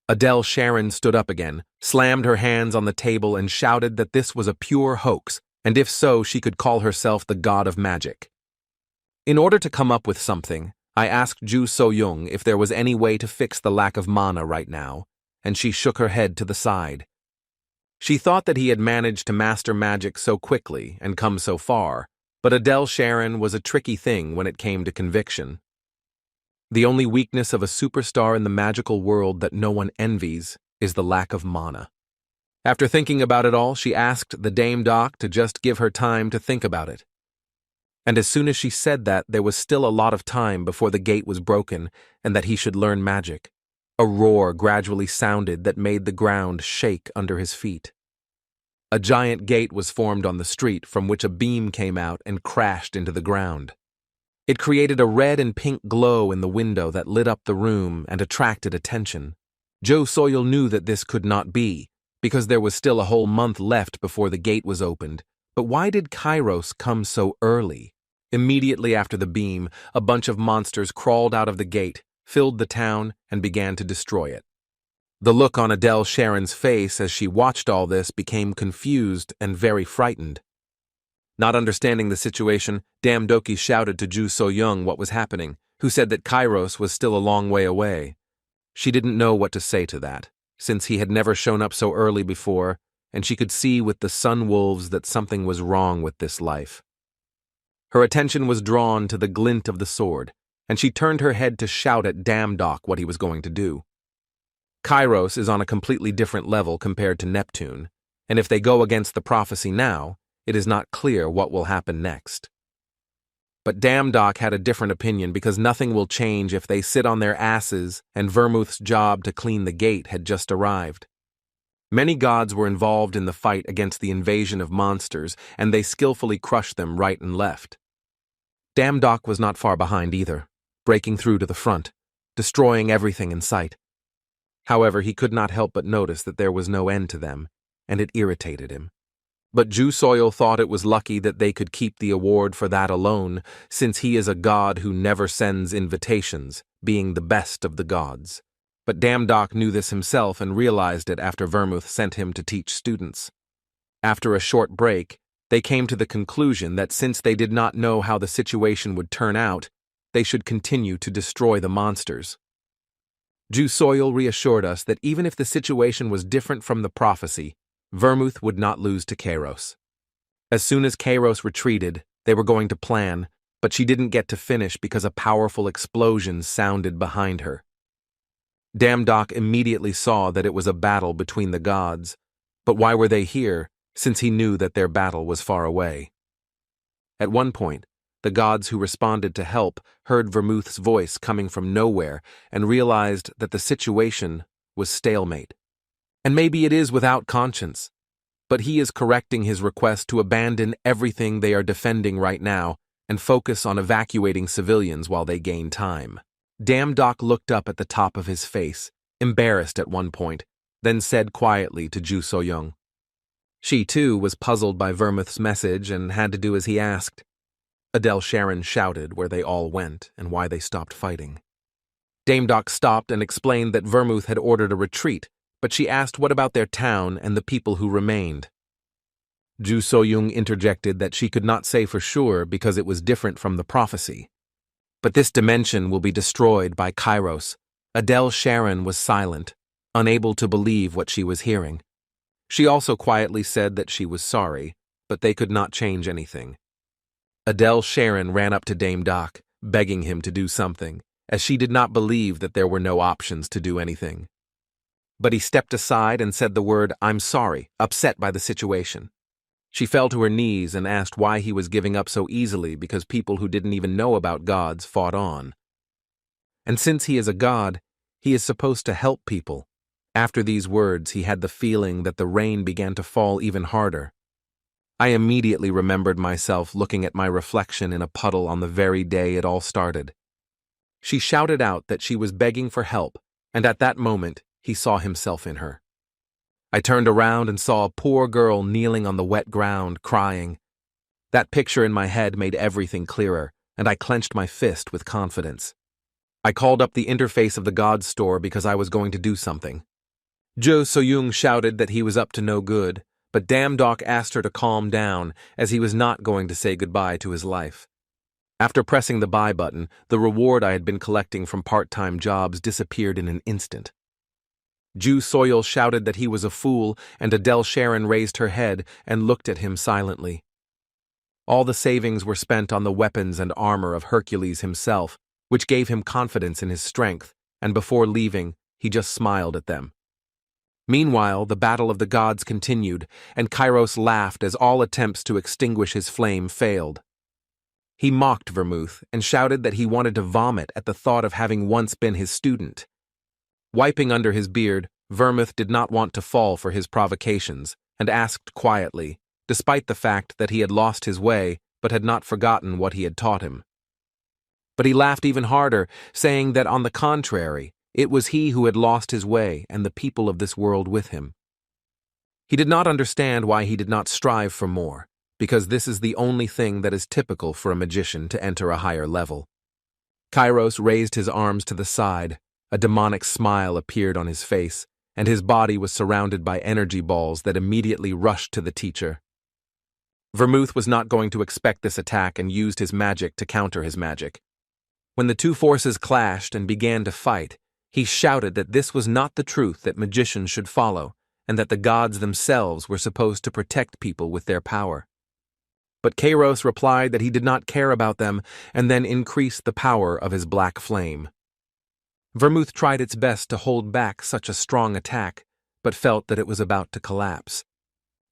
Adele Sharon stood up again, slammed her hands on the table, and shouted that this was a pure hoax, and if so, she could call herself the god of magic. In order to come up with something, I asked Ju So-young if there was any way to fix the lack of mana right now, and she shook her head to the side. She thought that he had managed to master magic so quickly and come so far, but Adele Sharon was a tricky thing when it came to conviction. The only weakness of a superstar in the magical world that no one envies is the lack of mana. After thinking about it all, she asked the Dame Doc to just give her time to think about it. And as soon as she said that, there was still a lot of time before the gate was broken and that he should learn magic. A roar gradually sounded that made the ground shake under his feet. A giant gate was formed on the street from which a beam came out and crashed into the ground. It created a red and pink glow in the window that lit up the room and attracted attention. Ju So-young knew that this could not be, because there was still a whole month left before the gate was opened. But why did Kairos come so early? Immediately after the beam, a bunch of monsters crawled out of the gate, filled the town, and began to destroy it. The look on Adele Sharon's face as she watched all this became confused and very frightened. Not understanding the situation, Dame Doki shouted to Ju So-young what was happening, who said that Kairos was still a long way away. She didn't know what to say to that, since he had never shown up so early before, and she could see with the sun wolves that something was wrong with this life. Her attention was drawn to the glint of the sword, and she turned her head to shout at Dame Doc what he was going to do. Kairos is on a completely different level compared to Neptune, and if they go against the prophecy now, it is not clear what will happen next. But Dame Doc had a different opinion because nothing will change if they sit on their asses and Vermouth's job to clean the gate had just arrived. Many gods were involved in the fight against the invasion of monsters, and they skillfully crushed them right and left. Dame Doc was not far behind either, breaking through to the front, destroying everything in sight. However, he could not help but notice that there was no end to them, and it irritated him. But Ju So-young thought it was lucky that they could keep the award for that alone, since he is a god who never sends invitations, being the best of the gods. But Dame Doc knew this himself and realized it after Vermouth sent him to teach students. After a short break, they came to the conclusion that since they did not know how the situation would turn out, they should continue to destroy the monsters. Ju So-young reassured us that even if the situation was different from the prophecy, Vermouth would not lose to Kairos. As soon as Kairos retreated, they were going to plan, but she didn't get to finish because a powerful explosion sounded behind her. Dame Doc immediately saw that it was a battle between the gods, but why were they here, since he knew that their battle was far away? At one point, the gods who responded to help heard Vermouth's voice coming from nowhere and realized that the situation was stalemate. And maybe it is without conscience, but he is correcting his request to abandon everything they are defending right now and focus on evacuating civilians while they gain time. Dame Doc looked up at the top of his face, embarrassed at one point, then said quietly to Ju So-young. She, too, was puzzled by Vermouth's message and had to do as he asked. Adele Sharon shouted where they all went and why they stopped fighting. Dame Doc stopped and explained that Vermouth had ordered a retreat, but she asked what about their town and the people who remained. Ju So-young interjected that she could not say for sure because it was different from the prophecy. But this dimension will be destroyed by Kairos. Adele Sharon was silent, unable to believe what she was hearing. She also quietly said that she was sorry, but they could not change anything. Adele Sharon ran up to Dame Doc, begging him to do something, as she did not believe that there were no options to do anything. But he stepped aside and said the word, "I'm sorry," upset by the situation. She fell to her knees and asked why he was giving up so easily because people who didn't even know about gods fought on. And since he is a god, he is supposed to help people. After these words, he had the feeling that the rain began to fall even harder. I immediately remembered myself looking at my reflection in a puddle on the very day it all started. She shouted out that she was begging for help, and at that moment, he saw himself in her. I turned around and saw a poor girl kneeling on the wet ground, crying. That picture in my head made everything clearer, and I clenched my fist with confidence. I called up the interface of the God's store because I was going to do something. Jo Soyoung shouted that he was up to no good, but Damdok asked her to calm down, as he was not going to say goodbye to his life. After pressing the buy button, the reward I had been collecting from part-time jobs disappeared in an instant. Ju Soil shouted that he was a fool, and Adele Sharon raised her head and looked at him silently. All the savings were spent on the weapons and armor of Hercules himself, which gave him confidence in his strength, and before leaving, he just smiled at them. Meanwhile, the battle of the gods continued, and Kairos laughed as all attempts to extinguish his flame failed. He mocked Vermouth and shouted that he wanted to vomit at the thought of having once been his student. Wiping under his beard, Vermouth did not want to fall for his provocations, and asked quietly, despite the fact that he had lost his way but had not forgotten what he had taught him. But he laughed even harder, saying that on the contrary, it was he who had lost his way and the people of this world with him. He did not understand why he did not strive for more, because this is the only thing that is typical for a magician to enter a higher level. Kairos raised his arms to the side, a demonic smile appeared on his face, and his body was surrounded by energy balls that immediately rushed to the teacher. Vermouth was not going to expect this attack and used his magic to counter his magic. When the two forces clashed and began to fight, he shouted that this was not the truth that magicians should follow, and that the gods themselves were supposed to protect people with their power. But Kairos replied that he did not care about them, and then increased the power of his black flame. Vermouth tried its best to hold back such a strong attack, but felt that it was about to collapse.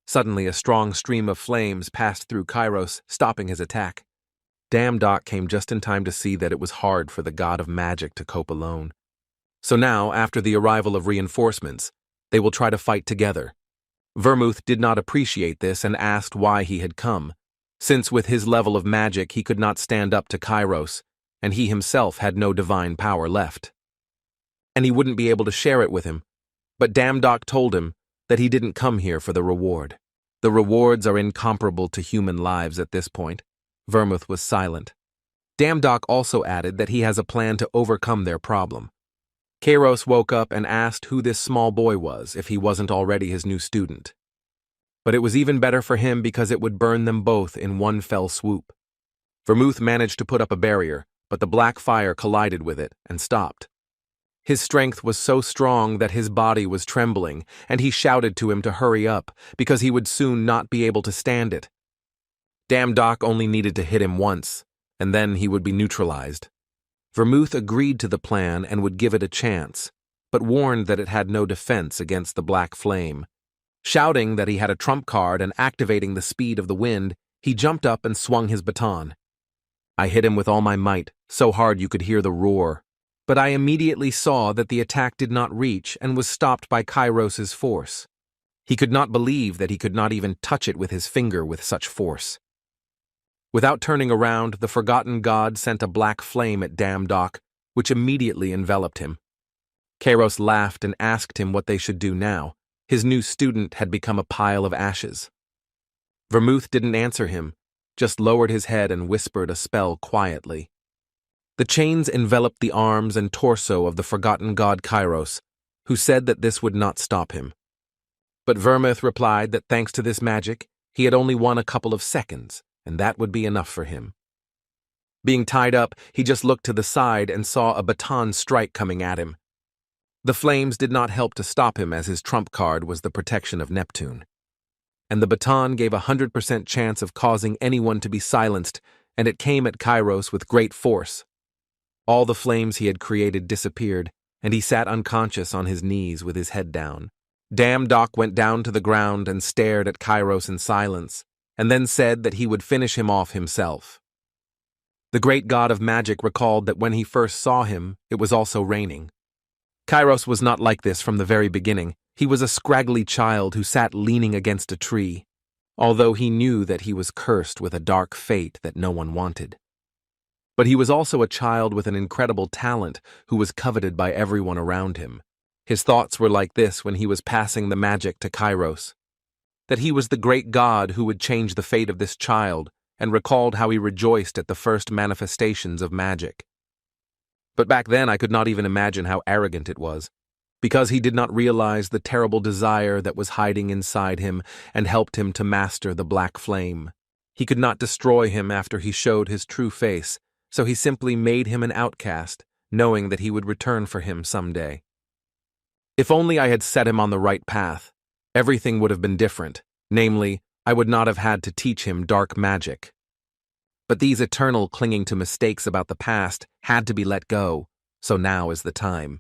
Suddenly, a strong stream of flames passed through Kairos, stopping his attack. Damdok came just in time to see that it was hard for the god of magic to cope alone. So now, after the arrival of reinforcements, they will try to fight together. Vermouth did not appreciate this and asked why he had come, since with his level of magic he could not stand up to Kairos, and he himself had no divine power left. And he wouldn't be able to share it with him. But Damdok told him that he didn't come here for the reward. The rewards are incomparable to human lives at this point. Vermouth was silent. Damdok also added that he has a plan to overcome their problem. Kairos woke up and asked who this small boy was if he wasn't already his new student. But it was even better for him because it would burn them both in one fell swoop. Vermouth managed to put up a barrier, but the black fire collided with it and stopped. His strength was so strong that his body was trembling, and he shouted to him to hurry up, because he would soon not be able to stand it. Damdok only needed to hit him once, and then he would be neutralized. Vermouth agreed to the plan and would give it a chance, but warned that it had no defense against the black flame. Shouting that he had a trump card and activating the speed of the wind, he jumped up and swung his baton. I hit him with all my might, so hard you could hear the roar. But I immediately saw that the attack did not reach and was stopped by Kairos's force. He could not believe that he could not even touch it with his finger with such force. Without turning around, the forgotten god sent a black flame at Damdok, which immediately enveloped him. Kairos laughed and asked him what they should do now. His new student had become a pile of ashes. Vermouth didn't answer him, just lowered his head and whispered a spell quietly. The chains enveloped the arms and torso of the forgotten god Kairos, who said that this would not stop him. But Vermouth replied that thanks to this magic, he had only won a couple of seconds, and that would be enough for him. Being tied up, he just looked to the side and saw a baton strike coming at him. The flames did not help to stop him, as his trump card was the protection of Neptune. And the baton gave 100% chance of causing anyone to be silenced, and it came at Kairos with great force. All the flames he had created disappeared, and he sat unconscious on his knees with his head down. Damdok went down to the ground and stared at Kairos in silence, and then said that he would finish him off himself. The great god of magic recalled that when he first saw him, it was also raining. Kairos was not like this from the very beginning. He was a scraggly child who sat leaning against a tree, although he knew that he was cursed with a dark fate that no one wanted. But he was also a child with an incredible talent who was coveted by everyone around him. His thoughts were like this when he was passing the magic to Kairos, that he was the great god who would change the fate of this child, and recalled how he rejoiced at the first manifestations of magic. But back then I could not even imagine how arrogant it was. because he did not realize the terrible desire that was hiding inside him and helped him to master the black flame. He could not destroy him after he showed his true face, so he simply made him an outcast, knowing that he would return for him someday. If only I had set him on the right path, everything would have been different. Namely, I would not have had to teach him dark magic. But these eternal clinging to mistakes about the past had to be let go, so now is the time.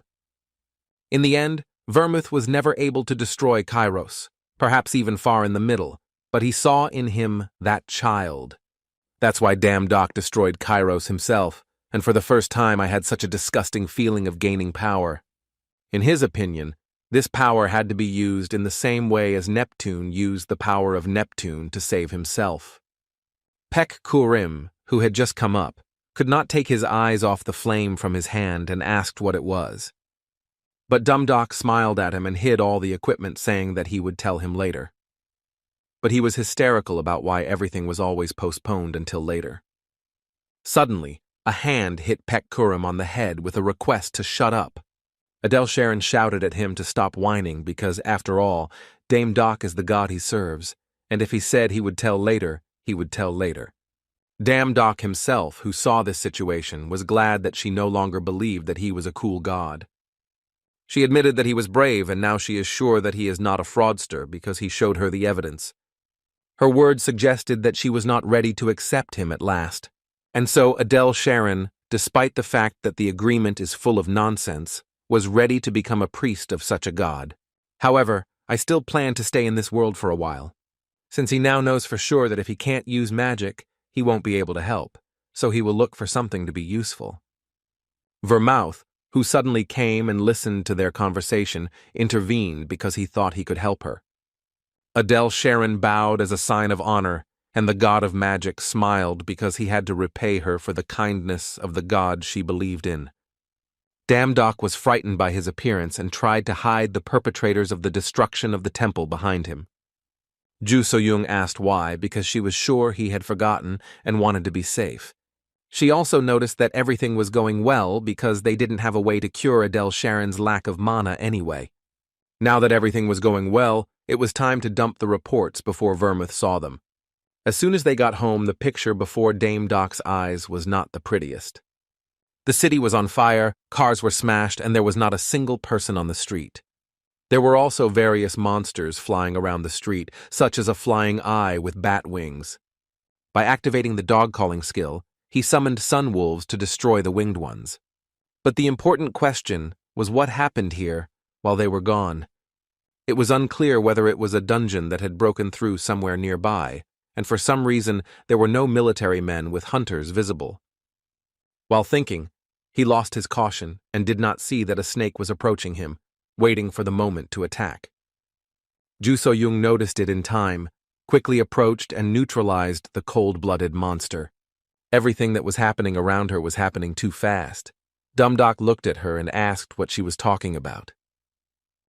In the end, Vermouth was never able to destroy Kairos, perhaps even far in the middle, but he saw in him that child. That's why Damn Doc destroyed Kairos himself, and for the first time I had such a disgusting feeling of gaining power. In his opinion, this power had to be used in the same way as Neptune used the power of Neptune to save himself. Pek Kurim, who had just come up, could not take his eyes off the flame from his hand and asked what it was. But Dumb Doc smiled at him and hid all the equipment, saying that he would tell him later. But he was hysterical about why everything was always postponed until later. Suddenly, a hand hit Pek Kurim on the head with a request to shut up. Adele Sharon shouted at him to stop whining because, after all, Dame Doc is the god he serves, and if he said he would tell later, he would tell later. Damn Doc himself, who saw this situation, was glad that she no longer believed that he was a cool god. She admitted that he was brave, and now she is sure that he is not a fraudster because he showed her the evidence. Her words suggested that she was not ready to accept him at last. And so Adele Sharon, despite the fact that the agreement is full of nonsense, was ready to become a priest of such a god. However, I still plan to stay in this world for a while, since he now knows for sure that if he can't use magic, he won't be able to help, so he will look for something to be useful. Vermouth, who suddenly came and listened to their conversation, intervened because he thought he could help her. Adele Sharon bowed as a sign of honor, and the god of magic smiled because he had to repay her for the kindness of the god she believed in. Damn Doc was frightened by his appearance and tried to hide the perpetrators of the destruction of the temple behind him. Ju So-young asked why, because she was sure he had forgotten and wanted to be safe. She also noticed that everything was going well because they didn't have a way to cure Adele Sharon's lack of mana anyway. Now that everything was going well, it was time to dump the reports before Vermouth saw them. As soon as they got home, the picture before Dame Doc's eyes was not the prettiest. The city was on fire, cars were smashed, and there was not a single person on the street. There were also various monsters flying around the street, such as a flying eye with bat wings. By activating the dog-calling skill, he summoned sun wolves to destroy the winged ones. But the important question was what happened here while they were gone. It was unclear whether it was a dungeon that had broken through somewhere nearby, and for some reason there were no military men with hunters visible. While thinking, he lost his caution and did not see that a snake was approaching him, waiting for the moment to attack. Ju So-young noticed it in time, quickly approached and neutralized the cold-blooded monster. Everything that was happening around her was happening too fast. Dumb Doc looked at her and asked what she was talking about.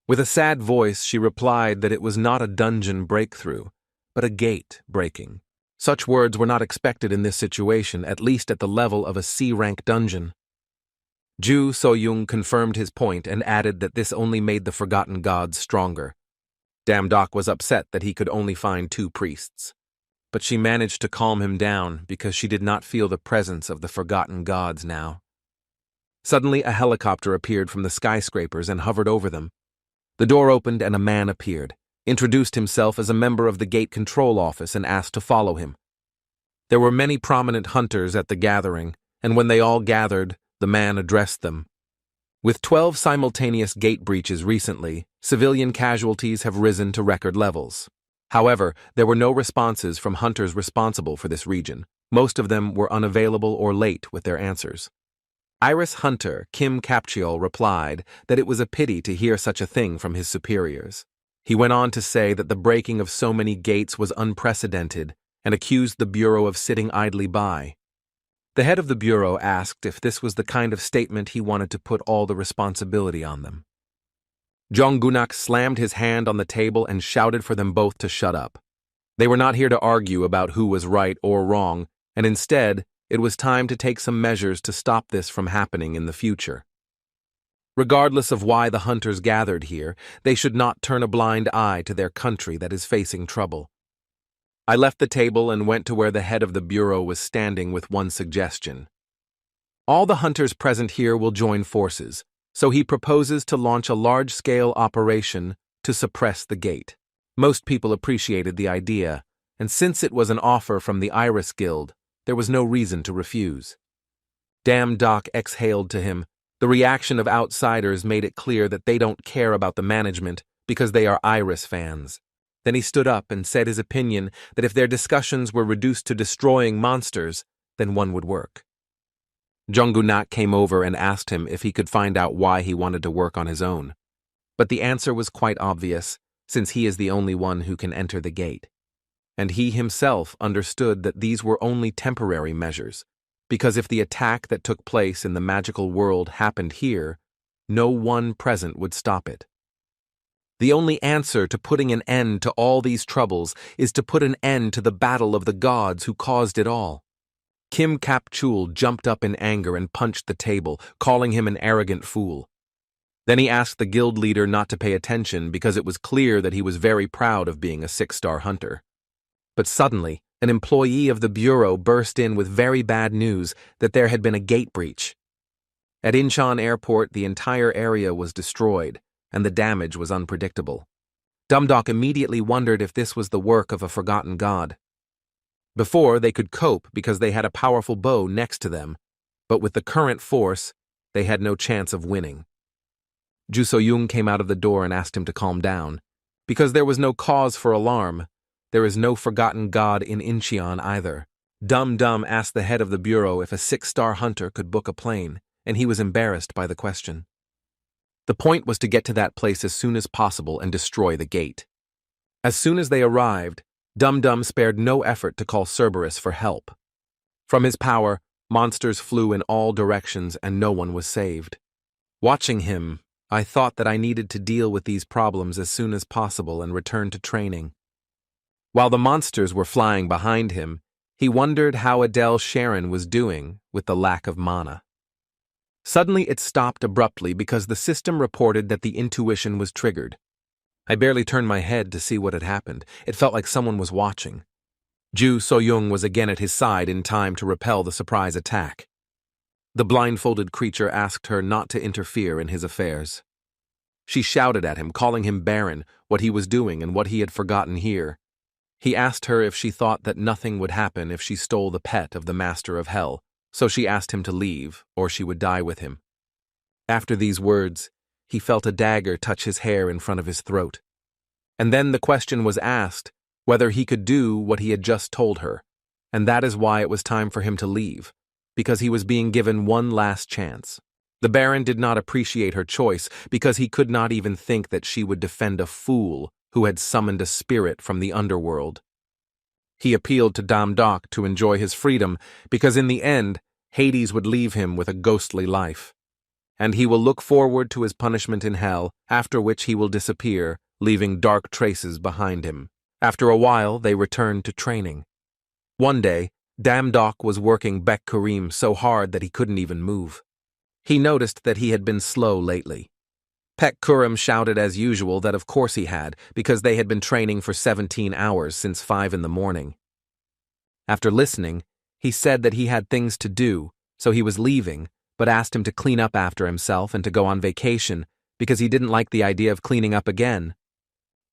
With a sad voice, she replied that it was not a dungeon breakthrough, but a gate breaking. Such words were not expected in this situation, at least at the level of a C-rank dungeon. Ju So-young confirmed his point and added that this only made the forgotten gods stronger. Damn Doc was upset that he could only find 2 priests. But she managed to calm him down because she did not feel the presence of the forgotten gods now. Suddenly, a helicopter appeared from the skyscrapers and hovered over them. The door opened and a man appeared, introduced himself as a member of the gate control office and asked to follow him. There were many prominent hunters at the gathering, and when they all gathered, the man addressed them. With 12 simultaneous gate breaches recently, civilian casualties have risen to record levels. However, there were no responses from hunters responsible for this region. Most of them were unavailable or late with their answers. Iris Hunter Kim Capchiol replied that it was a pity to hear such a thing from his superiors. He went on to say that the breaking of so many gates was unprecedented and accused the Bureau of sitting idly by. The head of the Bureau asked if this was the kind of statement he wanted to put all the responsibility on them. Jong Gunak slammed his hand on the table and shouted for them both to shut up. They were not here to argue about who was right or wrong, and instead, it was time to take some measures to stop this from happening in the future. Regardless of why the hunters gathered here, they should not turn a blind eye to their country that is facing trouble. I left the table and went to where the head of the bureau was standing with one suggestion. All the hunters present here will join forces, so he proposes to launch a large-scale operation to suppress the gate. Most people appreciated the idea, and since it was an offer from the Iris Guild, there was no reason to refuse. Damn Doc exhaled to him. The reaction of outsiders made it clear that they don't care about the management because they are Iris fans. Then he stood up and said his opinion that if their discussions were reduced to destroying monsters, then one would work. Junggunak came over and asked him if he could find out why he wanted to work on his own. But the answer was quite obvious, since he is the only one who can enter the gate. And he himself understood that these were only temporary measures, because if the attack that took place in the magical world happened here, no one present would stop it. The only answer to putting an end to all these troubles is to put an end to the battle of the gods who caused it all. Kim Kap-chul jumped up in anger and punched the table, calling him an arrogant fool. Then he asked the guild leader not to pay attention because it was clear that he was very proud of being a 6-star hunter. But suddenly, an employee of the bureau burst in with very bad news that there had been a gate breach. At Incheon Airport, the entire area was destroyed, and the damage was unpredictable. Dumdok immediately wondered if this was the work of a forgotten god. Before, they could cope because they had a powerful bow next to them, but with the current force, they had no chance of winning. Ju So-young came out of the door and asked him to calm down. Because there was no cause for alarm, there is no forgotten god in Incheon either. Dum-Dum asked the head of the bureau if a 6-star hunter could book a plane, and he was embarrassed by the question. The point was to get to that place as soon as possible and destroy the gate. As soon as they arrived, Dum-Dum spared no effort to call Cerberus for help. From his power, monsters flew in all directions and no one was saved. Watching him, I thought that I needed to deal with these problems as soon as possible and return to training. While the monsters were flying behind him, he wondered how Adele Sharon was doing with the lack of mana. Suddenly it stopped abruptly because the system reported that the intuition was triggered. I barely turned my head to see what had happened. It felt like someone was watching. Ju So-young was again at his side in time to repel the surprise attack. The blindfolded creature asked her not to interfere in his affairs. She shouted at him, calling him barren, what he was doing and what he had forgotten here. He asked her if she thought that nothing would happen if she stole the pet of the Master of Hell, so she asked him to leave, or she would die with him. After these words, he felt a dagger touch his hair in front of his throat. And then the question was asked whether he could do what he had just told her, and that is why it was time for him to leave, because he was being given one last chance. The Baron did not appreciate her choice because he could not even think that she would defend a fool who had summoned a spirit from the underworld. He appealed to Dam-Dok to enjoy his freedom because in the end, Hades would leave him with a ghostly life. And he will look forward to his punishment in hell, after which he will disappear, leaving dark traces behind him. After a while, they returned to training. One day, Dam-Dok was working Bek Karim so hard that he couldn't even move. He noticed that he had been slow lately. Pek Kurim shouted as usual that of course he had, because they had been training for 17 hours since 5 in the morning. After listening, he said that he had things to do, so he was leaving, but asked him to clean up after himself and to go on vacation, because he didn't like the idea of cleaning up again.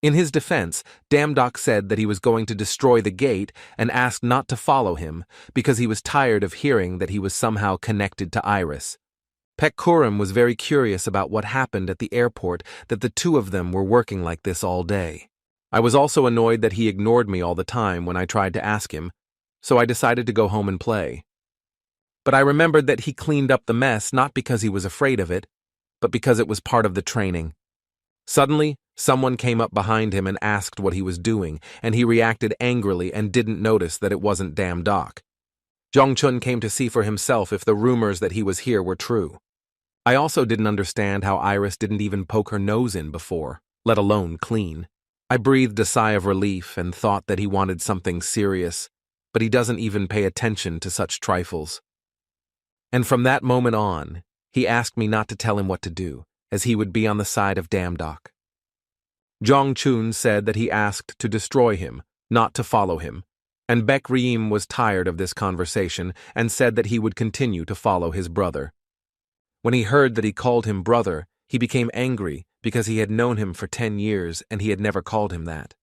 In his defense, Dam-Dok said that he was going to destroy the gate and asked not to follow him, because he was tired of hearing that he was somehow connected to Iris. Pek Kurim was very curious about what happened at the airport, that the two of them were working like this all day. I was also annoyed that he ignored me all the time when I tried to ask him, so I decided to go home and play. But I remembered that he cleaned up the mess not because he was afraid of it, but because it was part of the training. Suddenly, someone came up behind him and asked what he was doing, and he reacted angrily and didn't notice that it wasn't Dam-Dok. Jongchun came to see for himself if the rumors that he was here were true. I also didn't understand how Iris didn't even poke her nose in before, let alone clean. I breathed a sigh of relief and thought that he wanted something serious, but he doesn't even pay attention to such trifles. And from that moment on, he asked me not to tell him what to do, as he would be on the side of Damdok. Jong Chun said that he asked to destroy him, not to follow him, and Baek Reem was tired of this conversation and said that he would continue to follow his brother. When he heard that he called him brother, he became angry because he had known him for 10 years and he had never called him that.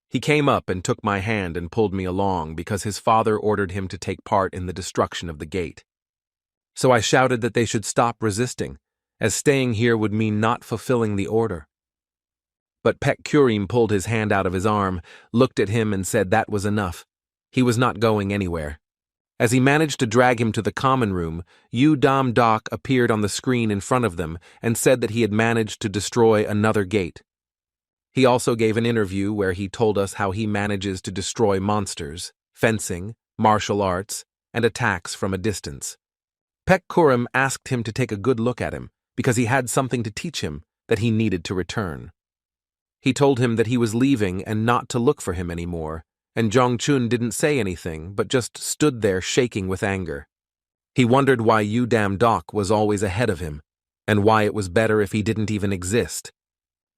He came up and took my hand and pulled me along because his father ordered him to take part in the destruction of the gate. So I shouted that they should stop resisting, as staying here would mean not fulfilling the order. But Baek Kurim pulled his hand out of his arm, looked at him and said that was enough. He was not going anywhere. As he managed to drag him to the common room, Yu Dam Dok appeared on the screen in front of them and said that he had managed to destroy another gate. He also gave an interview where he told us how he manages to destroy monsters, fencing, martial arts, and attacks from a distance. Baek Kurim asked him to take a good look at him because he had something to teach him that he needed to return. He told him that he was leaving and not to look for him anymore, and Jong Chun didn't say anything but just stood there shaking with anger. He wondered why Yu Dam Dok was always ahead of him, and why it was better if he didn't even exist.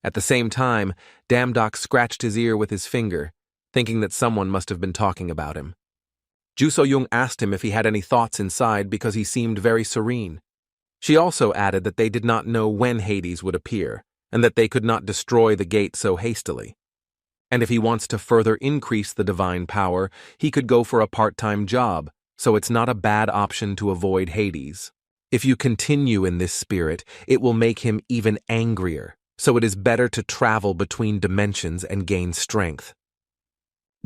At the same time, Damdok scratched his ear with his finger, thinking that someone must have been talking about him. Ju So-young asked him if he had any thoughts inside because he seemed very serene. She also added that they did not know when Hades would appear, and that they could not destroy the gate so hastily. And if he wants to further increase the divine power, he could go for a part-time job, so it's not a bad option to avoid Hades. If you continue in this spirit, it will make him even angrier, so it is better to travel between dimensions and gain strength.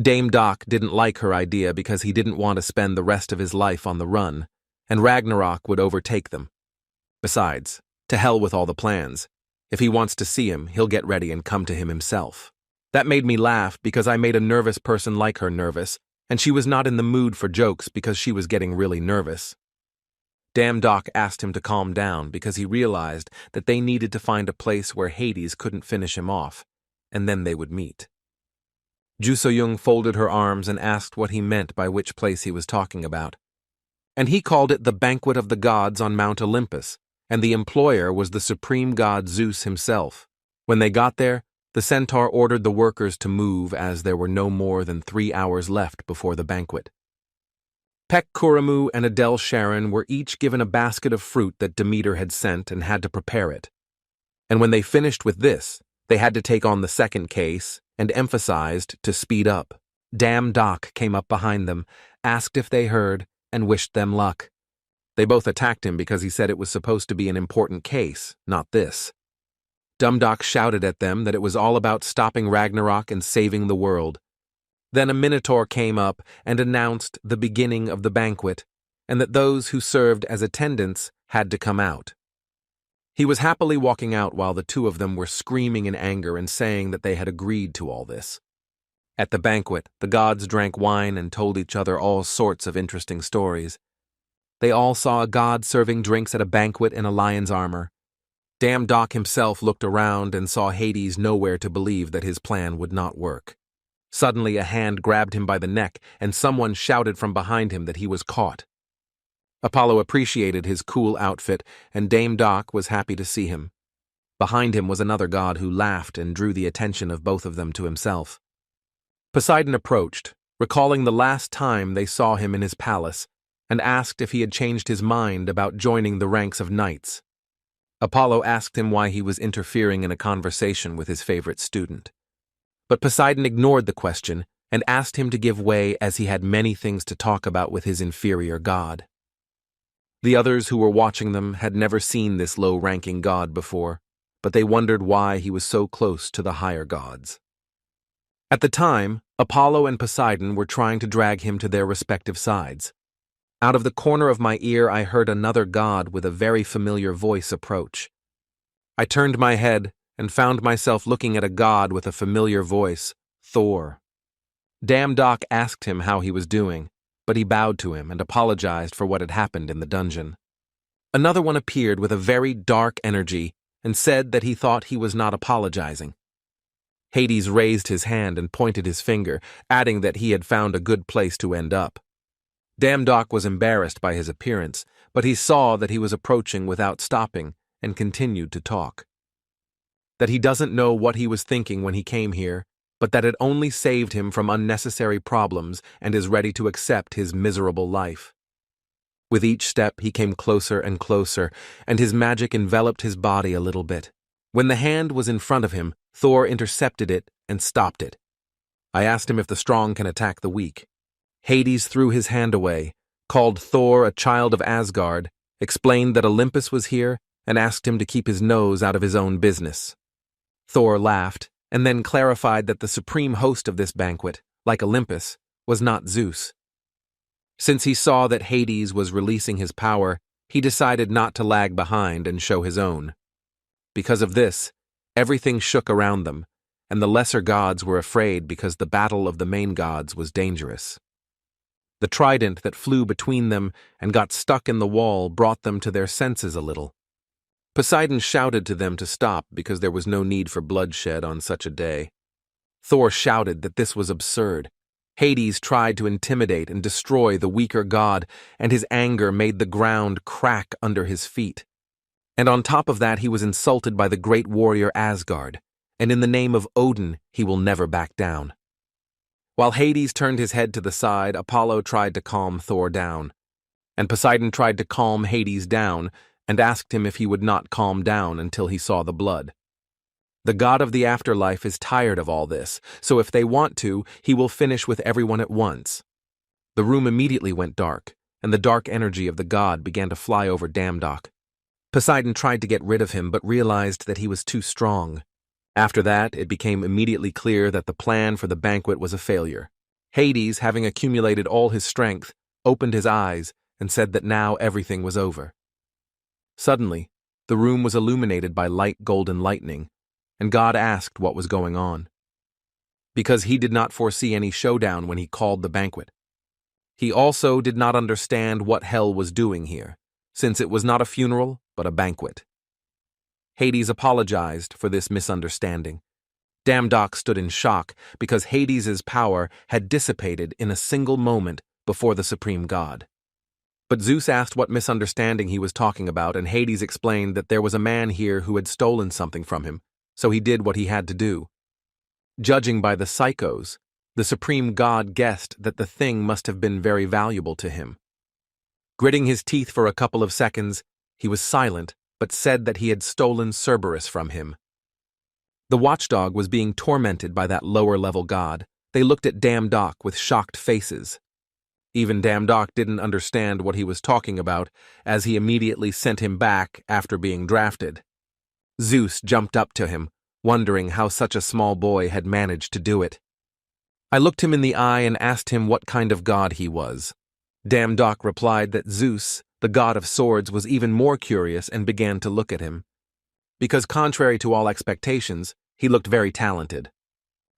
Dame Doc didn't like her idea because he didn't want to spend the rest of his life on the run, and Ragnarok would overtake them. Besides, to hell with all the plans. If he wants to see him, he'll get ready and come to him himself. That made me laugh because I made a nervous person like her nervous, and she was not in the mood for jokes because she was getting really nervous. Dame Doc asked him to calm down because he realized that they needed to find a place where Hades couldn't finish him off, and then they would meet. Ju So-young folded her arms and asked what he meant by which place he was talking about. And he called it the banquet of the gods on Mount Olympus, and the employer was the supreme god Zeus himself. When they got there, the centaur ordered the workers to move as there were no more than 3 hours left before the banquet. Baek Kurimu and Adele Sharon were each given a basket of fruit that Demeter had sent and had to prepare it. And when they finished with this, they had to take on the second case and emphasized to speed up. Dam Doc came up behind them, asked if they heard, and wished them luck. They both attacked him because he said it was supposed to be an important case, not this. Dumdock shouted at them that it was all about stopping Ragnarok and saving the world. Then a Minotaur came up and announced the beginning of the banquet, and that those who served as attendants had to come out. He was happily walking out while the two of them were screaming in anger and saying that they had agreed to all this. At the banquet, the gods drank wine and told each other all sorts of interesting stories. They all saw a god serving drinks at a banquet in a lion's armor. Dam Doc himself looked around and saw Hades nowhere to believe that his plan would not work. Suddenly a hand grabbed him by the neck and someone shouted from behind him that he was caught. Apollo appreciated his cool outfit and Dame Doc was happy to see him. Behind him was another god who laughed and drew the attention of both of them to himself. Poseidon approached, recalling the last time they saw him in his palace, and asked if he had changed his mind about joining the ranks of knights. Apollo asked him why he was interfering in a conversation with his favorite student. But Poseidon ignored the question and asked him to give way as he had many things to talk about with his inferior god. The others who were watching them had never seen this low-ranking god before, but they wondered why he was so close to the higher gods. At the time, Apollo and Poseidon were trying to drag him to their respective sides. Out of the corner of my ear, I heard another god with a very familiar voice approach. I turned my head and found myself looking at a god with a familiar voice, Thor. Dam Doc asked him how he was doing, but he bowed to him and apologized for what had happened in the dungeon. Another one appeared with a very dark energy and said that he thought he was not apologizing. Hades raised his hand and pointed his finger, adding that he had found a good place to end up. Dam Doc was embarrassed by his appearance, but he saw that he was approaching without stopping and continued to talk. That he doesn't know what he was thinking when he came here, but that it only saved him from unnecessary problems and is ready to accept his miserable life. With each step, he came closer and closer, and his magic enveloped his body a little bit. When the hand was in front of him, Thor intercepted it and stopped it. I asked him if the strong can attack the weak. Hades threw his hand away, called Thor a child of Asgard, explained that Olympus was here, and asked him to keep his nose out of his own business. Thor laughed, and then clarified that the supreme host of this banquet, like Olympus, was not Zeus. Since he saw that Hades was releasing his power, he decided not to lag behind and show his own. Because of this, everything shook around them, and the lesser gods were afraid because the battle of the main gods was dangerous. The trident that flew between them and got stuck in the wall brought them to their senses a little. Poseidon shouted to them to stop because there was no need for bloodshed on such a day. Thor shouted that this was absurd. Hades tried to intimidate and destroy the weaker god, and his anger made the ground crack under his feet. And on top of that, he was insulted by the great warrior Asgard, and in the name of Odin, he will never back down. While Hades turned his head to the side, Apollo tried to calm Thor down, and Poseidon tried to calm Hades down and asked him if he would not calm down until he saw the blood. The god of the afterlife is tired of all this, so if they want to, he will finish with everyone at once. The room immediately went dark, and the dark energy of the god began to fly over Damdok. Poseidon tried to get rid of him but realized that he was too strong. After that, it became immediately clear that the plan for the banquet was a failure. Hades, having accumulated all his strength, opened his eyes and said that now everything was over. Suddenly, the room was illuminated by light golden lightning, and God asked what was going on. Because he did not foresee any showdown when he called the banquet. He also did not understand what hell was doing here, since it was not a funeral, but a banquet. Hades apologized for this misunderstanding. Damdok stood in shock because Hades's power had dissipated in a single moment before the supreme god. But Zeus asked what misunderstanding he was talking about, and Hades explained that there was a man here who had stolen something from him, so he did what he had to do. Judging by the psychos, the supreme god guessed that the thing must have been very valuable to him. Gritting his teeth for a couple of seconds, he was silent, but said that he had stolen Cerberus from him. The watchdog was being tormented by that lower-level god. They looked at Damdok with shocked faces. Even Damdok didn't understand what he was talking about, as he immediately sent him back after being drafted. Zeus jumped up to him, wondering how such a small boy had managed to do it. I looked him in the eye and asked him what kind of god he was. Damdok replied that Zeus, the god of swords, was even more curious and began to look at him. Because contrary to all expectations, he looked very talented.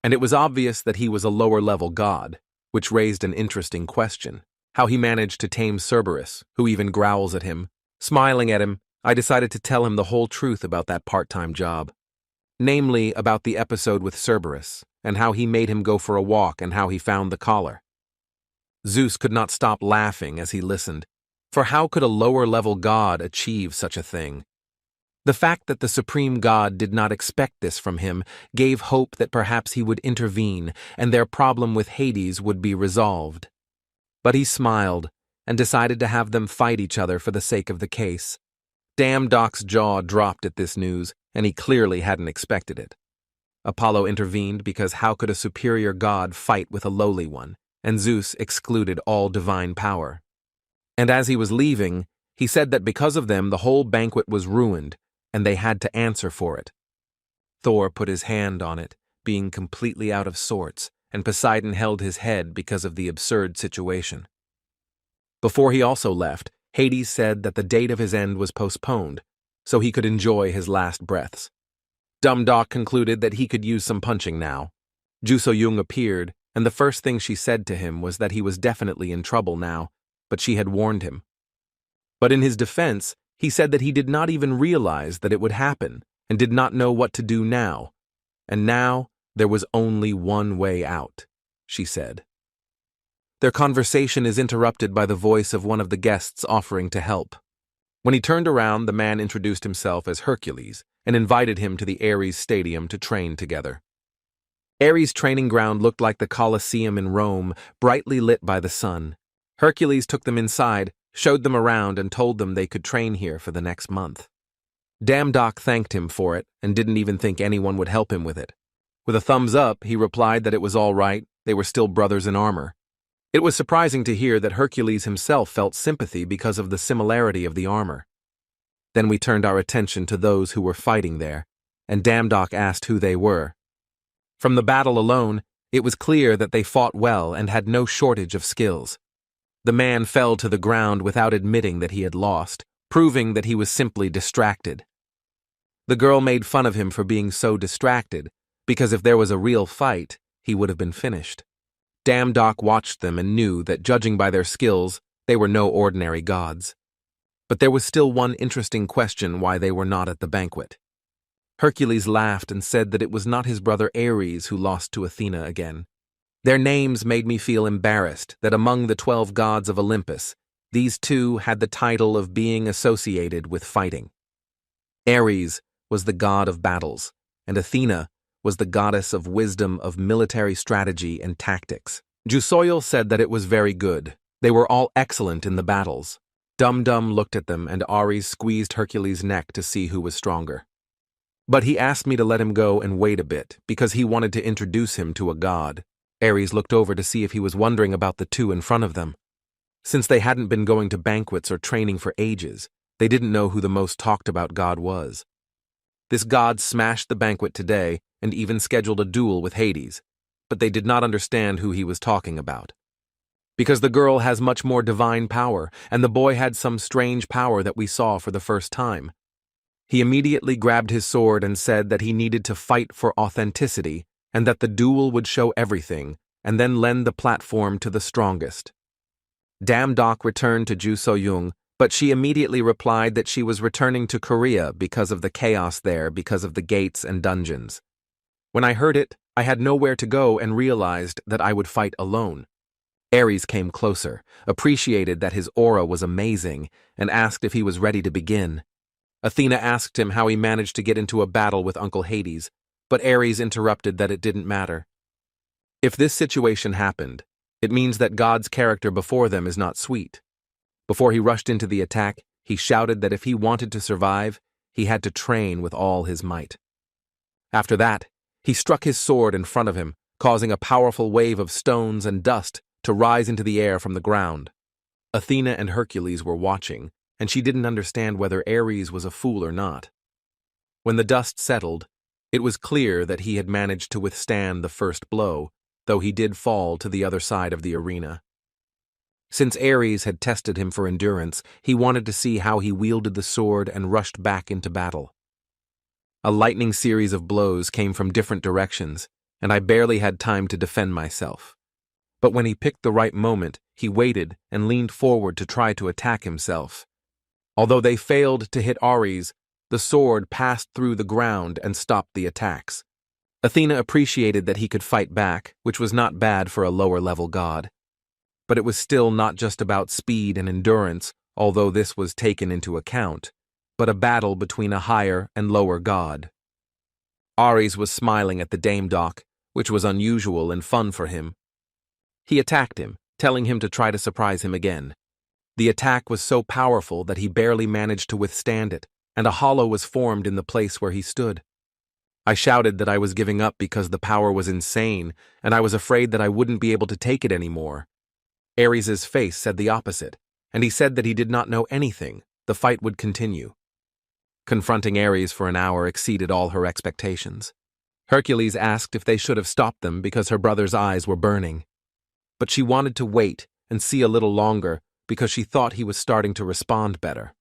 And it was obvious that he was a lower-level god, which raised an interesting question: how he managed to tame Cerberus, who even growls at him. Smiling at him, I decided to tell him the whole truth about that part-time job. Namely, about the episode with Cerberus, and how he made him go for a walk and how he found the collar. Zeus could not stop laughing as he listened, for how could a lower-level god achieve such a thing? The fact that the supreme god did not expect this from him gave hope that perhaps he would intervene and their problem with Hades would be resolved. But he smiled and decided to have them fight each other for the sake of the case. Damdok's jaw dropped at this news, and he clearly hadn't expected it. Apollo intervened because how could a superior god fight with a lowly one, and Zeus excluded all divine power. And as he was leaving, he said that because of them the whole banquet was ruined, and they had to answer for it. Thor put his hand on it, being completely out of sorts, and Poseidon held his head because of the absurd situation. Before he also left, Hades said that the date of his end was postponed, so he could enjoy his last breaths. Damdok concluded that he could use some punching now. Ju So-young appeared, and the first thing she said to him was that he was definitely in trouble now, but she had warned him. But in his defense, he said that he did not even realize that it would happen and did not know what to do now. And now there was only one way out, she said. Their conversation is interrupted by the voice of one of the guests offering to help. When he turned around, the man introduced himself as Hercules and invited him to the Ares Stadium to train together. Ares' training ground looked like the Colosseum in Rome, brightly lit by the sun. Hercules took them inside, showed them around, and told them they could train here for the next month. Damdoc thanked him for it and didn't even think anyone would help him with it. With a thumbs up, he replied that it was all right, they were still brothers in armor. It was surprising to hear that Hercules himself felt sympathy because of the similarity of the armor. Then we turned our attention to those who were fighting there, and Damdoc asked who they were. From the battle alone, it was clear that they fought well and had no shortage of skills. The man fell to the ground without admitting that he had lost, proving that he was simply distracted. The girl made fun of him for being so distracted, because if there was a real fight, he would have been finished. Damdoc watched them and knew that, judging by their skills, they were no ordinary gods. But there was still one interesting question why they were not at the banquet. Hercules laughed and said that it was not his brother Ares who lost to Athena again. Their names made me feel embarrassed that among the 12 gods of Olympus, these two had the title of being associated with fighting. Ares was the god of battles, and Athena was the goddess of wisdom, of military strategy and tactics. Jusoil said that it was very good. They were all excellent in the battles. Dum-Dum looked at them, and Ares squeezed Hercules' neck to see who was stronger. But he asked me to let him go and wait a bit, because he wanted to introduce him to a god. Ares looked over to see if he was wondering about the two in front of them. Since they hadn't been going to banquets or training for ages, they didn't know who the most talked about god was. This god smashed the banquet today and even scheduled a duel with Hades, but they did not understand who he was talking about. Because the girl has much more divine power, and the boy had some strange power that we saw for the first time. He immediately grabbed his sword and said that he needed to fight for authenticity, and that the duel would show everything, and then lend the platform to the strongest. Damdoc returned to Ju So-young, but she immediately replied that she was returning to Korea because of the chaos there, because of the gates and dungeons. When I heard it, I had nowhere to go and realized that I would fight alone. Ares came closer, appreciated that his aura was amazing, and asked if he was ready to begin. Athena asked him how he managed to get into a battle with Uncle Hades, but Ares interrupted that it didn't matter. If this situation happened, it means that God's character before them is not sweet. Before he rushed into the attack, he shouted that if he wanted to survive, he had to train with all his might. After that, he struck his sword in front of him, causing a powerful wave of stones and dust to rise into the air from the ground. Athena and Hercules were watching, and she didn't understand whether Ares was a fool or not. When the dust settled, it was clear that he had managed to withstand the first blow, though he did fall to the other side of the arena. Since Ares had tested him for endurance, he wanted to see how he wielded the sword and rushed back into battle. A lightning series of blows came from different directions, and I barely had time to defend myself. But when he picked the right moment, he waited and leaned forward to try to attack himself. Although they failed to hit Ares, the sword passed through the ground and stopped the attacks. Athena appreciated that he could fight back, which was not bad for a lower-level god. But it was still not just about speed and endurance, although this was taken into account, but a battle between a higher and lower god. Ares was smiling at the Damdoc, which was unusual and fun for him. He attacked him, telling him to try to surprise him again. The attack was so powerful that he barely managed to withstand it, and a hollow was formed in the place where he stood. I shouted that I was giving up because the power was insane, and I was afraid that I wouldn't be able to take it anymore. Ares's face said the opposite, and he said that he did not know anything, the fight would continue. Confronting Ares for an hour exceeded all her expectations. Hercules asked if they should have stopped them because her brother's eyes were burning. But she wanted to wait and see a little longer because she thought he was starting to respond better.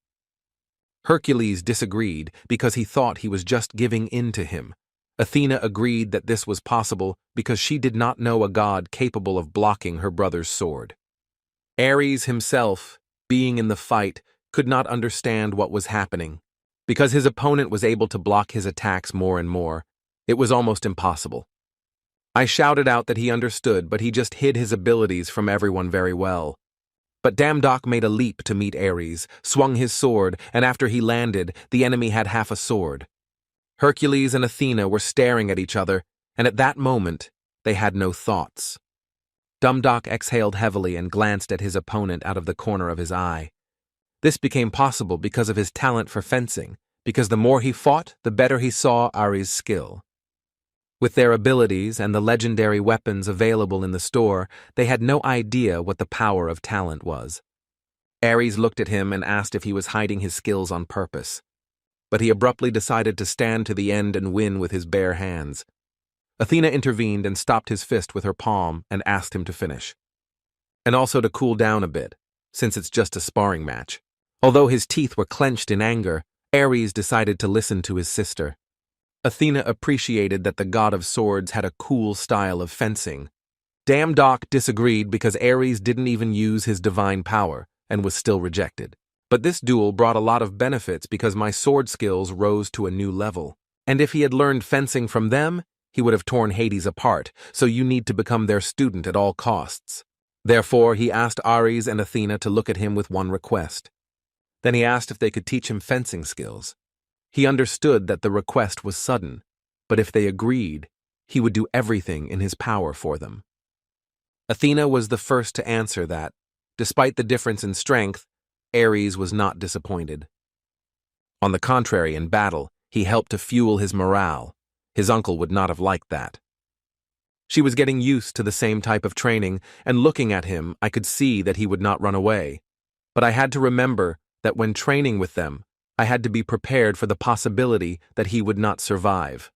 Hercules disagreed because he thought he was just giving in to him. Athena agreed that this was possible because she did not know a god capable of blocking her brother's sword. Ares himself, being in the fight, could not understand what was happening. Because his opponent was able to block his attacks more and more, it was almost impossible. I shouted out that he understood, but he just hid his abilities from everyone very well. But Damdok made a leap to meet Ares, swung his sword, and after he landed, the enemy had half a sword. Hercules and Athena were staring at each other, and at that moment, they had no thoughts. Damdok exhaled heavily and glanced at his opponent out of the corner of his eye. This became possible because of his talent for fencing, because the more he fought, the better he saw Ares' skill. With their abilities and the legendary weapons available in the store, they had no idea what the power of talent was. Ares looked at him and asked if he was hiding his skills on purpose. But he abruptly decided to stand to the end and win with his bare hands. Athena intervened and stopped his fist with her palm and asked him to finish. And also to cool down a bit, since it's just a sparring match. Although his teeth were clenched in anger, Ares decided to listen to his sister. Athena appreciated that the god of swords had a cool style of fencing. Damdok disagreed because Ares didn't even use his divine power and was still rejected. But this duel brought a lot of benefits because my sword skills rose to a new level. And if he had learned fencing from them, he would have torn Hades apart, so you need to become their student at all costs. Therefore, he asked Ares and Athena to look at him with one request. Then he asked if they could teach him fencing skills. He understood that the request was sudden, but if they agreed, he would do everything in his power for them. Athena was the first to answer that, despite the difference in strength, Ares was not disappointed. On the contrary, in battle, he helped to fuel his morale. His uncle would not have liked that. She was getting used to the same type of training, and looking at him, I could see that he would not run away. But I had to remember that when training with them, I had to be prepared for the possibility that he would not survive.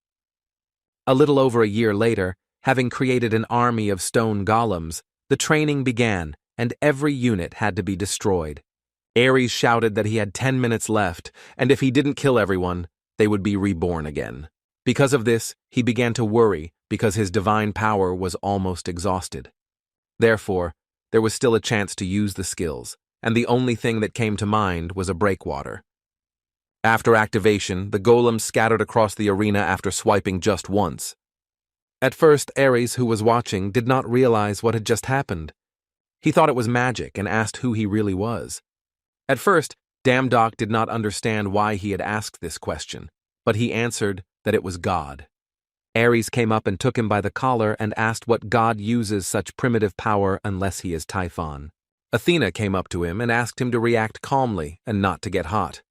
A little over a year later, having created an army of stone golems, the training began, and every unit had to be destroyed. Ares shouted that he had 10 minutes left, and if he didn't kill everyone, they would be reborn again. Because of this, he began to worry because his divine power was almost exhausted. Therefore, there was still a chance to use the skills, and the only thing that came to mind was a breakwater. After activation, the golems scattered across the arena after swiping just once. At first, Ares, who was watching, did not realize what had just happened. He thought it was magic and asked who he really was. At first, Damdok did not understand why he had asked this question, but he answered that it was God. Ares came up and took him by the collar and asked what god uses such primitive power unless he is Typhon. Athena came up to him and asked him to react calmly and not to get hot.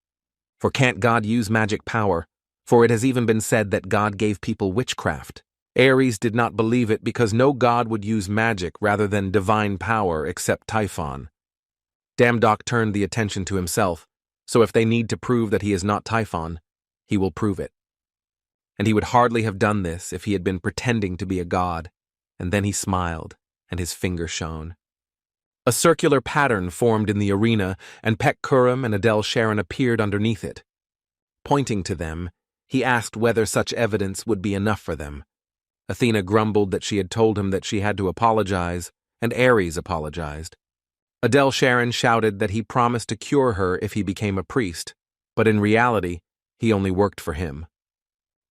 For can't God use magic power? For it has even been said that God gave people witchcraft. Ares did not believe it because no god would use magic rather than divine power except Typhon. Damdok turned the attention to himself, so if they need to prove that he is not Typhon, he will prove it. And he would hardly have done this if he had been pretending to be a god, and then he smiled, and his finger shone. A circular pattern formed in the arena, and Pek-Kurum and Adele Sharon appeared underneath it. Pointing to them, he asked whether such evidence would be enough for them. Athena grumbled that she had told him that she had to apologize, and Ares apologized. Adele Sharon shouted that he promised to cure her if he became a priest, but in reality, he only worked for him.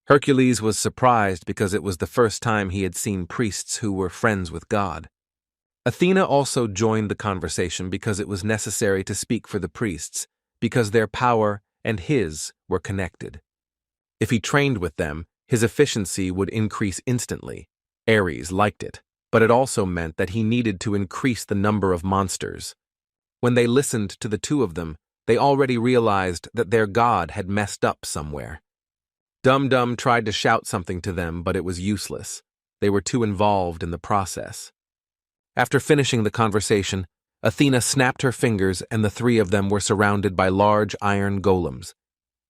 Hercules was surprised because it was the first time he had seen priests who were friends with God. Athena also joined the conversation because it was necessary to speak for the priests, because their power and his were connected. If he trained with them, his efficiency would increase instantly. Ares liked it, but it also meant that he needed to increase the number of monsters. When they listened to the two of them, they already realized that their god had messed up somewhere. Dum-Dum tried to shout something to them, but it was useless. They were too involved in the process. After finishing the conversation, Athena snapped her fingers and the three of them were surrounded by large iron golems.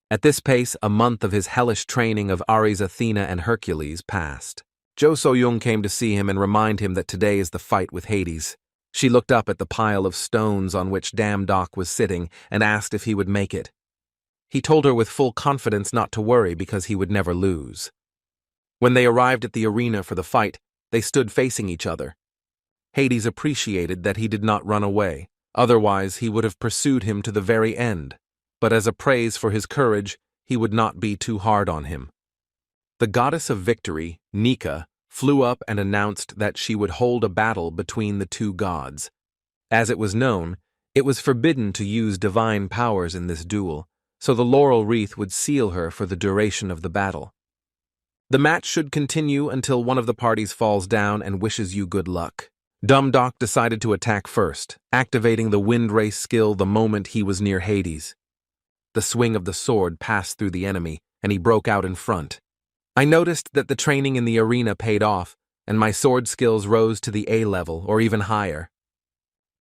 At this pace, a month of his hellish training of Ares, Athena, and Hercules passed. Jo So-young came to see him and remind him that today is the fight with Hades. She looked up at the pile of stones on which Damdok was sitting and asked if he would make it. He told her with full confidence not to worry because he would never lose. When they arrived at the arena for the fight, they stood facing each other. Hades appreciated that he did not run away, otherwise he would have pursued him to the very end, but as a praise for his courage, he would not be too hard on him. The goddess of victory, Nika, flew up and announced that she would hold a battle between the two gods. As it was known, it was forbidden to use divine powers in this duel, so the laurel wreath would seal her for the duration of the battle. The match should continue until one of the parties falls down and wishes you good luck. Dumdock decided to attack first, activating the wind race skill the moment he was near Hades. The swing of the sword passed through the enemy, and he broke out in front. I noticed that the training in the arena paid off, and my sword skills rose to the A level or even higher.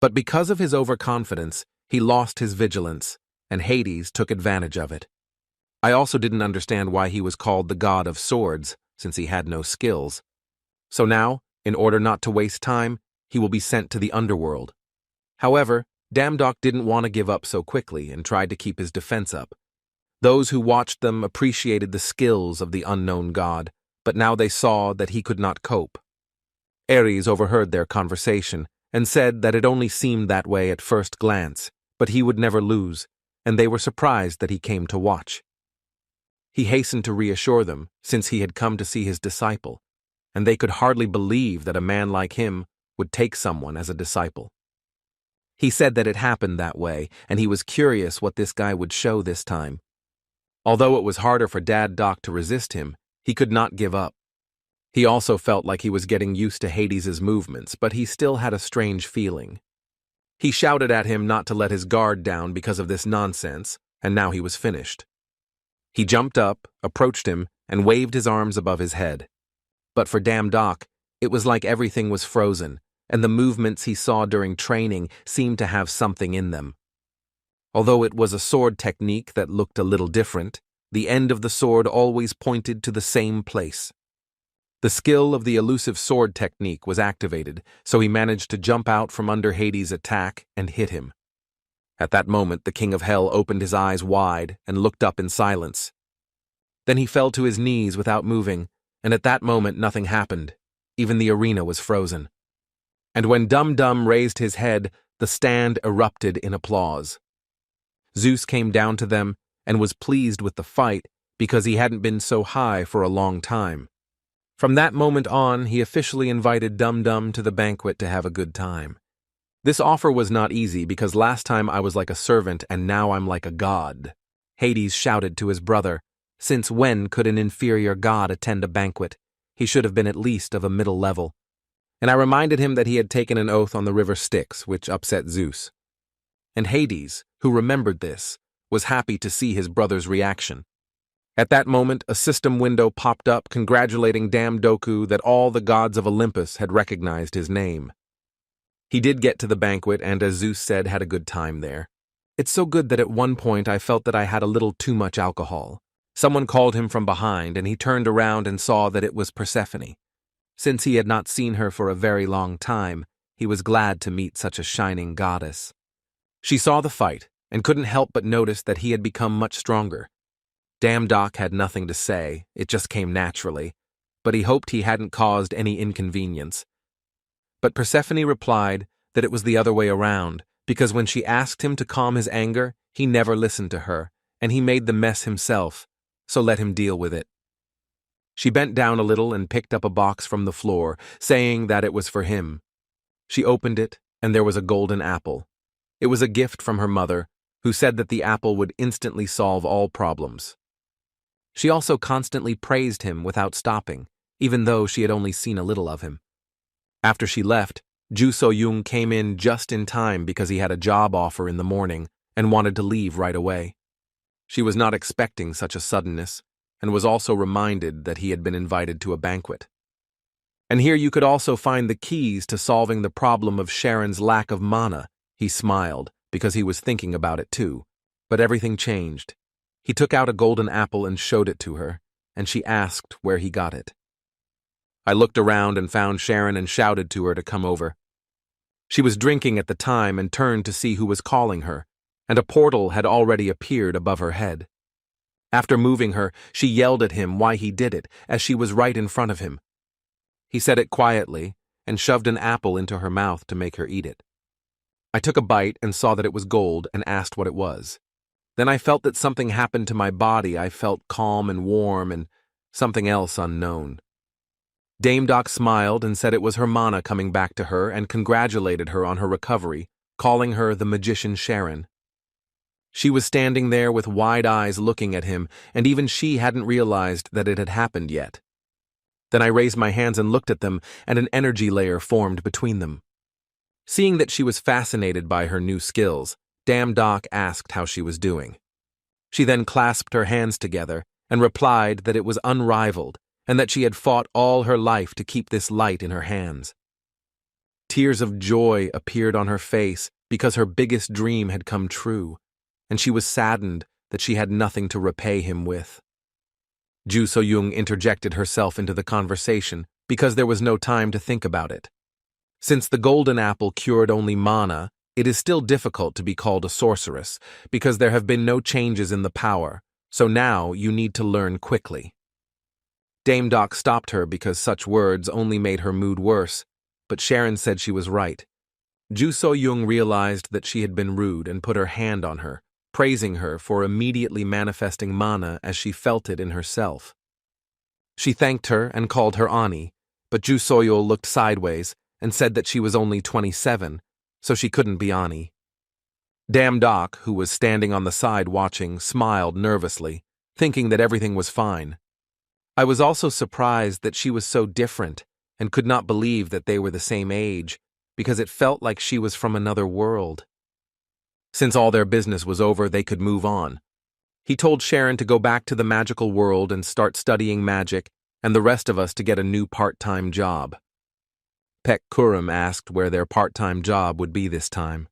But because of his overconfidence, he lost his vigilance, and Hades took advantage of it. I also didn't understand why he was called the god of swords, since he had no skills. So now, in order not to waste time, he will be sent to the underworld. However, Damdock didn't want to give up so quickly and tried to keep his defense up. Those who watched them appreciated the skills of the unknown god, but now they saw that he could not cope. Ares overheard their conversation and said that it only seemed that way at first glance, but he would never lose, and they were surprised that he came to watch. He hastened to reassure them, since he had come to see his disciple, and they could hardly believe that a man like him would take someone as a disciple. He said that it happened that way, and he was curious what this guy would show this time. Although it was harder for Damdock to resist him, he could not give up. He also felt like he was getting used to Hades' movements, but he still had a strange feeling. He shouted at him not to let his guard down because of this nonsense, and now he was finished. He jumped up, approached him, and waved his arms above his head. But for Damdock, it was like everything was frozen, and the movements he saw during training seemed to have something in them. Although it was a sword technique that looked a little different, the end of the sword always pointed to the same place. The skill of the elusive sword technique was activated, so he managed to jump out from under Hades' attack and hit him. At that moment, the King of Hell opened his eyes wide and looked up in silence. Then he fell to his knees without moving, and at that moment nothing happened. Even the arena was frozen. And when Dum-Dum raised his head, the stand erupted in applause. Zeus came down to them and was pleased with the fight because he hadn't been so high for a long time. From that moment on, he officially invited Dum-Dum to the banquet to have a good time. This offer was not easy because last time I was like a servant and now I'm like a god. Hades shouted to his brother, since when could an inferior god attend a banquet? He should have been at least of a middle level. And I reminded him that he had taken an oath on the river Styx, which upset Zeus. And Hades, who remembered this, was happy to see his brother's reaction. At that moment, a system window popped up congratulating Damdoku that all the gods of Olympus had recognized his name. He did get to the banquet and, as Zeus said, had a good time there. It's so good that at one point I felt that I had a little too much alcohol. Someone called him from behind, and he turned around and saw that it was Persephone. Since he had not seen her for a very long time, he was glad to meet such a shining goddess. She saw the fight and couldn't help but notice that he had become much stronger. Damdock had nothing to say, it just came naturally, but he hoped he hadn't caused any inconvenience. But Persephone replied that it was the other way around, because when she asked him to calm his anger, he never listened to her, and he made the mess himself, so let him deal with it. She bent down a little and picked up a box from the floor, saying that it was for him. She opened it, and there was a golden apple. It was a gift from her mother, who said that the apple would instantly solve all problems. She also constantly praised him without stopping, even though she had only seen a little of him. After she left, Ju So-young came in just in time because he had a job offer in the morning and wanted to leave right away. She was not expecting such a suddenness, and was also reminded that he had been invited to a banquet. And here you could also find the keys to solving the problem of Sharon's lack of mana. He smiled, because he was thinking about it too. But everything changed. He took out a golden apple and showed it to her, and she asked where he got it. I looked around and found Sharon and shouted to her to come over. She was drinking at the time and turned to see who was calling her, and a portal had already appeared above her head. After moving her, she yelled at him why he did it, as she was right in front of him. He said it quietly and shoved an apple into her mouth to make her eat it. I took a bite and saw that it was gold and asked what it was. Then I felt that something happened to my body. I felt calm and warm and something else unknown. Damdock smiled and said it was her mana coming back to her and congratulated her on her recovery, calling her the magician Sharon. She was standing there with wide eyes looking at him, and even she hadn't realized that it had happened yet. Then I raised my hands and looked at them, and an energy layer formed between them. Seeing that she was fascinated by her new skills, Dame Doc asked how she was doing. She then clasped her hands together and replied that it was unrivaled and that she had fought all her life to keep this light in her hands. Tears of joy appeared on her face because her biggest dream had come true, and she was saddened that she had nothing to repay him with. Ju So-young interjected herself into the conversation because there was no time to think about it. Since the golden apple cured only mana, it is still difficult to be called a sorceress because there have been no changes in the power, so now you need to learn quickly. Dame Doc stopped her because such words only made her mood worse, but Sharon said she was right. Ju So-young realized that she had been rude and put her hand on her, praising her for immediately manifesting mana as she felt it in herself. She thanked her and called her Ani, but Ju So-young looked sideways and said that she was only 27, so she couldn't be Ani. Dame Doc, who was standing on the side watching, smiled nervously, thinking that everything was fine. I was also surprised that she was so different and could not believe that they were the same age, because it felt like she was from another world. Since all their business was over, they could move on. He told Sharon to go back to the magical world and start studying magic, and the rest of us to get a new part-time job. Pek Kurum asked where their part-time job would be this time.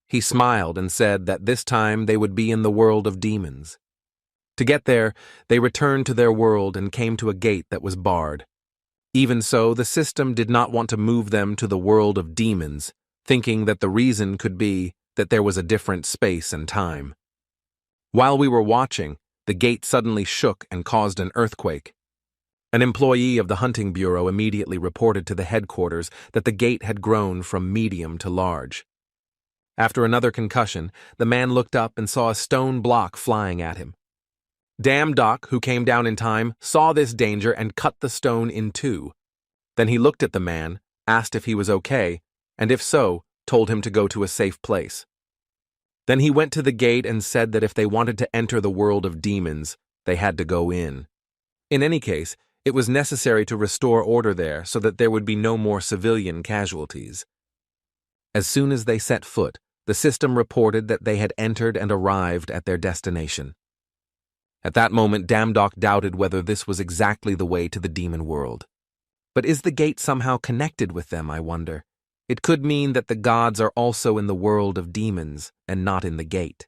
He smiled and said that this time they would be in the world of demons. To get there, they returned to their world and came to a gate that was barred. Even so, the system did not want to move them to the world of demons, thinking that the reason could be that there was a different space and time. While we were watching, the gate suddenly shook and caused an earthquake. An employee of the hunting bureau immediately reported to the headquarters that the gate had grown from medium to large. After another concussion, the man looked up and saw a stone block flying at him. Dame Doc, who came down in time, saw this danger and cut the stone in two. Then he looked at the man, asked if he was okay, and if so, told him to go to a safe place. Then he went to the gate and said that if they wanted to enter the world of demons, they had to go in. In any case, it was necessary to restore order there so that there would be no more civilian casualties. As soon as they set foot, the system reported that they had entered and arrived at their destination. At that moment, Dame Doc doubted whether this was exactly the way to the demon world. But is the gate somehow connected with them, I wonder? It could mean that the gods are also in the world of demons and not in the gate.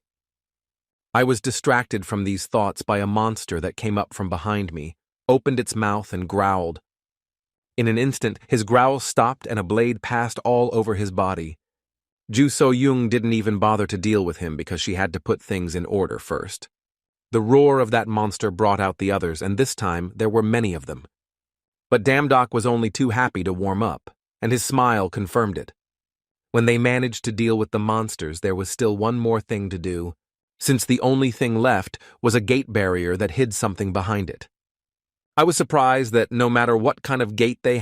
I was distracted from these thoughts by a monster that came up from behind me, opened its mouth and growled. In an instant, his growl stopped and a blade passed all over his body. Ju So-young didn't even bother to deal with him because she had to put things in order first. The roar of that monster brought out the others, and this time there were many of them. But Dame Doc was only too happy to warm up, and his smile confirmed it. When they managed to deal with the monsters, there was still one more thing to do, since the only thing left was a gate barrier that hid something behind it. I was surprised that no matter what kind of gate they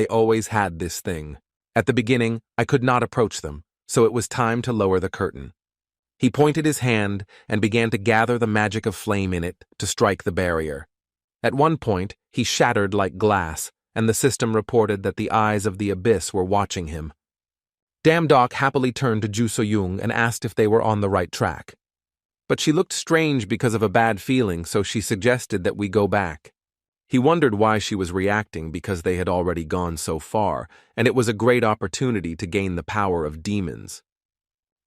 always had this thing. At the beginning, I could not approach them, so it was time to lower the curtain. He pointed his hand and began to gather the magic of flame in it to strike the barrier. At one point, he shattered like glass, and the system reported that the eyes of the abyss were watching him. Dame Doc happily turned to Ju So-young and asked if they were on the right track. But she looked strange because of a bad feeling, so she suggested that we go back. He wondered why she was reacting because they had already gone so far, and it was a great opportunity to gain the power of demons.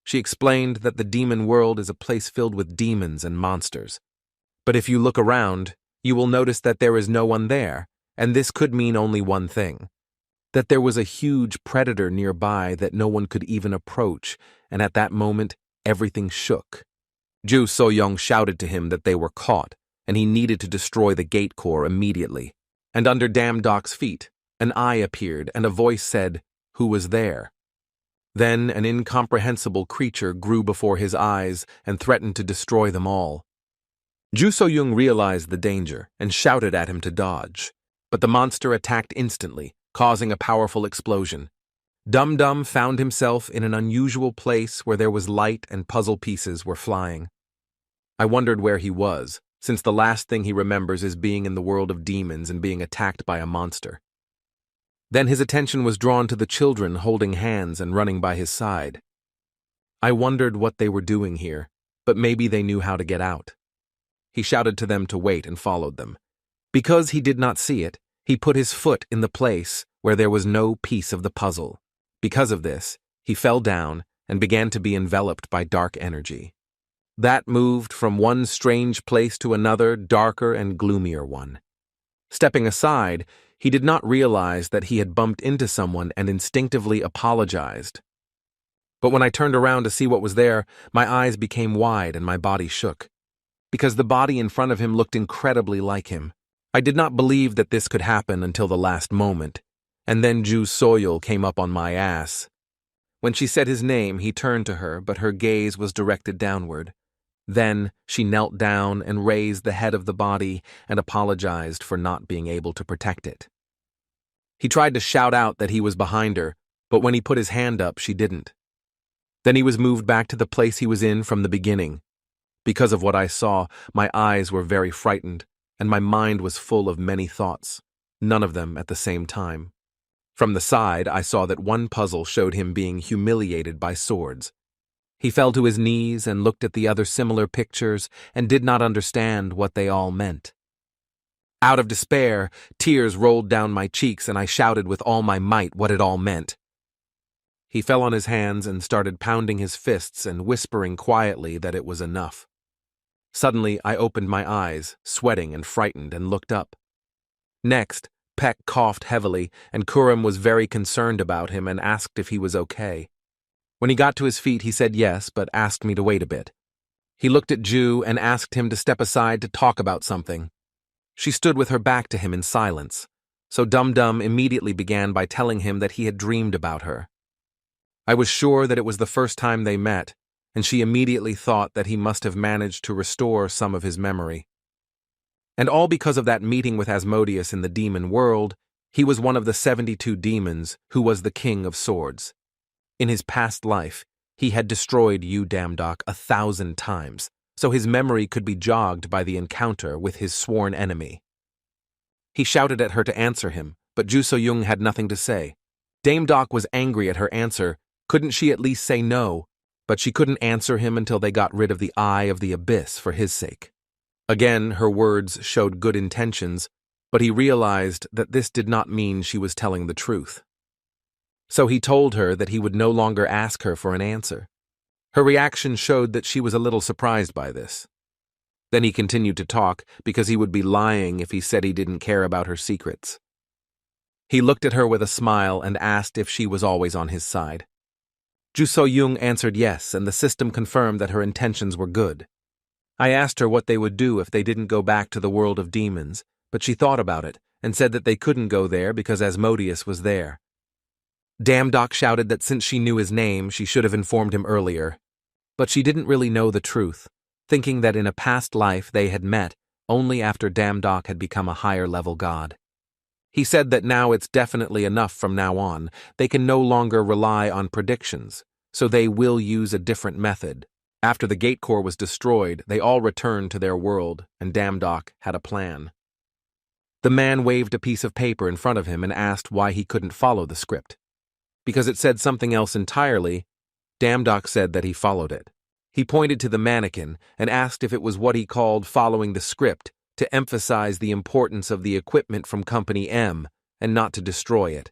She explained that the demon world is a place filled with demons and monsters. But if you look around, you will notice that there is no one there, and this could mean only one thing. That there was a huge predator nearby that no one could even approach, and at that moment, everything shook. Ju So-young shouted to him that they were caught, and he needed to destroy the gate core immediately. And under Dame Doc's feet, an eye appeared, and a voice said, "Who was there?" Then an incomprehensible creature grew before his eyes and threatened to destroy them all. Ju So-young realized the danger and shouted at him to dodge, but the monster attacked instantly, causing a powerful explosion. Dum-Dum found himself in an unusual place where there was light and puzzle pieces were flying. I wondered where he was, since the last thing he remembers is being in the world of demons and being attacked by a monster. Then his attention was drawn to the children holding hands and running by his side. I wondered what they were doing here, but maybe they knew how to get out. He shouted to them to wait and followed them. Because he did not see it, he put his foot in the place where there was no piece of the puzzle. Because of this, he fell down and began to be enveloped by dark energy. That moved from one strange place to another, darker and gloomier one. Stepping aside, he did not realize that he had bumped into someone and instinctively apologized. But when I turned around to see what was there, my eyes became wide and my body shook. Because the body in front of him looked incredibly like him. I did not believe that this could happen until the last moment, and then Ju Soyul came up on my ass. When she said his name, he turned to her, but her gaze was directed downward. Then she knelt down and raised the head of the body and apologized for not being able to protect it. He tried to shout out that he was behind her, but when he put his hand up, she didn't. Then he was moved back to the place he was in from the beginning. Because of what I saw, my eyes were very frightened, and my mind was full of many thoughts, none of them at the same time. From the side, I saw that one puzzle showed him being humiliated by swords. He fell to his knees and looked at the other similar pictures and did not understand what they all meant. Out of despair, tears rolled down my cheeks and I shouted with all my might what it all meant. He fell on his hands and started pounding his fists and whispering quietly that it was enough. Suddenly, I opened my eyes, sweating and frightened, and looked up. Next, Peck coughed heavily, and Kuram was very concerned about him and asked if he was okay. When he got to his feet, he said yes, but asked me to wait a bit. He looked at Ju and asked him to step aside to talk about something. She stood with her back to him in silence, so Dum-Dum immediately began by telling him that he had dreamed about her. I was sure that it was the first time they met, and she immediately thought that he must have managed to restore some of his memory. And all because of that meeting with Asmodeus in the demon world, he was one of the 72 demons who was the king of swords. In his past life, he had destroyed Damdok 1,000 times, so his memory could be jogged by the encounter with his sworn enemy. He shouted at her to answer him, but Ju So-young had nothing to say. Damdok was angry at her answer. Couldn't she at least say no? But she couldn't answer him until they got rid of the Eye of the Abyss for his sake. Again, her words showed good intentions, but he realized that this did not mean she was telling the truth. So he told her that he would no longer ask her for an answer. Her reaction showed that she was a little surprised by this. Then he continued to talk because he would be lying if he said he didn't care about her secrets. He looked at her with a smile and asked if she was always on his side. Ju So-young answered yes, and the system confirmed that her intentions were good. I asked her what they would do if they didn't go back to the world of demons, but she thought about it and said that they couldn't go there because Asmodeus was there. Damdok shouted that since she knew his name, she should have informed him earlier. But she didn't really know the truth, thinking that in a past life they had met only after Damdok had become a higher-level god. He said that now it's definitely enough from now on. They can no longer rely on predictions, so they will use a different method. After the gate core was destroyed, they all returned to their world, and Damdok had a plan. The man waved a piece of paper in front of him and asked why he couldn't follow the script. Because it said something else entirely, Damdok said that he followed it. He pointed to the mannequin and asked if it was what he called following the script, to emphasize the importance of the equipment from Company M and not to destroy it.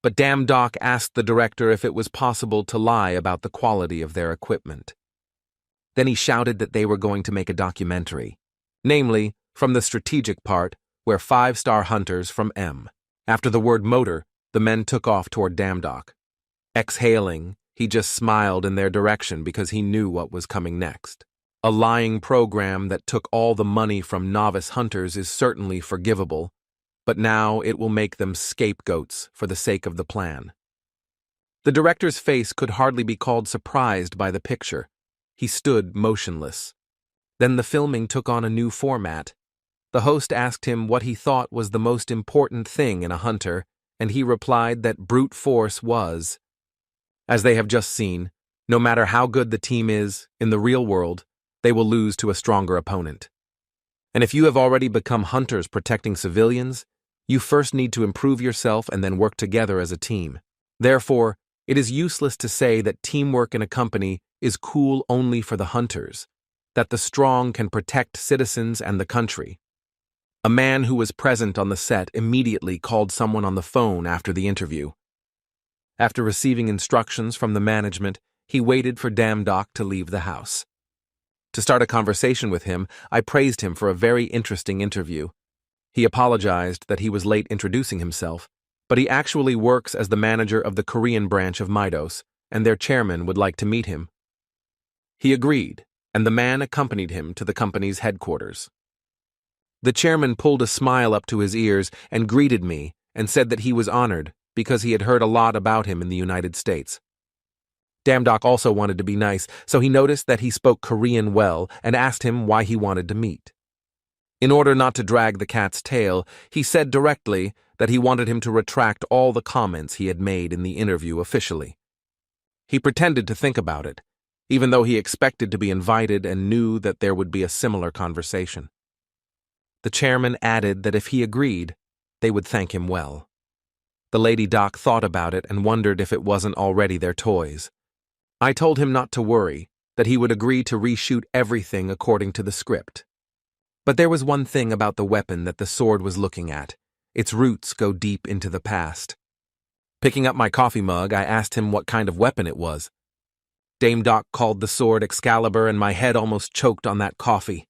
But Damdok asked the director if it was possible to lie about the quality of their equipment. Then he shouted that they were going to make a documentary, namely, from the strategic part, where 5-star hunters from M. After the word motor, the men took off toward Damdok. Exhaling, he just smiled in their direction because he knew what was coming next. A lying program that took all the money from novice hunters is certainly forgivable, but now it will make them scapegoats for the sake of the plan. The director's face could hardly be called surprised by the picture. He stood motionless. Then the filming took on a new format. The host asked him what he thought was the most important thing in a hunter, and he replied that brute force was. As they have just seen, no matter how good the team is, in the real world, they will lose to a stronger opponent. And if you have already become hunters protecting civilians, you first need to improve yourself and then work together as a team. Therefore, it is useless to say that teamwork in a company is cool only for the hunters, that the strong can protect citizens and the country. A man who was present on the set immediately called someone on the phone after the interview. After receiving instructions from the management, he waited for Damdok to leave the house. To start a conversation with him, I praised him for a very interesting interview. He apologized that he was late introducing himself, but he actually works as the manager of the Korean branch of Midos, and their chairman would like to meet him. He agreed, and the man accompanied him to the company's headquarters. The chairman pulled a smile up to his ears and greeted me and said that he was honored because he had heard a lot about him in the United States. Damdok also wanted to be nice, so he noticed that he spoke Korean well and asked him why he wanted to meet. In order not to drag the cat's tail, he said directly that he wanted him to retract all the comments he had made in the interview officially. He pretended to think about it, even though he expected to be invited and knew that there would be a similar conversation. The chairman added that if he agreed, they would thank him well. The Lady Doc thought about it and wondered if it wasn't already their toys. I told him not to worry, that he would agree to reshoot everything according to the script. But there was one thing about the weapon that the sword was looking at. Its roots go deep into the past. Picking up my coffee mug, I asked him what kind of weapon it was. Dame Doc called the sword Excalibur, and my head almost choked on that coffee.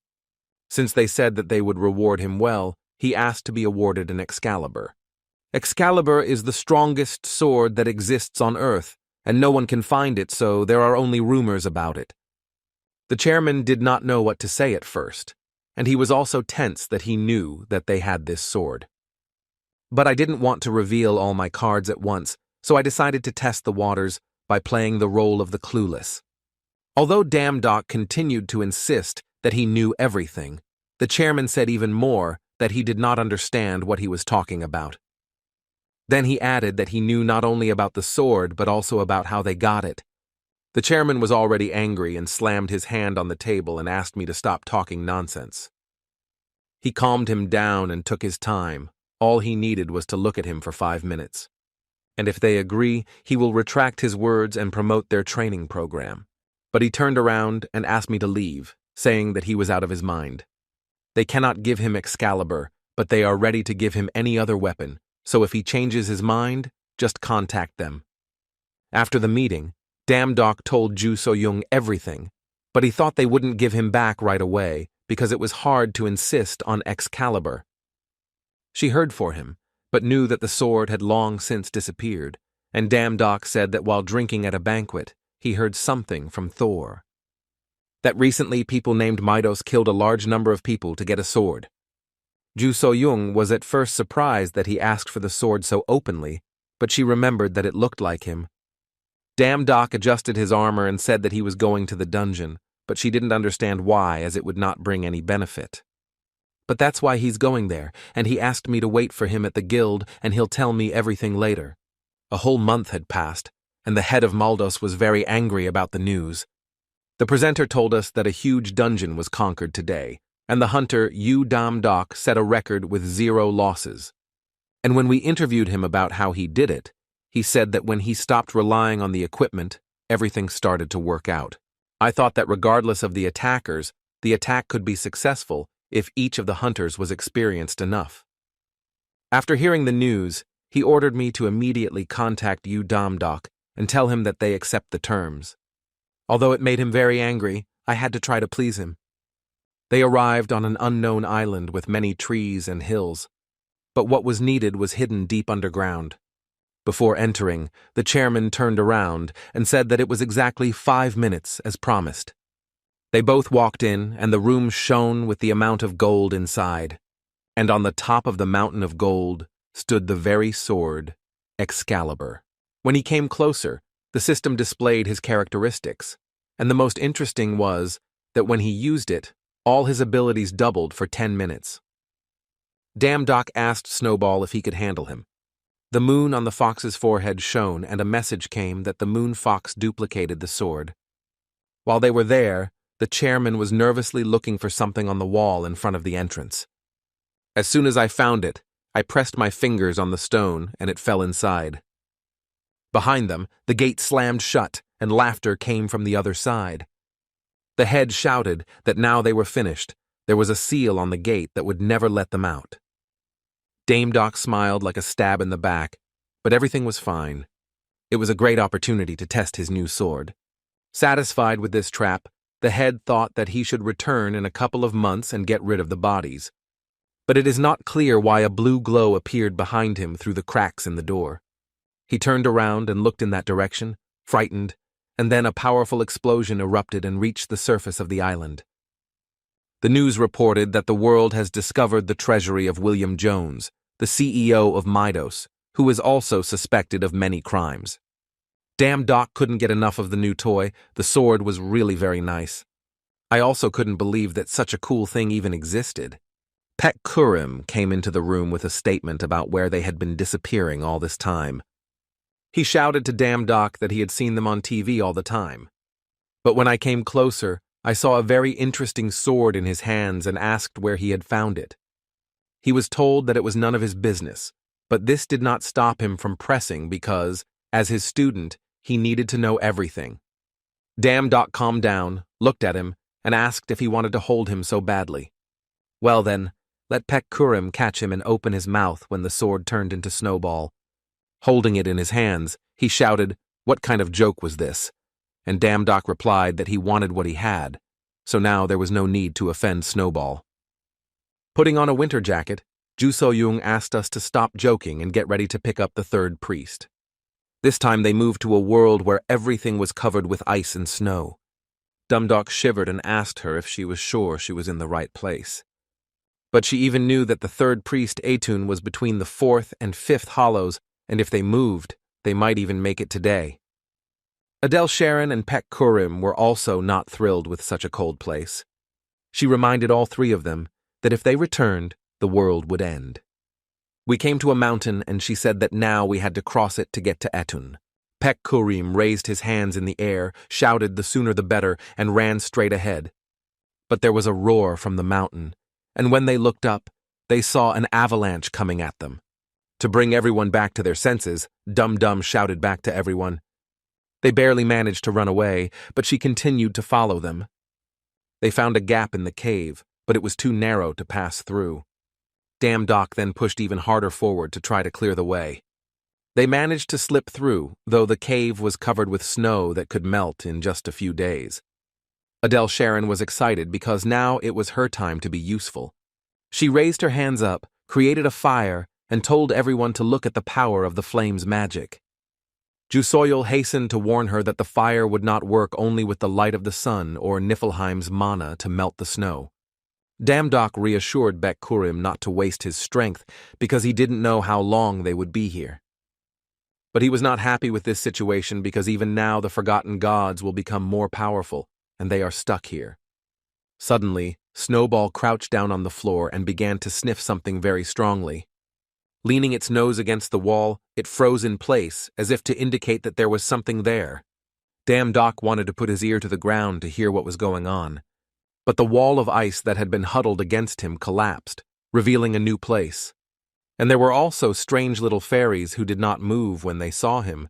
Since they said that they would reward him well, he asked to be awarded an Excalibur. Excalibur is the strongest sword that exists on Earth, and no one can find it, so there are only rumors about it. The chairman did not know what to say at first, and he was also tense that he knew that they had this sword. But I didn't want to reveal all my cards at once, so I decided to test the waters by playing the role of the clueless. Although Damdok continued to insist that he knew everything, the chairman said even more that he did not understand what he was talking about. Then he added that he knew not only about the sword but also about how they got it. The chairman was already angry and slammed his hand on the table and asked me to stop talking nonsense. He calmed him down and took his time. All he needed was to look at him for 5 minutes. And if they agree, he will retract his words and promote their training program. But he turned around and asked me to leave, saying that he was out of his mind. They cannot give him Excalibur, but they are ready to give him any other weapon, so if he changes his mind, just contact them. After the meeting, Damdok told Ju So-young everything, but he thought they wouldn't give him back right away because it was hard to insist on Excalibur. She heard for him, but knew that the sword had long since disappeared, and Damdok said that while drinking at a banquet, he heard something from Thor. That recently people named Midos killed a large number of people to get a sword. Ju So-young was at first surprised that he asked for the sword so openly, but she remembered that it looked like him. Damdok adjusted his armor and said that he was going to the dungeon, but she didn't understand why, as it would not bring any benefit. But that's why he's going there, and he asked me to wait for him at the guild, and he'll tell me everything later. A whole month had passed, and the head of Maldos was very angry about the news. The presenter told us that a huge dungeon was conquered today, and the hunter Yu Damdok set a record with 0 losses. And when we interviewed him about how he did it, he said that when he stopped relying on the equipment, everything started to work out. I thought that regardless of the attackers, the attack could be successful if each of the hunters was experienced enough. After hearing the news, he ordered me to immediately contact Yu Damdok and tell him that they accept the terms. Although it made him very angry, I had to try to please him. They arrived on an unknown island with many trees and hills, but what was needed was hidden deep underground. Before entering, the chairman turned around and said that it was exactly 5 minutes as promised. They both walked in, and the room shone with the amount of gold inside. And on the top of the mountain of gold stood the very sword, Excalibur. When he came closer, the system displayed his characteristics, and the most interesting was that when he used it, all his abilities doubled for 10 minutes. Damdok asked Snowball if he could handle him. The moon on the fox's forehead shone, and a message came that the moon fox duplicated the sword. While they were there, the chairman was nervously looking for something on the wall in front of the entrance. As soon as I found it, I pressed my fingers on the stone, and it fell inside. Behind them, the gate slammed shut, and laughter came from the other side. The head shouted that now they were finished. There was a seal on the gate that would never let them out. Dame Doc smiled like a stab in the back, but everything was fine. It was a great opportunity to test his new sword. Satisfied with this trap, the head thought that he should return in a couple of months and get rid of the bodies. But it is not clear why a blue glow appeared behind him through the cracks in the door. He turned around and looked in that direction, frightened, and then a powerful explosion erupted and reached the surface of the island. The news reported that the world has discovered the treasury of William Jones, the CEO of Midos, who is also suspected of many crimes. Damn Doc couldn't get enough of the new toy. The sword was really very nice. I also couldn't believe that such a cool thing even existed. Pek Kurim came into the room with a statement about where they had been disappearing all this time. He shouted to Damn Doc that he had seen them on TV all the time. But when I came closer, I saw a very interesting sword in his hands and asked where he had found it. He was told that it was none of his business, but this did not stop him from pressing because, as his student, he needed to know everything. Damn Doc calmed down, looked at him, and asked if he wanted to hold him so badly. Well then, let Pek Kurim catch him and open his mouth when the sword turned into Snowball. Holding it in his hands, he shouted, "What kind of joke was this?" And Damn Doc replied that he wanted what he had, so now there was no need to offend Snowball. Putting on a winter jacket, Ju So-young asked us to stop joking and get ready to pick up the third priest. This time they moved to a world where everything was covered with ice and snow. Dum Doc shivered and asked her if she was sure she was in the right place. But she even knew that the third priest, Atun, was between the fourth and fifth hollows, and if they moved, they might even make it today. Adele Sharon and Pek Kurim were also not thrilled with such a cold place. She reminded all three of them that if they returned, the world would end. We came to a mountain, and she said that now we had to cross it to get to Etun. Pek Kurim raised his hands in the air, shouted the sooner the better, and ran straight ahead. But there was a roar from the mountain, and when they looked up, they saw an avalanche coming at them. To bring everyone back to their senses, Dum Dum shouted back to everyone. They barely managed to run away, but she continued to follow them. They found a gap in the cave, but it was too narrow to pass through. Damn Doc then pushed even harder forward to try to clear the way. They managed to slip through, though the cave was covered with snow that could melt in just a few days. Adele Sharon was excited because now it was her time to be useful. She raised her hands up, created a fire, and told everyone to look at the power of the flame's magic. Ju So-young hastened to warn her that the fire would not work only with the light of the sun or Niflheim's mana to melt the snow. Damn Doc reassured Pek Kurim not to waste his strength because he didn't know how long they would be here. But he was not happy with this situation because even now the forgotten gods will become more powerful, and they are stuck here. Suddenly, Snowball crouched down on the floor and began to sniff something very strongly. Leaning its nose against the wall, it froze in place, as if to indicate that there was something there. Damn Doc wanted to put his ear to the ground to hear what was going on. But the wall of ice that had been huddled against him collapsed, revealing a new place. And there were also strange little fairies who did not move when they saw him.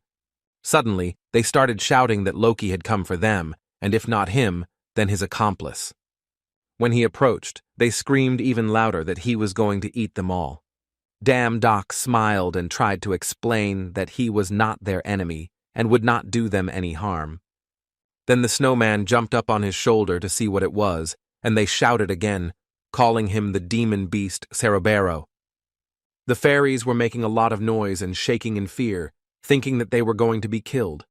Suddenly, they started shouting that Loki had come for them, and if not him, then his accomplice. When he approached, they screamed even louder that he was going to eat them all. Damn Doc smiled and tried to explain that he was not their enemy and would not do them any harm. Then the snowman jumped up on his shoulder to see what it was, and they shouted again, calling him the demon beast Cerebero. The fairies were making a lot of noise and shaking in fear, thinking that they were going to be killed.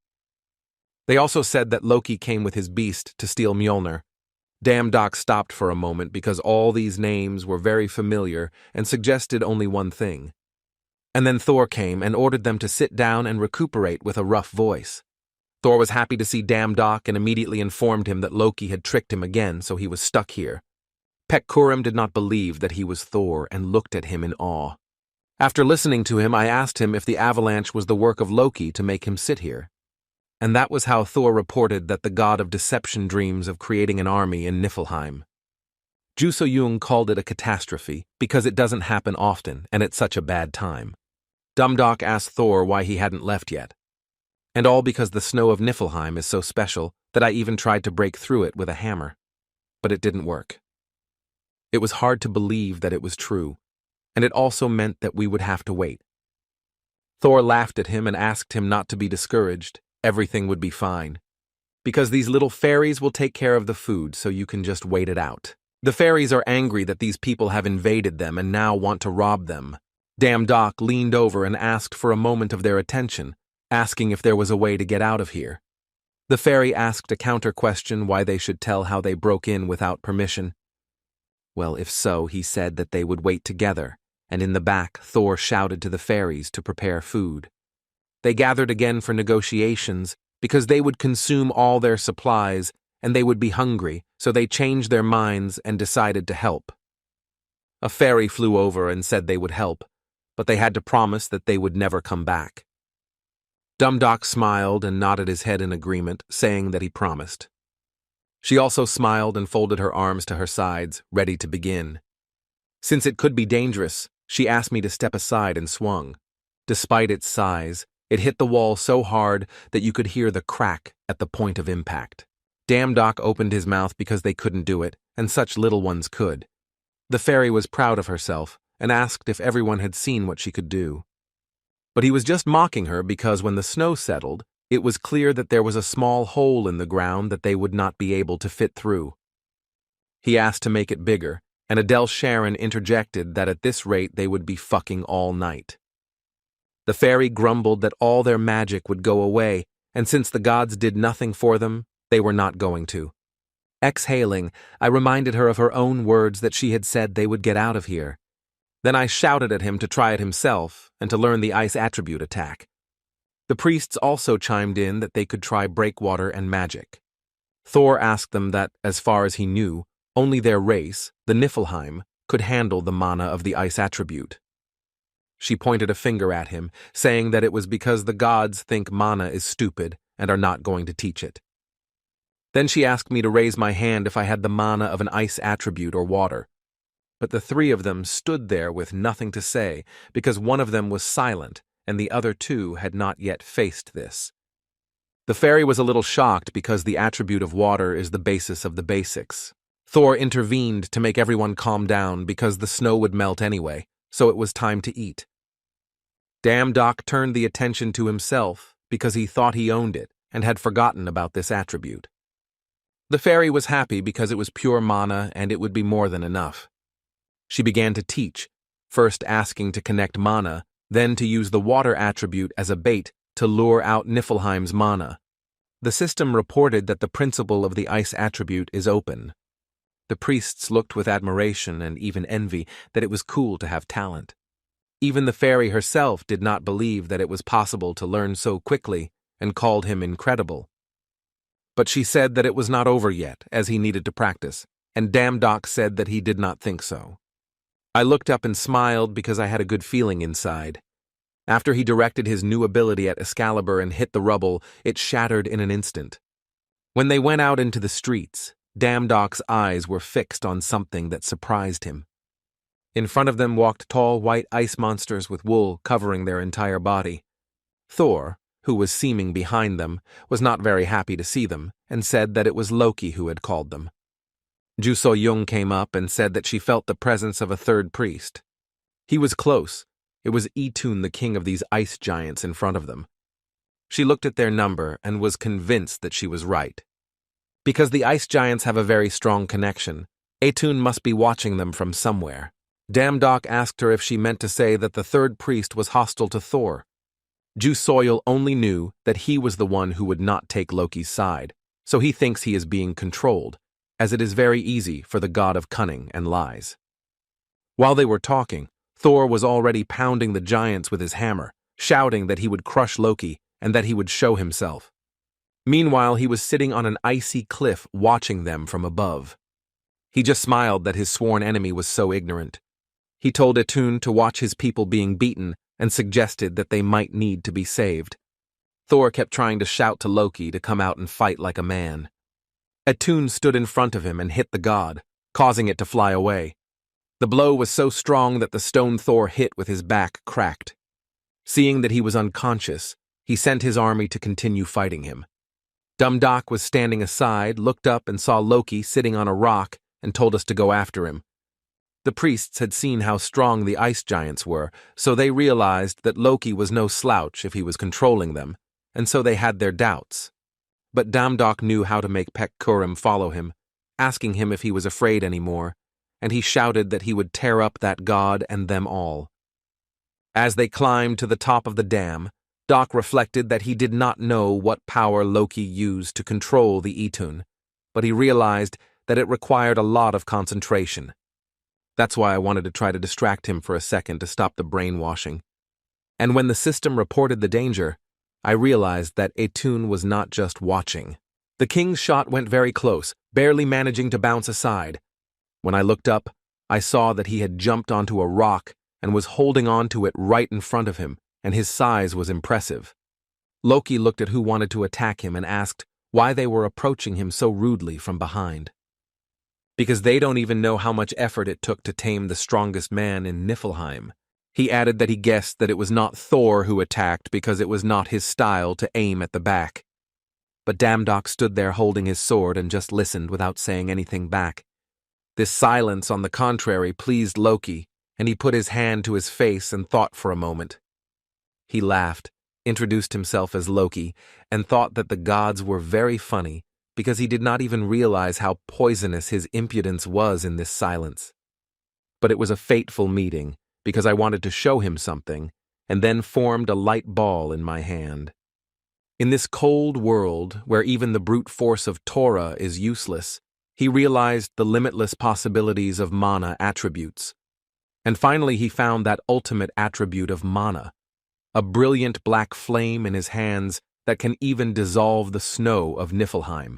They also said that Loki came with his beast to steal Mjolnir. Damn Doc stopped for a moment because all these names were very familiar and suggested only one thing. And then Thor came and ordered them to sit down and recuperate with a rough voice. Thor was happy to see Damn Doc and immediately informed him that Loki had tricked him again, so he was stuck here. Pek Kurim did not believe that he was Thor and looked at him in awe. After listening to him, I asked him if the avalanche was the work of Loki to make him sit here. And that was how Thor reported that the god of deception dreams of creating an army in Niflheim. Ju So-young called it a catastrophe because it doesn't happen often and at such a bad time. Dumdock asked Thor why he hadn't left yet. And all because the snow of Niflheim is so special that I even tried to break through it with a hammer. But it didn't work. It was hard to believe that it was true, and it also meant that we would have to wait. Thor laughed at him and asked him not to be discouraged. Everything would be fine. Because these little fairies will take care of the food, so you can just wait it out. The fairies are angry that these people have invaded them and now want to rob them. Damdock leaned over and asked for a moment of their attention, asking if there was a way to get out of here. The fairy asked a counter-question why they should tell how they broke in without permission. Well, if so, he said that they would wait together, and in the back, Thor shouted to the fairies to prepare food. They gathered again for negotiations because they would consume all their supplies and they would be hungry, so they changed their minds and decided to help. A fairy flew over and said they would help, but they had to promise that they would never come back. Dumdock smiled and nodded his head in agreement, saying that he promised. She also smiled and folded her arms to her sides, ready to begin. Since it could be dangerous, she asked me to step aside and swung. Despite its size, it hit the wall so hard that you could hear the crack at the point of impact. Damdock opened his mouth because they couldn't do it, and such little ones could. The fairy was proud of herself and asked if everyone had seen what she could do. But he was just mocking her because when the snow settled, it was clear that there was a small hole in the ground that they would not be able to fit through. He asked to make it bigger, and Adele Sharon interjected that at this rate they would be fucking all night. The fairy grumbled that all their magic would go away, and since the gods did nothing for them, they were not going to. Exhaling, I reminded her of her own words that she had said they would get out of here. Then I shouted at him to try it himself and to learn the ice attribute attack. The priests also chimed in that they could try breakwater and magic. Thor asked them that, as far as he knew, only their race, the Niflheim, could handle the mana of the ice attribute. She pointed a finger at him, saying that it was because the gods think mana is stupid and are not going to teach it. Then she asked me to raise my hand if I had the mana of an ice attribute or water. But the three of them stood there with nothing to say because one of them was silent and the other two had not yet faced this. The fairy was a little shocked because the attribute of water is the basis of the basics. Thor intervened to make everyone calm down because the snow would melt anyway, so it was time to eat. Damdock turned the attention to himself because he thought he owned it and had forgotten about this attribute. The fairy was happy because it was pure mana and it would be more than enough. She began to teach, first asking to connect mana, then to use the water attribute as a bait to lure out Niflheim's mana. The system reported that the principle of the ice attribute is open. The priests looked with admiration and even envy that it was cool to have talent. Even the fairy herself did not believe that it was possible to learn so quickly and called him incredible. But she said that it was not over yet, as he needed to practice, and Damdock said that he did not think so. I looked up and smiled because I had a good feeling inside. After he directed his new ability at Excalibur and hit the rubble, it shattered in an instant. When they went out into the streets, Damdock's eyes were fixed on something that surprised him. In front of them walked tall white ice monsters with wool covering their entire body. Thor, who was seeming behind them, was not very happy to see them, and said that it was Loki who had called them. Ju So-young came up and said that she felt the presence of a third priest. He was close. It was Etun, the king of these ice giants, in front of them. She looked at their number and was convinced that she was right. Because the ice giants have a very strong connection, Etun must be watching them from somewhere. Damdock asked her if she meant to say that the third priest was hostile to Thor. Ju So-young only knew that he was the one who would not take Loki's side, so he thinks he is being controlled, as it is very easy for the god of cunning and lies. While they were talking, Thor was already pounding the giants with his hammer, shouting that he would crush Loki and that he would show himself. Meanwhile, he was sitting on an icy cliff watching them from above. He just smiled that his sworn enemy was so ignorant. He told Etun to watch his people being beaten and suggested that they might need to be saved. Thor kept trying to shout to Loki to come out and fight like a man. Etun stood in front of him and hit the god, causing it to fly away. The blow was so strong that the stone Thor hit with his back cracked. Seeing that he was unconscious, he sent his army to continue fighting him. Dumdok was standing aside, looked up and saw Loki sitting on a rock and told us to go after him. The priests had seen how strong the ice giants were, so they realized that Loki was no slouch if he was controlling them, and so they had their doubts. But Damdok knew how to make Pekkurim follow him, asking him if he was afraid anymore, and he shouted that he would tear up that god and them all. As they climbed to the top of the dam, Doc reflected that he did not know what power Loki used to control the Etun, but he realized that it required a lot of concentration. That's why I wanted to try to distract him for a second to stop the brainwashing. And when the system reported the danger, I realized that Etun was not just watching. The king's shot went very close, barely managing to bounce aside. When I looked up, I saw that he had jumped onto a rock and was holding on to it right in front of him, and his size was impressive. Loki looked at who wanted to attack him and asked why they were approaching him so rudely from behind. Because they don't even know how much effort it took to tame the strongest man in Niflheim. He added that he guessed that it was not Thor who attacked because it was not his style to aim at the back. But Damdok stood there holding his sword and just listened without saying anything back. This silence, on the contrary, pleased Loki, and he put his hand to his face and thought for a moment. He laughed, introduced himself as Loki, and thought that the gods were very funny because he did not even realize how poisonous his impudence was in this silence. But it was a fateful meeting, because I wanted to show him something, and then formed a light ball in my hand. In this cold world, where even the brute force of Torah is useless, he realized the limitless possibilities of mana attributes. And finally he found that ultimate attribute of mana, a brilliant black flame in his hands that can even dissolve the snow of Niflheim.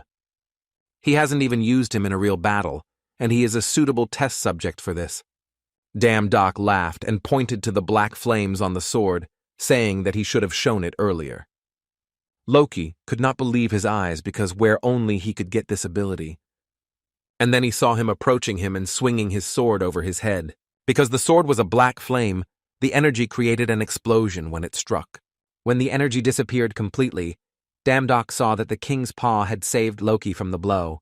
He hasn't even used him in a real battle, and he is a suitable test subject for this. Damdok laughed and pointed to the black flames on the sword, saying that he should have shown it earlier. Loki could not believe his eyes because where only he could get this ability. And then he saw him approaching him and swinging his sword over his head. Because the sword was a black flame, the energy created an explosion when it struck. When the energy disappeared completely, Damdok saw that the king's paw had saved Loki from the blow.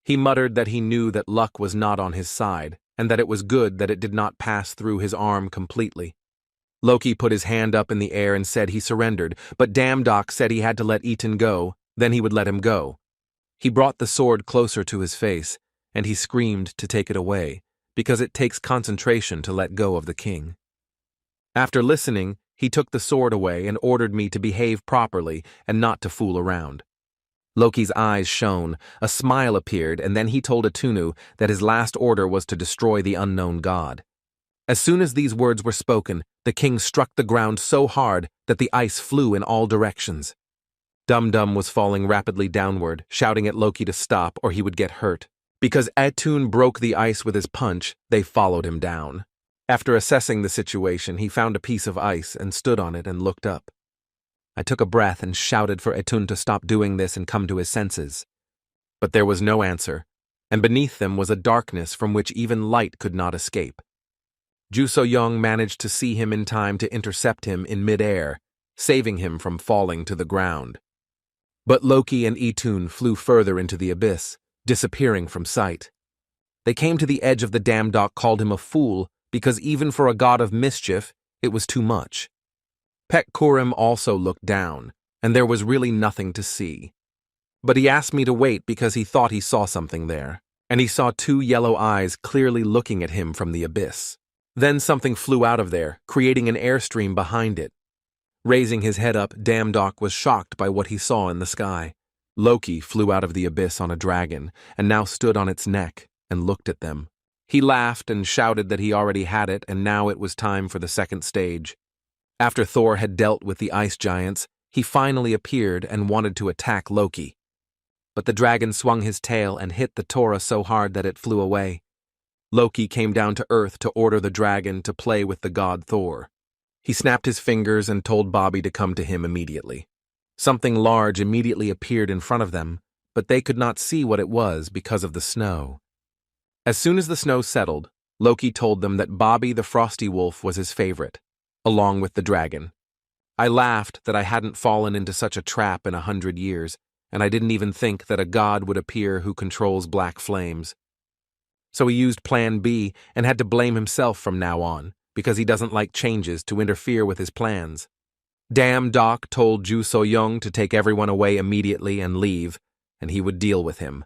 He muttered that he knew that luck was not on his side, and that it was good that it did not pass through his arm completely. Loki put his hand up in the air and said he surrendered, but Damdok said he had to let Etun go, then he would let him go. He brought the sword closer to his face, and he screamed to take it away, because it takes concentration to let go of the king. After listening, he took the sword away and ordered me to behave properly and not to fool around. Loki's eyes shone, a smile appeared, and then he told Etunu that his last order was to destroy the unknown god. As soon as these words were spoken, the king struck the ground so hard that the ice flew in all directions. Dum-Dum was falling rapidly downward, shouting at Loki to stop or he would get hurt. Because Etun broke the ice with his punch, they followed him down. After assessing the situation, he found a piece of ice and stood on it and looked up. I took a breath and shouted for Etun to stop doing this and come to his senses. But there was no answer, and beneath them was a darkness from which even light could not escape. Ju So-young managed to see him in time to intercept him in mid-air, saving him from falling to the ground. But Loki and Etun flew further into the abyss, disappearing from sight. They came to the edge of the dam. Doc called him a fool, because even for a god of mischief, it was too much. Pekkurim also looked down, and there was really nothing to see. But he asked me to wait because he thought he saw something there, and he saw two yellow eyes clearly looking at him from the abyss. Then something flew out of there, creating an airstream behind it. Raising his head up, Damdok was shocked by what he saw in the sky. Loki flew out of the abyss on a dragon, and now stood on its neck and looked at them. He laughed and shouted that he already had it, and now it was time for the second stage. After Thor had dealt with the ice giants, he finally appeared and wanted to attack Loki. But the dragon swung his tail and hit the Torah so hard that it flew away. Loki came down to Earth to order the dragon to play with the god Thor. He snapped his fingers and told Bobby to come to him immediately. Something large immediately appeared in front of them, but they could not see what it was because of the snow. As soon as the snow settled, Loki told them that Bobby the Frosty Wolf was his favorite, along with the dragon. I laughed that I hadn't fallen into such a trap in 100 years, and I didn't even think that a god would appear who controls black flames. So he used Plan B and had to blame himself from now on, because he doesn't like changes to interfere with his plans. Damn Doc told Ju So-young to take everyone away immediately and leave, and he would deal with him.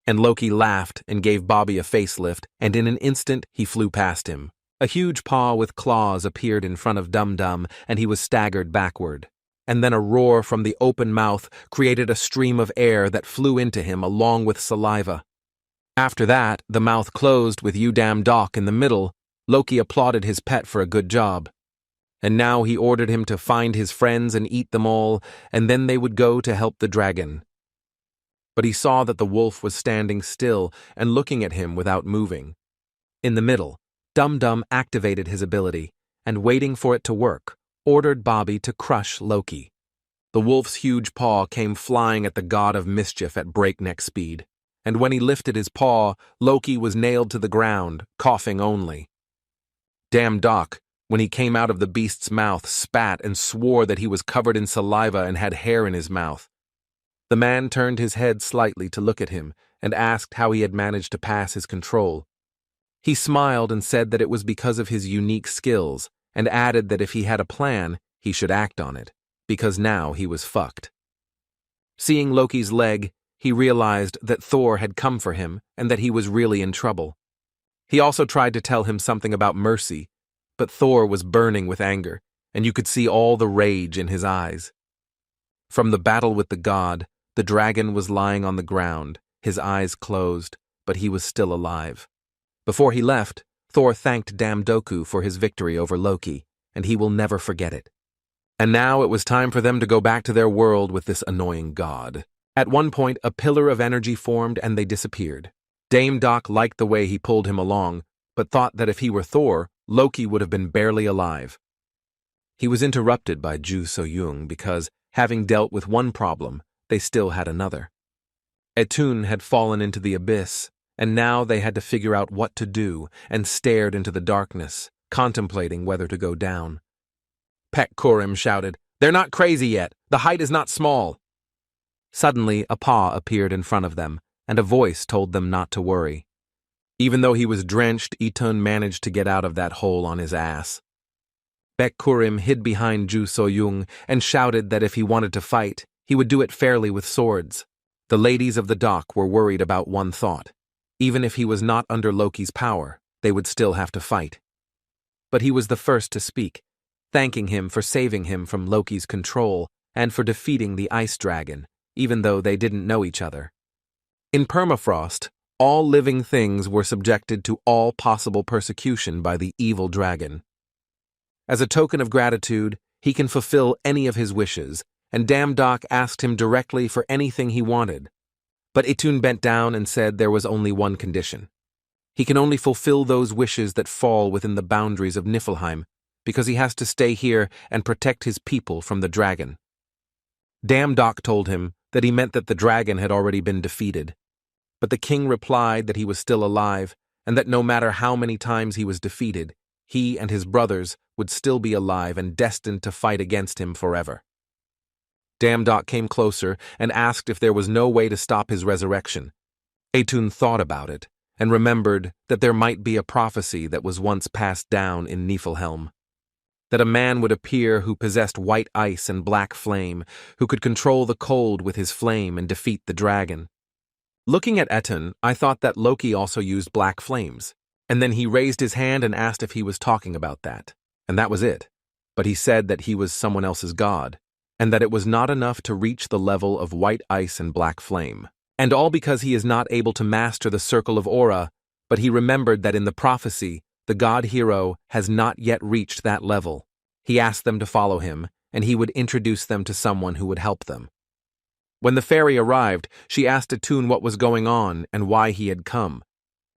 And Loki laughed and gave Bobby a facelift, and in an instant he flew past him. A huge paw with claws appeared in front of Dum-Dum, and he was staggered backward. And then a roar from the open mouth created a stream of air that flew into him along with saliva. After that, the mouth closed with Udam Doc in the middle. Loki applauded his pet for a good job. And now he ordered him to find his friends and eat them all, and then they would go to help the dragon. But he saw that the wolf was standing still and looking at him without moving. In the middle, Dum-Dum activated his ability, and waiting for it to work, ordered Bobby to crush Loki. The wolf's huge paw came flying at the god of mischief at breakneck speed, and when he lifted his paw, Loki was nailed to the ground, coughing only. Damn Doc, when he came out of the beast's mouth, spat and swore that he was covered in saliva and had hair in his mouth. The man turned his head slightly to look at him and asked how he had managed to pass his control. He smiled and said that it was because of his unique skills, and added that if he had a plan, he should act on it, because now he was fucked. Seeing Loki's leg, he realized that Thor had come for him and that he was really in trouble. He also tried to tell him something about mercy, but Thor was burning with anger, and you could see all the rage in his eyes. From the battle with the god, the dragon was lying on the ground, his eyes closed, but he was still alive. Before he left, Thor thanked Damdoku for his victory over Loki, and he will never forget it. And now it was time for them to go back to their world with this annoying god. At one point, a pillar of energy formed and they disappeared. Dame Doc liked the way he pulled him along, but thought that if he were Thor, Loki would have been barely alive. He was interrupted by Ju So-young because, having dealt with one problem, they still had another. Etun had fallen into the abyss, and now they had to figure out what to do and stared into the darkness, contemplating whether to go down. Pek Kurim shouted, "They're not crazy yet. The height is not small." Suddenly, a paw appeared in front of them, and a voice told them not to worry. Even though he was drenched, Etun managed to get out of that hole on his ass. Pek Kurim hid behind Ju So-young and shouted that if he wanted to fight, he would do it fairly with swords. The ladies of the dock were worried about one thought. Even if he was not under Loki's power, they would still have to fight. But he was the first to speak, thanking him for saving him from Loki's control and for defeating the ice dragon, even though they didn't know each other. In permafrost, all living things were subjected to all possible persecution by the evil dragon. As a token of gratitude, he can fulfill any of his wishes, and Damdoc asked him directly for anything he wanted. But Etun bent down and said there was only one condition. He can only fulfill those wishes that fall within the boundaries of Niflheim, because he has to stay here and protect his people from the dragon. Damdoc told him that he meant that the dragon had already been defeated. But the king replied that he was still alive, and that no matter how many times he was defeated, he and his brothers would still be alive and destined to fight against him forever. Damdoc came closer and asked if there was no way to stop his resurrection. Etun thought about it and remembered that there might be a prophecy that was once passed down in Niflheim. That a man would appear who possessed white ice and black flame, who could control the cold with his flame and defeat the dragon. Looking at Etun, I thought that Loki also used black flames, and then he raised his hand and asked if he was talking about that, and that was it. But he said that he was someone else's god, and that it was not enough to reach the level of white ice and black flame. And all because he is not able to master the circle of aura, but he remembered that in the prophecy, the god hero has not yet reached that level. He asked them to follow him, and he would introduce them to someone who would help them. When the fairy arrived, she asked Etun what was going on and why he had come.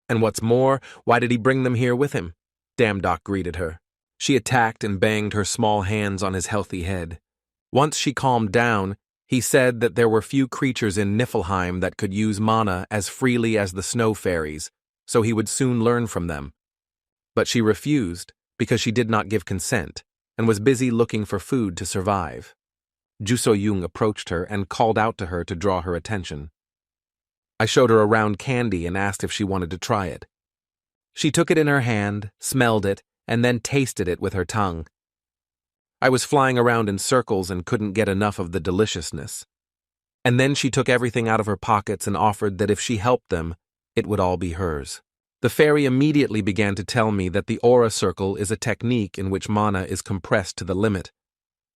And what's more, why did he bring them here with him? Damn Doc greeted her. She attacked and banged her small hands on his healthy head. Once she calmed down, he said that there were few creatures in Niflheim that could use mana as freely as the snow fairies, so he would soon learn from them. But she refused because she did not give consent and was busy looking for food to survive. Ju So-young approached her and called out to her to draw her attention. I showed her around candy and asked if she wanted to try it. She took it in her hand, smelled it, and then tasted it with her tongue. I was flying around in circles and couldn't get enough of the deliciousness. And then she took everything out of her pockets and offered that if she helped them, it would all be hers. The fairy immediately began to tell me that the aura circle is a technique in which mana is compressed to the limit.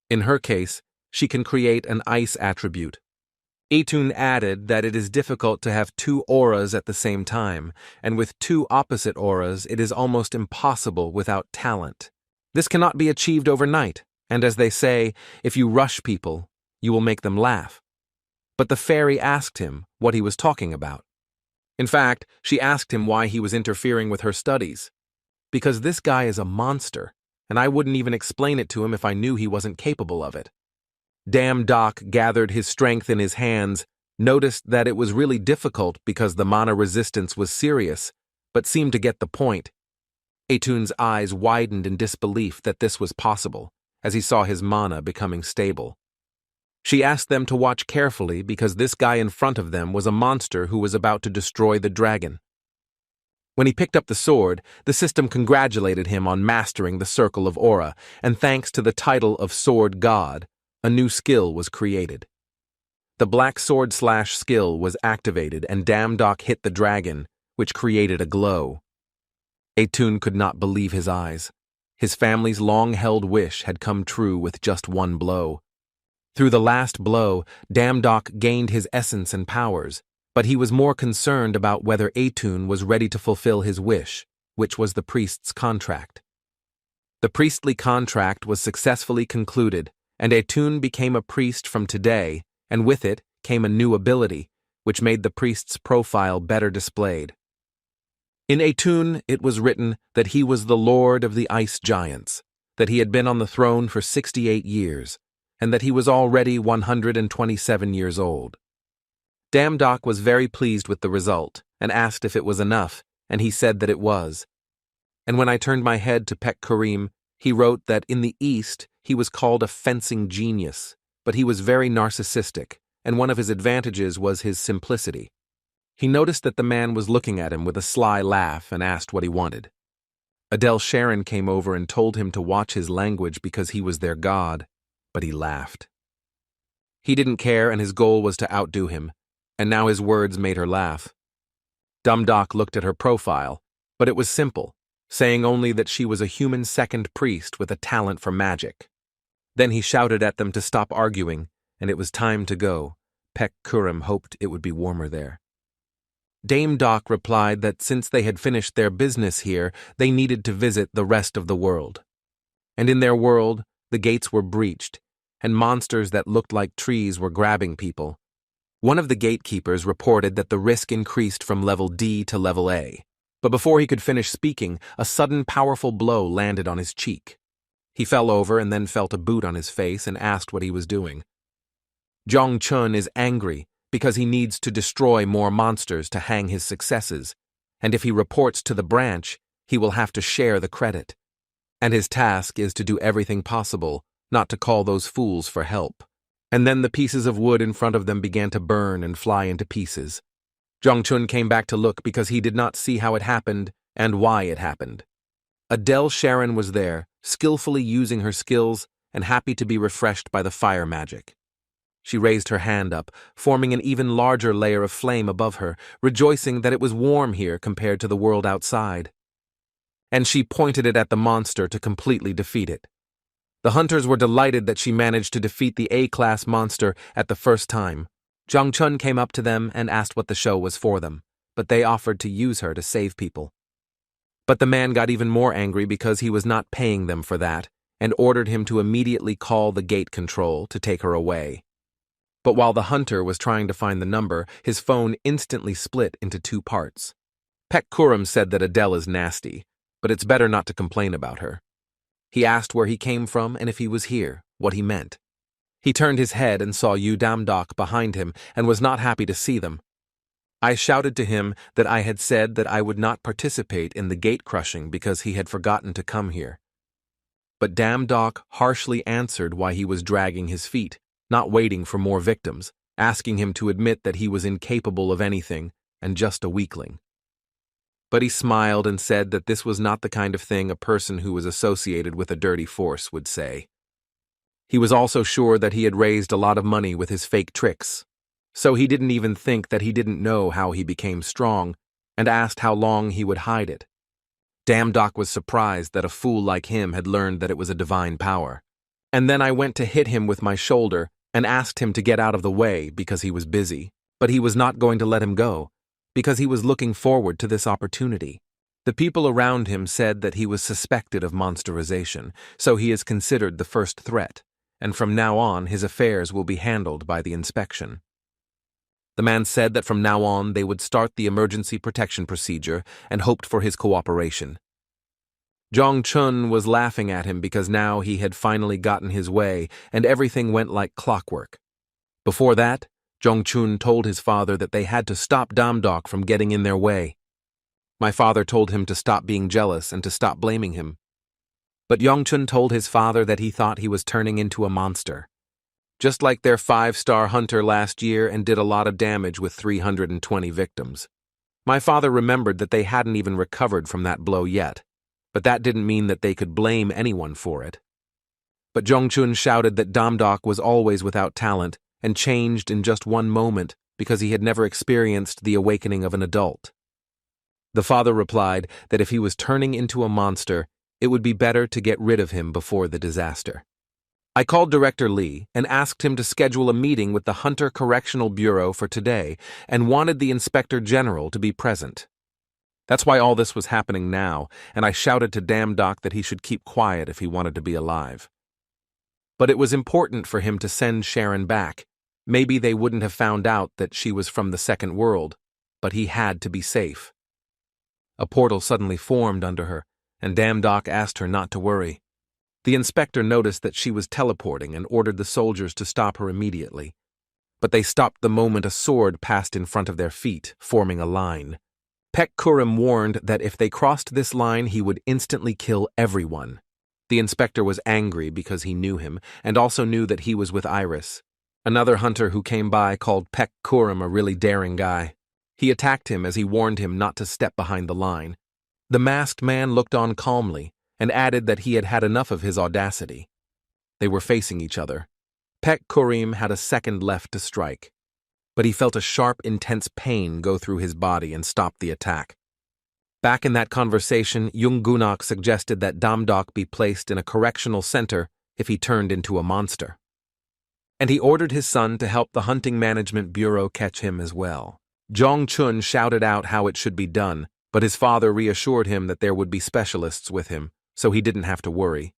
In her case, she can create an ice attribute. Etun added that it is difficult to have two auras at the same time, and with two opposite auras it is almost impossible without talent. This cannot be achieved overnight, and as they say, if you rush people, you will make them laugh. But the fairy asked him what he was talking about. In fact, she asked him why he was interfering with her studies. Because this guy is a monster, and I wouldn't even explain it to him if I knew he wasn't capable of it. Damn Doc gathered his strength in his hands, noticed that it was really difficult because the mana resistance was serious, but seemed to get the point. Etun's eyes widened in disbelief that this was possible, as he saw his mana becoming stable. She asked them to watch carefully because this guy in front of them was a monster who was about to destroy the dragon. When he picked up the sword, the system congratulated him on mastering the circle of aura, and thanks to the title of Sword God, a new skill was created. The black sword slash skill was activated and Damn Doc hit the dragon, which created a glow. Etun could not believe his eyes. His family's long-held wish had come true with just one blow. Through the last blow, Damn Doc gained his essence and powers, but he was more concerned about whether Etun was ready to fulfill his wish, which was the priest's contract. The priestly contract was successfully concluded, and Etun became a priest from today, and with it came a new ability, which made the priest's profile better displayed. In Etun, it was written that he was the lord of the ice giants, that he had been on the throne for 68 years, and that he was already 127 years old. Damn Doc was very pleased with the result, and asked if it was enough, and he said that it was. And when I turned my head to Pek Karim, he wrote that in the East he was called a fencing genius, but he was very narcissistic, and one of his advantages was his simplicity. He noticed that the man was looking at him with a sly laugh and asked what he wanted. Adele Sharon came over and told him to watch his language because he was their god, but he laughed. He didn't care and his goal was to outdo him, and now his words made her laugh. Dumb Doc looked at her profile, but it was simple, saying only that she was a human second priest with a talent for magic. Then he shouted at them to stop arguing, and it was time to go. Pek Kurim hoped it would be warmer there. Dame Doc replied that since they had finished their business here, they needed to visit the rest of the world. And in their world, the gates were breached, and monsters that looked like trees were grabbing people. One of the gatekeepers reported that the risk increased from level D to level A. But before he could finish speaking, a sudden powerful blow landed on his cheek. He fell over and then felt a boot on his face and asked what he was doing. Jong Chun is angry because he needs to destroy more monsters to hang his successes, and if he reports to the branch, he will have to share the credit. And his task is to do everything possible not to call those fools for help. And then the pieces of wood in front of them began to burn and fly into pieces. Jong Chun came back to look because he did not see how it happened and why it happened. Adele Sharon was there, skillfully using her skills and happy to be refreshed by the fire magic. She raised her hand up, forming an even larger layer of flame above her, rejoicing that it was warm here compared to the world outside. And she pointed it at the monster to completely defeat it. The hunters were delighted that she managed to defeat the A-class monster at the first time. Jong Chun came up to them and asked what the show was for them, but they offered to use her to save people. But the man got even more angry because he was not paying them for that, and ordered him to immediately call the gate control to take her away. But while the hunter was trying to find the number, his phone instantly split into two parts. Pek Kurum said that Adele is nasty, but it's better not to complain about her. He asked where he came from and if he was here, what he meant. He turned his head and saw Yu Damdok behind him and was not happy to see them. I shouted to him that I had said that I would not participate in the gate crushing because he had forgotten to come here. But Damdok harshly answered why he was dragging his feet, not waiting for more victims, asking him to admit that he was incapable of anything and just a weakling. But he smiled and said that this was not the kind of thing a person who was associated with a dirty force would say. He was also sure that he had raised a lot of money with his fake tricks, so he didn't even think that he didn't know how he became strong, and asked how long he would hide it. Damdok was surprised that a fool like him had learned that it was a divine power. And then I went to hit him with my shoulder and asked him to get out of the way because he was busy, but he was not going to let him go, because he was looking forward to this opportunity. The people around him said that he was suspected of monsterization, so he is considered the first threat, and from now on his affairs will be handled by the inspection. The man said that from now on they would start the emergency protection procedure and hoped for his cooperation. Zhang Chun was laughing at him because now he had finally gotten his way and everything went like clockwork. Before that, Zhang Chun told his father that they had to stop Damdok from getting in their way. My father told him to stop being jealous and to stop blaming him. But Yongchun told his father that he thought he was turning into a monster, just like their 5-star hunter last year, and did a lot of damage with 320 victims. My father remembered that they hadn't even recovered from that blow yet, but that didn't mean that they could blame anyone for it. But Zhongchun shouted that Damdok was always without talent and changed in just one moment because he had never experienced the awakening of an adult. The father replied that if he was turning into a monster, it would be better to get rid of him before the disaster. I called Director Li and asked him to schedule a meeting with the Hunter Correctional Bureau for today and wanted the Inspector General to be present. That's why all this was happening now, and I shouted to Damdok that he should keep quiet if he wanted to be alive. But it was important for him to send Sharon back. Maybe they wouldn't have found out that she was from the second world, but he had to be safe. A portal suddenly formed under her, and Damdok asked her not to worry. The inspector noticed that she was teleporting and ordered the soldiers to stop her immediately. But they stopped the moment a sword passed in front of their feet, forming a line. Pek Kurum warned that if they crossed this line, he would instantly kill everyone. The inspector was angry because he knew him, and also knew that he was with Iris. Another hunter who came by called Pek Kurum a really daring guy. He attacked him as he warned him not to step behind the line. The masked man looked on calmly and added that he had had enough of his audacity. They were facing each other. Pek Kurum had a second left to strike, but he felt a sharp, intense pain go through his body and stopped the attack. Back in that conversation, Yunggunak suggested that Damdok be placed in a correctional center if he turned into a monster. And he ordered his son to help the Hunting Management Bureau catch him as well. Zhang Chun shouted out how it should be done, but his father reassured him that there would be specialists with him, so he didn't have to worry.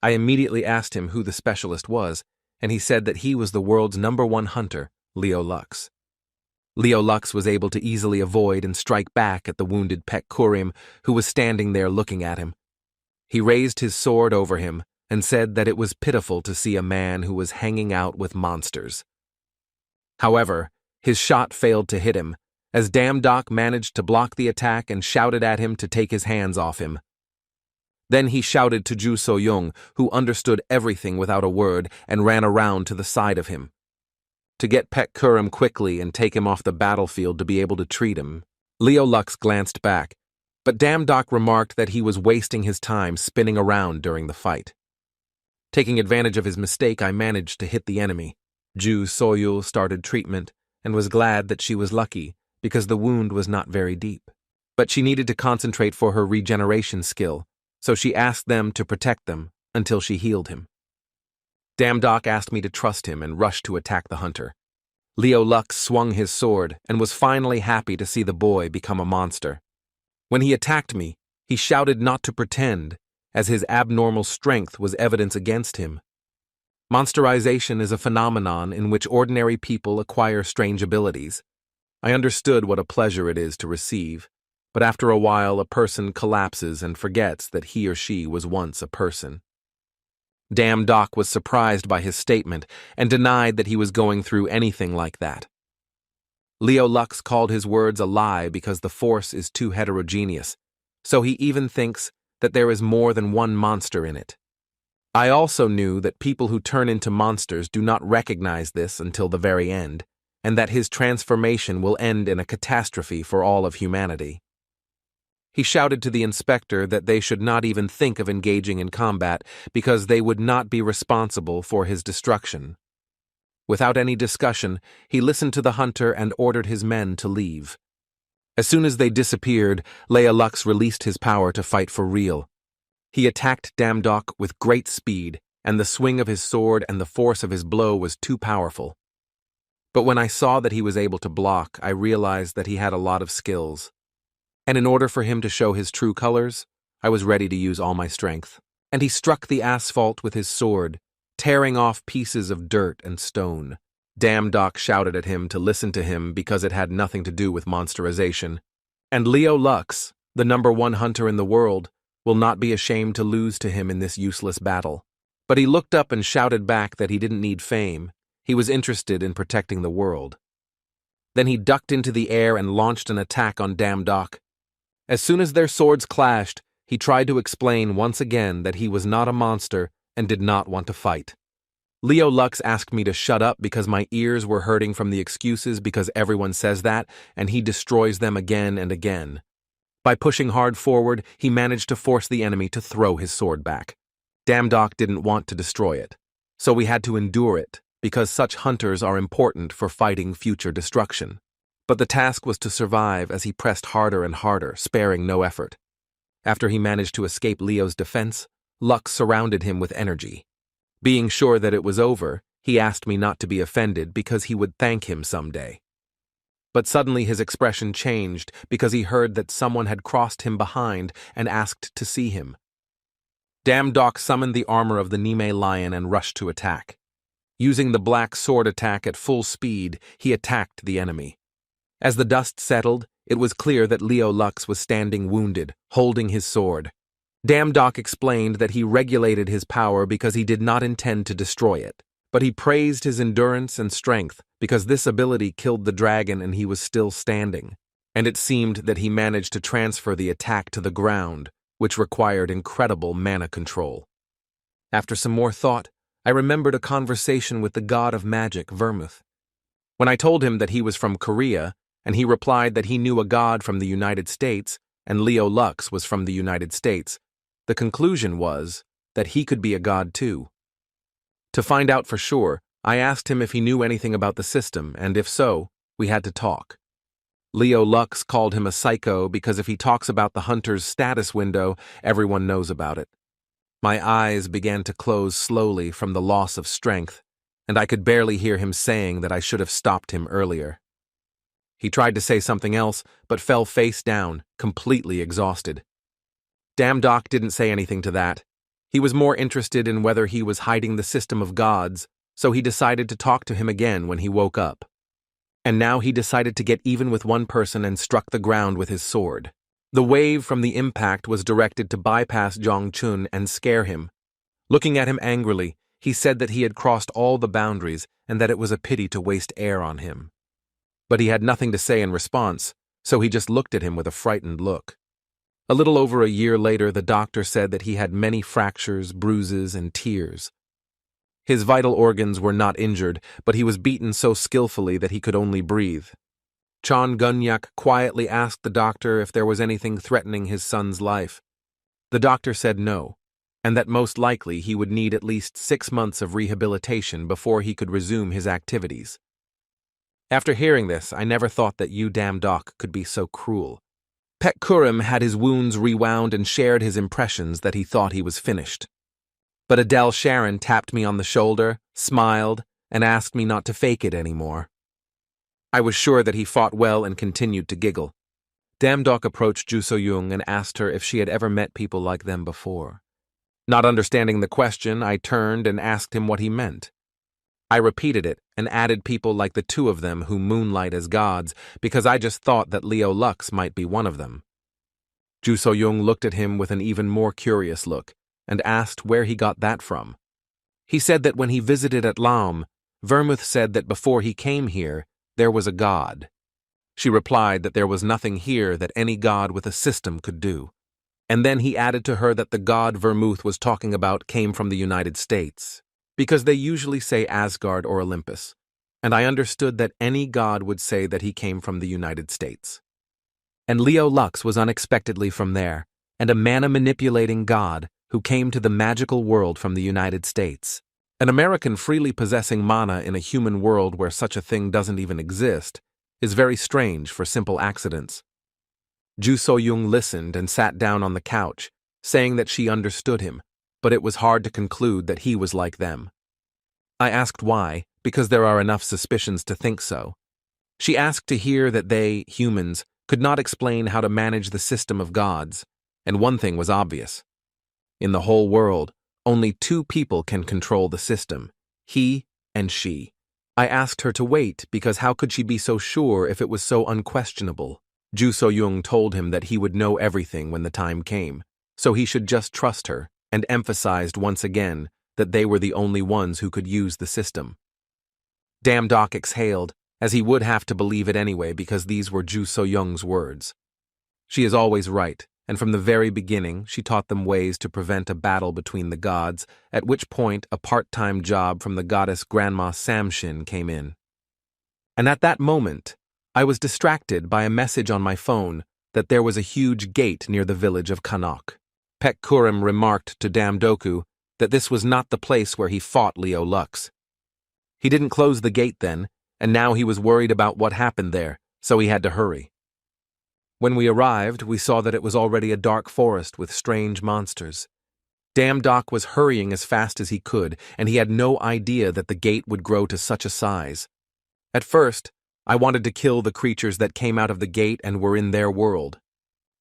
I immediately asked him who the specialist was, and he said that he was the world's #1 hunter, Leo Lux. Leo Lux was able to easily avoid and strike back at the wounded Pek Kurum, who was standing there looking at him. He raised his sword over him and said that it was pitiful to see a man who was hanging out with monsters. However, his shot failed to hit him, as Damdok managed to block the attack and shouted at him to take his hands off him. Then he shouted to Ju So-young, who understood everything without a word, and ran around to the side of him. To get Pek Kurum quickly and take him off the battlefield to be able to treat him, Leo Lux glanced back, but Damdok remarked that he was wasting his time spinning around during the fight. Taking advantage of his mistake, I managed to hit the enemy. Ju So-young started treatment and was glad that she was lucky because the wound was not very deep. But she needed to concentrate for her regeneration skill, so she asked them to protect them until she healed him. Damdok asked me to trust him and rushed to attack the hunter. Leo Lux swung his sword and was finally happy to see the boy become a monster. When he attacked me, he shouted not to pretend, as his abnormal strength was evidence against him. Monsterization is a phenomenon in which ordinary people acquire strange abilities. I understood what a pleasure it is to receive, but after a while a person collapses and forgets that he or she was once a person. Damn Doc was surprised by his statement and denied that he was going through anything like that. Leo Lux called his words a lie because the Force is too heterogeneous, so he even thinks that there is more than one monster in it. I also knew that people who turn into monsters do not recognize this until the very end, and that his transformation will end in a catastrophe for all of humanity. He shouted to the inspector that they should not even think of engaging in combat because they would not be responsible for his destruction. Without any discussion, he listened to the hunter and ordered his men to leave. As soon as they disappeared, Leo Lux released his power to fight for real. He attacked Damdok with great speed, and the swing of his sword and the force of his blow was too powerful. But when I saw that he was able to block, I realized that he had a lot of skills. And in order for him to show his true colors, I was ready to use all my strength. And he struck the asphalt with his sword, tearing off pieces of dirt and stone. Damdok shouted at him to listen to him because it had nothing to do with monsterization. And Leo Lux, the #1 hunter in the world, will not be ashamed to lose to him in this useless battle. But he looked up and shouted back that he didn't need fame. He was interested in protecting the world. Then he ducked into the air and launched an attack on Damdok. As soon as their swords clashed, he tried to explain once again that he was not a monster and did not want to fight. Leo Lux asked me to shut up because my ears were hurting from the excuses because everyone says that, and he destroys them again and again. By pushing hard forward, he managed to force the enemy to throw his sword back. Damdok didn't want to destroy it, so we had to endure it because such hunters are important for fighting future destruction. But the task was to survive as he pressed harder and harder, sparing no effort. After he managed to escape Leo's defense, Lux surrounded him with energy. Being sure that it was over, he asked me not to be offended because he would thank him someday. But suddenly his expression changed because he heard that someone had crossed him behind and asked to see him. Damdok summoned the armor of the Nime lion and rushed to attack. Using the black sword attack at full speed, he attacked the enemy. As the dust settled, it was clear that Leo Lux was standing wounded, holding his sword. Damdok explained that he regulated his power because he did not intend to destroy it, but he praised his endurance and strength because this ability killed the dragon and he was still standing, and it seemed that he managed to transfer the attack to the ground, which required incredible mana control. After some more thought, I remembered a conversation with the god of magic, Vermouth. When I told him that he was from Korea, and he replied that he knew a god from the United States, and Leo Lux was from the United States, the conclusion was that he could be a god too. To find out for sure, I asked him if he knew anything about the system, and if so, we had to talk. Leo Lux called him a psycho because if he talks about the hunter's status window, everyone knows about it. My eyes began to close slowly from the loss of strength, and I could barely hear him saying that I should have stopped him earlier. He tried to say something else, but fell face down, completely exhausted. Damdok didn't say anything to that. He was more interested in whether he was hiding the system of gods, so he decided to talk to him again when he woke up. And now he decided to get even with one person and struck the ground with his sword. The wave from the impact was directed to bypass Zhong Chun and scare him. Looking at him angrily, he said that he had crossed all the boundaries and that it was a pity to waste air on him. But he had nothing to say in response, so he just looked at him with a frightened look. A little over a year later, the doctor said that he had many fractures, bruises, and tears. His vital organs were not injured, but he was beaten so skillfully that he could only breathe. Chon Gunyak quietly asked the doctor if there was anything threatening his son's life. The doctor said no, and that most likely he would need at least 6 months of rehabilitation before he could resume his activities. After hearing this, I never thought that Damdok could be so cruel. Pet Kurim had his wounds rewound and shared his impressions that he thought he was finished. But Adele Sharon tapped me on the shoulder, smiled, and asked me not to fake it anymore. I was sure that he fought well and continued to giggle. Damdok approached Ju So-young and asked her if she had ever met people like them before. Not understanding the question, I turned and asked him what he meant. I repeated it and added people like the two of them who moonlight as gods because I just thought that Leo Lux might be one of them. Ju So-young looked at him with an even more curious look and asked where he got that from. He said that when he visited at Laum, Vermouth said that before he came here, there was a god. She replied that there was nothing here that any god with a system could do. And then he added to her that the god Vermouth was talking about came from the United States, because they usually say Asgard or Olympus, and I understood that any god would say that he came from the United States. And Leo Lux was unexpectedly from there, and a mana-manipulating god who came to the magical world from the United States. An American freely possessing mana in a human world where such a thing doesn't even exist is very strange for simple accidents. Ju So-young listened and sat down on the couch, saying that she understood him, but it was hard to conclude that he was like them. I asked why, because there are enough suspicions to think so. She asked to hear that they, humans, could not explain how to manage the system of gods, and one thing was obvious. In the whole world, only two people can control the system, he and she. I asked her to wait because how could she be so sure if it was so unquestionable? Ju So-young told him that he would know everything when the time came, so he should just trust her, and emphasized once again that they were the only ones who could use the system. Damn Doc exhaled, as he would have to believe it anyway because these were Ju So-young's words. She is always right, and from the very beginning she taught them ways to prevent a battle between the gods, at which point a part-time job from the goddess Grandma Samshin came in. And at that moment, I was distracted by a message on my phone that there was a huge gate near the village of Kanok. Pek Kurim remarked to Damdoku that this was not the place where he fought Leo Lux. He didn't close the gate then, and now he was worried about what happened there, so he had to hurry. When we arrived, we saw that it was already a dark forest with strange monsters. Damdoc was hurrying as fast as he could, and he had no idea that the gate would grow to such a size. At first, I wanted to kill the creatures that came out of the gate and were in their world.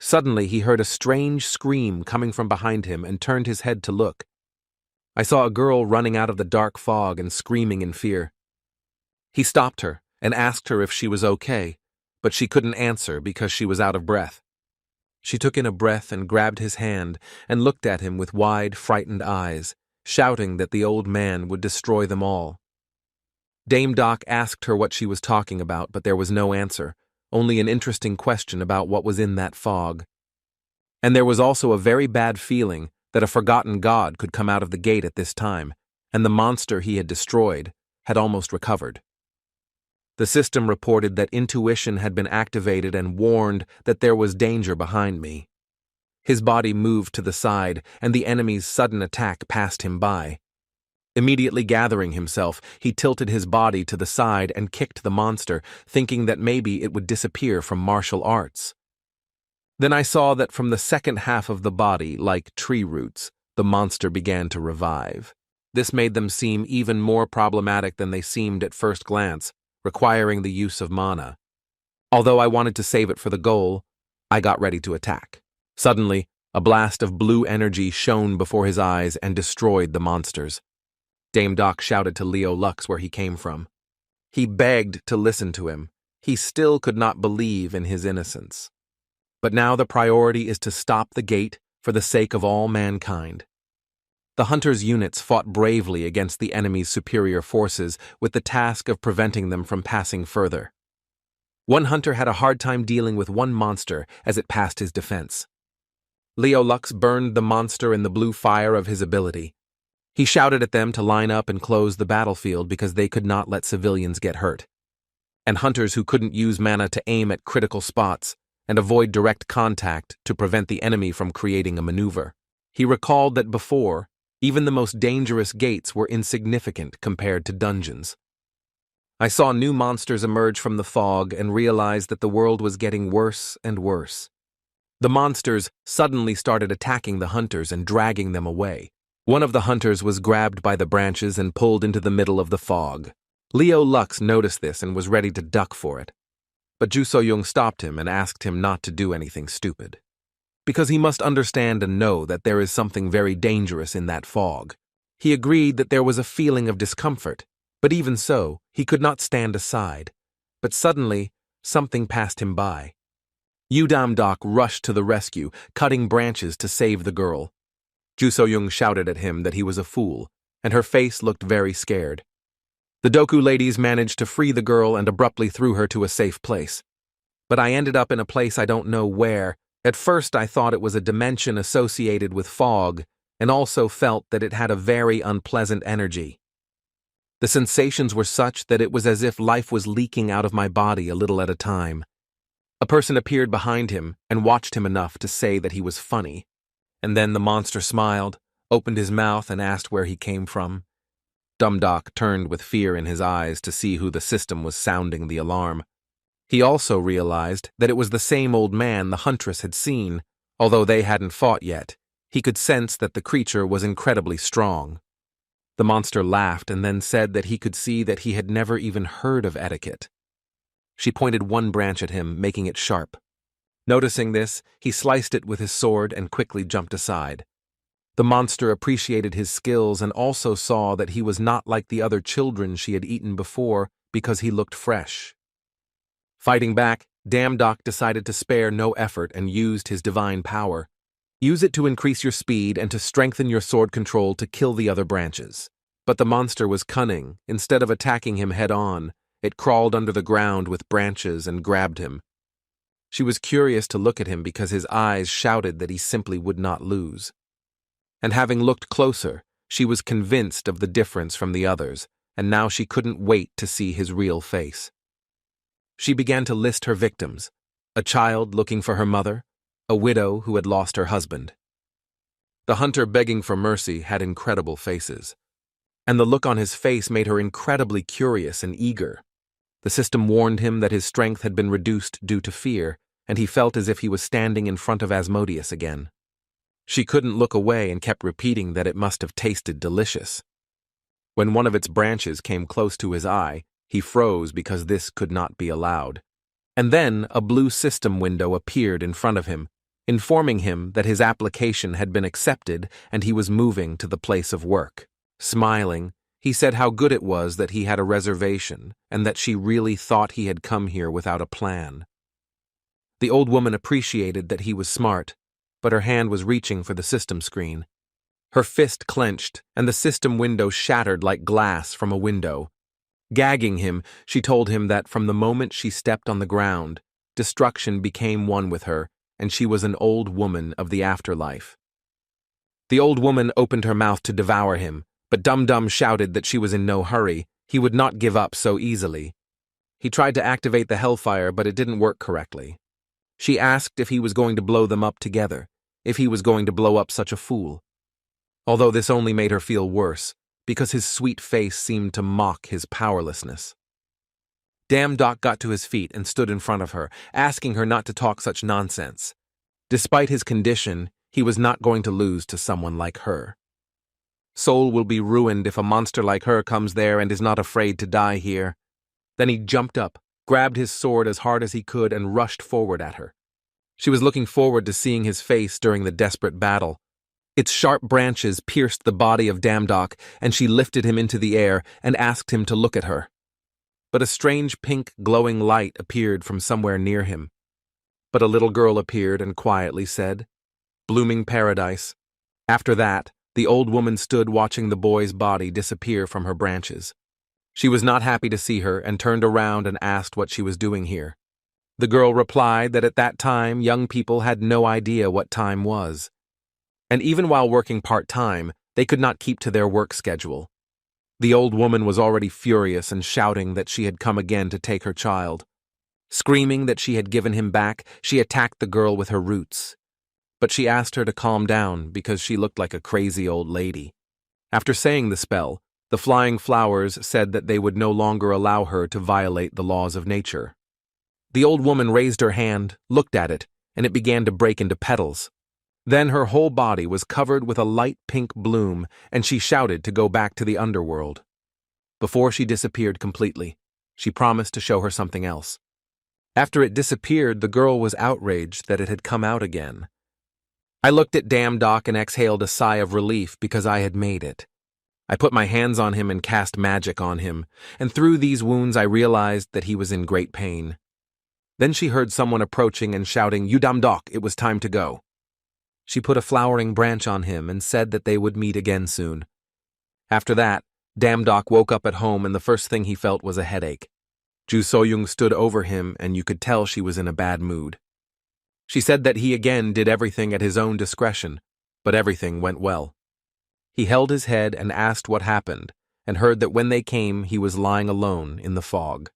Suddenly, he heard a strange scream coming from behind him and turned his head to look. I saw a girl running out of the dark fog and screaming in fear. He stopped her and asked her if she was okay, but she couldn't answer because she was out of breath. She took in a breath and grabbed his hand and looked at him with wide, frightened eyes, shouting that the old man would destroy them all. Dame Doc asked her what she was talking about, but there was no answer, only an interesting question about what was in that fog. And there was also a very bad feeling that a forgotten god could come out of the gate at this time, and the monster he had destroyed had almost recovered. The system reported that intuition had been activated and warned that there was danger behind me. His body moved to the side, and the enemy's sudden attack passed him by. Immediately gathering himself, he tilted his body to the side and kicked the monster, thinking that maybe it would disappear from martial arts. Then I saw that from the second half of the body, like tree roots, the monster began to revive. This made them seem even more problematic than they seemed at first glance, requiring the use of mana. Although I wanted to save it for the goal, I got ready to attack. Suddenly, a blast of blue energy shone before his eyes and destroyed the monsters. Dame Doc shouted to Leo Lux where he came from. He begged to listen to him. He still could not believe in his innocence. But now the priority is to stop the gate for the sake of all mankind. The hunters' units fought bravely against the enemy's superior forces with the task of preventing them from passing further. One hunter had a hard time dealing with one monster as it passed his defense. Leo Lux burned the monster in the blue fire of his ability. He shouted at them to line up and close the battlefield because they could not let civilians get hurt. And hunters who couldn't use mana to aim at critical spots and avoid direct contact to prevent the enemy from creating a maneuver. He recalled that before, even the most dangerous gates were insignificant compared to dungeons. I saw new monsters emerge from the fog and realized that the world was getting worse and worse. The monsters suddenly started attacking the hunters and dragging them away. One of the hunters was grabbed by the branches and pulled into the middle of the fog. Leo Lux noticed this and was ready to duck for it. But Ju So-young stopped him and asked him not to do anything stupid. Because he must understand and know that there is something very dangerous in that fog. He agreed that there was a feeling of discomfort, but even so, he could not stand aside. But suddenly, something passed him by. Dok rushed to the rescue, cutting branches to save the girl. Ju So-young shouted at him that he was a fool, and her face looked very scared. The Doku ladies managed to free the girl and abruptly threw her to a safe place. But I ended up in a place I don't know where. At first I thought it was a dimension associated with fog, and also felt that it had a very unpleasant energy. The sensations were such that it was as if life was leaking out of my body a little at a time. A person appeared behind him and watched him enough to say that he was funny. And then the monster smiled, opened his mouth and asked where he came from. Dum-Dok turned with fear in his eyes to see who the system was sounding the alarm. He also realized that it was the same old man the huntress had seen, although they hadn't fought yet. He could sense that the creature was incredibly strong. The monster laughed and then said that he could see that he had never even heard of etiquette. She pointed one branch at him, making it sharp. Noticing this, he sliced it with his sword and quickly jumped aside. The monster appreciated his skills and also saw that he was not like the other children she had eaten before because he looked fresh. Fighting back, Dok decided to spare no effort and used his divine power. Use it to increase your speed and to strengthen your sword control to kill the other branches. But the monster was cunning. Instead of attacking him head-on, it crawled under the ground with branches and grabbed him. She was curious to look at him because his eyes shouted that he simply would not lose. And having looked closer, she was convinced of the difference from the others, and now she couldn't wait to see his real face. She began to list her victims: a child looking for her mother, a widow who had lost her husband. The hunter begging for mercy had incredible faces, and the look on his face made her incredibly curious and eager. The system warned him that his strength had been reduced due to fear, and he felt as if he was standing in front of Asmodeus again. She couldn't look away and kept repeating that it must have tasted delicious. When one of its branches came close to his eye, he froze because this could not be allowed. And then a blue system window appeared in front of him, informing him that his application had been accepted and he was moving to the place of work. Smiling, he said how good it was that he had a reservation and that she really thought he had come here without a plan. The old woman appreciated that he was smart, but her hand was reaching for the system screen. Her fist clenched, and the system window shattered like glass from a window. Gagging him, she told him that from the moment she stepped on the ground, destruction became one with her, and she was an old woman of the afterlife. The old woman opened her mouth to devour him, but Dum-Dum shouted that she was in no hurry. He would not give up so easily. He tried to activate the hellfire, but it didn't work correctly. She asked if he was going to blow them up together, if he was going to blow up such a fool. Although this only made her feel worse, because his sweet face seemed to mock his powerlessness. Dok got to his feet and stood in front of her, asking her not to talk such nonsense. Despite his condition, he was not going to lose to someone like her. Seoul will be ruined if a monster like her comes there and is not afraid to die here. Then he jumped up, grabbed his sword as hard as he could, and rushed forward at her. She was looking forward to seeing his face during the desperate battle. Its sharp branches pierced the body of Dok, and she lifted him into the air and asked him to look at her. But a strange pink glowing light appeared from somewhere near him. But a little girl appeared and quietly said, "Blooming paradise." After that, the old woman stood watching the boy's body disappear from her branches. She was not happy to see her and turned around and asked what she was doing here. The girl replied that at that time young people had no idea what time was. And even while working part-time, they could not keep to their work schedule. The old woman was already furious and shouting that she had come again to take her child. Screaming that she had given him back, she attacked the girl with her roots. But she asked her to calm down because she looked like a crazy old lady. After saying the spell, the flying flowers said that they would no longer allow her to violate the laws of nature. The old woman raised her hand, looked at it, and it began to break into petals. Then her whole body was covered with a light pink bloom, and she shouted to go back to the underworld. Before she disappeared completely, she promised to show her something else. After it disappeared, the girl was outraged that it had come out again. I looked at Dok and exhaled a sigh of relief because I had made it. I put my hands on him and cast magic on him, and through these wounds I realized that he was in great pain. Then she heard someone approaching and shouting, "You dumb dog, it was time to go." She put a flowering branch on him and said that they would meet again soon. After that, Damdok woke up at home and the first thing he felt was a headache. Ju Soyoung stood over him and you could tell she was in a bad mood. She said that he again did everything at his own discretion, but everything went well. He held his head and asked what happened, and heard that when they came he was lying alone in the fog.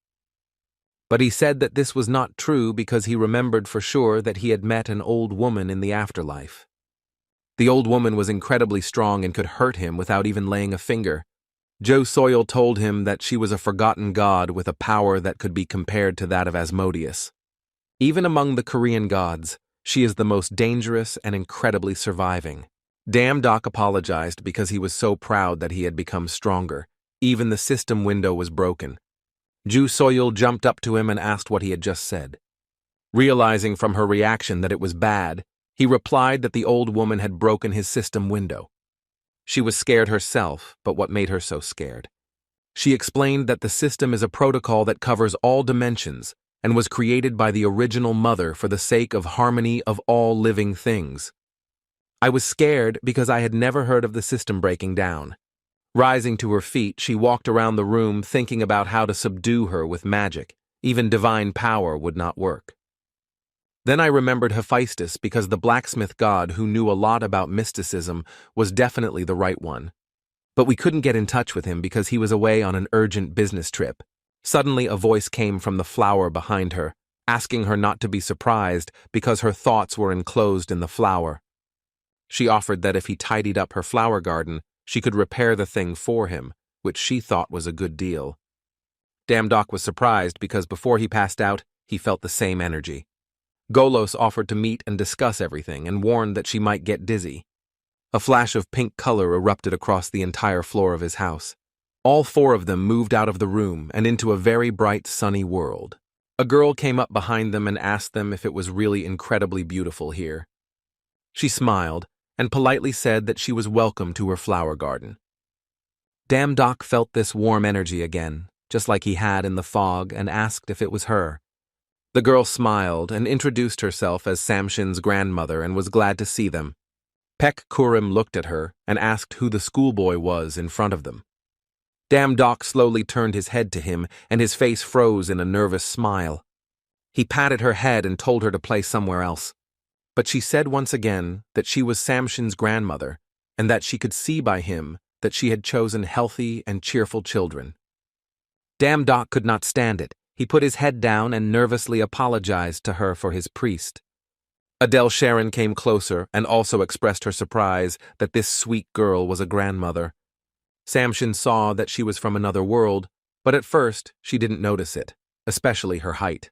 But he said that this was not true because he remembered for sure that he had met an old woman in the afterlife. The old woman was incredibly strong and could hurt him without even laying a finger. Jo Soil told him that she was a forgotten god with a power that could be compared to that of Asmodeus. Even among the Korean gods, she is the most dangerous and incredibly surviving. Damdok apologized because he was so proud that he had become stronger. Even the system window was broken. Ju Soil jumped up to him and asked what he had just said. Realizing from her reaction that it was bad, he replied that the old woman had broken his system window. She was scared herself, but what made her so scared? She explained that the system is a protocol that covers all dimensions and was created by the original mother for the sake of harmony of all living things. I was scared because I had never heard of the system breaking down. Rising to her feet, she walked around the room thinking about how to subdue her with magic. Even divine power would not work. Then I remembered Hephaestus because the blacksmith god who knew a lot about mysticism was definitely the right one. But we couldn't get in touch with him because he was away on an urgent business trip. Suddenly a voice came from the flower behind her, asking her not to be surprised because her thoughts were enclosed in the flower. She offered that if he tidied up her flower garden, she could repair the thing for him, which she thought was a good deal. Damdok was surprised because before he passed out, he felt the same energy. Golos offered to meet and discuss everything and warned that she might get dizzy. A flash of pink color erupted across the entire floor of his house. All four of them moved out of the room and into a very bright, sunny world. A girl came up behind them and asked them if it was really incredibly beautiful here. She smiled and politely said that she was welcome to her flower garden. Damdok felt this warm energy again, just like he had in the fog, and asked if it was her. The girl smiled and introduced herself as Samshin's grandmother and was glad to see them. Pek Kurim looked at her and asked who the schoolboy was in front of them. Damdok slowly turned his head to him and his face froze in a nervous smile. He patted her head and told her to play somewhere else. But she said once again that she was Samshin's grandmother and that she could see by him that she had chosen healthy and cheerful children. Damdok could not stand it. He put his head down and nervously apologized to her for his priest. Adele Sharon came closer and also expressed her surprise that this sweet girl was a grandmother. Samshin saw that she was from another world, but at first she didn't notice it, especially her height.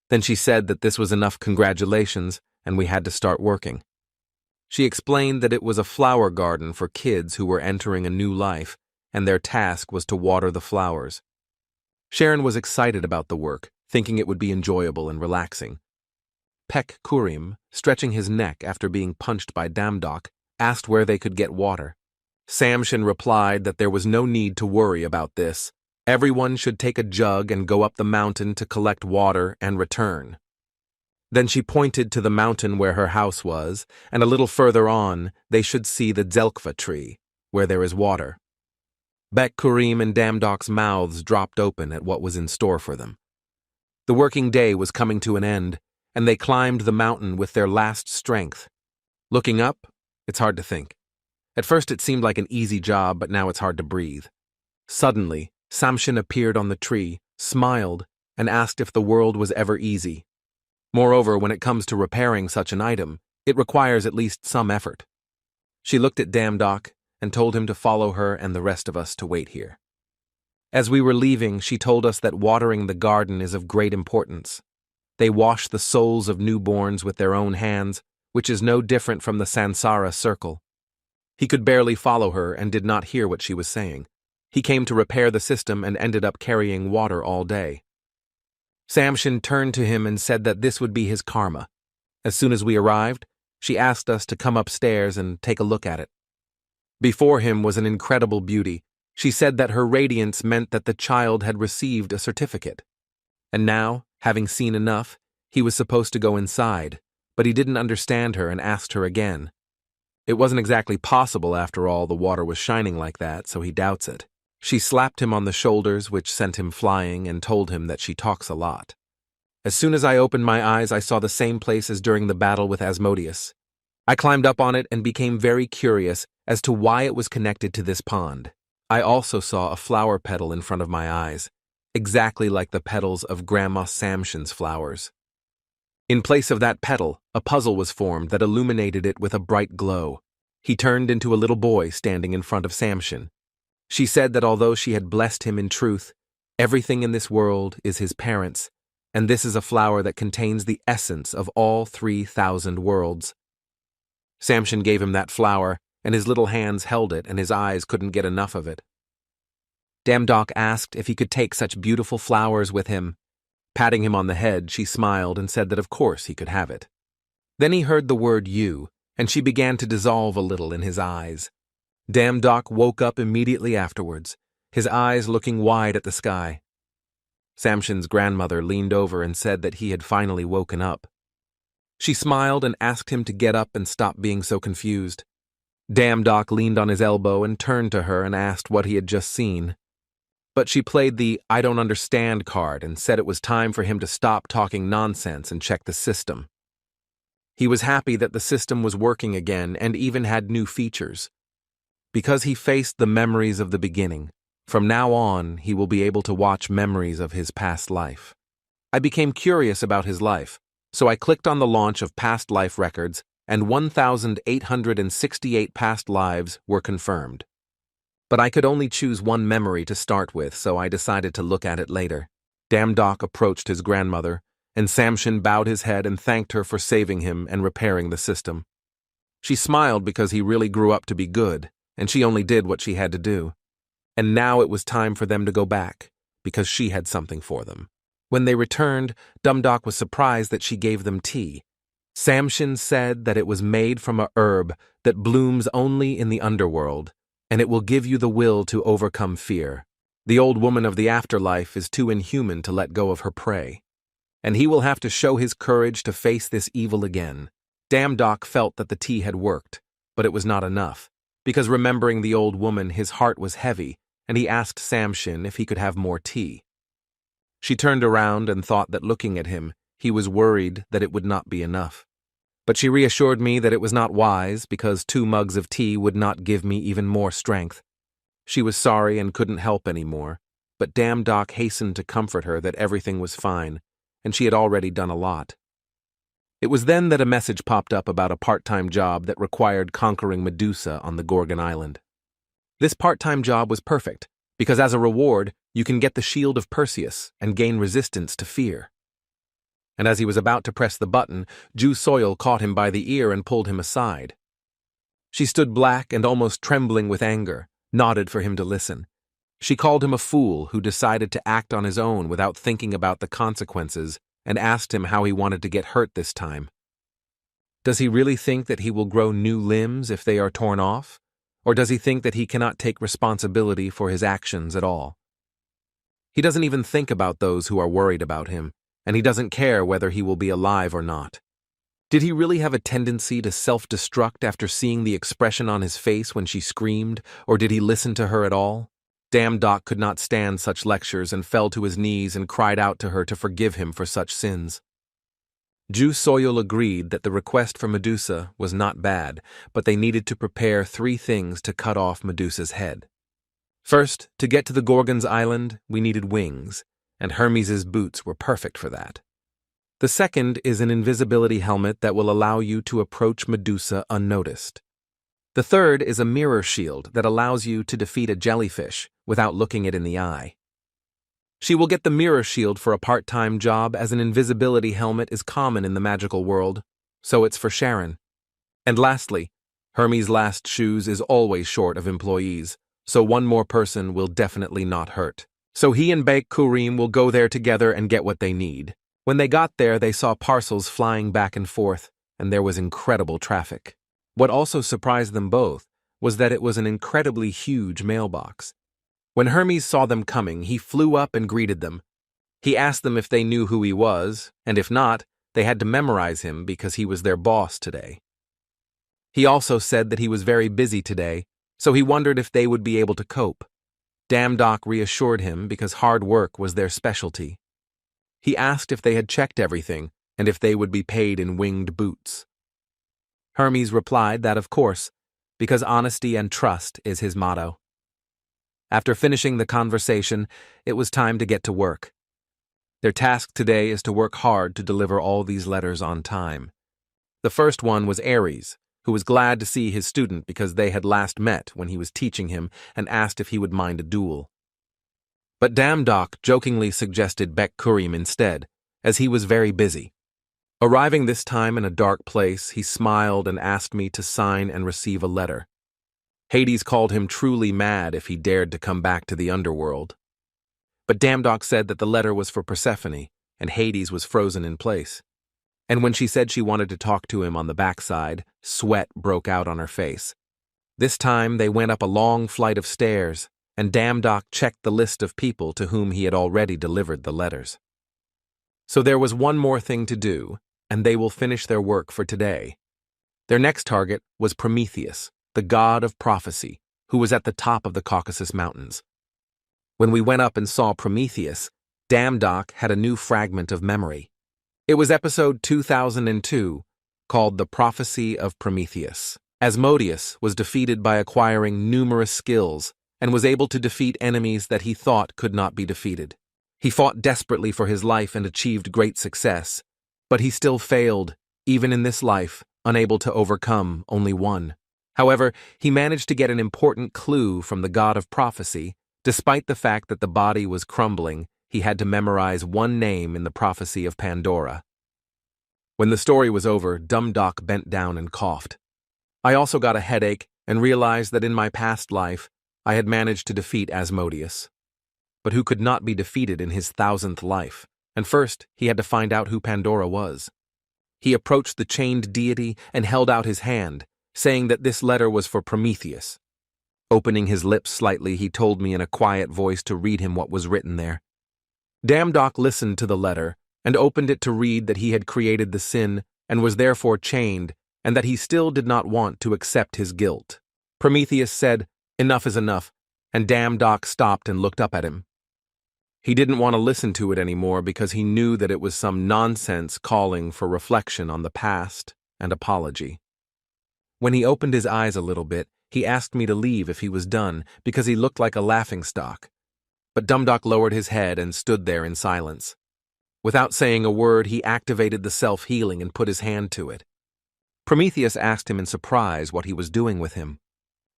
Then she said that this was enough congratulations and we had to start working. She explained that it was a flower garden for kids who were entering a new life, and their task was to water the flowers. Sharon was excited about the work, thinking it would be enjoyable and relaxing. Pek Kurim, stretching his neck after being punched by Damdok, asked where they could get water. Samshin replied that there was no need to worry about this. Everyone should take a jug and go up the mountain to collect water and return. Then she pointed to the mountain where her house was, and a little further on they should see the Zelkva tree, where there is water. Pek Kurim and Damdok's mouths dropped open at what was in store for them. The working day was coming to an end, and they climbed the mountain with their last strength. Looking up, it's hard to think. At first it seemed like an easy job, but now it's hard to breathe. Suddenly, Samshin appeared on the tree, smiled, and asked if the world was ever easy. Moreover, when it comes to repairing such an item, it requires at least some effort. She looked at Damdok and told him to follow her and the rest of us to wait here. As we were leaving, she told us that watering the garden is of great importance. They wash the souls of newborns with their own hands, which is no different from the Sansara circle. He could barely follow her and did not hear what she was saying. He came to repair the system and ended up carrying water all day. Samshin turned to him and said that this would be his karma. As soon as we arrived, she asked us to come upstairs and take a look at it. Before him was an incredible beauty. She said that her radiance meant that the child had received a certificate. And now, Having seen enough, he was supposed to go inside, but he didn't understand her and asked her again. It wasn't exactly possible after all, the water was shining like that, so he doubts it. She slapped him on the shoulders, which sent him flying, and told him that she talks a lot. As soon as I opened my eyes, I saw the same place as during the battle with Asmodeus. I climbed up on it and became very curious as to why it was connected to this pond. I also saw a flower petal in front of my eyes, exactly like the petals of Grandma Samson's flowers. In place of that petal, a puzzle was formed that illuminated it with a bright glow. He turned into a little boy standing in front of Samson. She said that although she had blessed him in truth, everything in this world is his parents', and this is a flower that contains the essence of all 3,000 worlds. Samson gave him that flower, and his little hands held it, and his eyes couldn't get enough of it. Damdok asked if he could take such beautiful flowers with him. Patting him on the head, she smiled and said that of course he could have it. Then he heard the word you, and she began to dissolve a little in his eyes. Damdok woke up immediately afterwards, his eyes looking wide at the sky. Samson's grandmother leaned over and said that he had finally woken up. She smiled and asked him to get up and stop being so confused. Damdok leaned on his elbow and turned to her and asked what he had just seen. But she played the I don't understand card and said it was time for him to stop talking nonsense and check the system. He was happy that the system was working again and even had new features. Because he faced the memories of the beginning, from now on he will be able to watch memories of his past life. I became curious about his life, so I clicked on the launch of past life records, and 1,868 past lives were confirmed. But I could only choose one memory to start with, so I decided to look at it later. Damdok approached his grandmother, and Samson bowed his head and thanked her for saving him and repairing the system. She smiled because he really grew up to be good, and she only did what she had to do. And now it was time for them to go back, because she had something for them. When they returned, Damdok was surprised that she gave them tea. Samson said that it was made from a herb that blooms only in the underworld, and it will give you the will to overcome fear. The old woman of the afterlife is too inhuman to let go of her prey, and he will have to show his courage to face this evil again. Damdok felt that the tea had worked, but it was not enough, because remembering the old woman, his heart was heavy, and he asked Samson if he could have more tea. She turned around and thought that looking at him, he was worried that it would not be enough. But she reassured me that it was not wise because 2 mugs of tea would not give me even more strength. She was sorry and couldn't help any more, but Damdok hastened to comfort her that everything was fine, and she had already done a lot. It was then that a message popped up about a part-time job that required conquering Medusa on the Gorgon Island. This part-time job was perfect, because as a reward, you can get the shield of Perseus and gain resistance to fear. And as he was about to press the button, Ju Soil caught him by the ear and pulled him aside. She stood black and almost trembling with anger, nodded for him to listen. She called him a fool who decided to act on his own without thinking about the consequences, and asked him how he wanted to get hurt this time. Does he really think that he will grow new limbs if they are torn off? Or does he think that he cannot take responsibility for his actions at all? He doesn't even think about those who are worried about him, and he doesn't care whether he will be alive or not. Did he really have a tendency to self-destruct after seeing the expression on his face when she screamed, or did he listen to her at all? Damdok could not stand such lectures and fell to his knees and cried out to her to forgive him for such sins. Ju Soil agreed that the request for Medusa was not bad, but they needed to prepare 3 things to cut off Medusa's head. First, to get to the Gorgon's Island, we needed wings, and Hermes's boots were perfect for that. The second is an invisibility helmet that will allow you to approach Medusa unnoticed. The third is a mirror shield that allows you to defeat a jellyfish without looking it in the eye. She will get the mirror shield for a part-time job, as an invisibility helmet is common in the magical world, so it's for Sharon. And lastly, Hermes' last shoes is always short of employees, so one more person will definitely not hurt. So he and Bek Kurim will go there together and get what they need. When they got there, they saw parcels flying back and forth, and there was incredible traffic. What also surprised them both was that it was an incredibly huge mailbox. When Hermes saw them coming, he flew up and greeted them. He asked them if they knew who he was, and if not, they had to memorize him because he was their boss today. He also said that he was very busy today, so he wondered if they would be able to cope. Damdock reassured him because hard work was their specialty. He asked if they had checked everything and if they would be paid in winged boots. Hermes replied that of course, because honesty and trust is his motto. After finishing the conversation, it was time to get to work. Their task today is to work hard to deliver all these letters on time. The first one was Ares, who was glad to see his student because they had last met when he was teaching him and asked if he would mind a duel. But Damdock jokingly suggested Bek-Kurim instead, as he was very busy. Arriving this time in a dark place, he smiled and asked me to sign and receive a letter. Hades called him truly mad if he dared to come back to the underworld. But Damdock said that the letter was for Persephone, and Hades was frozen in place. And when she said she wanted to talk to him on the backside, sweat broke out on her face. This time they went up a long flight of stairs, and Damdock checked the list of people to whom he had already delivered the letters. So there was one more thing to do, and they will finish their work for today. Their next target was Prometheus, the god of prophecy, who was at the top of the Caucasus Mountains. When we went up and saw Prometheus, Damdock had a new fragment of memory. It was episode 2002, called The Prophecy of Prometheus. Asmodeus was defeated by acquiring numerous skills and was able to defeat enemies that he thought could not be defeated. He fought desperately for his life and achieved great success, but he still failed, even in this life, unable to overcome only one. However, he managed to get an important clue from the god of prophecy. Despite the fact that the body was crumbling, he had to memorize one name in the prophecy of Pandora. When the story was over, Damdock bent down and coughed. I also got a headache and realized that in my past life, I had managed to defeat Asmodeus. But who could not be defeated in his 1000th life? And first, he had to find out who Pandora was. He approached the chained deity and held out his hand, saying that this letter was for Prometheus. Opening his lips slightly, he told me in a quiet voice to read him what was written there. Damdock listened to the letter and opened it to read that he had created the sin and was therefore chained, and that he still did not want to accept his guilt. Prometheus said, "Enough is enough," and Damdock stopped and looked up at him. He didn't want to listen to it anymore because he knew that it was some nonsense calling for reflection on the past and apology. When he opened his eyes a little bit, he asked me to leave if he was done because he looked like a laughingstock. But Damdock lowered his head and stood there in silence. Without saying a word, he activated the self-healing and put his hand to it. Prometheus asked him in surprise what he was doing with him.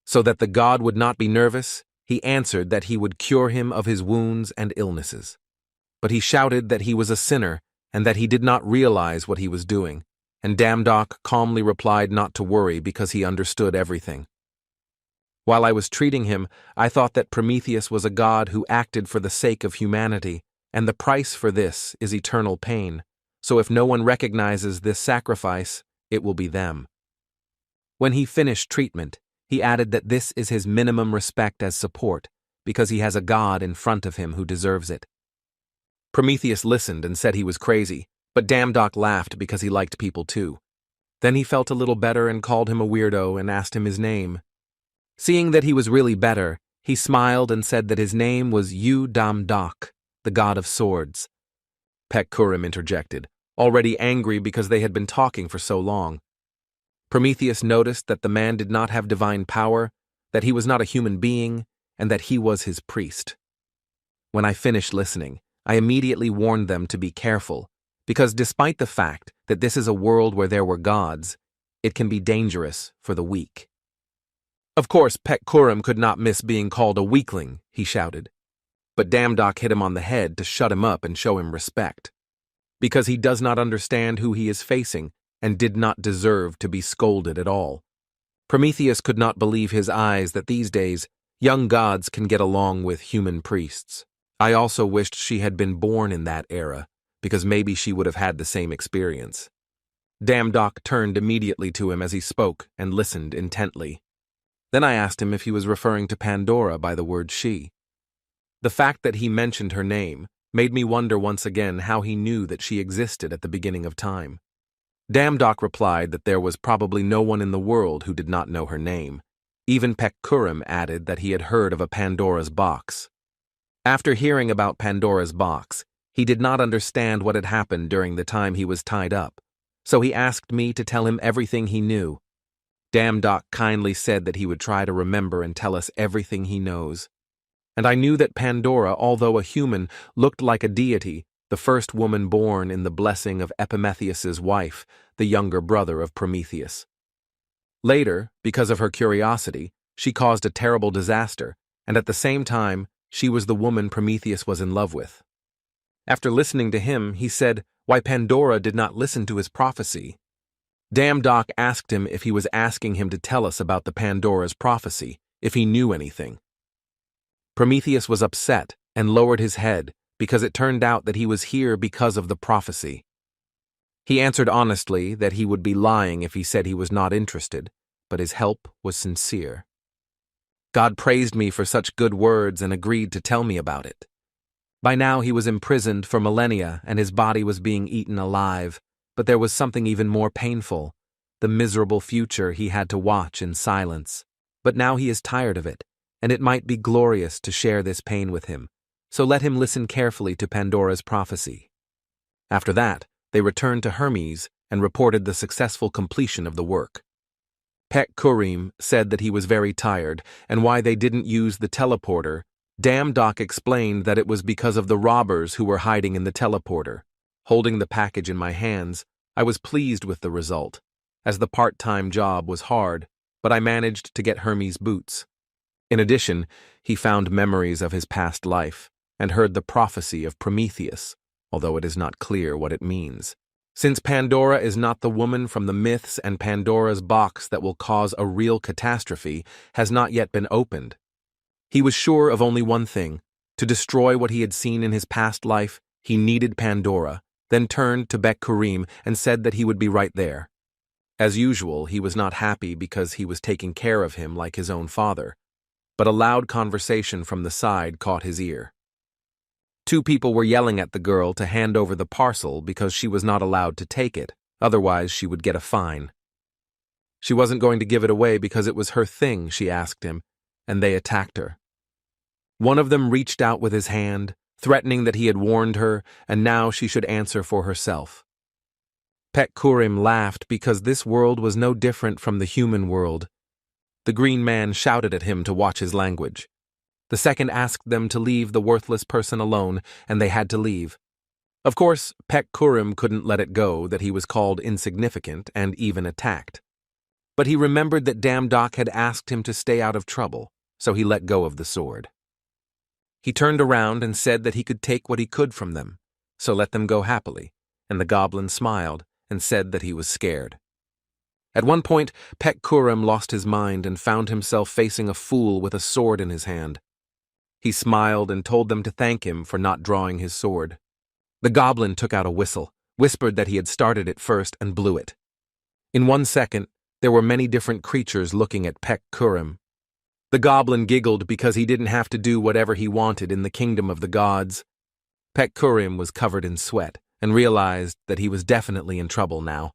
So that the god would not be nervous, he answered that he would cure him of his wounds and illnesses. But he shouted that he was a sinner and that he did not realize what he was doing, and Damdock calmly replied not to worry because he understood everything. While I was treating him, I thought that Prometheus was a god who acted for the sake of humanity, and the price for this is eternal pain, so if no one recognizes this sacrifice, it will be them. When he finished treatment, he added that this is his minimum respect as support, because he has a god in front of him who deserves it. Prometheus listened and said he was crazy, but Damdock laughed because he liked people too. Then he felt a little better and called him a weirdo and asked him his name. Seeing that he was really better, he smiled and said that his name was Damdock, the god of swords. Bek-Kurim interjected, already angry because they had been talking for so long. Prometheus noticed that the man did not have divine power, that he was not a human being, and that he was his priest. When I finished listening, I immediately warned them to be careful, because despite the fact that this is a world where there were gods, it can be dangerous for the weak. Of course, Bek-Kurim could not miss being called a weakling, he shouted. But Damdock hit him on the head to shut him up and show him respect. Because he does not understand who he is facing and did not deserve to be scolded at all. Prometheus could not believe his eyes that these days, young gods can get along with human priests. I also wished she had been born in that era, because maybe she would have had the same experience. Damdock turned immediately to him as he spoke and listened intently. Then I asked him if he was referring to Pandora by the word she. The fact that he mentioned her name made me wonder once again how he knew that she existed at the beginning of time. Damdok replied that there was probably no one in the world who did not know her name. Even Pekkurim added that he had heard of a Pandora's box. After hearing about Pandora's box, he did not understand what had happened during the time he was tied up, so he asked me to tell him everything he knew. Damdok kindly said that he would try to remember and tell us everything he knows. And I knew that Pandora, although a human, looked like a deity, the first woman born in the blessing of Epimetheus's wife, the younger brother of Prometheus. Later, because of her curiosity, she caused a terrible disaster, and at the same time, she was the woman Prometheus was in love with. After listening to him, he said why Pandora did not listen to his prophecy. Damdok asked him if he was asking him to tell us about the Pandora's prophecy, if he knew anything. Prometheus was upset and lowered his head because it turned out that he was here because of the prophecy. He answered honestly that he would be lying if he said he was not interested, but his help was sincere. God praised me for such good words and agreed to tell me about it. By now he was imprisoned for millennia and his body was being eaten alive, but there was something even more painful, the miserable future he had to watch in silence. But now he is tired of it, and it might be glorious to share this pain with him, so let him listen carefully to Pandora's prophecy. After that, they returned to Hermes and reported the successful completion of the work. Pekkurim said that he was very tired, and why they didn't use the teleporter. Damdok explained that it was because of the robbers who were hiding in the teleporter. Holding the package in my hands, I was pleased with the result, as the part-time job was hard, but I managed to get Hermes boots. In addition, he found memories of his past life, and heard the prophecy of Prometheus, although it is not clear what it means. Since Pandora is not the woman from the myths and Pandora's box that will cause a real catastrophe has not yet been opened. He was sure of only one thing: to destroy what he had seen in his past life, he needed Pandora, then turned to Pekkurim and said that he would be right there. As usual, he was not happy because he was taking care of him like his own father, but a loud conversation from the side caught his ear. Two people were yelling at the girl to hand over the parcel because she was not allowed to take it, otherwise she would get a fine. She wasn't going to give it away because it was her thing, she asked him, and they attacked her. One of them reached out with his hand, threatening that he had warned her, and now she should answer for herself. Pekkurim laughed because this world was no different from the human world. The green man shouted at him to watch his language. The second asked them to leave the worthless person alone, and they had to leave. Of course, Pekkurim couldn't let it go that he was called insignificant and even attacked. But he remembered that Damdok had asked him to stay out of trouble, so he let go of the sword. He turned around and said that he could take what he could from them, so let them go happily, and the goblin smiled and said that he was scared. At one point, Pekkurim lost his mind and found himself facing a fool with a sword in his hand. He smiled and told them to thank him for not drawing his sword. The goblin took out a whistle, whispered that he had started it first, and blew it. In 1 second, there were many different creatures looking at Pekkurim. The goblin giggled because he didn't have to do whatever he wanted in the kingdom of the gods. Pekkurim was covered in sweat and realized that he was definitely in trouble now.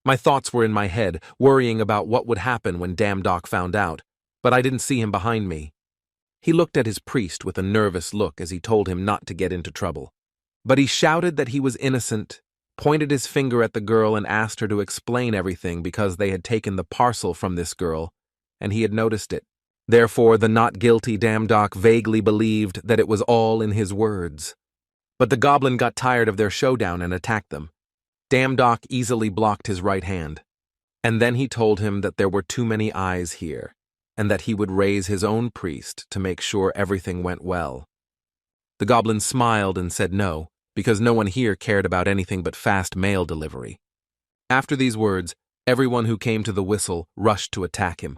My thoughts were in my head, worrying about what would happen when Damdok found out, but I didn't see him behind me. He looked at his priest with a nervous look as he told him not to get into trouble. But he shouted that he was innocent, pointed his finger at the girl and asked her to explain everything because they had taken the parcel from this girl, and he had noticed it. Therefore, the not guilty Damdok vaguely believed that it was all in his words. But the goblin got tired of their showdown and attacked them. Damdok easily blocked his right hand. And then he told him that there were too many eyes here, and that he would raise his own priest to make sure everything went well. The goblin smiled and said no, because no one here cared about anything but fast mail delivery. After these words, everyone who came to the whistle rushed to attack him.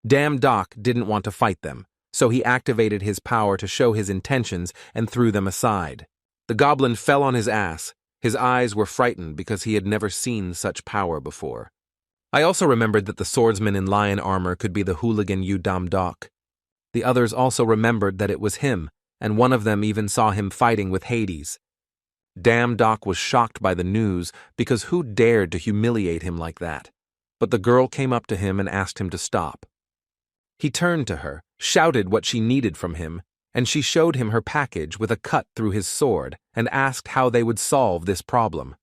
Damdok didn't want to fight them, so he activated his power to show his intentions and threw them aside. The goblin fell on his ass. His eyes were frightened because he had never seen such power before. I also remembered that the swordsman in lion armor could be the hooligan Damdok. The others also remembered that it was him, and one of them even saw him fighting with Hades. Damn Doc was shocked by the news because who dared to humiliate him like that? But the girl came up to him and asked him to stop. He turned to her, shouted what she needed from him, and she showed him her package with a cut through his sword and asked how they would solve this problem.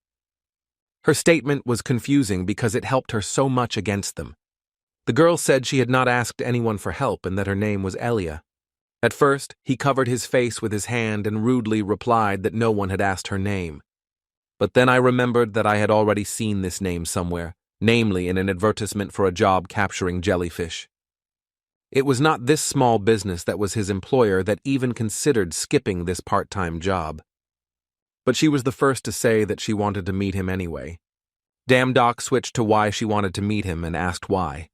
Her statement was confusing because it helped her so much against them. The girl said she had not asked anyone for help and that her name was Elia. At first, he covered his face with his hand and rudely replied that no one had asked her name. But then I remembered that I had already seen this name somewhere, namely in an advertisement for a job capturing jellyfish. It was not this small business that was his employer that even considered skipping this part-time job. But she was the first to say that she wanted to meet him anyway. Damn Doc switched to why she wanted to meet him and asked why.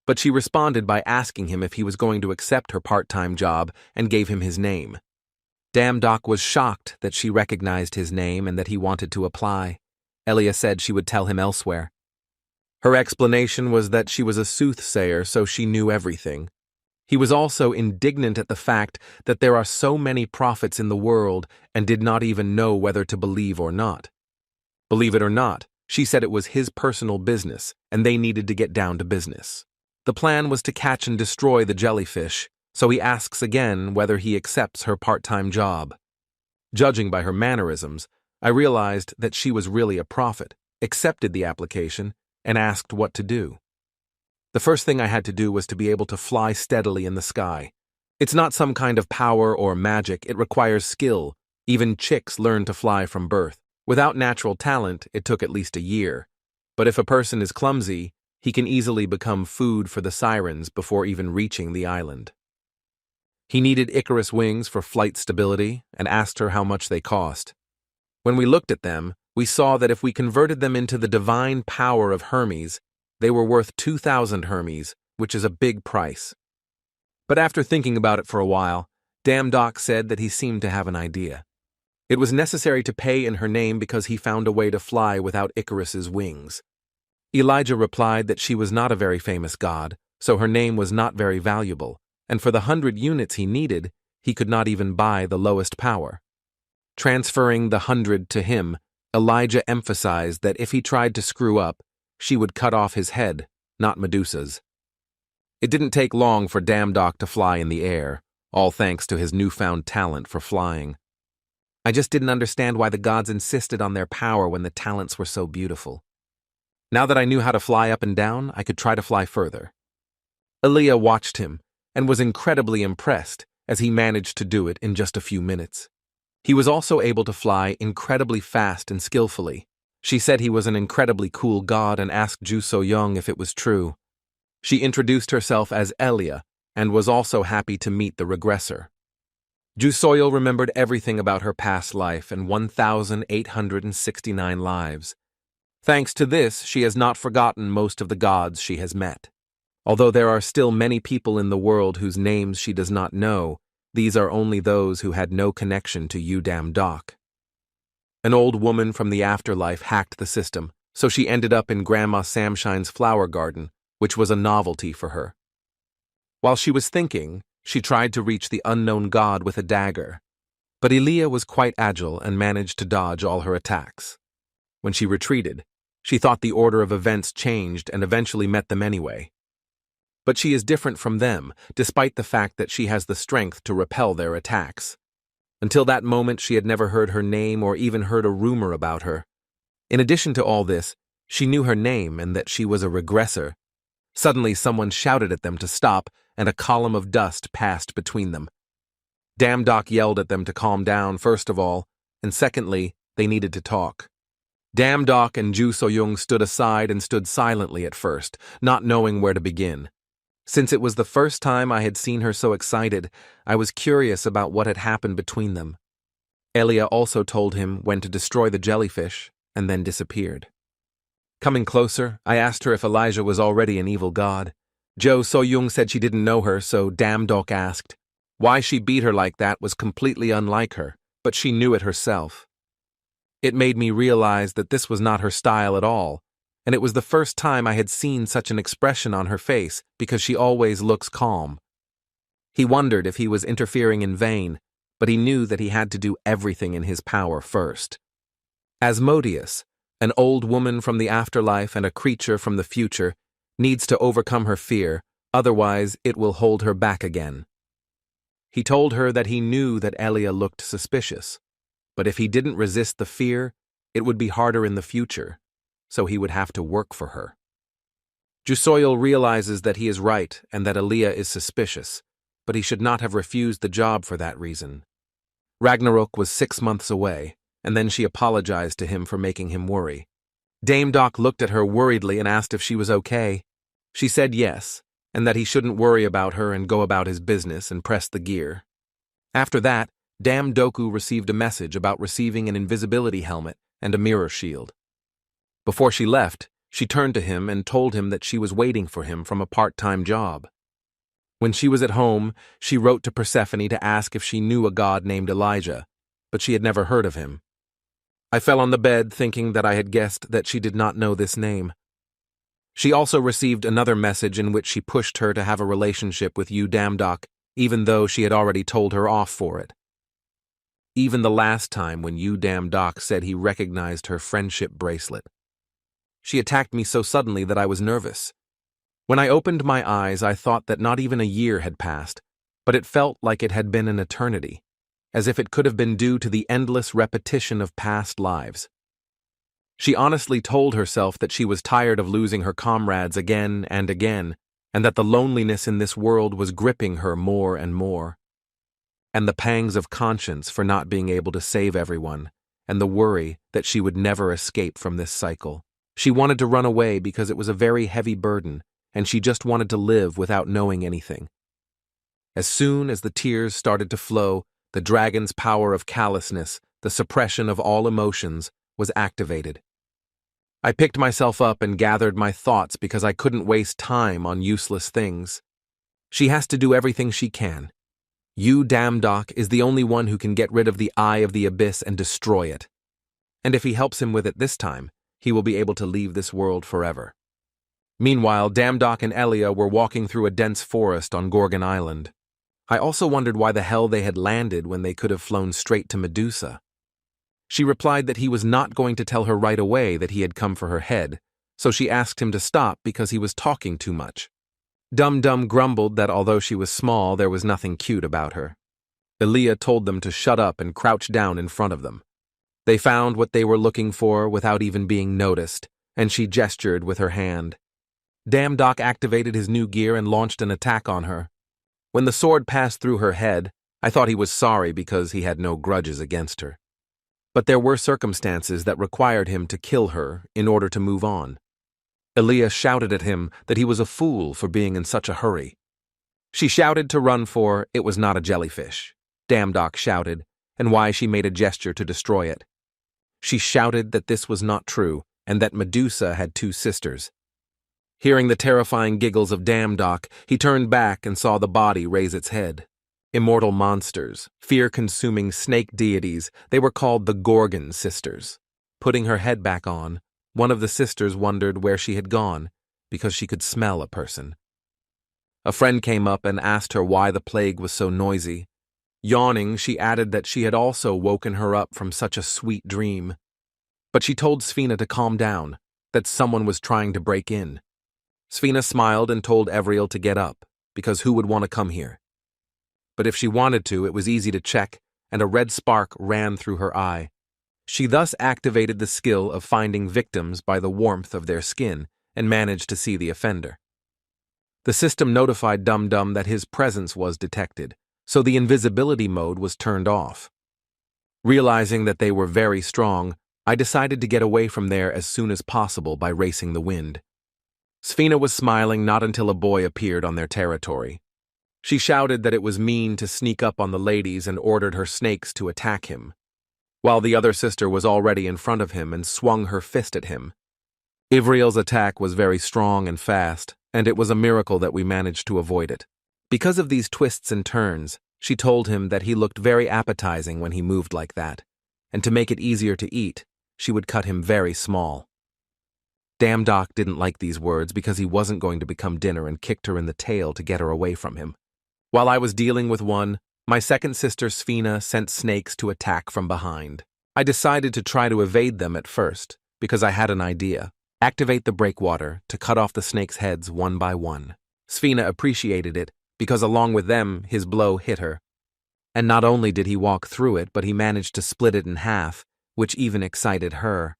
But she responded by asking him if he was going to accept her part-time job and gave him his name. Damn Doc was shocked that she recognized his name and that he wanted to apply. Elia said she would tell him elsewhere. Her explanation was that she was a soothsayer, so she knew everything. He was also indignant at the fact that there are so many prophets in the world and did not even know whether to believe or not. Believe it or not, she said it was his personal business and they needed to get down to business. The plan was to catch and destroy the jellyfish, so he asks again whether he accepts her part-time job. Judging by her mannerisms, I realized that she was really a prophet, accepted the application, and asked what to do. The first thing I had to do was to be able to fly steadily in the sky. It's not some kind of power or magic, it requires skill. Even chicks learn to fly from birth. Without natural talent, it took at least a year. But if a person is clumsy, he can easily become food for the sirens before even reaching the island. He needed Icarus wings for flight stability and asked her how much they cost. When we looked at them, we saw that if we converted them into the divine power of Hermes, they were worth 2,000 Hermes, which is a big price. But after thinking about it for a while, Damn Doc said that he seemed to have an idea. It was necessary to pay in her name because he found a way to fly without Icarus's wings. Elijah replied that she was not a very famous god, so her name was not very valuable, and for the 100 units he needed, he could not even buy the lowest power. Transferring the 100 to him, Elijah emphasized that if he tried to screw up, she would cut off his head, not Medusa's. It didn't take long for Damn Doc to fly in the air, all thanks to his newfound talent for flying. I just didn't understand why the gods insisted on their power when the talents were so beautiful. Now that I knew how to fly up and down, I could try to fly further. Elia watched him and was incredibly impressed as he managed to do it in just a few minutes. He was also able to fly incredibly fast and skillfully. She said he was an incredibly cool god and asked Ju So-young if it was true. She introduced herself as Elia and was also happy to meet the regressor. Ju So-young remembered everything about her past life and 1,869 lives. Thanks to this, she has not forgotten most of the gods she has met. Although there are still many people in the world whose names she does not know, these are only those who had no connection to Damn Doc. An old woman from the afterlife hacked the system, so she ended up in Grandma Samshine's flower garden, which was a novelty for her. While she was thinking, she tried to reach the unknown god with a dagger. But Elia was quite agile and managed to dodge all her attacks. When she retreated, she thought the order of events changed and eventually met them anyway. But she is different from them, despite the fact that she has the strength to repel their attacks. Until that moment, she had never heard her name or even heard a rumor about her. In addition to all this, she knew her name and that she was a regressor. Suddenly, someone shouted at them to stop, and a column of dust passed between them. Damn Doc yelled at them to calm down, first of all, and secondly, they needed to talk. Damn Doc and Ju So-young stood aside and stood silently at first, not knowing where to begin. Since it was the first time I had seen her so excited, I was curious about what had happened between them. Elia also told him when to destroy the jellyfish, and then disappeared. Coming closer, I asked her if Elijah was already an evil god. Ju So-young said she didn't know her, so Damn Doc asked. Why she beat her like that was completely unlike her, but she knew it herself. It made me realize that this was not her style at all, and it was the first time I had seen such an expression on her face because she always looks calm. He wondered if he was interfering in vain, but he knew that he had to do everything in his power first. Asmodeus, an old woman from the afterlife and a creature from the future, needs to overcome her fear, otherwise it will hold her back again. He told her that he knew that Elia looked suspicious, but if he didn't resist the fear, it would be harder in the future, so he would have to work for her. Jusoil realizes that he is right and that Elia is suspicious, but he should not have refused the job for that reason. Ragnarok was 6 months away, and then she apologized to him for making him worry. Dame Doc looked at her worriedly and asked if she was okay. She said yes, and that he shouldn't worry about her and go about his business and press the gear. After that, Dame Doku received a message about receiving an invisibility helmet and a mirror shield. Before she left, she turned to him and told him that she was waiting for him from a part-time job. When she was at home, she wrote to Persephone to ask if she knew a god named Elijah, but she had never heard of him. I fell on the bed thinking that I had guessed that she did not know this name. She also received another message in which she pushed her to have a relationship with Yu Damdok, even though she had already told her off for it. Even the last time when Yu Damdok said he recognized her friendship bracelet. She attacked me so suddenly that I was nervous. When I opened my eyes, I thought that not even a year had passed, but it felt like it had been an eternity, as if it could have been due to the endless repetition of past lives. She honestly told herself that she was tired of losing her comrades again and again, and that the loneliness in this world was gripping her more and more. And the pangs of conscience for not being able to save everyone, and the worry that she would never escape from this cycle. She wanted to run away because it was a very heavy burden, and she just wanted to live without knowing anything. As soon as the tears started to flow, the dragon's power of callousness, the suppression of all emotions, was activated. I picked myself up and gathered my thoughts because I couldn't waste time on useless things. She has to do everything she can. Yu Damdok is the only one who can get rid of the Eye of the Abyss and destroy it. And if he helps him with it this time, he will be able to leave this world forever. Meanwhile, Damdok and Elia were walking through a dense forest on Gorgon Island. I also wondered why the hell they had landed when they could have flown straight to Medusa. She replied that he was not going to tell her right away that he had come for her head, so she asked him to stop because he was talking too much. Dum-Dum grumbled that although she was small, there was nothing cute about her. Elia told them to shut up and crouch down in front of them. They found what they were looking for without even being noticed, and she gestured with her hand. Damdok activated his new gear and launched an attack on her. When the sword passed through her head, I thought he was sorry because he had no grudges against her. But there were circumstances that required him to kill her in order to move on. Elia shouted at him that he was a fool for being in such a hurry. She shouted to run for "it was not a jellyfish," Damdok shouted, and why she made a gesture to destroy it. She shouted that this was not true and that Medusa had 2 sisters. Hearing the terrifying giggles of Damdok, he turned back and saw the body raise its head. Immortal monsters, fear-consuming snake deities, they were called the Gorgon sisters. Putting her head back on, one of the sisters wondered where she had gone, because she could smell a person. A friend came up and asked her why the plague was so noisy. Yawning, she added that she had also woken her up from such a sweet dream. But she told Sphina to calm down, that someone was trying to break in. Sphina smiled and told Evriel to get up, because who would want to come here? But if she wanted to, it was easy to check, and a red spark ran through her eye. She thus activated the skill of finding victims by the warmth of their skin and managed to see the offender. The system notified Dum-Dum that his presence was detected, so the invisibility mode was turned off. Realizing that they were very strong, I decided to get away from there as soon as possible by racing the wind. Sphina was smiling not until a boy appeared on their territory. She shouted that it was mean to sneak up on the ladies and ordered her snakes to attack him, while the other sister was already in front of him and swung her fist at him. Ivriel's attack was very strong and fast, and it was a miracle that we managed to avoid it. Because of these twists and turns, she told him that he looked very appetizing when he moved like that, and to make it easier to eat, she would cut him very small. Damdok didn't like these words because he wasn't going to become dinner and kicked her in the tail to get her away from him. While I was dealing with one, My second sister Sfina sent snakes to attack from behind. I decided to try to evade them at first, because I had an idea. Activate the breakwater to cut off the snakes' heads one by one. Sfina appreciated it, because along with them, his blow hit her. And not only did he walk through it, but he managed to split it in half, which even excited her.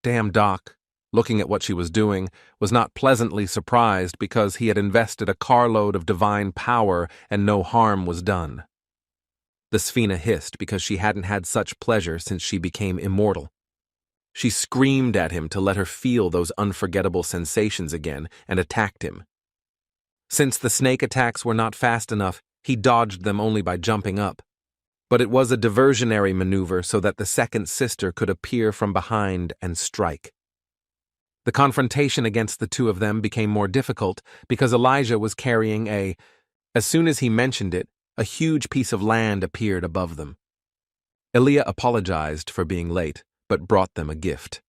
Damn Doc, looking at what she was doing, was not pleasantly surprised because he had invested a carload of divine power and no harm was done. The Sfina hissed because she hadn't had such pleasure since she became immortal. She screamed at him to let her feel those unforgettable sensations again and attacked him. Since the snake attacks were not fast enough, he dodged them only by jumping up. But it was a diversionary maneuver so that the second sister could appear from behind and strike. The confrontation against the two of them became more difficult because Elijah was carrying as soon as he mentioned it, a huge piece of land appeared above them. Elia apologized for being late, but brought them a gift.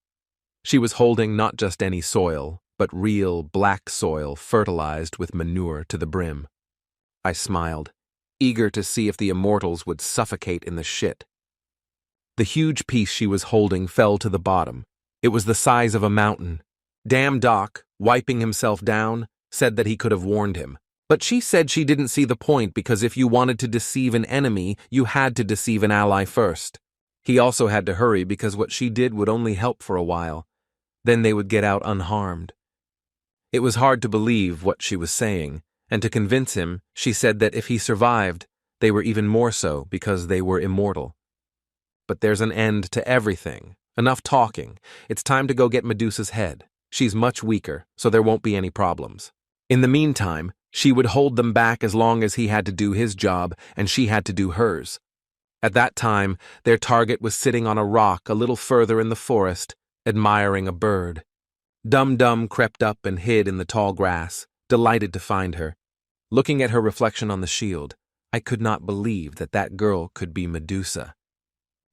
She was holding not just any soil, but real black soil fertilized with manure to the brim. I smiled, eager to see if the immortals would suffocate in the shit. The huge piece she was holding fell to the bottom. It was the size of a mountain. Damn Doc, wiping himself down, said that he could have warned him. But she said she didn't see the point because if you wanted to deceive an enemy, you had to deceive an ally first. He also had to hurry because what she did would only help for a while. Then they would get out unharmed. It was hard to believe what she was saying, and to convince him, she said that if he survived, they were even more so because they were immortal. But there's an end to everything. Enough talking. It's time to go get Medusa's head. She's much weaker, so there won't be any problems. In the meantime, she would hold them back as long as he had to do his job and she had to do hers. At that time, their target was sitting on a rock a little further in the forest, admiring a bird. Dum-Dum crept up and hid in the tall grass, delighted to find her. Looking at her reflection on the shield, I could not believe that that girl could be Medusa.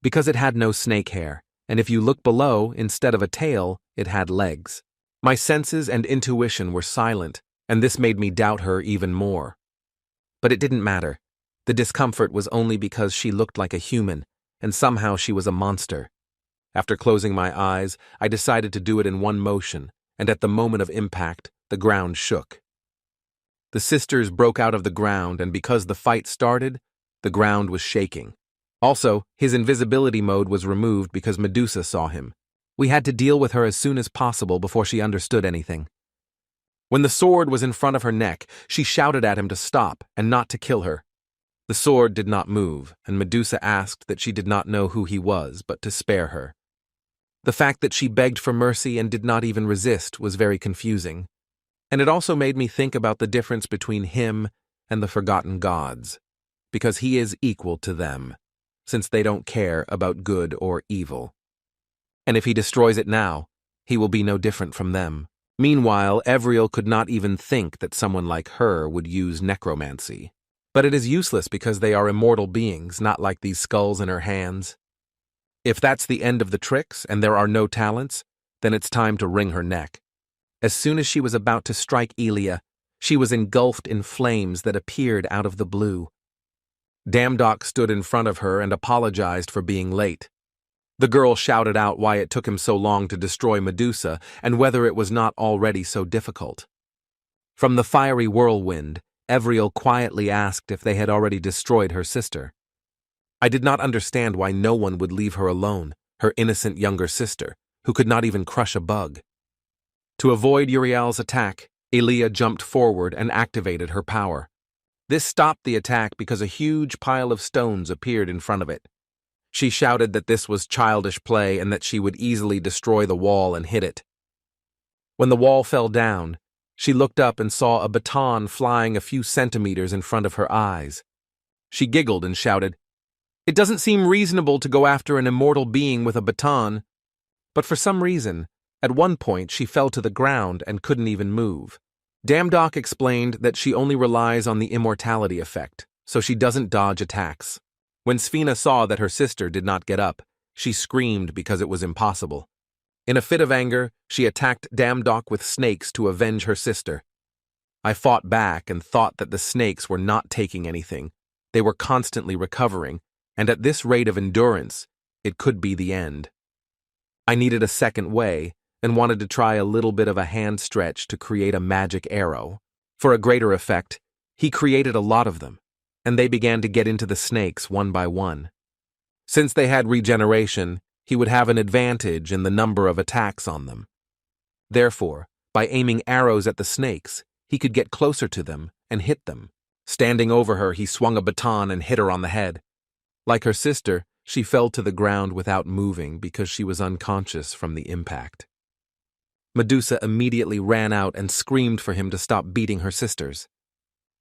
Because it had no snake hair, and if you look below, instead of a tail, it had legs. My senses and intuition were silent, and this made me doubt her even more. But it didn't matter. The discomfort was only because she looked like a human, and somehow she was a monster. After closing my eyes, I decided to do it in one motion, and at the moment of impact, the ground shook. The sisters broke out of the ground, and because the fight started, the ground was shaking. Also, his invisibility mode was removed because Medusa saw him. We had to deal with her as soon as possible before she understood anything. When the sword was in front of her neck, she shouted at him to stop and not to kill her. The sword did not move, and Medusa asked that she did not know who he was, but to spare her. The fact that she begged for mercy and did not even resist was very confusing, and it also made me think about the difference between him and the forgotten gods, because he is equal to them, since they don't care about good or evil. And if he destroys it now, he will be no different from them. Meanwhile, Evriel could not even think that someone like her would use necromancy. But it is useless because they are immortal beings, not like these skulls in her hands. If that's the end of the tricks and there are no talents, then it's time to wring her neck. As soon as she was about to strike Elia, she was engulfed in flames that appeared out of the blue. Damdoc stood in front of her and apologized for being late. The girl shouted out why it took him so long to destroy Medusa and whether it was not already so difficult. From the fiery whirlwind, Evriel quietly asked if they had already destroyed her sister. I did not understand why no one would leave her alone, her innocent younger sister, who could not even crush a bug. To avoid Uriel's attack, Elia jumped forward and activated her power. This stopped the attack because a huge pile of stones appeared in front of it. She shouted that this was childish play and that she would easily destroy the wall and hit it. When the wall fell down, she looked up and saw a baton flying a few centimeters in front of her eyes. She giggled and shouted, "It doesn't seem reasonable to go after an immortal being with a baton." But for some reason, at one point she fell to the ground and couldn't even move. Damdoc explained that she only relies on the immortality effect, so she doesn't dodge attacks. When Sfina saw that her sister did not get up, she screamed because it was impossible. In a fit of anger, she attacked Damdoc with snakes to avenge her sister. I fought back and thought that the snakes were not taking anything, They were constantly recovering, and at this rate of endurance, it could be the end. I needed a second way, and wanted to try a little bit of a hand stretch to create a magic arrow. For a greater effect, he created a lot of them, and they began to get into the snakes one by one. Since they had regeneration, he would have an advantage in the number of attacks on them. Therefore, by aiming arrows at the snakes, he could get closer to them and hit them. Standing over her, he swung a baton and hit her on the head. Like her sister, she fell to the ground without moving because she was unconscious from the impact. Medusa immediately ran out and screamed for him to stop beating her sisters.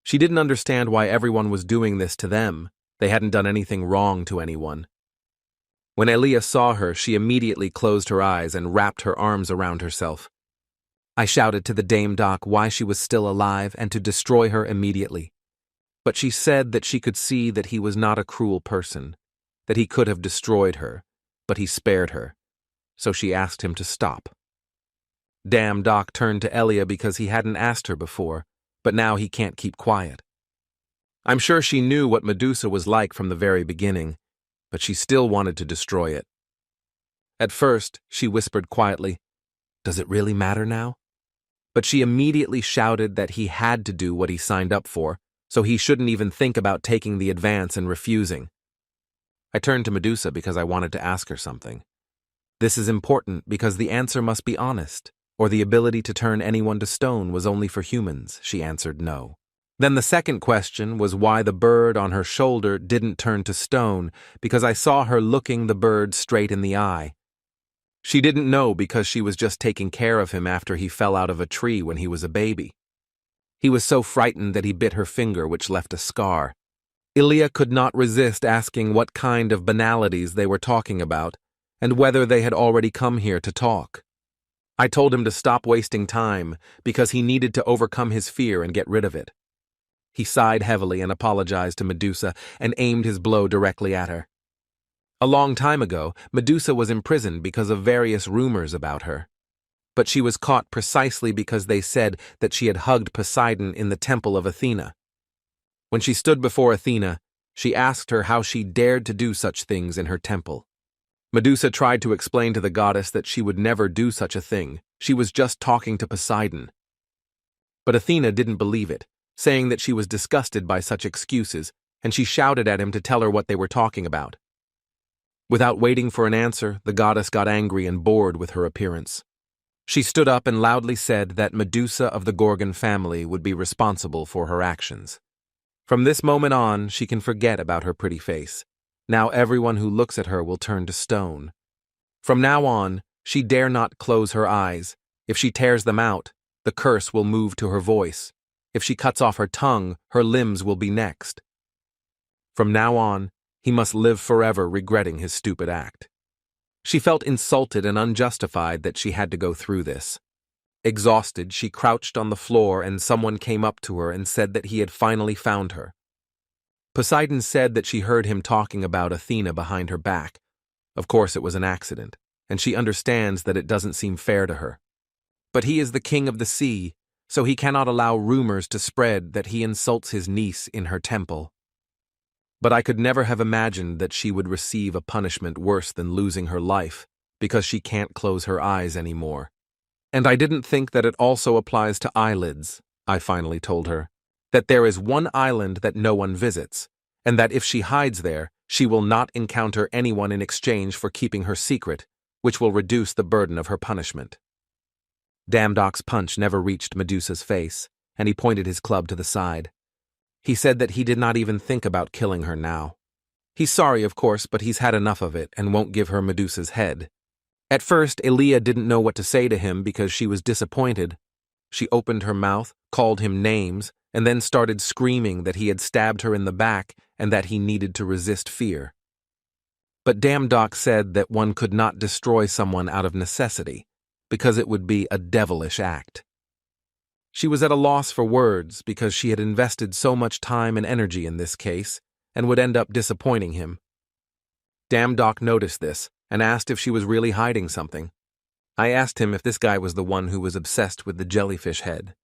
She didn't understand why everyone was doing this to them. They hadn't done anything wrong to anyone. When Elia saw her, she immediately closed her eyes and wrapped her arms around herself. I shouted to the Dame Doc why she was still alive and to destroy her immediately. But she said that she could see that he was not a cruel person, that he could have destroyed her, but he spared her. So she asked him to stop. Dame Doc turned to Elia because he hadn't asked her before, but now he can't keep quiet. I'm sure she knew what Medusa was like from the very beginning, but she still wanted to destroy it. At first, she whispered quietly, "Does it really matter now?" But she immediately shouted that he had to do what he signed up for, so he shouldn't even think about taking the advance and refusing. I turned to Medusa because I wanted to ask her something. This is important because the answer must be honest, or the ability to turn anyone to stone was only for humans. She answered no. Then the second question was why the bird on her shoulder didn't turn to stone, because I saw her looking the bird straight in the eye. She didn't know because she was just taking care of him after he fell out of a tree when he was a baby. He was so frightened that he bit her finger, which left a scar. Ilya could not resist asking what kind of banalities they were talking about, and whether they had already come here to talk. I told him to stop wasting time because he needed to overcome his fear and get rid of it. He sighed heavily and apologized to Medusa and aimed his blow directly at her. A long time ago, Medusa was imprisoned because of various rumors about her. But she was caught precisely because they said that she had hugged Poseidon in the temple of Athena. When she stood before Athena, she asked her how she dared to do such things in her temple. Medusa tried to explain to the goddess that she would never do such a thing. She was just talking to Poseidon. But Athena didn't believe it, saying that she was disgusted by such excuses, and she shouted at him to tell her what they were talking about. Without waiting for an answer, the goddess got angry and bored with her appearance. She stood up and loudly said that Medusa of the Gorgon family would be responsible for her actions. From this moment on, she can forget about her pretty face. Now everyone who looks at her will turn to stone. From now on, she dare not close her eyes. If she tears them out, the curse will move to her voice. If she cuts off her tongue, her limbs will be next. From now on, he must live forever regretting his stupid act. She felt insulted and unjustified that she had to go through this. Exhausted, she crouched on the floor and someone came up to her and said that he had finally found her. Poseidon said that she heard him talking about Athena behind her back. Of course it was an accident, and she understands that it doesn't seem fair to her. But he is the king of the sea, so he cannot allow rumors to spread that he insults his niece in her temple. But I could never have imagined that she would receive a punishment worse than losing her life because she can't close her eyes anymore. And I didn't think that it also applies to eyelids, I finally told her. That there is one island that no one visits, and that if she hides there, she will not encounter anyone in exchange for keeping her secret, which will reduce the burden of her punishment. Dame Doc's punch never reached Medusa's face, and he pointed his club to the side. He said that he did not even think about killing her now. He's sorry, of course, but he's had enough of it and won't give her Medusa's head. At first, Elia didn't know what to say to him because she was disappointed. She opened her mouth, called him names, and then started screaming that he had stabbed her in the back and that he needed to resist fear. But Dame Doc said that one could not destroy someone out of necessity, because it would be a devilish act. She was at a loss for words because she had invested so much time and energy in this case and would end up disappointing him. Dame Doc noticed this and asked if she was really hiding something. I asked him if this guy was the one who was obsessed with the jellyfish head.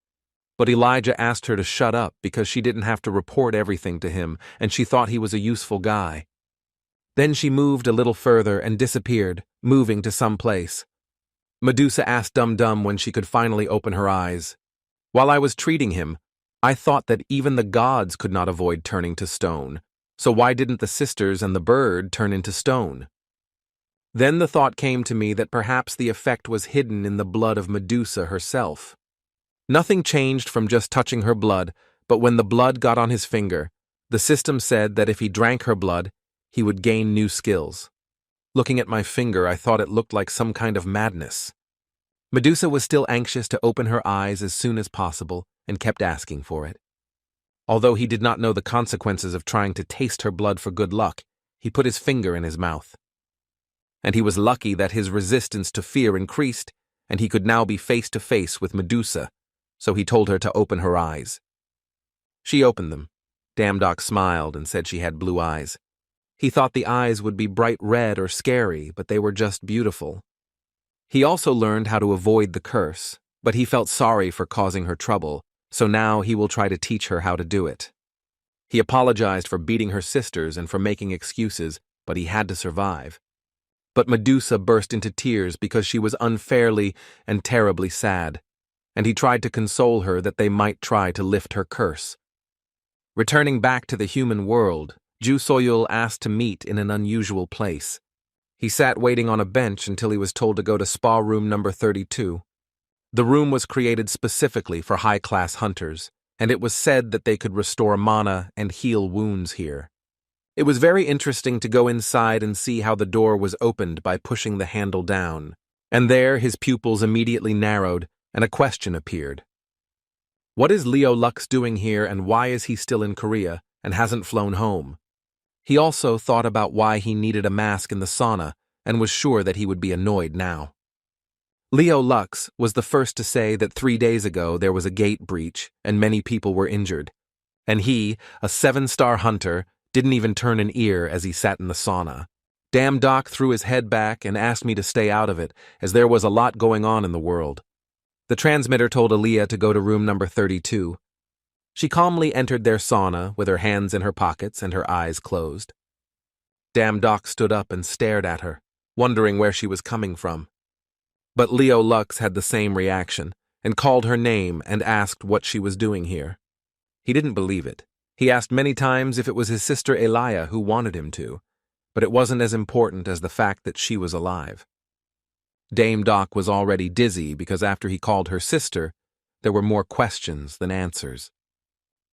But Elijah asked her to shut up because she didn't have to report everything to him, and she thought he was a useful guy. Then she moved a little further and disappeared, moving to some place. Medusa asked Dum Dum when she could finally open her eyes. While I was treating him, I thought that even the gods could not avoid turning to stone, so why didn't the sisters and the bird turn into stone? Then the thought came to me that perhaps the effect was hidden in the blood of Medusa herself. Nothing changed from just touching her blood, but when the blood got on his finger, the system said that if he drank her blood, he would gain new skills. Looking at my finger, I thought it looked like some kind of madness. Medusa was still anxious to open her eyes as soon as possible and kept asking for it. Although he did not know the consequences of trying to taste her blood for good luck, he put his finger in his mouth. And he was lucky that his resistance to fear increased, and he could now be face to face with Medusa, so he told her to open her eyes. She opened them. Damdock smiled and said she had blue eyes. He thought the eyes would be bright red or scary, but they were just beautiful. He also learned how to avoid the curse, but he felt sorry for causing her trouble, so now he will try to teach her how to do it. He apologized for beating her sisters and for making excuses, but he had to survive. But Medusa burst into tears because she was unfairly and terribly sad, and he tried to console her that they might try to lift her curse. Returning back to the human world, Ju Soyul asked to meet in an unusual place. He sat waiting on a bench until he was told to go to spa room number 32. The room was created specifically for high-class hunters, and it was said that they could restore mana and heal wounds here. It was very interesting to go inside and see how the door was opened by pushing the handle down, and there his pupils immediately narrowed and a question appeared. What is Leo Lux doing here and why is he still in Korea and hasn't flown home? He also thought about why he needed a mask in the sauna and was sure that he would be annoyed now. Leo Lux was the first to say that 3 days ago there was a gate breach and many people were injured, and he, a 7-star hunter, didn't even turn an ear as he sat in the sauna. Damdock threw his head back and asked me to stay out of it, as there was a lot going on in the world. The transmitter told Aaliyah to go to room number 32. She calmly entered their sauna with her hands in her pockets and her eyes closed. Damdock stood up and stared at her, wondering where she was coming from. But Leo Lux had the same reaction, and called her name and asked what she was doing here. He didn't believe it. He asked many times if it was his sister Elia who wanted him to, but it wasn't as important as the fact that she was alive. Dame Doc was already dizzy because after he called her sister, there were more questions than answers.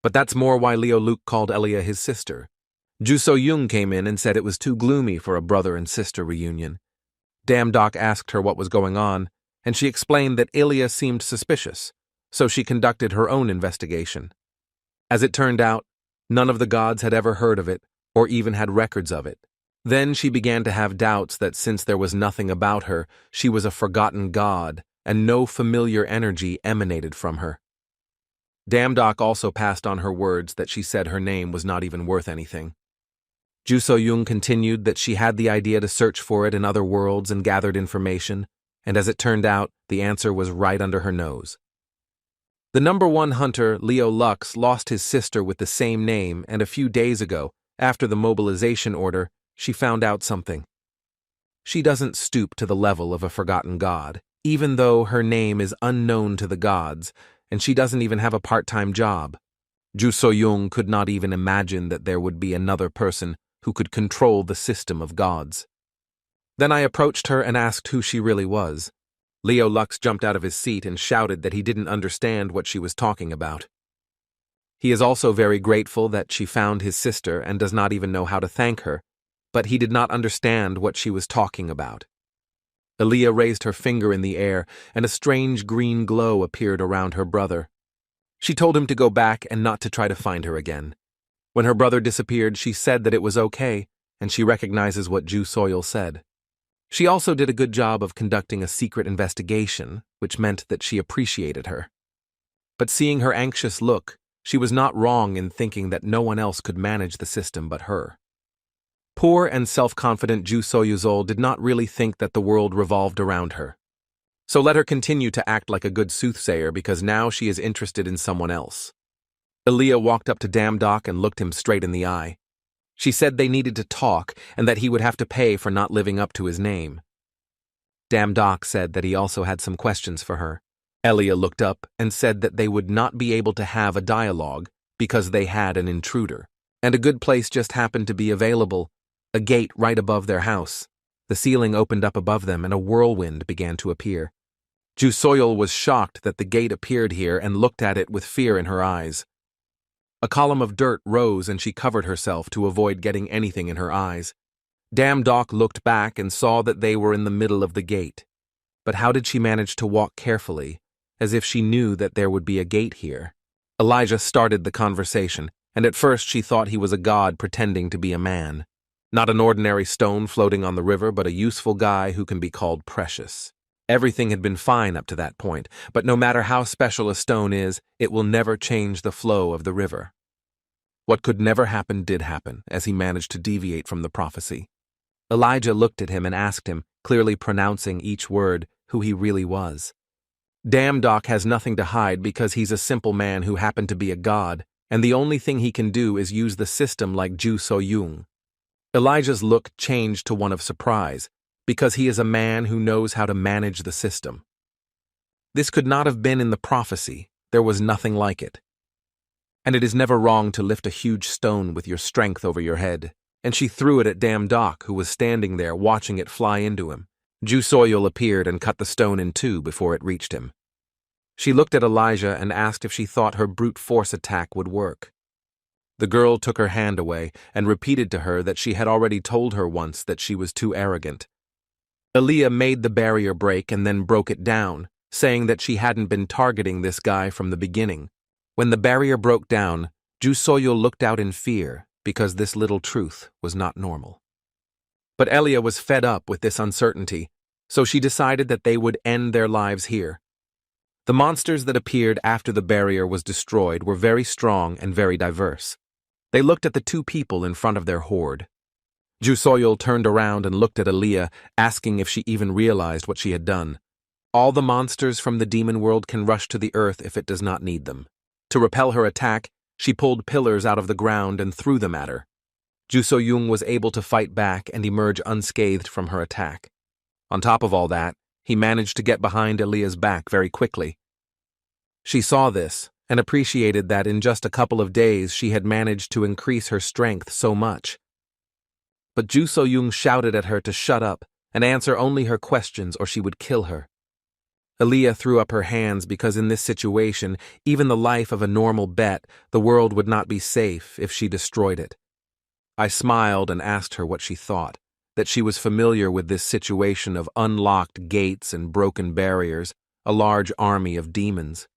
But that's more why Leo Luke called Elia his sister. Ju So Young came in and said it was too gloomy for a brother and sister reunion. Dame Doc asked her what was going on, and she explained that Elia seemed suspicious, so she conducted her own investigation. As it turned out, none of the gods had ever heard of it, or even had records of it. Then she began to have doubts that since there was nothing about her, she was a forgotten god, and no familiar energy emanated from her. Damdock also passed on her words that she said her name was not even worth anything. Ju So Young continued that she had the idea to search for it in other worlds and gathered information, and as it turned out, the answer was right under her nose. The number 1 hunter, Leo Lux, lost his sister with the same name, and a few days ago, after the mobilization order, she found out something. She doesn't stoop to the level of a forgotten god, even though her name is unknown to the gods, and she doesn't even have a part-time job. Ju So Young could not even imagine that there would be another person who could control the system of gods. Then I approached her and asked who she really was. Leo Lux jumped out of his seat and shouted that he didn't understand what she was talking about. He is also very grateful that she found his sister and does not even know how to thank her, but he did not understand what she was talking about. Aaliyah raised her finger in the air, and a strange green glow appeared around her brother. She told him to go back and not to try to find her again. When her brother disappeared, she said that it was okay, and she recognizes what Ju Soyul said. She also did a good job of conducting a secret investigation, which meant that she appreciated her. But seeing her anxious look, she was not wrong in thinking that no one else could manage the system but her. Poor and self-confident Ju Soyuzol did not really think that the world revolved around her. So let her continue to act like a good soothsayer because now she is interested in someone else. Aaliyah walked up to Damdok and looked him straight in the eye. She said they needed to talk and that he would have to pay for not living up to his name. Damdok said that he also had some questions for her. Aaliyah looked up and said that they would not be able to have a dialogue because they had an intruder. And a good place just happened to be available, a gate right above their house. The ceiling opened up above them and a whirlwind began to appear. Ju Soyul was shocked that the gate appeared here and looked at it with fear in her eyes. A column of dirt rose and she covered herself to avoid getting anything in her eyes. Damdok looked back and saw that they were in the middle of the gate. But how did she manage to walk carefully, as if she knew that there would be a gate here? Elijah started the conversation, and at first she thought he was a god pretending to be a man. Not an ordinary stone floating on the river, but a useful guy who can be called precious. Everything had been fine up to that point, but no matter how special a stone is, it will never change the flow of the river. What could never happen did happen, as he managed to deviate from the prophecy. Elijah looked at him and asked him, clearly pronouncing each word, who he really was. Damdok has nothing to hide because he's a simple man who happened to be a god, and the only thing he can do is use the system like Ju So-yung. Elijah's look changed to one of surprise, because he is a man who knows how to manage the system. This could not have been in the prophecy. There was nothing like it. And it is never wrong to lift a huge stone with your strength over your head, and she threw it at Damdok, who was standing there watching it fly into him. Ju Soyul appeared and cut the stone in two before it reached him. She looked at Elijah and asked if she thought her brute force attack would work. The girl took her hand away and repeated to her that she had already told her once that she was too arrogant. Aaliyah made the barrier break and then broke it down, saying that she hadn't been targeting this guy from the beginning. When the barrier broke down, Ju Soyul looked out in fear because this little truth was not normal. But Aaliyah was fed up with this uncertainty, so she decided that they would end their lives here. The monsters that appeared after the barrier was destroyed were very strong and very diverse. They looked at the two people in front of their horde. Ju Soyul turned around and looked at Aaliyah, asking if she even realized what she had done. All the monsters from the demon world can rush to the earth if it does not need them. To repel her attack, she pulled pillars out of the ground and threw them at her. Ju So-yung was able to fight back and emerge unscathed from her attack. On top of all that, he managed to get behind Aaliyah's back very quickly. She saw this and appreciated that in just a couple of days she had managed to increase her strength so much. But Ju So-yung shouted at her to shut up and answer only her questions or she would kill her. Aaliyah threw up her hands because in this situation, even the life of a normal bet, the world would not be safe if she destroyed it. I smiled and asked her what she thought, that she was familiar with this situation of unlocked gates and broken barriers, a large army of demons.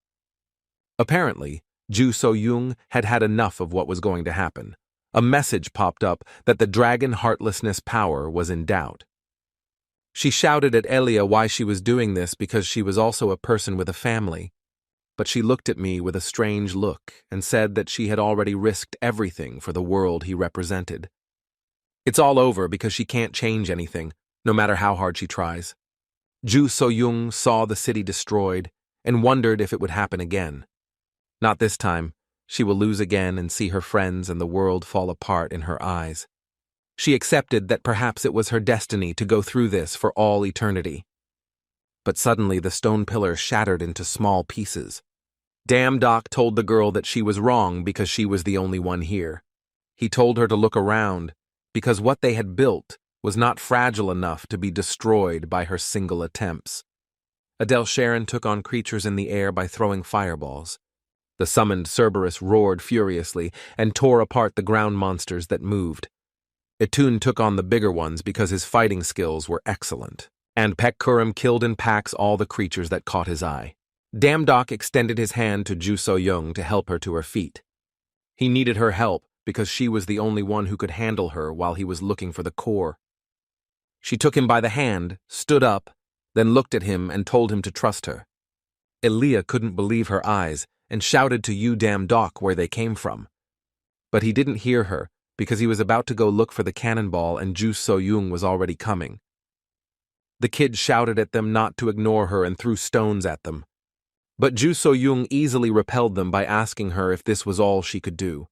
Apparently, Ju So-yung had had enough of what was going to happen. A message popped up that the dragon heartlessness power was in doubt. She shouted at Aaliyah why she was doing this because she was also a person with a family. But she looked at me with a strange look and said that she had already risked everything for the world he represented. It's all over because she can't change anything, no matter how hard she tries. Ju So-yung saw the city destroyed and wondered if it would happen again. Not this time. She will lose again and see her friends and the world fall apart in her eyes. She accepted that perhaps it was her destiny to go through this for all eternity. But suddenly the stone pillar shattered into small pieces. Damdok told the girl that she was wrong because she was the only one here. He told her to look around because what they had built was not fragile enough to be destroyed by her single attempts. Adele Sharon took on creatures in the air by throwing fireballs. The summoned Cerberus roared furiously and tore apart the ground monsters that moved. Etun took on the bigger ones because his fighting skills were excellent, and Pekkurim killed in packs all the creatures that caught his eye. Damdok extended his hand to Ju So-yung to help her to her feet. He needed her help because she was the only one who could handle her while he was looking for the core. She took him by the hand, stood up, then looked at him and told him to trust her. Aaliyah couldn't believe her eyes and shouted to Yu Damdok where they came from. But he didn't hear her because he was about to go look for the cannonball and Ju So-yung was already coming. The kid shouted at them not to ignore her and threw stones at them. But Ju So-young easily repelled them by asking her if this was all she could do.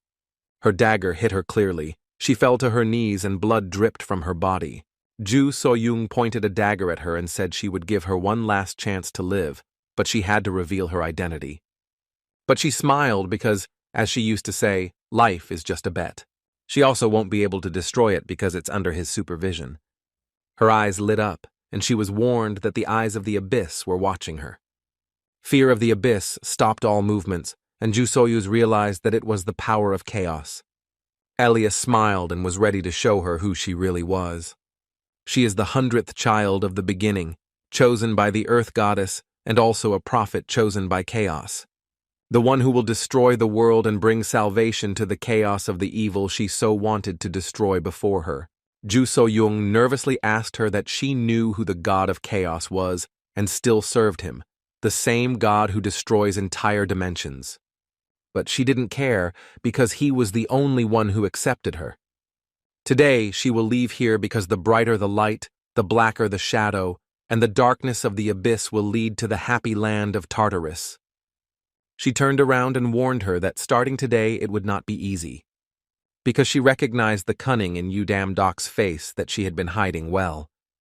Her dagger hit her clearly. She fell to her knees and blood dripped from her body. Ju So-young pointed a dagger at her and said she would give her one last chance to live, but she had to reveal her identity. But she smiled because, as she used to say, life is just a bet. She also won't be able to destroy it because it's under his supervision. Her eyes lit up, and she was warned that the eyes of the abyss were watching her. Fear of the abyss stopped all movements, and Ju So-young realized that it was the power of chaos. Elias smiled and was ready to show her who she really was. She is the 100th child of the beginning, chosen by the earth goddess and also a prophet chosen by chaos. The one who will destroy the world and bring salvation to the chaos of the evil she so wanted to destroy before her. Ju So-young nervously asked her that she knew who the god of chaos was and still served him, the same god who destroys entire dimensions. But she didn't care because he was the only one who accepted her. Today she will leave here because the brighter the light, the blacker the shadow, and the darkness of the abyss will lead to the happy land of Tartarus. She turned around and warned her that starting today it would not be easy, because she recognized the cunning in Udam Dok's face that she had been hiding well.